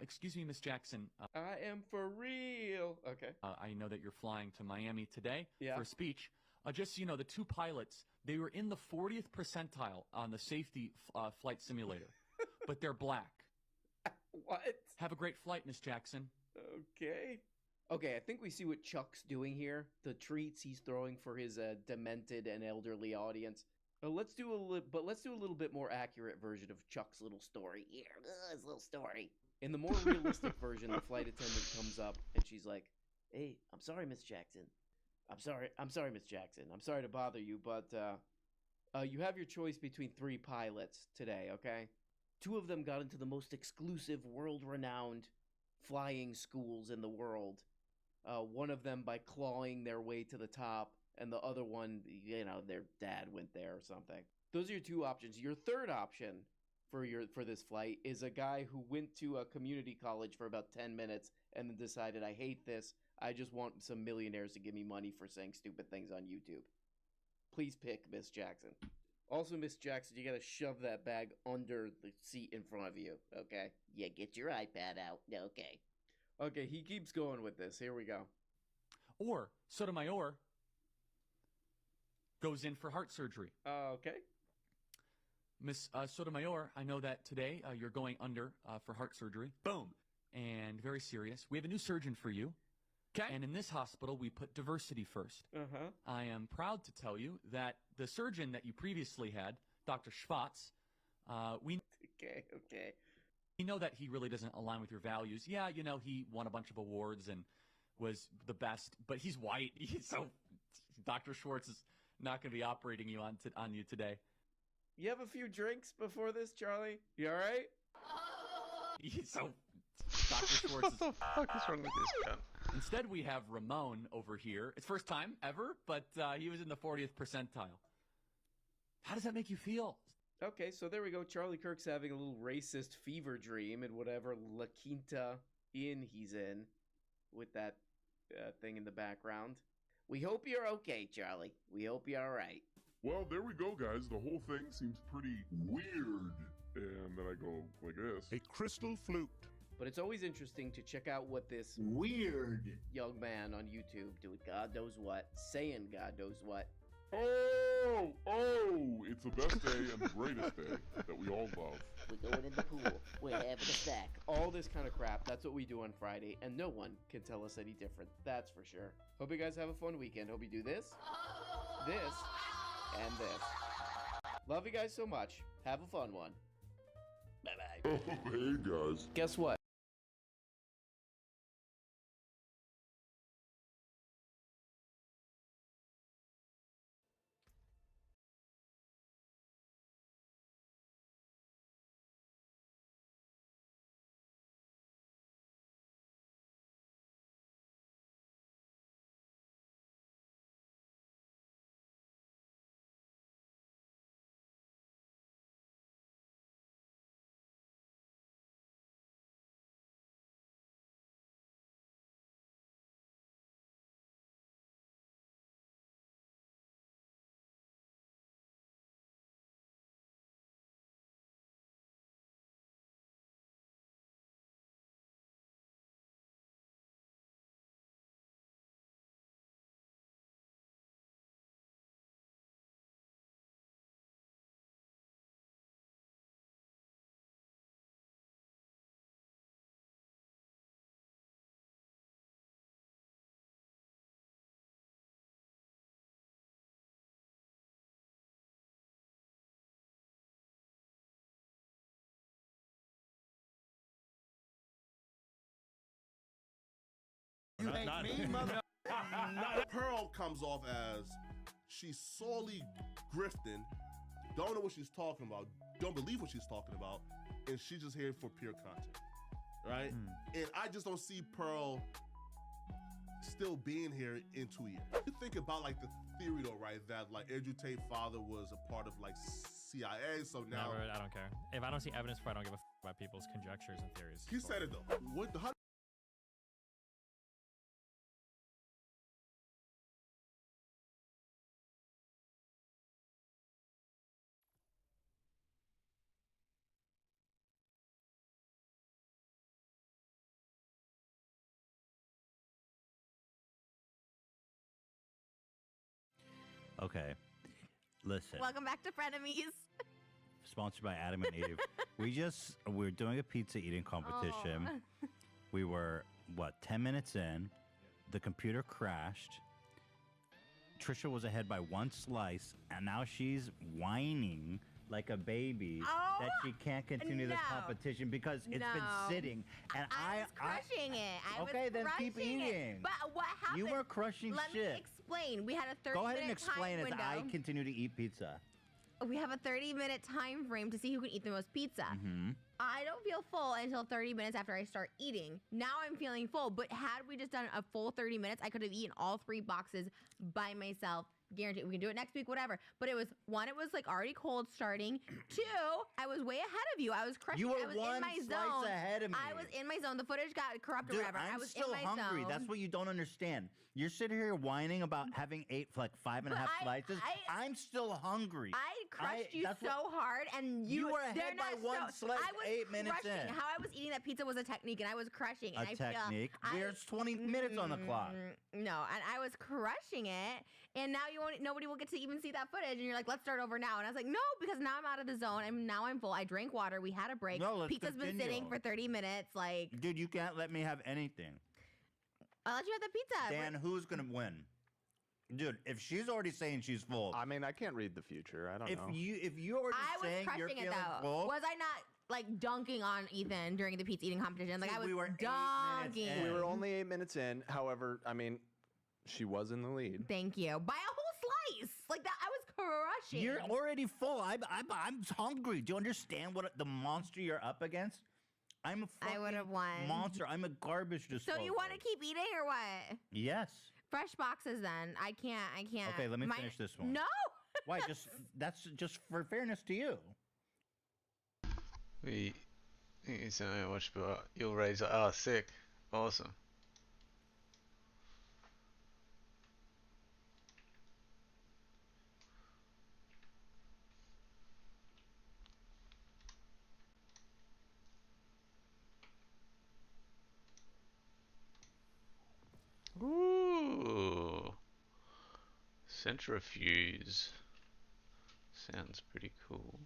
Excuse me, Miss Jackson. I am for real. Okay. I know that you're flying to Miami today Yeah. for a speech. Just so you know, the 2 pilots, they were in the 40th percentile on the safety flight simulator, but they're black. What? Have a great flight, Miss Jackson. Okay. Okay, I think we see what Chuck's doing here. The treats he's throwing for his demented and elderly audience. Let's do a little bit more accurate version of Chuck's little story. Here, his little story. In the more realistic version, the flight attendant comes up and she's like, "Hey, I'm sorry, Miss Jackson. I'm sorry, Miss Jackson. I'm sorry to bother you, but you have your choice between 3 pilots today, okay? 2 of them got into the most exclusive, world-renowned flying schools in the world. One of them by clawing their way to the top, and the other one, you know, their dad went there or something. Those are your 2 options. Your third option for this flight is a guy who went to a community college for about 10 minutes and then decided, I hate this. I just want some millionaires to give me money for saying stupid things on YouTube. Please pick Miss Jackson. Also, Miss Jackson, you gotta shove that bag under the seat in front of you, okay? Yeah, get your iPad out. Okay. Okay, he keeps going with this. Here we go. Or Sotomayor goes in for heart surgery. Okay. Miss Sotomayor, I know that today you're going under for heart surgery. Boom. And very serious. We have a new surgeon for you. Okay. And in this hospital, we put diversity first. Uh-huh. I am proud to tell you that the surgeon that you previously had, Dr. Schwartz, we know that he really doesn't align with your values. Yeah, you know, he won a bunch of awards and was the best, but he's white. He's so Dr. Schwartz is not going to be operating you on you today. You have a few drinks before this, Charlie? You all right? So, Dr. Schwartz is... What the fuck is wrong with this guy? Instead, we have Ramon over here. It's first time ever, but he was in the 40th percentile. How does that make you feel? Okay, so there we go. Charlie Kirk's having a little racist fever dream in whatever La Quinta Inn he's in with that thing in the background. We hope you're okay, Charlie. We hope you're all right. Well, there we go, guys. The whole thing seems pretty weird. And then I go like this. A crystal flute. But it's always interesting to check out what this Weird young man on YouTube doing God knows what, saying God knows what. Oh, it's the best day and the greatest day that we all love. We're going in the pool. We're having a stack. All this kind of crap. That's what we do on Friday, and no one can tell us any different. That's for sure. Hope you guys have a fun weekend. Hope you do this, and this. Love you guys so much. Have a fun one. Bye-bye. Oh, hey, guys. Guess what? You hate me, mother. Pearl comes off as she's sorely grifting, don't know what she's talking about, don't believe what she's talking about, and she's just here for pure content, right? And I just don't see Pearl still being here in 2 years. You think about like the theory though, right? That like Andrew Tate's father was a part of like CIA, so now Never, I don't care. If I don't see evidence for it, I don't give a about people's conjectures and theories. he said it though. What the? How Okay, listen. Welcome back to Frenemies. Sponsored by Adam and Eve. We're doing a pizza eating competition. Aw. We were, 10 minutes in. The computer crashed. Trisha was ahead by one slice, and now she's whining like a baby that she can't continue this competition because it's been sitting. And I was crushing it. Okay, then keep eating. It. But what happened? You were crushing Let shit. me explain. We had a 30-minute Go ahead and explain time as window. I continue to eat pizza. We have a 30-minute time frame to see who can eat the most pizza. Mm-hmm. I don't feel full until 30 minutes after I start eating. Now I'm feeling full, but had we just done a full 30 minutes, I could have eaten all 3 boxes by myself. Guaranteed. We can do it next week, whatever. But it was, 1, it was like already cold starting. 2, I was way ahead of you. I was crushing. You were I was one in my slice zone. ahead of me. I was in my zone. The footage got corrupted Dude, or whatever. I'm I was still in my hungry. zone. That's what you don't understand. You're sitting here whining about having ate like 5.5 slices. I'm still hungry. I crushed you that's so what- hard, and You were they're ahead by not one slice I was 8 minutes crushing. in. How I was eating that pizza was a technique, and I was crushing. A And I technique. Feel, There's 20 minutes on the clock. No, and I was crushing it, and now nobody will get to even see that footage. And you're like, let's start over now. And I was like, no, because now I'm out of the zone, and now I'm full. I drank water. We had a break. No, let's Pizza's been continue. sitting for 30 minutes. Like, Dude, you can't let me have anything. I'll let you have the pizza. Dan, who's gonna win? Dude, if she's already saying she's full. I mean, I can't read the future. I don't know. If you already I was saying you're crushing it feeling though. full. Was I not like dunking on Ethan during the pizza eating competition? Like I was we were dunking. We were only 8 minutes in. However, I mean, she was in the lead. Thank you by a whole slice. Like that, I was crushing. You're already full. I'm hungry. Do you understand what the monster you're up against? I'm a fucking would've won. monster. I'm a garbage disposal. So you want to keep eating or what? Yes. Fresh boxes then. I can't. Okay, let me finish this one. No. Why? That's just for fairness to you. We it's only watch, but you'll raise it. Oh, sick. Awesome. Ooh. Centrifuge. Sounds pretty cool.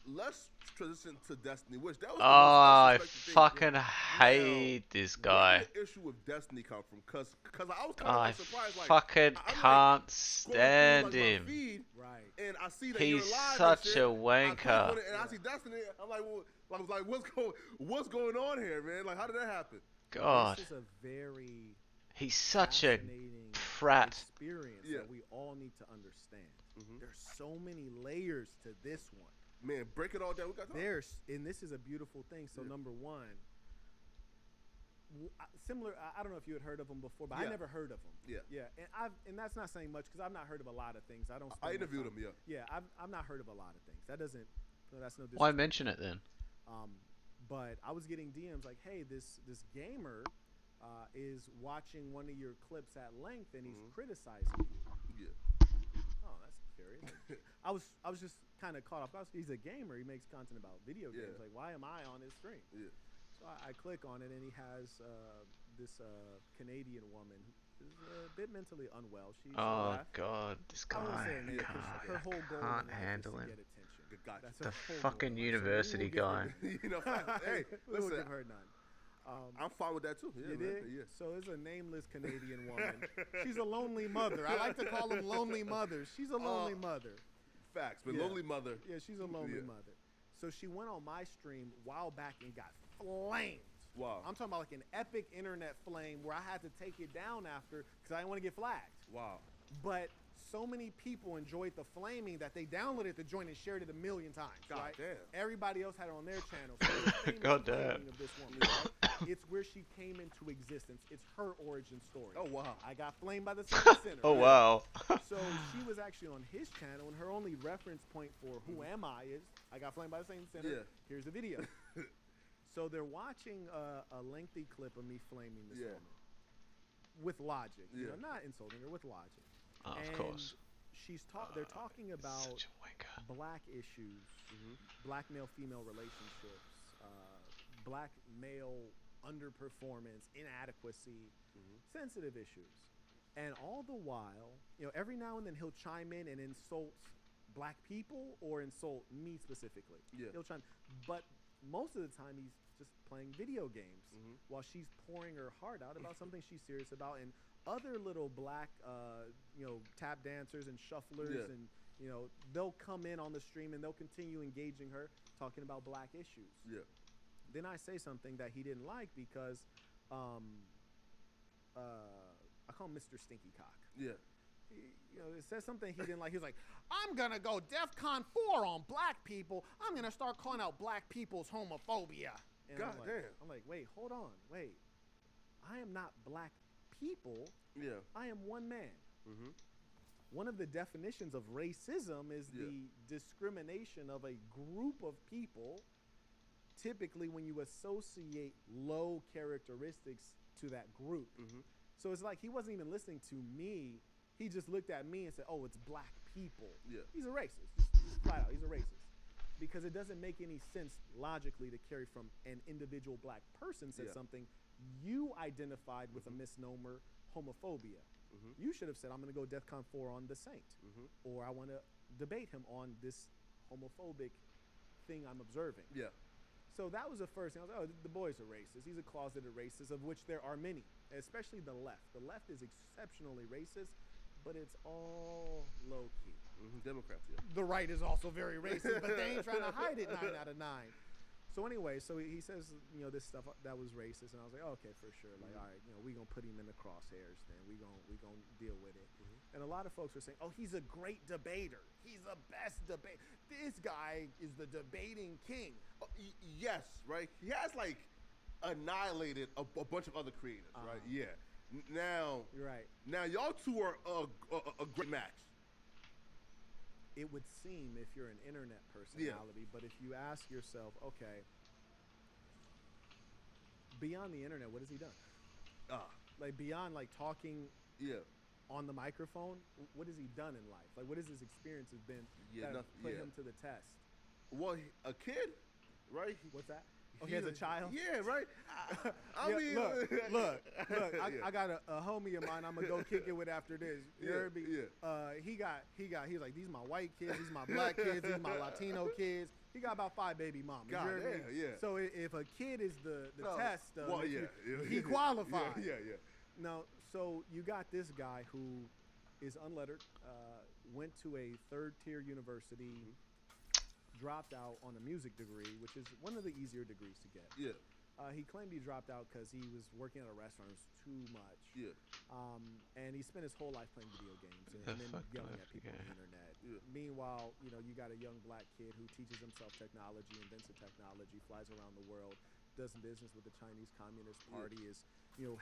Let's transition to Destiny, which that was Oh, I the most disrespected thing. fucking hate this guy. Where did the issue with Destiny come from? Cause I was kind of I like surprised. Like, fucking I'm can't like, stand scrolling through, like, him. my feed, and I see that He's you're live such and shit. a I click wanker. on it and I see Destiny. I'm like, well, like, what's going on here, man? Like, how did that happen? God. This is a very He's such a fascinating prat. experience that we all need to understand. There's so many layers to this one. Man, break it all down. We got time. And this is a beautiful thing. So number one, similar. I don't know if you had heard of them before, but I never heard of them. Yeah. And that's not saying much because I've not heard of a lot of things. I don't. I interviewed them. Yeah, I've not heard of a lot of things. That doesn't. No, that's no. Why mention it then? But I was getting DMs like, "Hey, this gamer is watching one of your clips at length, and he's criticizing you." Yeah. Oh, that's curious. I was just kind of caught off. He's a gamer. He makes content about video games. Like, why am I on his stream? Yeah. So I click on it, and he has this Canadian woman who's a bit mentally unwell. She's Oh God, this guy. I won't say her name, 'cause her whole goal in Can't life is handle to him. get attention. Good guy. That's The her whole fucking goal. university guy. You know, hey, we won't listen, give her none. I'm fine with that too. Yeah, You man. did? Yeah. So it's a nameless Canadian woman. She's a lonely mother. I like to call them lonely mothers. She's a lonely mother. Facts, but Yeah. lonely mother. Yeah, she's a lonely mother. So she went on my stream a while back and got flamed. Wow. I'm talking about like an epic internet flame where I had to take it down after because I didn't want to get flagged. Wow. But so many people enjoyed the flaming that they downloaded the joint and shared it 1,000,000 times. God right? damn. Everybody else had it on their channel. So it was famous God flaming damn. of this woman, right? It's where she came into existence. It's her origin story. Oh wow. I got flamed by the same center. Oh wow. So she was actually on his channel, and her only reference point for who am I is I got flamed by the same center. Yeah. Here's the video. So they're watching a lengthy clip of me flaming this woman with logic. You know, not insulting her, with logic. Oh, and of course. They're talking about Such a wanker. black issues, black male-female relationships, black male underperformance, inadequacy, sensitive issues. And all the while, you know, every now and then he'll chime in and insult black people or insult me specifically. Yeah. He'll chime, but most of the time he's just playing video games while she's pouring her heart out about something she's serious about. And other little black, you know, tap dancers and shufflers and, you know, they'll come in on the stream and they'll continue engaging her, talking about black issues. Yeah. Then I say something that he didn't like because I call him Mr. Stinky Cock. Yeah. You know, it says something he didn't like. He was like, I'm going to go DEFCON 4 on black people. I'm going to start calling out black people's homophobia. And God I'm like, damn. I'm like, wait, hold on. Wait. I am not black people. Yeah. I am one man. One of the definitions of racism is the discrimination of a group of people, typically when you associate low characteristics to that group. So it's like he wasn't even listening to me. He just looked at me and said, oh, it's black people. Yeah. He's a racist. Just flat out, he's a racist. Because it doesn't make any sense logically to carry from an individual black person said something, you identified with a misnomer, homophobia. You should have said, I'm going to go DEFCON 4 on The Saint. Or I want to debate him on this homophobic thing I'm observing. Yeah. So that was the first thing. I was like, oh, the boy's a racist. He's a closeted racist, of which there are many, especially the left. The left is exceptionally racist, but it's all low-key. Democrats, yeah. The right is also very racist, but they ain't trying to hide it 9 out of 9. So anyway, so he says, you know, this stuff that was racist, and I was like, okay, for sure. Like, all right, you know, we gonna put him in the crosshairs, then we gonna deal with it. And a lot of folks are saying, oh, he's a great debater. He's the best debater. This guy is the debating king. Yes, right. He has like annihilated a bunch of other creators, right? Yeah. Now, you're right. Now y'all two are a great match. It would seem if you're an internet personality, but if you ask yourself, okay, beyond the internet, what has he done? Like beyond like talking on the microphone, what has he done in life? Like what has his experience has been that have put him to the test? Well, a kid, right? What's that? Okay, as a child? Yeah, right. I mean, look. I got a homie of mine. I'm gonna go kick it with after this. You heard me? He was like, these my white kids, these my black kids, these my Latino kids. He got about 5 baby mamas. You heard me? Yeah. So if a kid is the test, well, he qualified. Yeah. Now, so you got this guy who is unlettered, went to a 3rd-tier university. Dropped out on a music degree, which is one of the easier degrees to get. Yeah. He claimed he dropped out because he was working at a restaurant. It was too much. Yeah. And he spent his whole life playing video games and then yelling at people on the internet. Yeah. Meanwhile, you know, you got a young black kid who teaches himself technology, invents a technology, flies around the world, does business with the Chinese Communist Party, is, you know,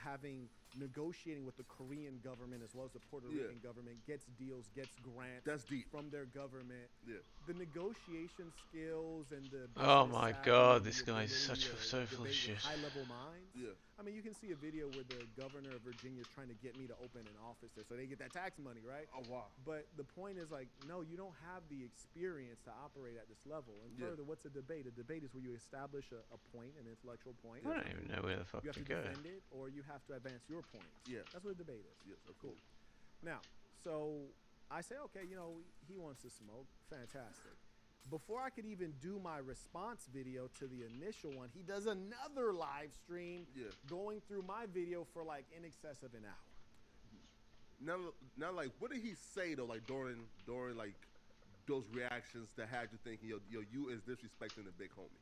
negotiating with the Korean government as well as the Puerto Rican government, gets deals, gets grants from their government. Yeah. The negotiation skills and the oh my god, this guy is so full of shit. High-level minds. Yeah. I mean, you can see a video where the governor of Virginia is trying to get me to open an office there so they get that tax money, right? Oh, wow. But the point is, like, no, you don't have the experience to operate at this level. And further, what's a debate? A debate is where you establish a point, an intellectual point. I don't even know where the fuck you have to to go. defend it, or you have to advance your points. Yeah. That's what a debate is. Yes, cool. Now, so I say, okay, you know, he wants to smoke. Fantastic. Before I could even do my response video to the initial one, he does another live stream going through my video for like in excess of an hour. Now, like, what did he say though? Like during like those reactions that had you thinking, yo, you is disrespecting the big homie.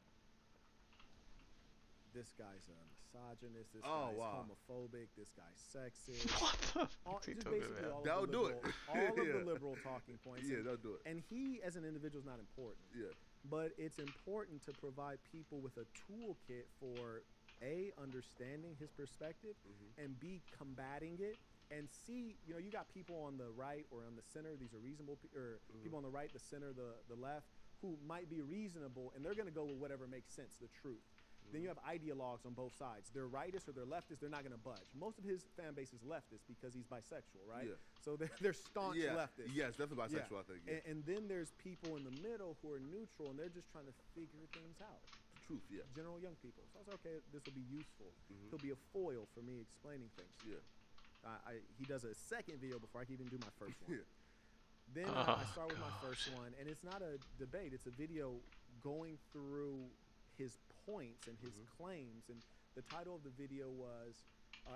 This guy's a misogynist. This guy's homophobic. This guy's sexist. What the fuck is he talking about? They'll do it. All of the liberal talking points. Yeah, they'll do it. And he, as an individual, is not important. Yeah. But it's important to provide people with a toolkit for A, understanding his perspective, and B, combating it. And C, you know, you got people on the right or on the center. These are reasonable, people on the right, the center, the left, who might be reasonable, and they're going to go with whatever makes sense, the truth. Then you have ideologues on both sides. They're rightists or they're leftists. They're not going to budge. Most of his fan base is leftist because he's bisexual, right? Yeah. So they're staunch leftists. Yeah, it's definitely bisexual, I think. Yeah. And then there's people in the middle who are neutral, and they're just trying to figure things out. The truth, yeah. General young people. So I was okay, this will be useful. He'll be a foil for me explaining things. Yeah. He does a second video before I can even do my first one. Then I start with my first one, and it's not a debate. It's a video going through his points and his claims, and the title of the video was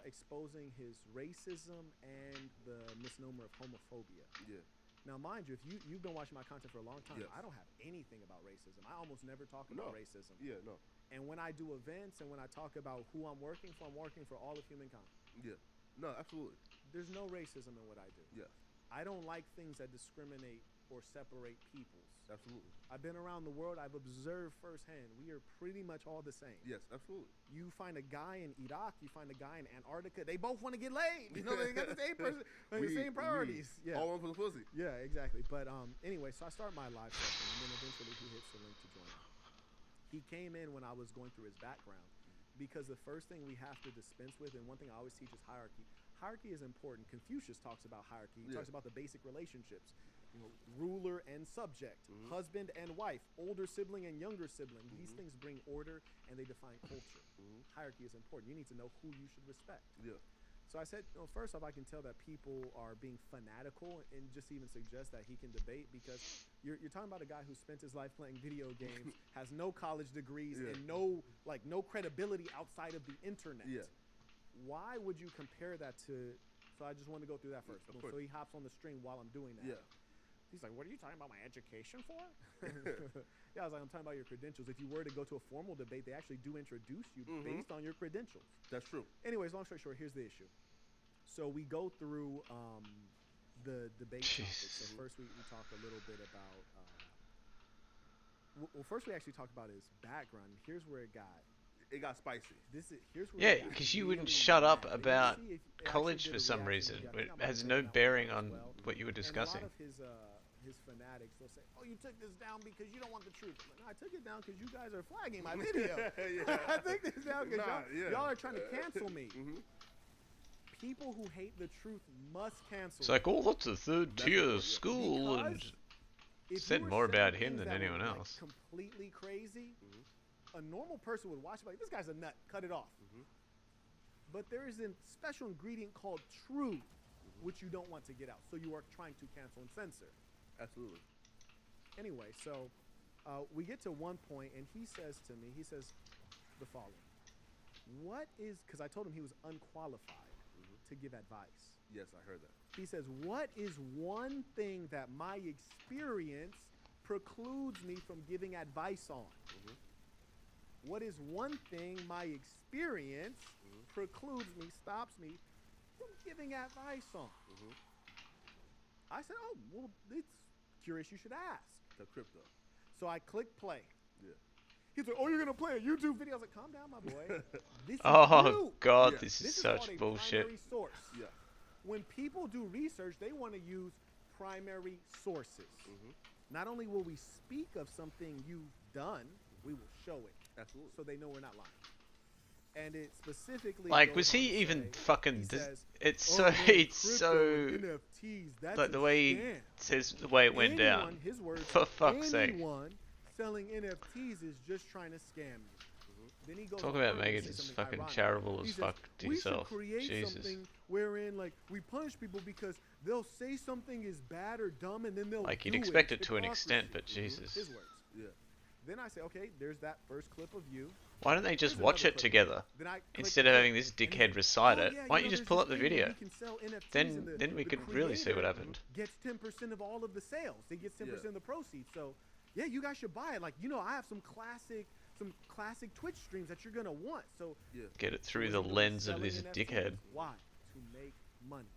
exposing his racism and the misnomer of homophobia. Yeah. Now, mind you, if you've been watching my content for a long time, I don't have anything about racism. I almost never talk about racism. Yeah, no. And when I do events and when I talk about who I'm working for all of humankind. Yeah. No, absolutely. There's no racism in what I do. Yes. I don't like things that discriminate or separate peoples. Absolutely. I've been around the world. I've observed firsthand. We are pretty much all the same. Yes, absolutely. You find a guy in Iraq. You find a guy in Antarctica. They both want to get laid. You know, they got the same person, the same priorities. Yeah. All one for the pussy. Yeah, exactly. But anyway, so I start my live session, and then eventually he hits the link to join. He came in when I was going through his background, because the first thing we have to dispense with, and one thing I always teach is hierarchy. Hierarchy is important. Confucius talks about hierarchy. He talks about the basic relationships. You know, ruler and subject, husband and wife, older sibling and younger sibling. These things bring order and they define culture. Hierarchy is important. You need to know who you should respect. Yeah. So I said, well, first off, I can tell that people are being fanatical and just even suggest that he can debate, because you're talking about a guy who spent his life playing video games, has no college degrees, and no credibility outside of the internet. Yeah. Why would you compare that to? So I just want to go through that first. So he hops on the stream while I'm doing that. Yeah. He's like, what are you talking about my education for? Yeah, I was like, I'm talking about your credentials. If you were to go to a formal debate, they actually do introduce you based on your credentials. That's true. Anyways, long story short, here's the issue. So we go through the debate topics. So first we talk a little bit about, well, first we actually talk about his background. Here's where it got spicy. Here's where Yeah, because you wouldn't shut up about college for some reason. It has no bearing on what you were discussing. And a lot of his fanatics, they'll say, "Oh, you took this down because you don't want the truth." Like, no, I took it down because you guys are flagging my video. I took this down because y'all are trying to cancel me. People who hate the truth must cancel. It's like, oh, that's a third-tier school, and said more about him than anyone else. Completely crazy. A normal person would watch it like, this guy's a nut, cut it off. But there is a special ingredient called truth, which you don't want to get out. So you are trying to cancel and censor. Absolutely. Anyway, so we get to one point, and he says to me, he says the following. What is, because I told him he was unqualified to give advice. Yes, I heard that. He says, what is one thing that my experience precludes me from giving advice on? What is one thing my experience precludes me, stops me from giving advice on? I said, oh, well, it's curious, you should ask. The crypto. So I clicked play. Yeah. He's like, oh, you're going to play a YouTube video? I was like, calm down, my boy. This is Oh, you. God, this is such bullshit. Primary source. Yeah. When people do research, they want to use primary sources. Not only will we speak of something you've done, we will show it. Absolutely. So they know we're not lying. And it specifically Like, was he even fucking? It's so NFTs, that's like the way he says the way it went down. His words, For fuck's sake. anyone selling NFTs is just trying to scam you. Then he goes Talk on about further to making say this something fucking ironic. charitable He as says, fuck to we yourself. should create Jesus. something wherein like we punish people because they'll say something is bad or dumb and then they'll Like, you'd do expect it it to an extent, Hypocrisy. but Jesus. His words. Yeah. Then I say, okay, there's that first clip of you. Why don't they just Here's watch another it clip. together Then I click instead the of clip, having this and he's dickhead like, recite oh, it? yeah, Why don't you you know, just pull there's up the this thing where video? we can sell NFTs Then and then we the could really see what creator happened. Gets 10% of all of the sales. They get 10% of the proceeds. So yeah, you guys should buy it. Like, you know, I have some classic Twitch streams that you're gonna want. So Get it through the lens of this NFTs. dickhead. Why? To make money.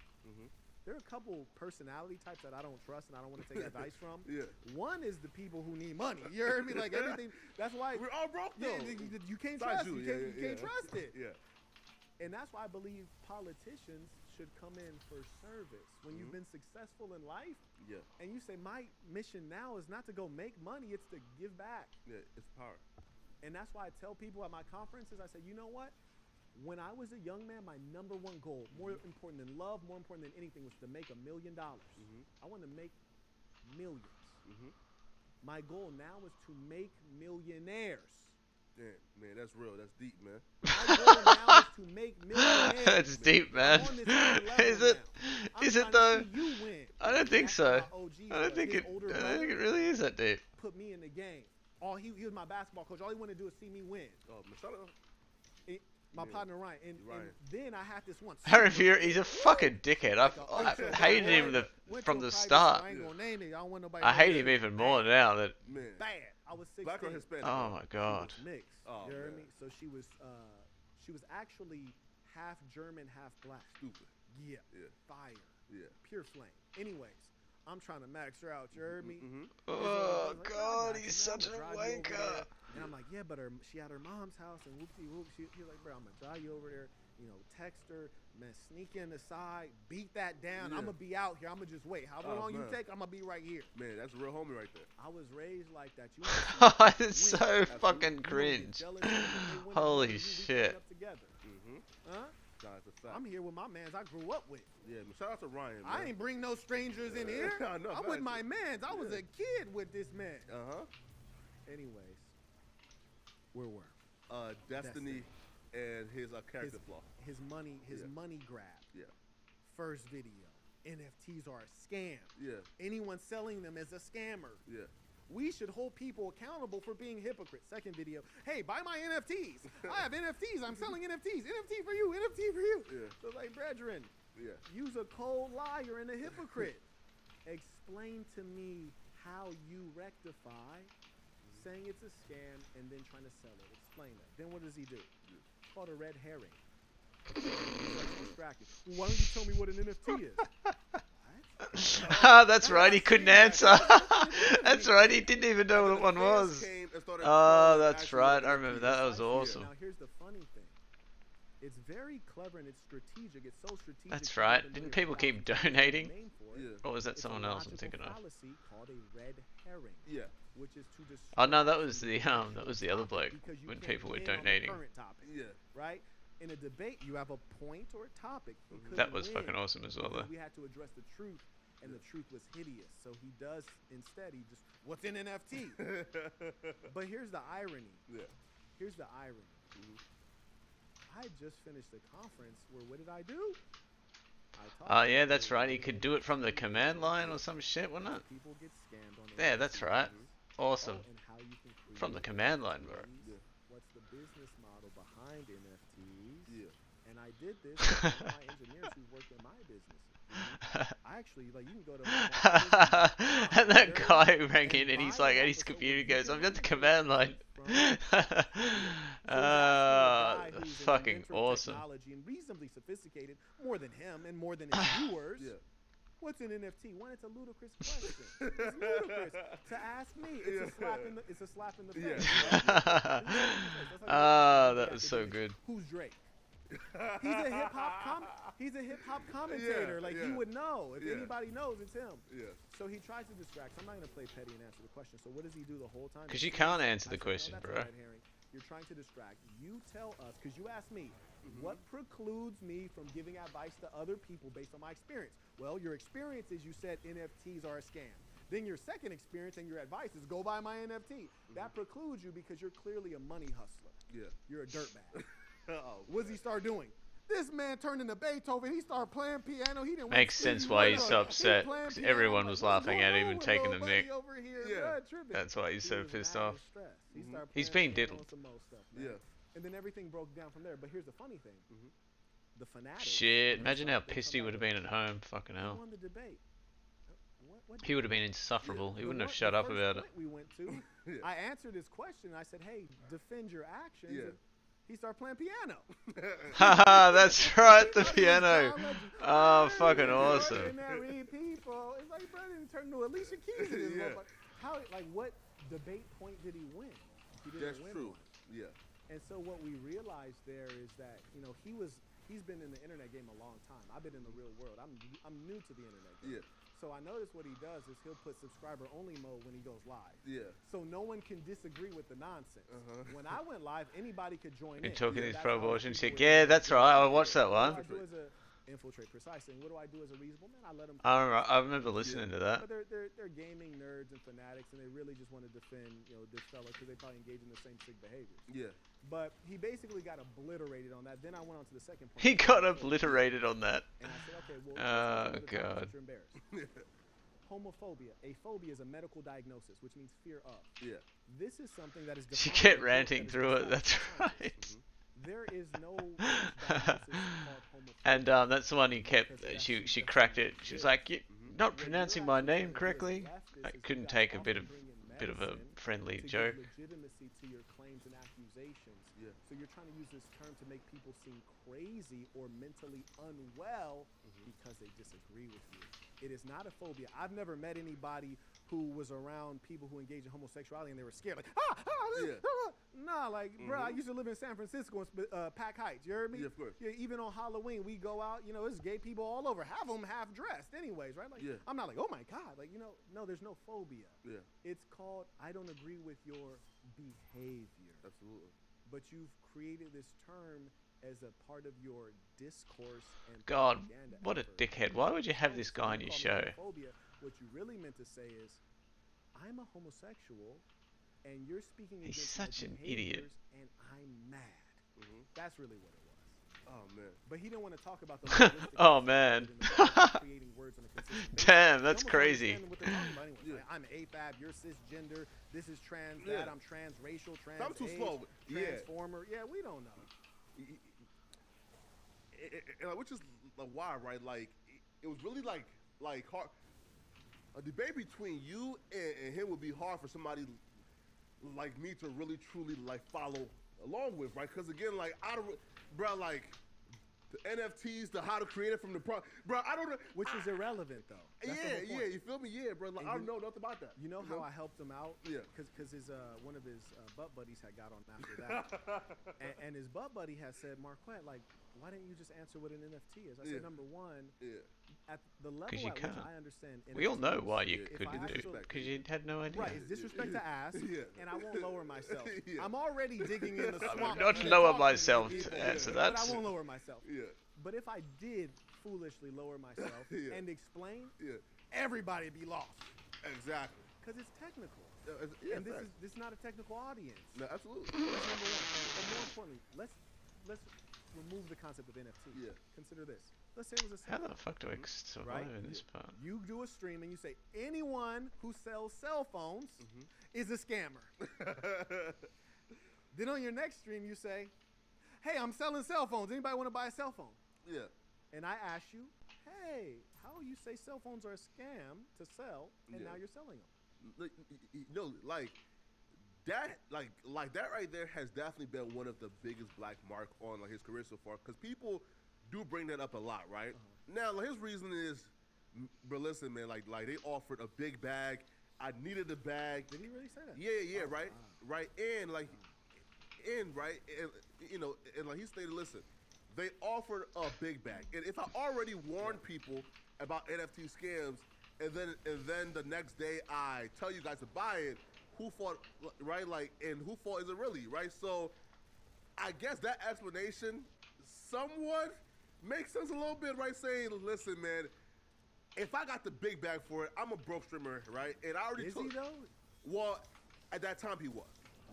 There are a couple personality types that I don't trust and I don't want to take advice from. One is the people who need money. You heard me? Like everything. That's why we're all broke though. You can't Besides trust. You can't trust it. And that's why I believe politicians should come in for service. When you've been successful in life, and you say my mission now is not to go make money, it's to give back. Yeah, it's power. And that's why I tell people at my conferences, I say, you know what? When I was a young man, my number one goal, more important than love, more important than anything, was to make $1 million. I want to make millions. My goal now is to make millionaires. Yeah, man, that's real. That's deep, man. My goal now is to make millionaires. That's deep, man. Is it? Is it though? I don't think so. I don't think it really is that deep. Put me in the game. He was my basketball coach. All he wanted to do is see me win. Oh, shout out. My partner Ryan, and then I had this one. Harry Fury, he's a fucking dickhead. I've hated him from the start. I hate him even more now that. Bad. I was 16. Black or Hispanic? Oh my God. Mixed. Oh, you heard man. me? So she was actually half German, half black. Stupid. Yeah. Fire. Yeah. Pure flame. Anyways, I'm trying to max her out. You heard me? Oh God, he's such a wanker. And I'm like, yeah, but she at her mom's house, and whoopsie whoop. He was like, bro, I'm gonna drive you over there. You know, text her, man, sneak in the side, beat that down. Yeah. I'm gonna be out here. I'm gonna just wait. However long you take, I'm gonna be right here. Man, that's a real homie right there. I was raised like that. You It's so fucking cringe. Holy shit. Huh? That's a fact. I'm here with my mans I grew up with. Yeah, shout out to Ryan, man. I ain't bring no strangers in here. No, I'm with my mans. I was a kid with this man. Anyways, where were? Destiny and his character flaw. His money grab. Yeah. First video. NFTs are a scam. Yeah. Anyone selling them is a scammer. Yeah. We should hold people accountable for being hypocrites. Second video. Hey, buy my NFTs. I have NFTs. I'm selling NFTs. NFT for you. NFT for you. Yeah. So like, brethren, yeah. use a cold liar and a hypocrite. Explain to me how you rectify saying it's a scam and then trying to sell it. Explain that. Then what does he do? It's called a red herring. He's like distracted. Well, why don't you tell me what an NFT is? That's right, he couldn't answer. That's right, he didn't even know what one was. Oh, that's right, I remember that. That was awesome. Now here's the funny thing. It's very clever and it's strategic. It's so strategic. That's right. Didn't people keep donating? Or was that someone else I'm thinking of? Called a red herring. Yeah. Which is to destroy Oh no, that was the other bloke when people were donating. Yeah. Right? In a debate, you have a point or a topic. That was fucking awesome as well, though. We had to address the truth, and the truth was hideous. So he does instead. He just what's in NFT. But here's the irony. Yeah. Here's the irony. I just finished a conference where what did I do? Oh yeah, that's right. He could do it from the command line or some shit, wasn't it? People get scammed on Yeah, that's right. Awesome. From the command line, bro. What's the business model behind NFTs? Yeah. And I did this with my engineers who work in my business. I actually, like, you can go to and that guy rang in and he's like, at his computer goes, I'm at the command line. Fucking awesome. And reasonably sophisticated, more than him and more than his viewers. Yeah. What's an NFT? One, it's a ludicrous question. It's ludicrous to ask me. It's a slap in the face. Yeah. That was so good. Who's Drake? He's a hip hop commentator. Yeah, like yeah. you would know. If Yeah. anybody knows, it's him. Yeah. So he tries to distract. I'm not gonna play petty and answer the question. So what does he do the whole time? Because you can't answer the question, that's a bro. red herring. You're trying to distract. You tell us, because you asked me, what precludes me from giving advice to other people based on my experience? Well, your experience is you said NFTs are a scam. Then your second experience and your advice is go buy my NFT. That precludes you because you're clearly a money hustler. Yeah. You're a dirtbag. What does he start doing? This man turned into Beethoven. He started playing piano. He didn't Makes sense why he's so upset. Because everyone was laughing at him and taking the mic. That's why he's so pissed off. He's being diddled. Yeah. And then everything broke down from there. But here's the funny thing. The fanatics. Shit, imagine how pissed he would have been at home. Fucking hell. won the debate. He would have been insufferable. He wouldn't have shut up about it. We went to, I answered his question. I said, hey, defend your actions. Yeah. And he started playing piano. Haha, that's right, the piano. Oh, fucking awesome. People. It's like, brother, he turned into Alicia Keys. How, like, what debate point did he win? He didn't That's win true. one. Yeah. And so what we realized there is that, you know, he's been in the internet game a long time. I've been in the real world. I'm new to the internet game. Yeah. So I noticed what he does is he'll put subscriber only mode when he goes live. Yeah. So no one can disagree with the nonsense. When I went live, anybody could join in. You're talking Yeah, this that's how pro-abortion people shit. were Yeah, doing that's it. right. I watched that one. What do I do as a infiltrate precisely? And what do I do as a reasonable man? I let them. I remember listening to that. But they're gaming nerds and fanatics, and they really just want to defend, you know, this fella because they probably engage in the same sick behaviors. Yeah. But he basically got obliterated on that. Then I went on to the second point. He got obliterated on that. And I said, okay, well, Oh, God. you're embarrassed. Homophobia. A phobia is a medical diagnosis, which means fear of. Yeah. This is something that is. She defined kept in a book ranting that is through it. defined That's by science. right. There is no diagnosis called homophobia. And that's the one he kept. She cracked it. She was like, "You're not pronouncing my name correctly." I couldn't take a bit of a friendly to joke. give legitimacy to your claims and accusations. Yeah. So you're trying to use this term to make people seem crazy or mentally unwell because they disagree with you. It is not a phobia. I've never met anybody who was around people who engage in homosexuality and they were scared, like, nah, like, bro, I used to live in San Francisco in Pack Heights. You heard me? Yeah, of course. Yeah, even on Halloween, we go out, you know, there's gay people all over, half of them half dressed anyways, right? Like, Yeah. I'm not like, oh my God, like, you know, no, there's no phobia. Yeah. It's called, I don't agree with your behavior. Absolutely. But you've created this term as a part of your discourse and God, propaganda what a effort. dickhead. Why would you have this guy on your show? Homophobia, what you really meant to say is, I'm a homosexual, and you're speaking He's against such my an idiot. behaviors, and I'm mad. That's really what it was. Oh man. But he didn't want to talk about the linguistic Oh, aspect man. of it and the creating words on a consistent basis. Damn, that's Some of us crazy. understand what they're talking about anyway. Like, I'm AFAB, you're cisgender, this is trans, that, I'm transracial, trans I'm too age, slow. Yeah. transformer. Yeah, we don't know. And which is like why, right? Like it was really like hard. a debate between you and him would be hard for somebody like me to really truly like follow along with, right? Because again, like I don't, bro, like the NFTs, the how to create it from the pro, bro. I don't know, which is irrelevant though. That's the whole point. Yeah, you feel me? Yeah, bro. Like, I don't know nothing about that. You know how I helped him out? Yeah, because his one of his butt buddies had got on after that, and his butt buddy had said, Marquette, like, why didn't you just answer what an NFT is? I said, number one, at the level at which I understand, we all know why you if couldn't I do it because you had no idea. Right, it's disrespect to ask, and I won't lower myself. I'm already digging in the I swamp. will not lower myself to answer that. But I won't lower myself. But if I did foolishly lower myself and explain, everybdy'd be lost. Exactly. Because it's technical. Yeah, and this is not a technical audience. No, absolutely. That's number one. But more importantly, let's remove the concept of NFT. Yeah. Consider this. Let's say it was a How the fuck do I survive in this part? You do a stream and you say anyone who sells cell phones is a scammer. Then on your next stream you say, hey, I'm selling cell phones. Anybody want to buy a cell phone? Yeah. And I ask you, hey, how you say cell phones are a scam to sell, and now you're selling them? No, like that, like that right there has definitely been one of the biggest black mark on like his career so far, because people do bring that up a lot, right? Now, like, his reason is, but listen, man, like they offered a big bag. I needed a bag. Did he really say that? Yeah, right, right, and like, and right, and you know, and like he stated, listen, they offered a big bag, and if I already warned people about NFT scams, and then the next day I tell you guys to buy it, who fault, right? Like, and who fault is it really, right? So, I guess that explanation somewhat makes sense a little bit, right? Saying, listen, man, if I got the big bag for it, I'm a broke streamer, right? And I already took. Is he though? Well, at that time he was,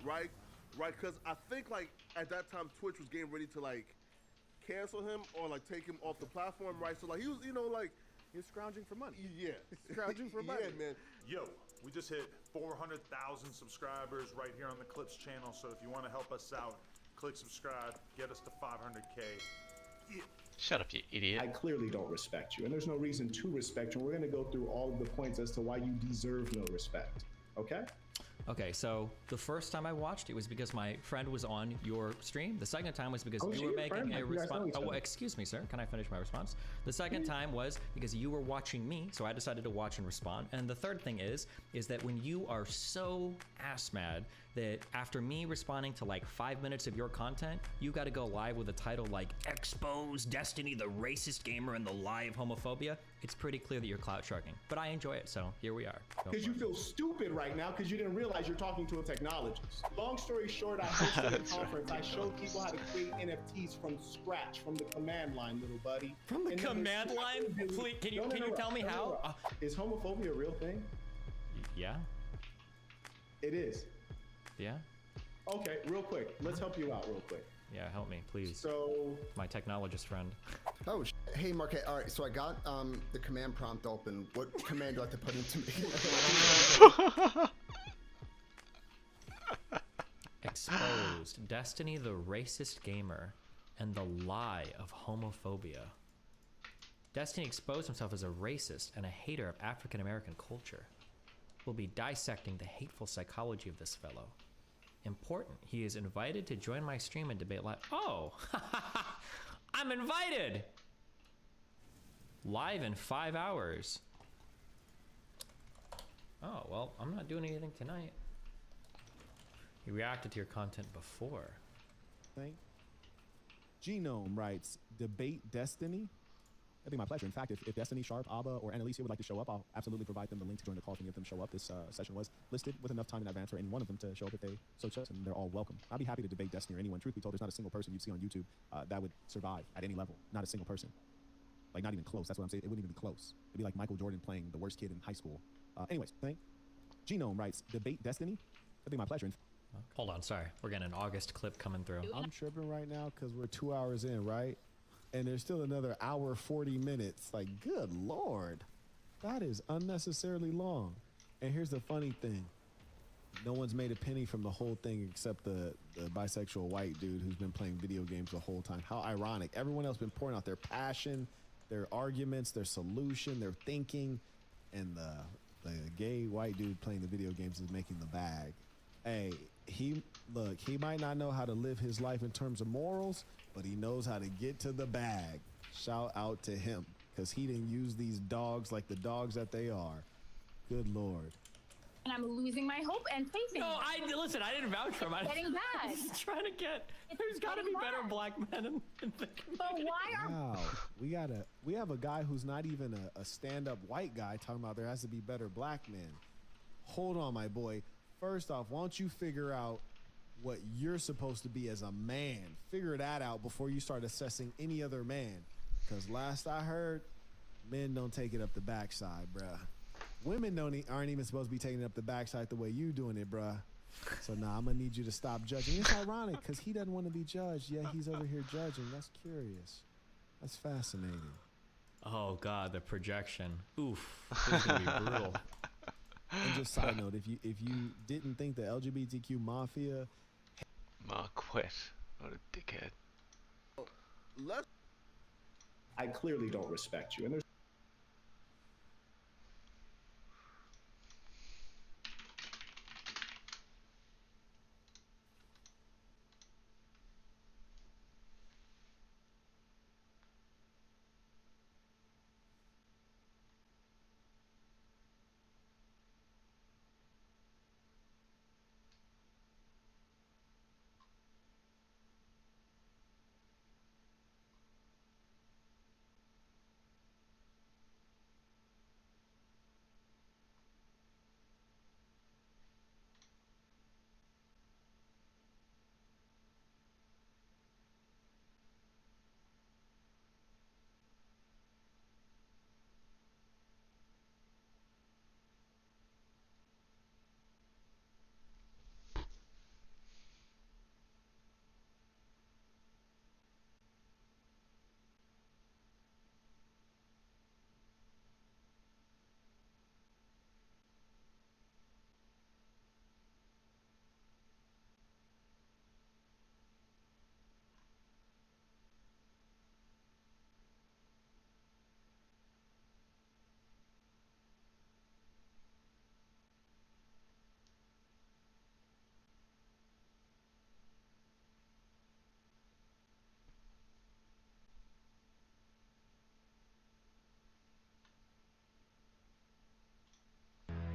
right? Right? Because I think like at that time Twitch was getting ready to like cancel him or like take him off the platform, right? So like he was, you know, like he was scrounging for money. Yeah, scrounging for money. Yeah, man. Yo, we just hit 400,000 subscribers right here on the Clips channel. So if you want to help us out, click subscribe, get us to 500K. Yeah. Shut up, you idiot. I clearly don't respect you, and there's no reason to respect you. We're going to go through all of the points as to why you deserve no respect. Okay? Okay, so the first time I watched it was because my friend was on your stream. The second time was because you were making a response. Oh, excuse me, sir. Can I finish my response? The second time was because you were watching me, so I decided to watch and respond. And the third thing is that when you are so ass mad that after me responding to like 5 minutes of your content, you got to go live with a title like "Expose Destiny, the Racist Gamer and the Lie of Homophobia," it's pretty clear that you're clout sharking. But I enjoy it, so here we are. Because you feel stupid right now because you didn't realize you're talking to a technologist. Long story short, I hosted a conference. I showed people how to create NFTs from scratch, from the command line, little buddy. From the command line? Please, can you tell me how? Is homophobia a real thing? Yeah. It is. Yeah. Okay, real quick. Let's help you out real quick. Yeah, help me, please. So, my technologist friend. Oh, hey, Marquette. All right, so I got the command prompt open. What command do I have to put into me? Exposed Destiny, the Racist Gamer and the Lie of Homophobia. Destiny exposed himself as a racist and a hater of African American culture. We'll be dissecting the hateful psychology of this fellow. Important, he is invited to join my stream and debate live. Oh, I'm invited! Live in 5 hours. Oh, well, I'm not doing anything tonight. He reacted to your content before. Genome writes, debate Destiny? That'd be my pleasure. In fact, if Destiny, Sharp, Abba, or Annalisa would like to show up, I'll absolutely provide them the link to join the call if any of them show up. This session was listed with enough time in advance for any one of them to show up if they so chose, and they're all welcome. I'd be happy to debate Destiny or anyone. Truth be told, there's not a single person you'd see on YouTube that would survive at any level. Not a single person. Like, not even close. That's what I'm saying. It wouldn't even be close. It'd be like Michael Jordan playing the worst kid in high school. Anyways, Genome writes, debate Destiny? That'd be my pleasure. Hold on, sorry. We're getting an August clip coming through. I'm tripping right now because we're 2 hours in, right? And there's still another hour, 40 minutes. Like, good Lord. That is unnecessarily long. And here's the funny thing. No one's made a penny from the whole thing except the bisexual white dude who's been playing video games the whole time. How ironic. Everyone else been pouring out their passion, their arguments, their solution, their thinking, and the The gay white dude playing the video games is making the bag. Hey, he might not know how to live his life in terms of morals, but he knows how to get to the bag. Shout out to him, because he didn't use these dogs like the dogs that they are. Good Lord. And I'm losing my hope and faith in No, you. listen, I didn't vouch for him. Getting bad. I'm just trying to get. There's got to be better black men in the community. But why are Wow, we have a guy who's not even a stand-up white guy talking about there has to be better black men. Hold on, my boy. First off, why don't you figure out what you're supposed to be as a man? Figure that out before you start assessing any other man. Because last I heard, men don't take it up the backside, bruh. Women aren't even supposed to be taking it up the backside the way you doing it, bruh. So nah, I'm gonna need you to stop judging. It's ironic because he doesn't want to be judged, yet he's over here judging. That's curious. That's fascinating. Oh God, the projection. Oof, this is gonna be brutal. And just side note, if you didn't think the LGBTQ mafia, Marquette, what a dickhead. I clearly don't respect you, and there's.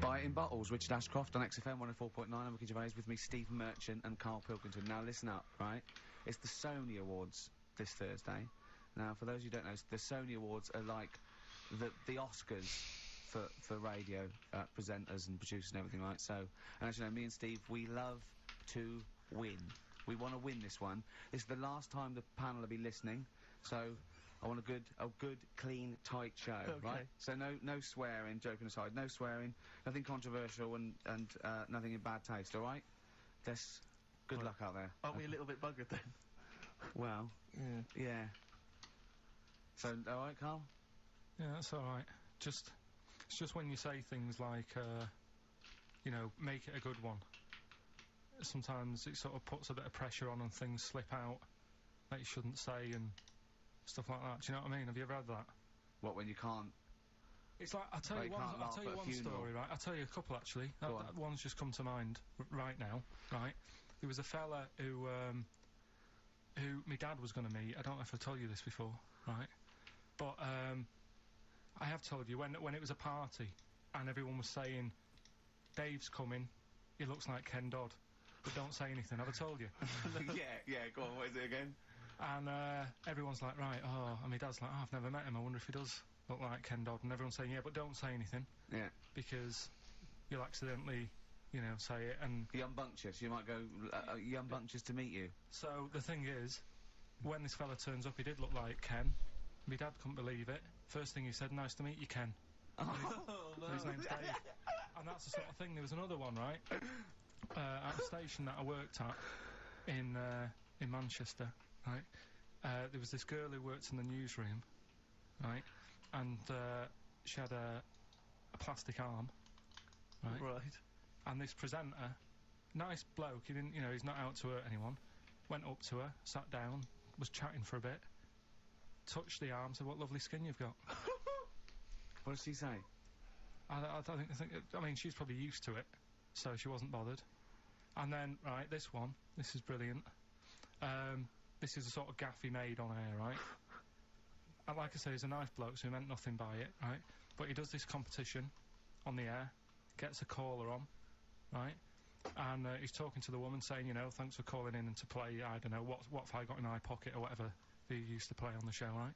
Buy It in Bottles, Richard Ashcroft on XFM 104.9. I'm Ricky Gervais, with me Steve Merchant and Carl Pilkington. Now listen up, right? It's the Sony Awards this Thursday. Now, for those who don't know, the Sony Awards are like the Oscars for radio presenters and producers and everything, right? So, and as you know, me and Steve, we love to win. We want to win this one. This is the last time the panel will be listening, so I want a good, clean, tight show, right? So no swearing, joking aside, no swearing, nothing controversial and nothing in bad taste, all right? Good luck out there. Aren't we a little bit buggered then? Well, yeah. So, all right, Carl? Yeah, that's all right. It's just when you say things like, you know, make it a good one. Sometimes it sort of puts a bit of pressure on and things slip out that you shouldn't say and stuff like that. Do you know what I mean? Have you ever had that? What, when you can't? It's like, I'll tell you one story, right? I'll tell you a couple, actually. That one's just come to mind right now, right? There was a fella who my dad was going to meet. I don't know if I told you this before, right? But I have told you, when it was a party and everyone was saying, Dave's coming, he looks like Ken Dodd, but don't say anything. Have I told you? yeah, go on, what is it again? And everyone's like, right, and my dad's like, I've never met him, I wonder if he does look like Ken Dodd. And everyone's saying, yeah, but don't say anything. Yeah. Because you'll accidentally, you know, say it and... Young Bunches, you might go, Young Bunches to meet you. So the thing is, when this fella turns up, he did look like Ken. My dad couldn't believe it. First thing he said, nice to meet you, Ken. Oh, no. His name's Dave. And that's the sort of thing. There was another one, right? At a station that I worked at in Manchester, right? There was this girl who worked in the newsroom, right? And she had a plastic arm, right? Right. And this presenter, nice bloke, he didn't, you know, he's not out to hurt anyone, went up to her, sat down, was chatting for a bit, touched the arm, said, what lovely skin you've got. What did she say? I mean, she's probably used to it, so she wasn't bothered. And then, right, this one, this is brilliant. This is a sort of gaff he made on air, right? And like I say, he's a nice bloke, so he meant nothing by it, right? But he does this competition on the air, gets a caller on, right? And he's talking to the woman, saying, you know, thanks for calling in and to play, I don't know, what have I got in my pocket or whatever he used to play on the show, right?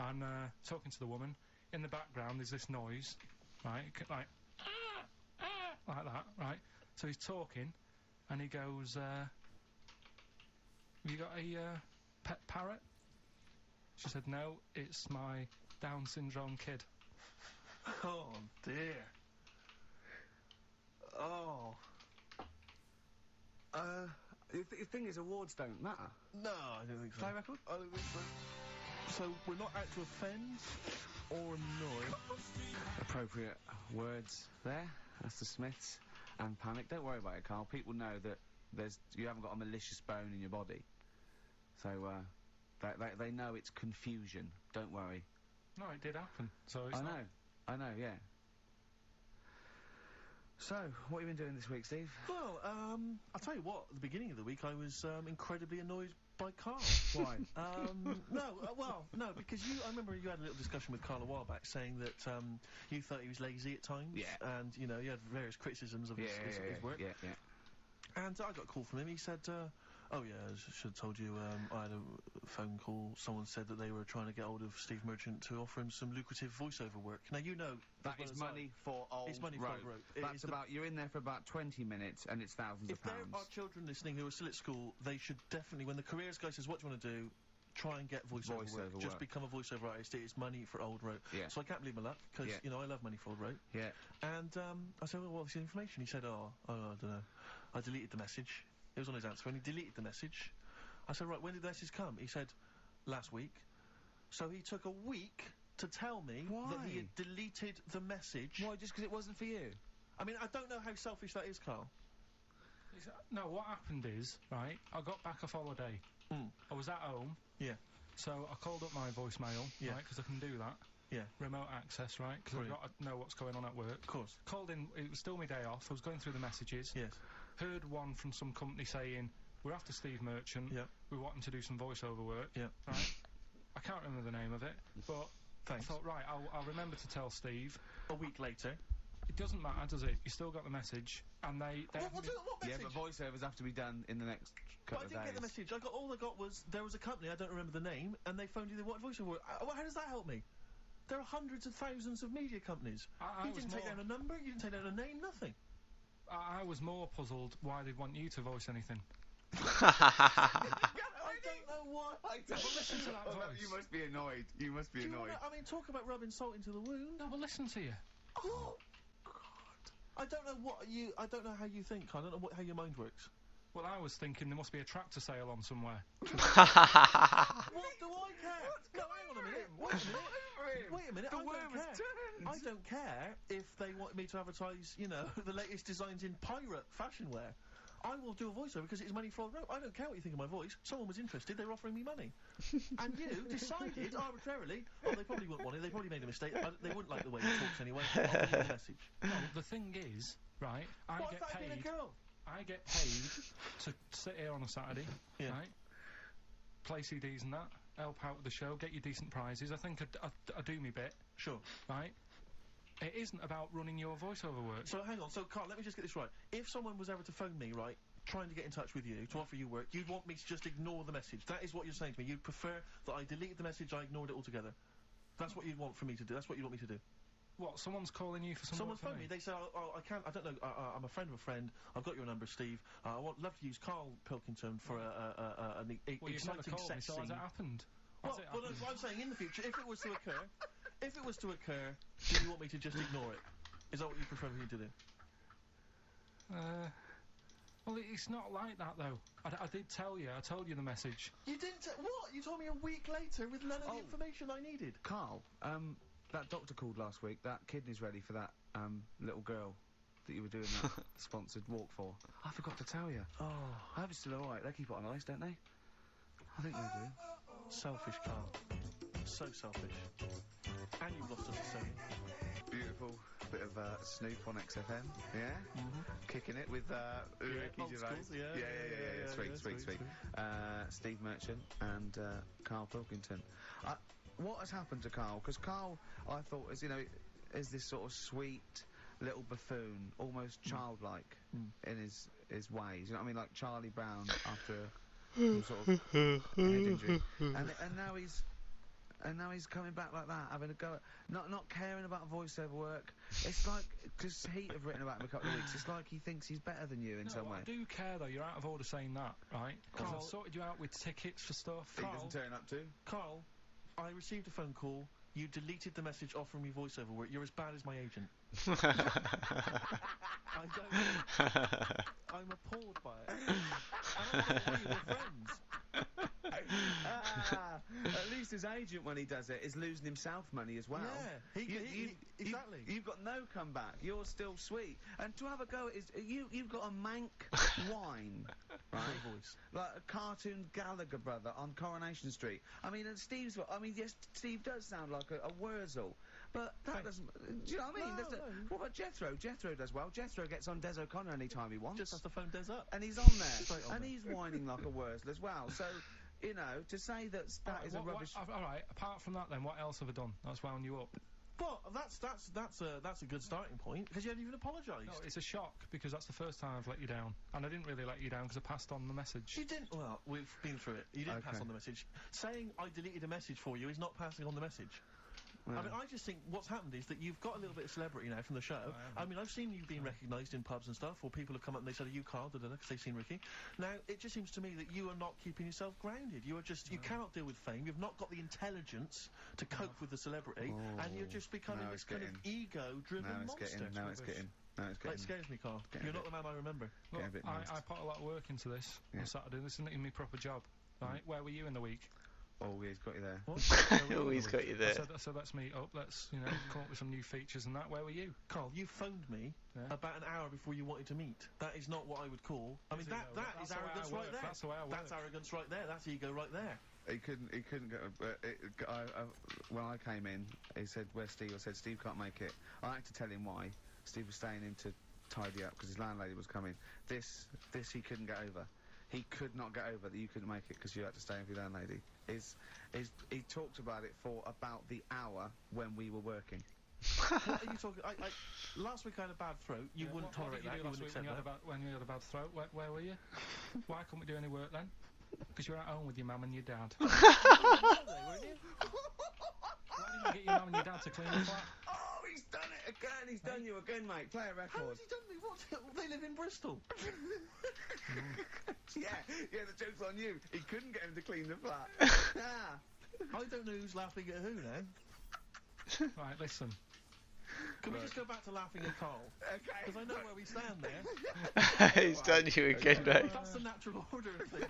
And talking to the woman, in the background there's this noise, right? Like that, right? So he's talking, and he goes, have you got a pet parrot? She said, no, it's my Down syndrome kid. Oh, dear. Oh. The thing is, awards don't matter. No, I don't think so. Play record? I don't think so. So we're not out to offend or annoy. Appropriate words there. That's the Smiths. And Panic. Don't worry about it, Carl. People know that you haven't got a malicious bone in your body. So, they know it's confusion. Don't worry. No, it did happen. So it's I know, yeah. So, what have you been doing this week, Steve? Well, I'll tell you what, at the beginning of the week I was incredibly annoyed by Carl. Why? No, because I remember you had a little discussion with Carl a while back saying that you thought he was lazy at times. Yeah. And, you know, you had various criticisms of his work. Yeah. And I got a call from him. He said, oh yeah, I should have told you, I had a phone call. Someone said that they were trying to get hold of Steve Merchant to offer him some lucrative voiceover work. Now, you know... That is money for Old It's money Road. for Old Road. That's you're in there for about 20 minutes and it's thousands of pounds. If there are children listening who are still at school, they should definitely, when the careers guy says, what do you want to do? Try and get voiceover work. Just become a voiceover artist. It's money for Old Road. Yeah. So I can't believe my luck, because, you know, I love money for Old Road. Yeah. And I said, well, what's the information? He said, I don't know. I deleted the message. It was on his answer, and he deleted the message. I said, right, when did the message come? He said, last week. So he took a week to tell me that he had deleted the message. Why, just because it wasn't for you? I mean, I don't know how selfish that is, Carl. No, what happened is, right, I got back off holiday. I was at home. Yeah. So I called up my voicemail, right, because I can do that. Yeah. Remote access, right, because I've got to know what's going on at work. Of course. Called in, it was still my day off, I was going through the messages. Yes. Heard one from some company saying, we're after Steve Merchant. Yeah. We want him to do some voiceover work. Yeah. Right. I can't remember the name of it, but Thanks. I thought, right, I'll remember to tell Steve. A week later. It doesn't matter, does it? You still got the message, and they what message? Yeah, but voiceovers have to be done in the next couple of days. I didn't get the message. All I got was there was a company, I don't remember the name, and they phoned you. They wanted voiceover work. How does that help me? There are hundreds of thousands of media companies. You didn't take down a number. You didn't take down a name. Nothing. I was more puzzled why they'd want you to voice anything. I don't know what. Listen to that voice. You must be annoyed. You must be annoyed. I mean, talk about rubbing salt into the wound. No, but listen to you. Oh, God. I don't know how you think. I don't know how your mind works. Well, I was thinking there must be a tractor sale on somewhere. What do I care? Hang on a minute. Wait a minute. I don't care if they want me to advertise, you know, the latest designs in pirate fashion wear. I will do a voiceover because it's money for Old Road. I don't care what you think of my voice. Someone was interested. They were offering me money. And you decided arbitrarily, they probably wouldn't want it. They probably made a mistake. They wouldn't like the way he talks anyway. I'll give you the message. No, the thing is, right, I get paid. I get paid to sit here on a Saturday, right, play CDs and that, help out with the show, get you decent prizes. I think I do me bit. Sure. Right? It isn't about running your voiceover work. So hang on, Carl, let me just get this right. If someone was ever to phone me, right, trying to get in touch with you, to offer you work, you'd want me to just ignore the message. That is what you're saying to me. You'd prefer that I deleted the message, I ignored it altogether. That's what you'd want for me to do. That's what you'd want me to do. What, someone's calling you for some Someone phoned me, they say, I can't, I don't know, I'm a friend of a friend, I've got your number, Steve, I would love to use Carl Pilkington for an exciting sex scene. So has it happened? Well, I'm saying in the future, if it was to occur, do you want me to just ignore it? Is that what you prefer me to do? Well, it's not like that, though. I did tell you. I told you the message. You didn't? What? You told me a week later with none of the information I needed. Carl, that doctor called last week. That kidney's ready for that little girl that you were doing that sponsored walk for. I forgot to tell you. Oh, I hope it's still all right. They keep it on ice, don't they? I think they do. Selfish, Carl. So selfish. And you've lost us to Sony. Beautiful bit of Snoop on XFM, yeah? Kicking it with Ricky old Gervais. school, yeah, Sweet. Steve Merchant and Carl Pilkington. What has happened to Carl? Because Carl, I thought, is this sort of sweet little buffoon, almost childlike in his ways. You know what I mean? Like Charlie Brown after some sort of head injury. And now he's coming back like that, having a go at not caring about voiceover work. It's like, because Heat have written about him a couple of weeks, it's like he thinks he's better than you in some way. I do care though, you're out of order saying that, right? Because I've sorted you out with tickets for stuff. He doesn't turn up to. Carl, I received a phone call. You deleted the message offering me voiceover work. You're as bad as my agent. I'm appalled by it. And I thought we were friends. At least his agent, when he does it, is losing himself money as well. Yeah, exactly. You've got no comeback. You're still sweet. And to have a go at you've got a mank whine, right? Voice. Like a cartoon Gallagher brother on Coronation Street. I mean, and yes, Steve does sound like a Wurzel. But that doesn't... Do you know what I mean? No. What about Jethro? Jethro does well. Jethro gets on Des O'Connor anytime he wants. Just has to phone Des up. And he's on there. And he's whining like a Wurzel as well. So... You know, to say that is a rubbish... All right, apart from that then, what else have I done that's wound you up? Well, that's a good starting point, because you haven't even apologised. No, it's a shock, because that's the first time I've let you down. And I didn't really let you down, because I passed on the message. You didn't... Well, we've been through it. You didn't pass on the message. Saying I deleted a message for you is not passing on the message. I mean, I just think what's happened is that you've got a little bit of celebrity now from the show. I mean, I've seen you being recognised in pubs and stuff, or people have come up and they said, "Are you Carl?" because they've seen Ricky. Now, it just seems to me that you are not keeping yourself grounded. You are just, you cannot deal with fame. You've not got the intelligence to cope with the celebrity, and you're just becoming this kind of ego-driven monster. Now it's getting. It scares me, Carl. You're not the man I remember. Look, I put a lot of work into this on Saturday. This isn't even my proper job, right? Where were you in the week? Oh, he's got you there. What? He's got you there. So let's meet up. Let's, come up with some new features and that. Where were you? Carl, you phoned me about an hour before you wanted to meet. That is not what I would call... I mean, that is arrogance right there. That's the way I work. That's arrogance right there. That's ego right there. He couldn't go... when I came in, he said, "Where's Steve?" I said, "Steve can't make it." I had to tell him why. Steve was staying in to tidy up because his landlady was coming. This he couldn't get over. He could not get over that you couldn't make it because you had to stay with your landlady. He talked about it for about the hour when we were working. What are you talking... last week I had a bad throat. You wouldn't tolerate that. You wouldn't accept that. When you had a bad throat, where were you? Why couldn't we do any work then? Because you were at home with your mum and your dad. Why didn't you get your mum and your dad to clean the flat? Oh, he's done it again. He's done you again, mate. Play a record. How has he done me? What? They live in Bristol. Yeah, the joke's on you. He couldn't get him to clean the flat. I don't know who's laughing at who now. Right, listen. Can we just go back to laughing at Carl? Okay. Because I know where we stand there. He's done you again, mate. That's the natural order of things.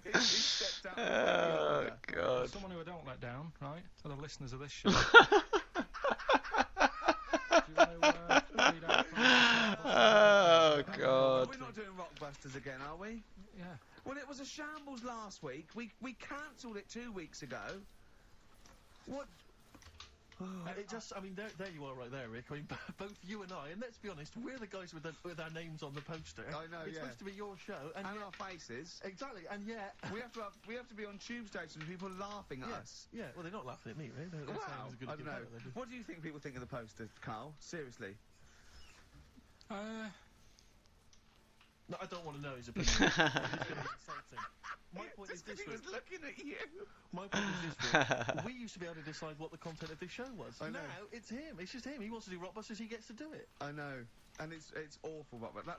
He stepped out. Oh, God. Someone who I don't let down, right? For the listeners of this show. Oh, God. We're not doing Rockbusters again, are we? Yeah. Well, it was a shambles last week. We cancelled it 2 weeks ago. What? I mean, there you are right there, Rick. I mean, both you and I, and let's be honest, we're the guys with our names on the poster. I know, It's supposed to be your show. And our faces. Exactly, and yet... we have to be on tube stations with people laughing at us. Yeah, well, they're not laughing at me, right? Wow, I don't know. What do you think people think of the poster, Carl? Seriously? No, I don't want to know his opinion. It's going to be insulting. My point is this, he was looking at you. My point is this, we used to be able to decide what the content of this show was. I know. Now, it's him. It's just him. He wants to do Rockbusters, he gets to do it. I know. And it's awful, but like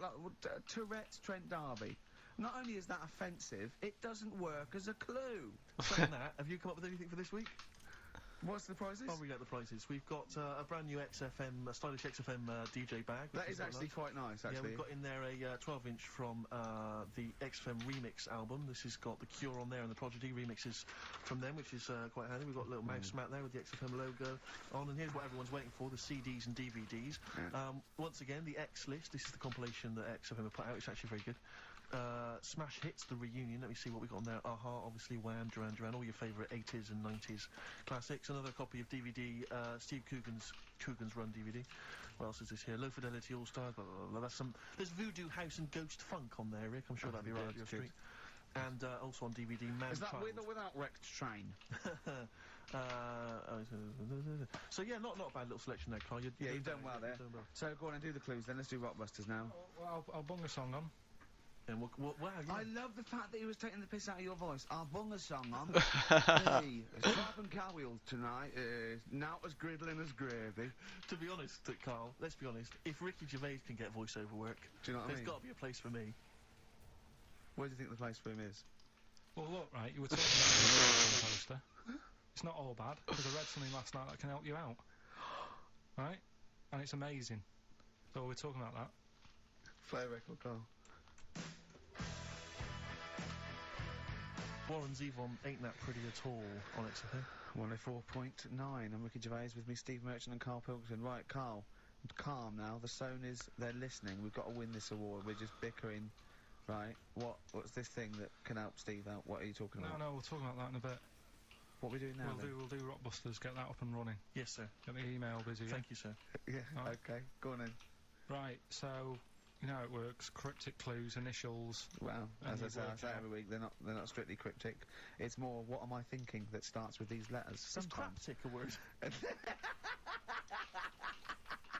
Tourette's Trent D'Arby. Not only is that offensive, it doesn't work as a clue. Saying that, have you come up with anything for this week? What's the prizes? Oh, we got the prizes. We've got a brand new XFM, stylish XFM DJ bag. That is actually quite nice, actually. Yeah, we've got in there a 12-inch from the XFM Remix album. This has got The Cure on there and the Prodigy remixes from them, which is quite handy. We've got a little mouse mat there with the XFM logo on, and here's what everyone's waiting for, the CDs and DVDs. Once again, the X list. This is the compilation that XFM have put out. It's actually very good. Smash Hits, the reunion. Let me see what we got on there. Aha, obviously, Wham, Duran Duran, all your favourite 80s and 90s classics. Another copy of DVD, Steve Coogan's Run DVD. What else is this here? Low Fidelity All Stars. Blah, blah, blah. That's some. There's Voodoo House and Ghost Funk on there, Rick. I'm sure that'd be right up your street. And also on DVD, Man Is that Child. with or without Wrecked Train? So yeah, not a bad little selection there, Carl. You've done well there. So go on and do the clues then. Let's do Rockbusters now. Well, I'll bung a song on. And wow, yeah. I love the fact that he was taking the piss out of your voice. I'll bung a song on. Hey, it's Drive and Car Wheels tonight. Now as griddling as gravy. To be honest, Carl, let's be honest. If Ricky Gervais can get voiceover work, do you know what I mean? There's got to be a place for me. Where do you think the place for him is? Well, look, right, you were talking about the poster. It's not all bad, because I read something last night that can help you out. Right? And it's amazing. So we're talking about that. Play a record, Carl. Warren Zevon ain't that pretty at all on XFM. 104.9. I'm Ricky Gervais with me, Steve Merchant and Carl Pilkington. Right, Carl, calm now. The Sonys, they're listening. We've got to win this award. We're just bickering. Right, what's this thing that can help Steve out? What are you talking about? No, we'll talk about that in a bit. What are we doing now? We'll do Rockbusters, get that up and running. Yes, sir. Get the email busy. Thank you, sir. Yeah, right. Okay, go on then. Right, so, you know how it works. Cryptic clues, initials. Well, as I say every week, they're not strictly cryptic. It's more, what am I thinking that starts with these letters? Sometimes. Is cryptic a word?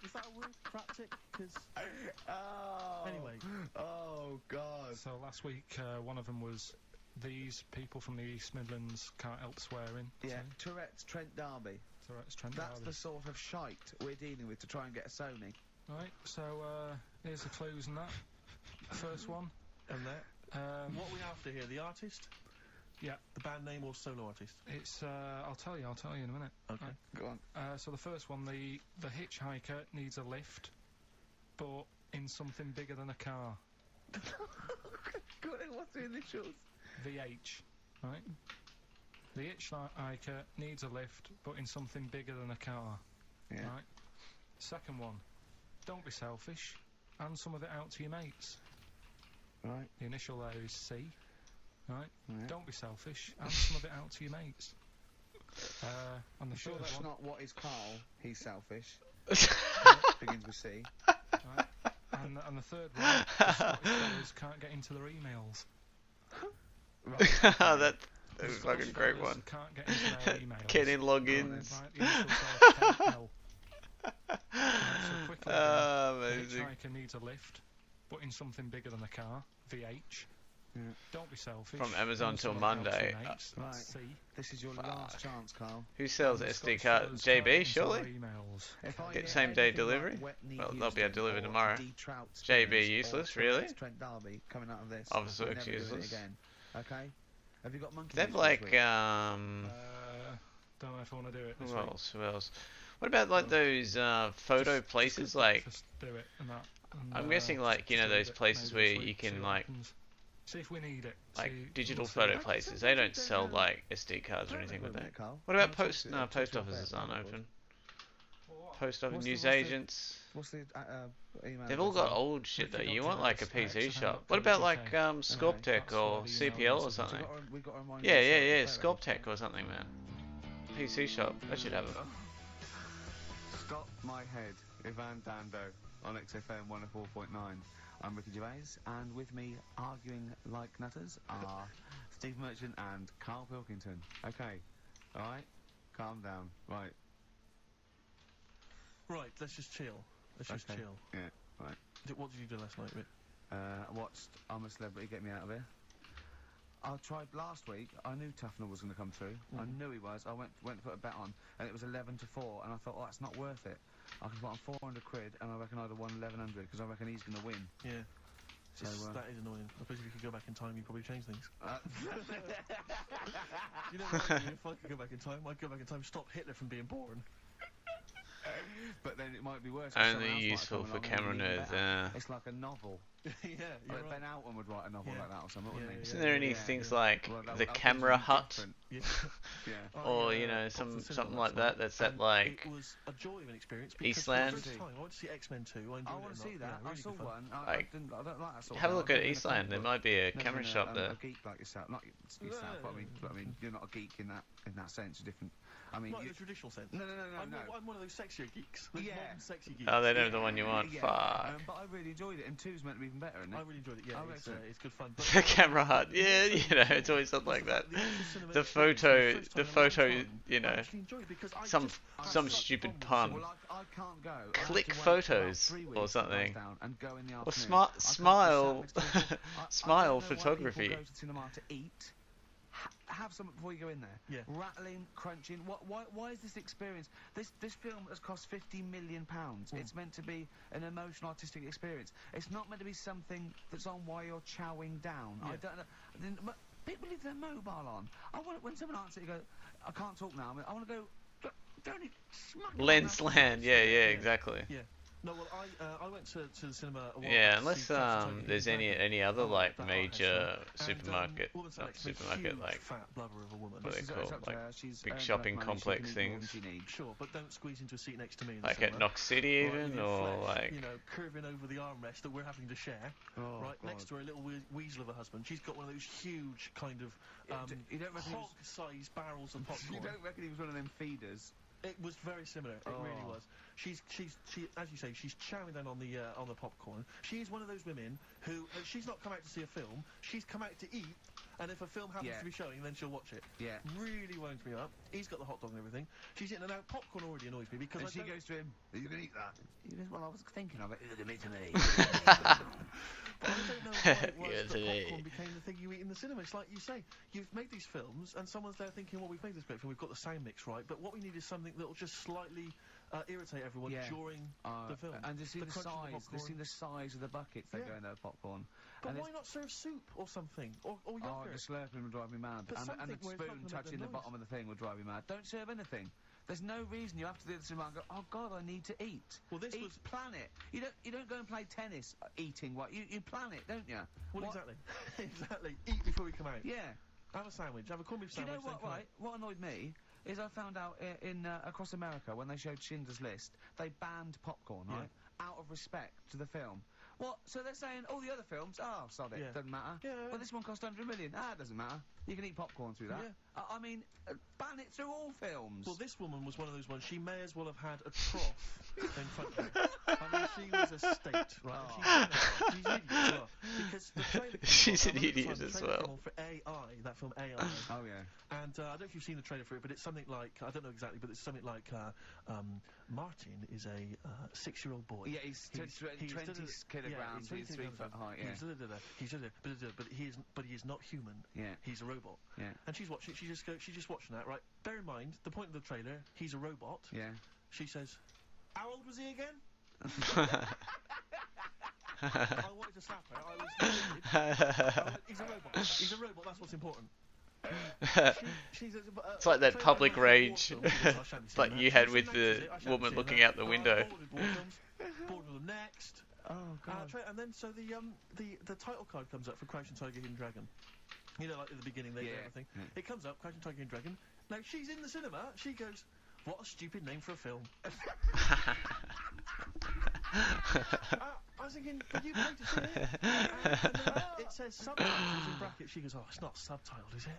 Is that a word? Cryptic? Because... Anyway. Oh, God. So last week, one of them was... These people from the East Midlands can't help swearing. Yeah, Tourette's Trent D'Arby. Tourette's Trent That's D'Arby. the sort of shite we're dealing with to try and get a Sony. Right, so here's the clues and that. First one. And that. What are we after here? The artist? Yeah. The band name or solo artist? It's, I'll tell you in a minute. Okay. Go on. So the first one, the hitchhiker needs a lift, but in something bigger than a car. Go on, what's the initials? VH, right? The hitchhiker needs a lift, but in something bigger than a car. Yeah. Right? Second one, don't be selfish, and some of it out to your mates. Right. The initial there is C. Right? Yeah. Don't be selfish, and some of it out to your mates. And the sure third that's one, not what is Carl? He's selfish. Begins with C. Right? And the third one, the Scottish fellas can't get into their emails. Right. That was a fucking great one. Can't get into their emails. Getting logins. Right, the initials are KL. Right, so quickly, amazing. Hitchhiker needs a lift, but in something bigger than a car. VH. Yeah. Don't be selfish. From Amazon till Monday. Right. C. This is your last chance, Carl. Who sells SD card? JB, surely? Get same day delivery? Well, they'll be able to deliver tomorrow. JB useless, really? Trent D'Arby coming out of this. Obviously looks useless. Okay. Have you got monkey? They have like don't know if I want to do it. Who else? Who else? What about like those photo places? Like, just do it and that. And, I'm guessing like, you know, those places where you can like, see if we need it. like digital photo places. They don't sell like SD cards or anything, would they? What about post offices aren't open? Post office news agents. What's the email? They've all got old shit though. You want like a PC shop. What about like Sculptech or CPL or something? Yeah, Sculptech or something, man. PC shop. That should have it. Stop my head, Ivan Dando on XFM 104.9. I'm Ricky Gervais, and with me, arguing like nutters, are Steve Merchant and Carl Pilkington. Okay, alright? Calm down. Right. Right, let's just chill. Let's just chill. Yeah, right. What did you do last night, Rick? I watched I'm a Celebrity, Get Me Out of Here. I tried last week. I knew Tufnell was going to come through. I knew he was. I went to put a bet on, and it was 11 to 4, and I thought, oh, that's not worth it. I can put on 400 quid, and I reckon I'd have won 1100 because I reckon he's going to win. Yeah. So, that is annoying. I suppose if you could go back in time, you'd probably change things. You know what I mean? If I could go back in time, I'd go back in time, stop Hitler from being born. But then it might be worse. Only useful for camera nerds. It's like a novel. Yeah, like Ben Alton would write a novel like that or something, wouldn't he? Isn't there any things like the camera hut? Yeah. or you know, something like that. That's at like It was a joy of an experience. Eastland. I went to see X-Men 2. I want to see that. I saw one. Like, I don't like that sort of have a film. look at Eastland. There might be a camera shop there. A geek like yourself, not yourself, but I mean, you're not a geek in that sense. You're different. I mean, not in the traditional sense. No. I'm one of those sexier geeks. Those modern sexy geeks. Oh, they don't have the one you want. Yeah. Fuck. But I really enjoyed it, and 2's meant to be even better, isn't it? I really enjoyed it. Yeah, it's good fun. But The camera hut. Yeah, you know, it's always something like that. The photo, you know, some stupid pun. Well, I can't go. Click photos or something. And go in the Or afternoon. smile, I don't know smile why photography. people go to cinema to eat. Have something before you go in there. Yeah. Rattling, crunching. Why is this experience? This film has cost £50 million. It's meant to be an emotional, artistic experience. It's not meant to be something that's on while you're chowing down. Yeah. I don't know. People leave their mobile on. I want when someone answers, you go, I can't talk now. I want to go. Don't smack it on Lens that. land. Yeah, exactly. Yeah. No, well, I went to the cinema. A while Yeah, back to unless see Captain there's Tony any other like that major and, supermarket, woman not selects a supermarket, huge like fat blubber of a woman. what are they It's called, up to like her. She's big earned shopping enough money, she complex can eat more things, than she needs. Sure, but don't squeeze into a seat next to me. In the like cinema. at Knox City Right, even, with your or flesh, like you know, curving over the armrest that we're having to share. Oh, right God. next to her, a little weasel of a husband. She's got one of those huge kind of You don't reckon he was- hog-sized barrels of popcorn. You don't reckon he was one of them feeders? It was very similar. It really was. She, as you say, she's chowing down on the popcorn. She is one of those women who she's not come out to see a film. She's come out to eat, and if a film happens to be showing, then she'll watch it. Yeah. Really winds me up. He's got the hot dog and everything. She's eating, and now popcorn already annoys me because And she goes to him, "Are you going to eat that?" He goes, "Well, I was thinking of it. Give it to me." But I don't know why it was that popcorn became the thing you eat in the cinema. It's like you say, you've made these films, and someone's there thinking, well, we've made this great film, we've got the sound mix right, but what we need is something that will just slightly irritate everyone during the film. And just see the crunch of size. popcorn. Just see the size of the buckets that go in their popcorn. But and why not serve soup or something? Or yogurt? Oh, the slurping would drive me mad. But And the something where it's not spoon gonna make touching the noise. bottom of the thing would drive me mad. Don't serve anything. There's no reason you have to do this and go, oh God, I need to eat. Well, this was plan it. You don't go and play tennis eating what you plan it, don't you? Well, exactly. Exactly. Eat before we come out. Yeah. Have a sandwich. Have a corned beef Do you sandwich. know what? then come Right. What annoyed me is I found out in across America when they showed Schindler's List, they banned popcorn, right, out of respect to the film. What? So they're saying all the other films, sod it, doesn't matter. Yeah. Well, this one cost 100 million. It doesn't matter. You can eat popcorn through that. Yeah. I mean, ban it through all films. Well, this woman was one of those ones. She may as well have had a trough in front of her. I mean, she was a state, right? She's an idiot as well. Because the trailer She's an I remember idiot the time, as the trailer well. came on for AI, that film AI. Oh, yeah. And I don't know if you've seen the trailer for it, but it's something like, I don't know exactly, but it's something like, Martin is a 6-year-old boy. Yeah, he's 20 kilograms, he's 3 foot high, yeah. But he is not human. Yeah. He's a robot. Yeah. And she's watching, she's just watching that, right? Bear in mind, the point of the trailer, he's a robot. Yeah. She says, how old was he again? I wanted to slap her. He's a robot. He's a robot, that's what's important. It's like that public rage like you had with the woman looking out the window. Bored with them next. Oh God! And then so the title card comes up for Crouching Tiger, Hidden Dragon. You know, like at the beginning they do everything. It comes up, Crouching Tiger, Hidden Dragon. Now she's in the cinema. She goes, "What a stupid name for a film." I was thinking, can you play to see it? And then it says subtitles in brackets. She goes, "Oh, it's not subtitled, is it?"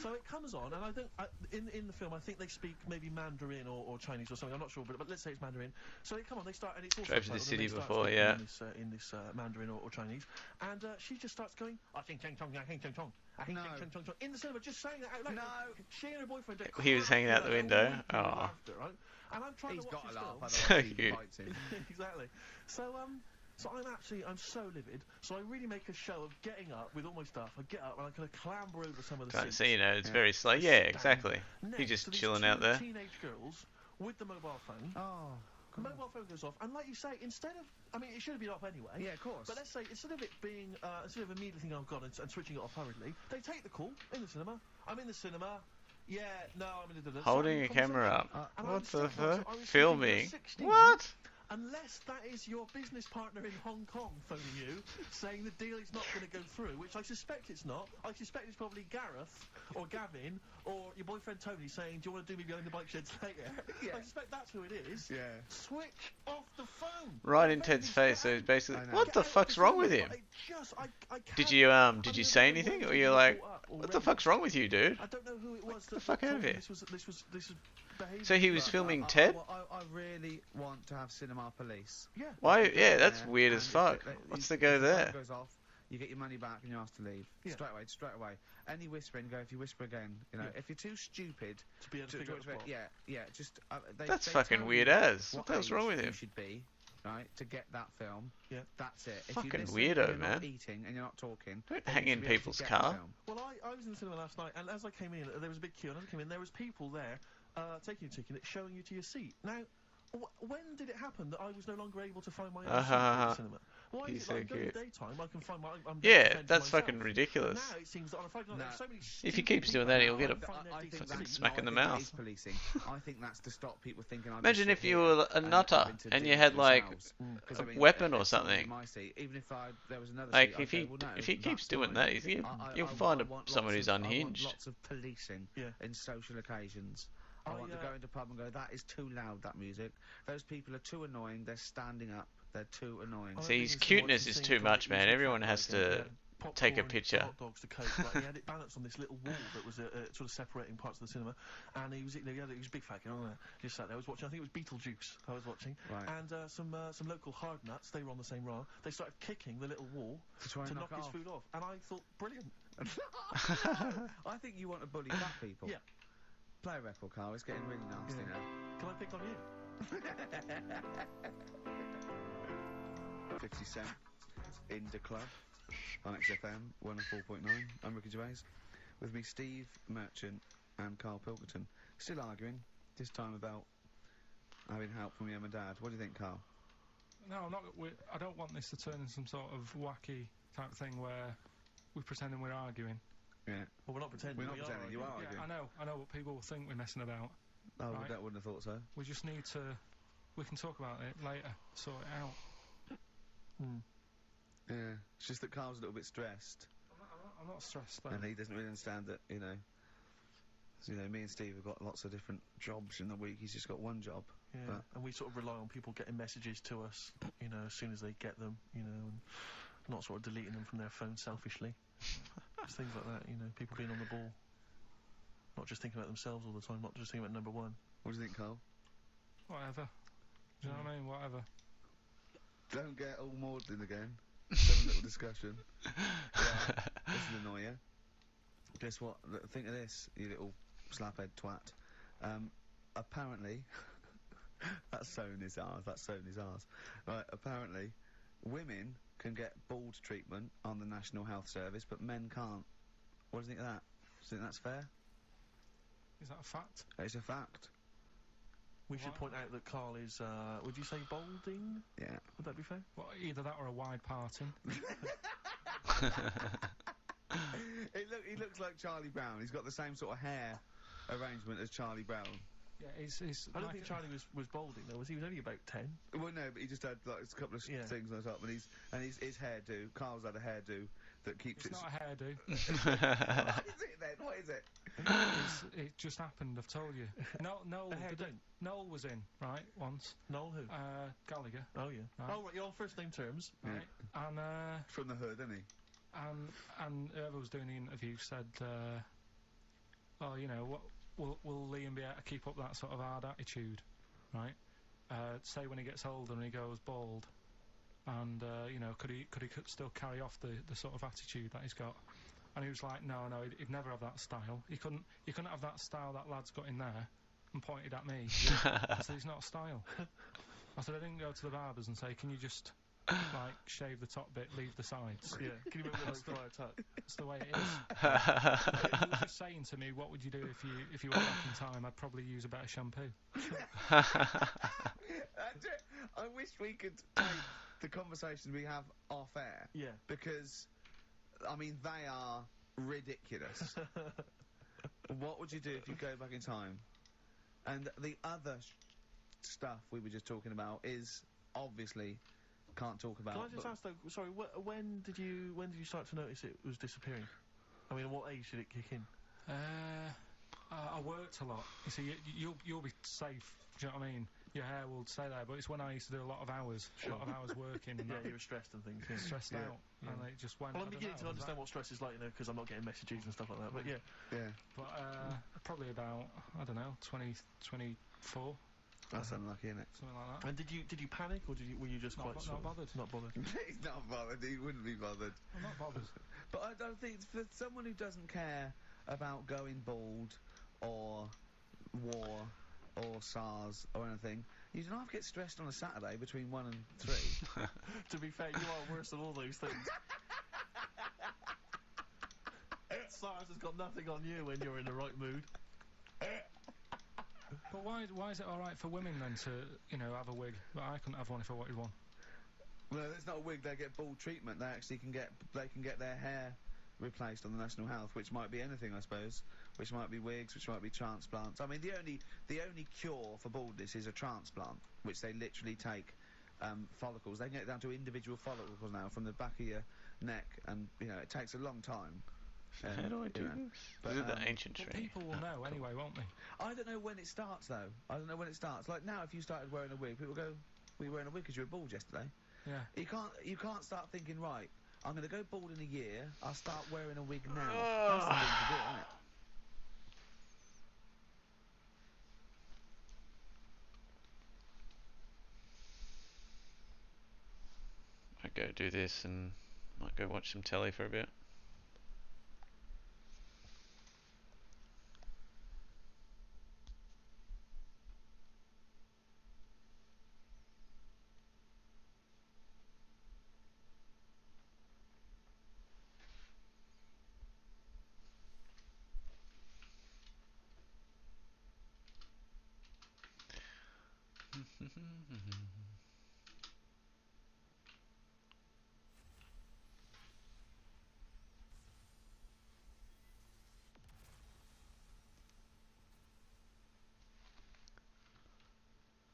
So it comes on, and I think in the film, I think they speak maybe Mandarin or Chinese or something. I'm not sure, but let's say it's Mandarin. So they come on, they start, and it's all Drove to the subtitled, city and they start before, speaking in this Mandarin or Chinese, and she just starts going, "I think chong chong, I think chong chong, I think chong chong chong," in the cinema, just saying that out loud. No, she and her boyfriend. He was hanging out the window. Oh. Right? And I'm trying to watch this film. So cute. Exactly. So I'm so livid. So I really make a show of getting up with all my stuff. I get up and I kind of clamber over some of the seats. So you know, it's very slow. Yeah, exactly. He's just chilling out there. Teenage girls with the mobile phone. Oh. The mobile phone goes off, and like you say, instead of, I mean, it should have been off anyway. Yeah, of course. But let's say, instead of it being, instead of immediately thinking, oh God, and switching it off hurriedly, they take the call in the cinema. I'm in the cinema. Yeah, no, I'm in the... Holding a camera up. What the fuck? Filming. 16, what? Unless that is your business partner in Hong Kong phoning you, saying the deal is not going to go through, which I suspect it's not. I suspect it's probably Gareth or Gavin or your boyfriend Tony saying, "Do you want to do me behind the bike sheds later?" Yeah. I suspect that's who it is. Yeah. Switch off the phone. Right in Ted's face. So he's basically, what the fuck's wrong with him? I Did you say anything, or you're like, what the fuck's wrong with you, dude? I don't know who it was. Get the fuck out of here. This was behaviour. So he was filming Ted? I really want to have cinema police. Yeah. Why? Yeah, that's weird as fuck. What's the go there? Goes off, you get your money back and you're asked to leave. Yeah. Straight away. Any whispering, go. If you whisper again, you know, if you're too stupid to be able to figure out the plot. yeah. Just That's they fucking tell weird you as. What the hell's age wrong with you him? should be, right, to get that film. Yeah. That's it. If Fucking you listen, weirdo, you're man. Not eating and you're not talking. Don't then hang you in should be able to people's get car. the film. Well, I was in the cinema last night, and as I came in, there was a big queue, and as I came in, there was people there taking your ticket, showing you to your seat. Now, when did it happen that I was no longer able to find my own seat at the cinema? Why He's is it so like during the cute. daytime I can find my I'm Yeah, to that's myself. fucking ridiculous. Now it seems that on a Friday night there's so many If he stupid keeps doing people that, he'll out get a there find their I think decent fucking that's, seat. smack in the that mouth. is policing. I think that's to stop people thinking. Imagine if you were a nutter and you had like a weapon or something. Even if there was another Like seat, if I'd he go, well, no, if he keeps that's doing fine. that, you'll find someone who's I want unhinged. lots of policing in social occasions. I want to go into a pub and go, that is too loud, that music. Those people are too annoying. They're standing up. They're too annoying. See, his cuteness is too much, man. Everyone has to take a picture. Hot dogs to coke. Like, he had it balanced on this little wall that was sort of separating parts of the cinema, and he was a big fat guy. Just sat there. I was watching. I think it was Beetlejuice. I was watching, and some local hard nuts. They were on the same row. They started kicking the little wall to knock his food off, and I thought, brilliant. I think you want to bully fat people. Yeah. Play a record, Carl. It's getting really nasty now. Can I pick on you? 50 Cent in the club on XFM 104.9. I'm Ricky Gervais. With me, Steve Merchant and Carl Pilkington. Still arguing, this time about having help from your mum and dad. What do you think, Carl? No, I'm not. I don't want this to turn into some sort of wacky type thing where we're pretending we're arguing. Yeah. Well, we're not pretending. We're not pretending. You are Yeah, arguing. I know, but people will think we're messing about. Oh, right? that wouldn't have thought so. We just need to. We can talk about it later. Sort it out. Yeah. It's just that Carl's a little bit stressed. I'm not stressed though. And he doesn't really understand that, you know, me and Steve have got lots of different jobs in the week. He's just got one job. Yeah, but and we sort of rely on people getting messages to us, as soon as they get them, and not sort of deleting them from their phone selfishly. Just things like that, people being on the ball. Not just thinking about themselves all the time, not just thinking about number one. What do you think, Carl? Whatever. Do you know what I mean? Whatever. Don't get all maudlin again. Let's have a little discussion. Yeah, doesn't annoy you. Guess what? Think of this, you little slaphead twat. Apparently, that's Sony's ours. Right, apparently, women can get bald treatment on the National Health Service, but men can't. What do you think of that? Do you think that's fair? Is that a fact? It's a fact. We should point out that Carl is, would you say balding? Yeah. Would that be fair? Well, either that or a wide parting. He looks like Charlie Brown. He's got the same sort of hair arrangement as Charlie Brown. Yeah, he's I don't think Charlie was balding though. He was only about 10. Well, no, but he just had like a couple of things on the top, and his hairdo. Carl's had a hairdo that keeps it's not a hairdo. What is it then? What is it? It just happened. I've told you. Noel was in once. Noel who? Gallagher. Oh yeah. Right. Oh right, you're on first name terms. Right. And from the hood, isn't he? And whoever was doing the interview said, "Oh, what will Liam be able to keep up that sort of hard attitude, right? Say when he gets older and he goes bald, and could he still carry off the sort of attitude that he's got?" And he was like, "No, he'd never have that style. You couldn't have that style that lad's got in there." And pointed at me. I said, "It's not a style." I said, "I didn't go to the barbers and say, can you just shave the top bit, leave the sides." Yeah, can you make the fire tuck? That's the way it is. He was just saying to me, "What would you do if you went back in time?" I'd probably use a better shampoo. I wish we could take the conversations we have off air. Yeah. Because, they are ridiculous. What would you do if you go back in time? And the other stuff we were just talking about is obviously can't talk about. Can I just ask though? Sorry, when did you start to notice it was disappearing? At what age did it kick in? sweats a lot. You see, you'll be safe. Do you know what I mean? Your hair will stay there, but it's when I used to do a lot of hours, working, and you were stressed and things. Stressed out, and it just went. Well, I'm beginning to understand what stress is like, because I'm not getting messages and stuff like that. But yeah. But probably about, I don't know, 24. That's unlucky, isn't it? Something like that. And did you panic, or were you just not bothered? Not bothered. He's not bothered. He wouldn't be bothered. I'm not bothered. But I don't think for someone who doesn't care about going bald or war or SARS or anything, you don't have to get stressed on a Saturday between 1 and 3. To be fair, you are worse than all those things. SARS has got nothing on you when you're in the right mood. But why is it all right for women then to have a wig, but I couldn't have one if I wanted one? Well, it's not a wig. They get bald treatment. They actually can get their hair replaced on the National Health, which might be anything, I suppose. Which might be wigs, which might be transplants. I mean, the only cure for baldness is a transplant, which they literally take follicles. They can get down to individual follicles now from the back of your neck, and it takes a long time. How do I do this? But, is it the ancient tree? People will know anyway, won't they? I don't know when it starts, though. I don't know when it starts. Like now, if you started wearing a wig, people go, "Were you wearing a wig because you were bald yesterday?" Yeah. You can't start thinking, right, I'm going to go bald in a year. I'll start wearing a wig now. That's the thing to do, isn't it? Might go do this and might go watch some telly for a bit.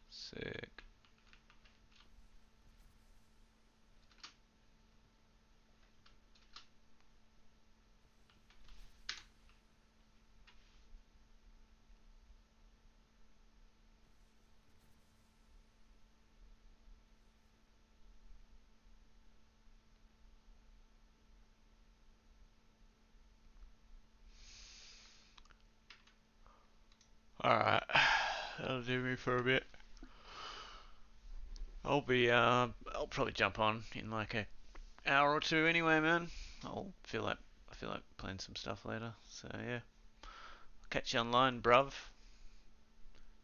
Sick. Alright, that'll do me for a bit. I'll probably jump on in like an hour or two anyway, man. I feel like playing some stuff later. So yeah, I'll catch you online, bruv.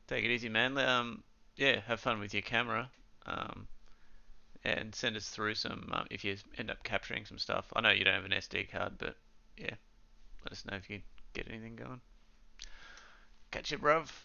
Take it easy, man. Yeah, have fun with your camera. And send us through some if you end up capturing some stuff. I know you don't have an SD card, but yeah, let us know if you get anything going. Catch you, bruv.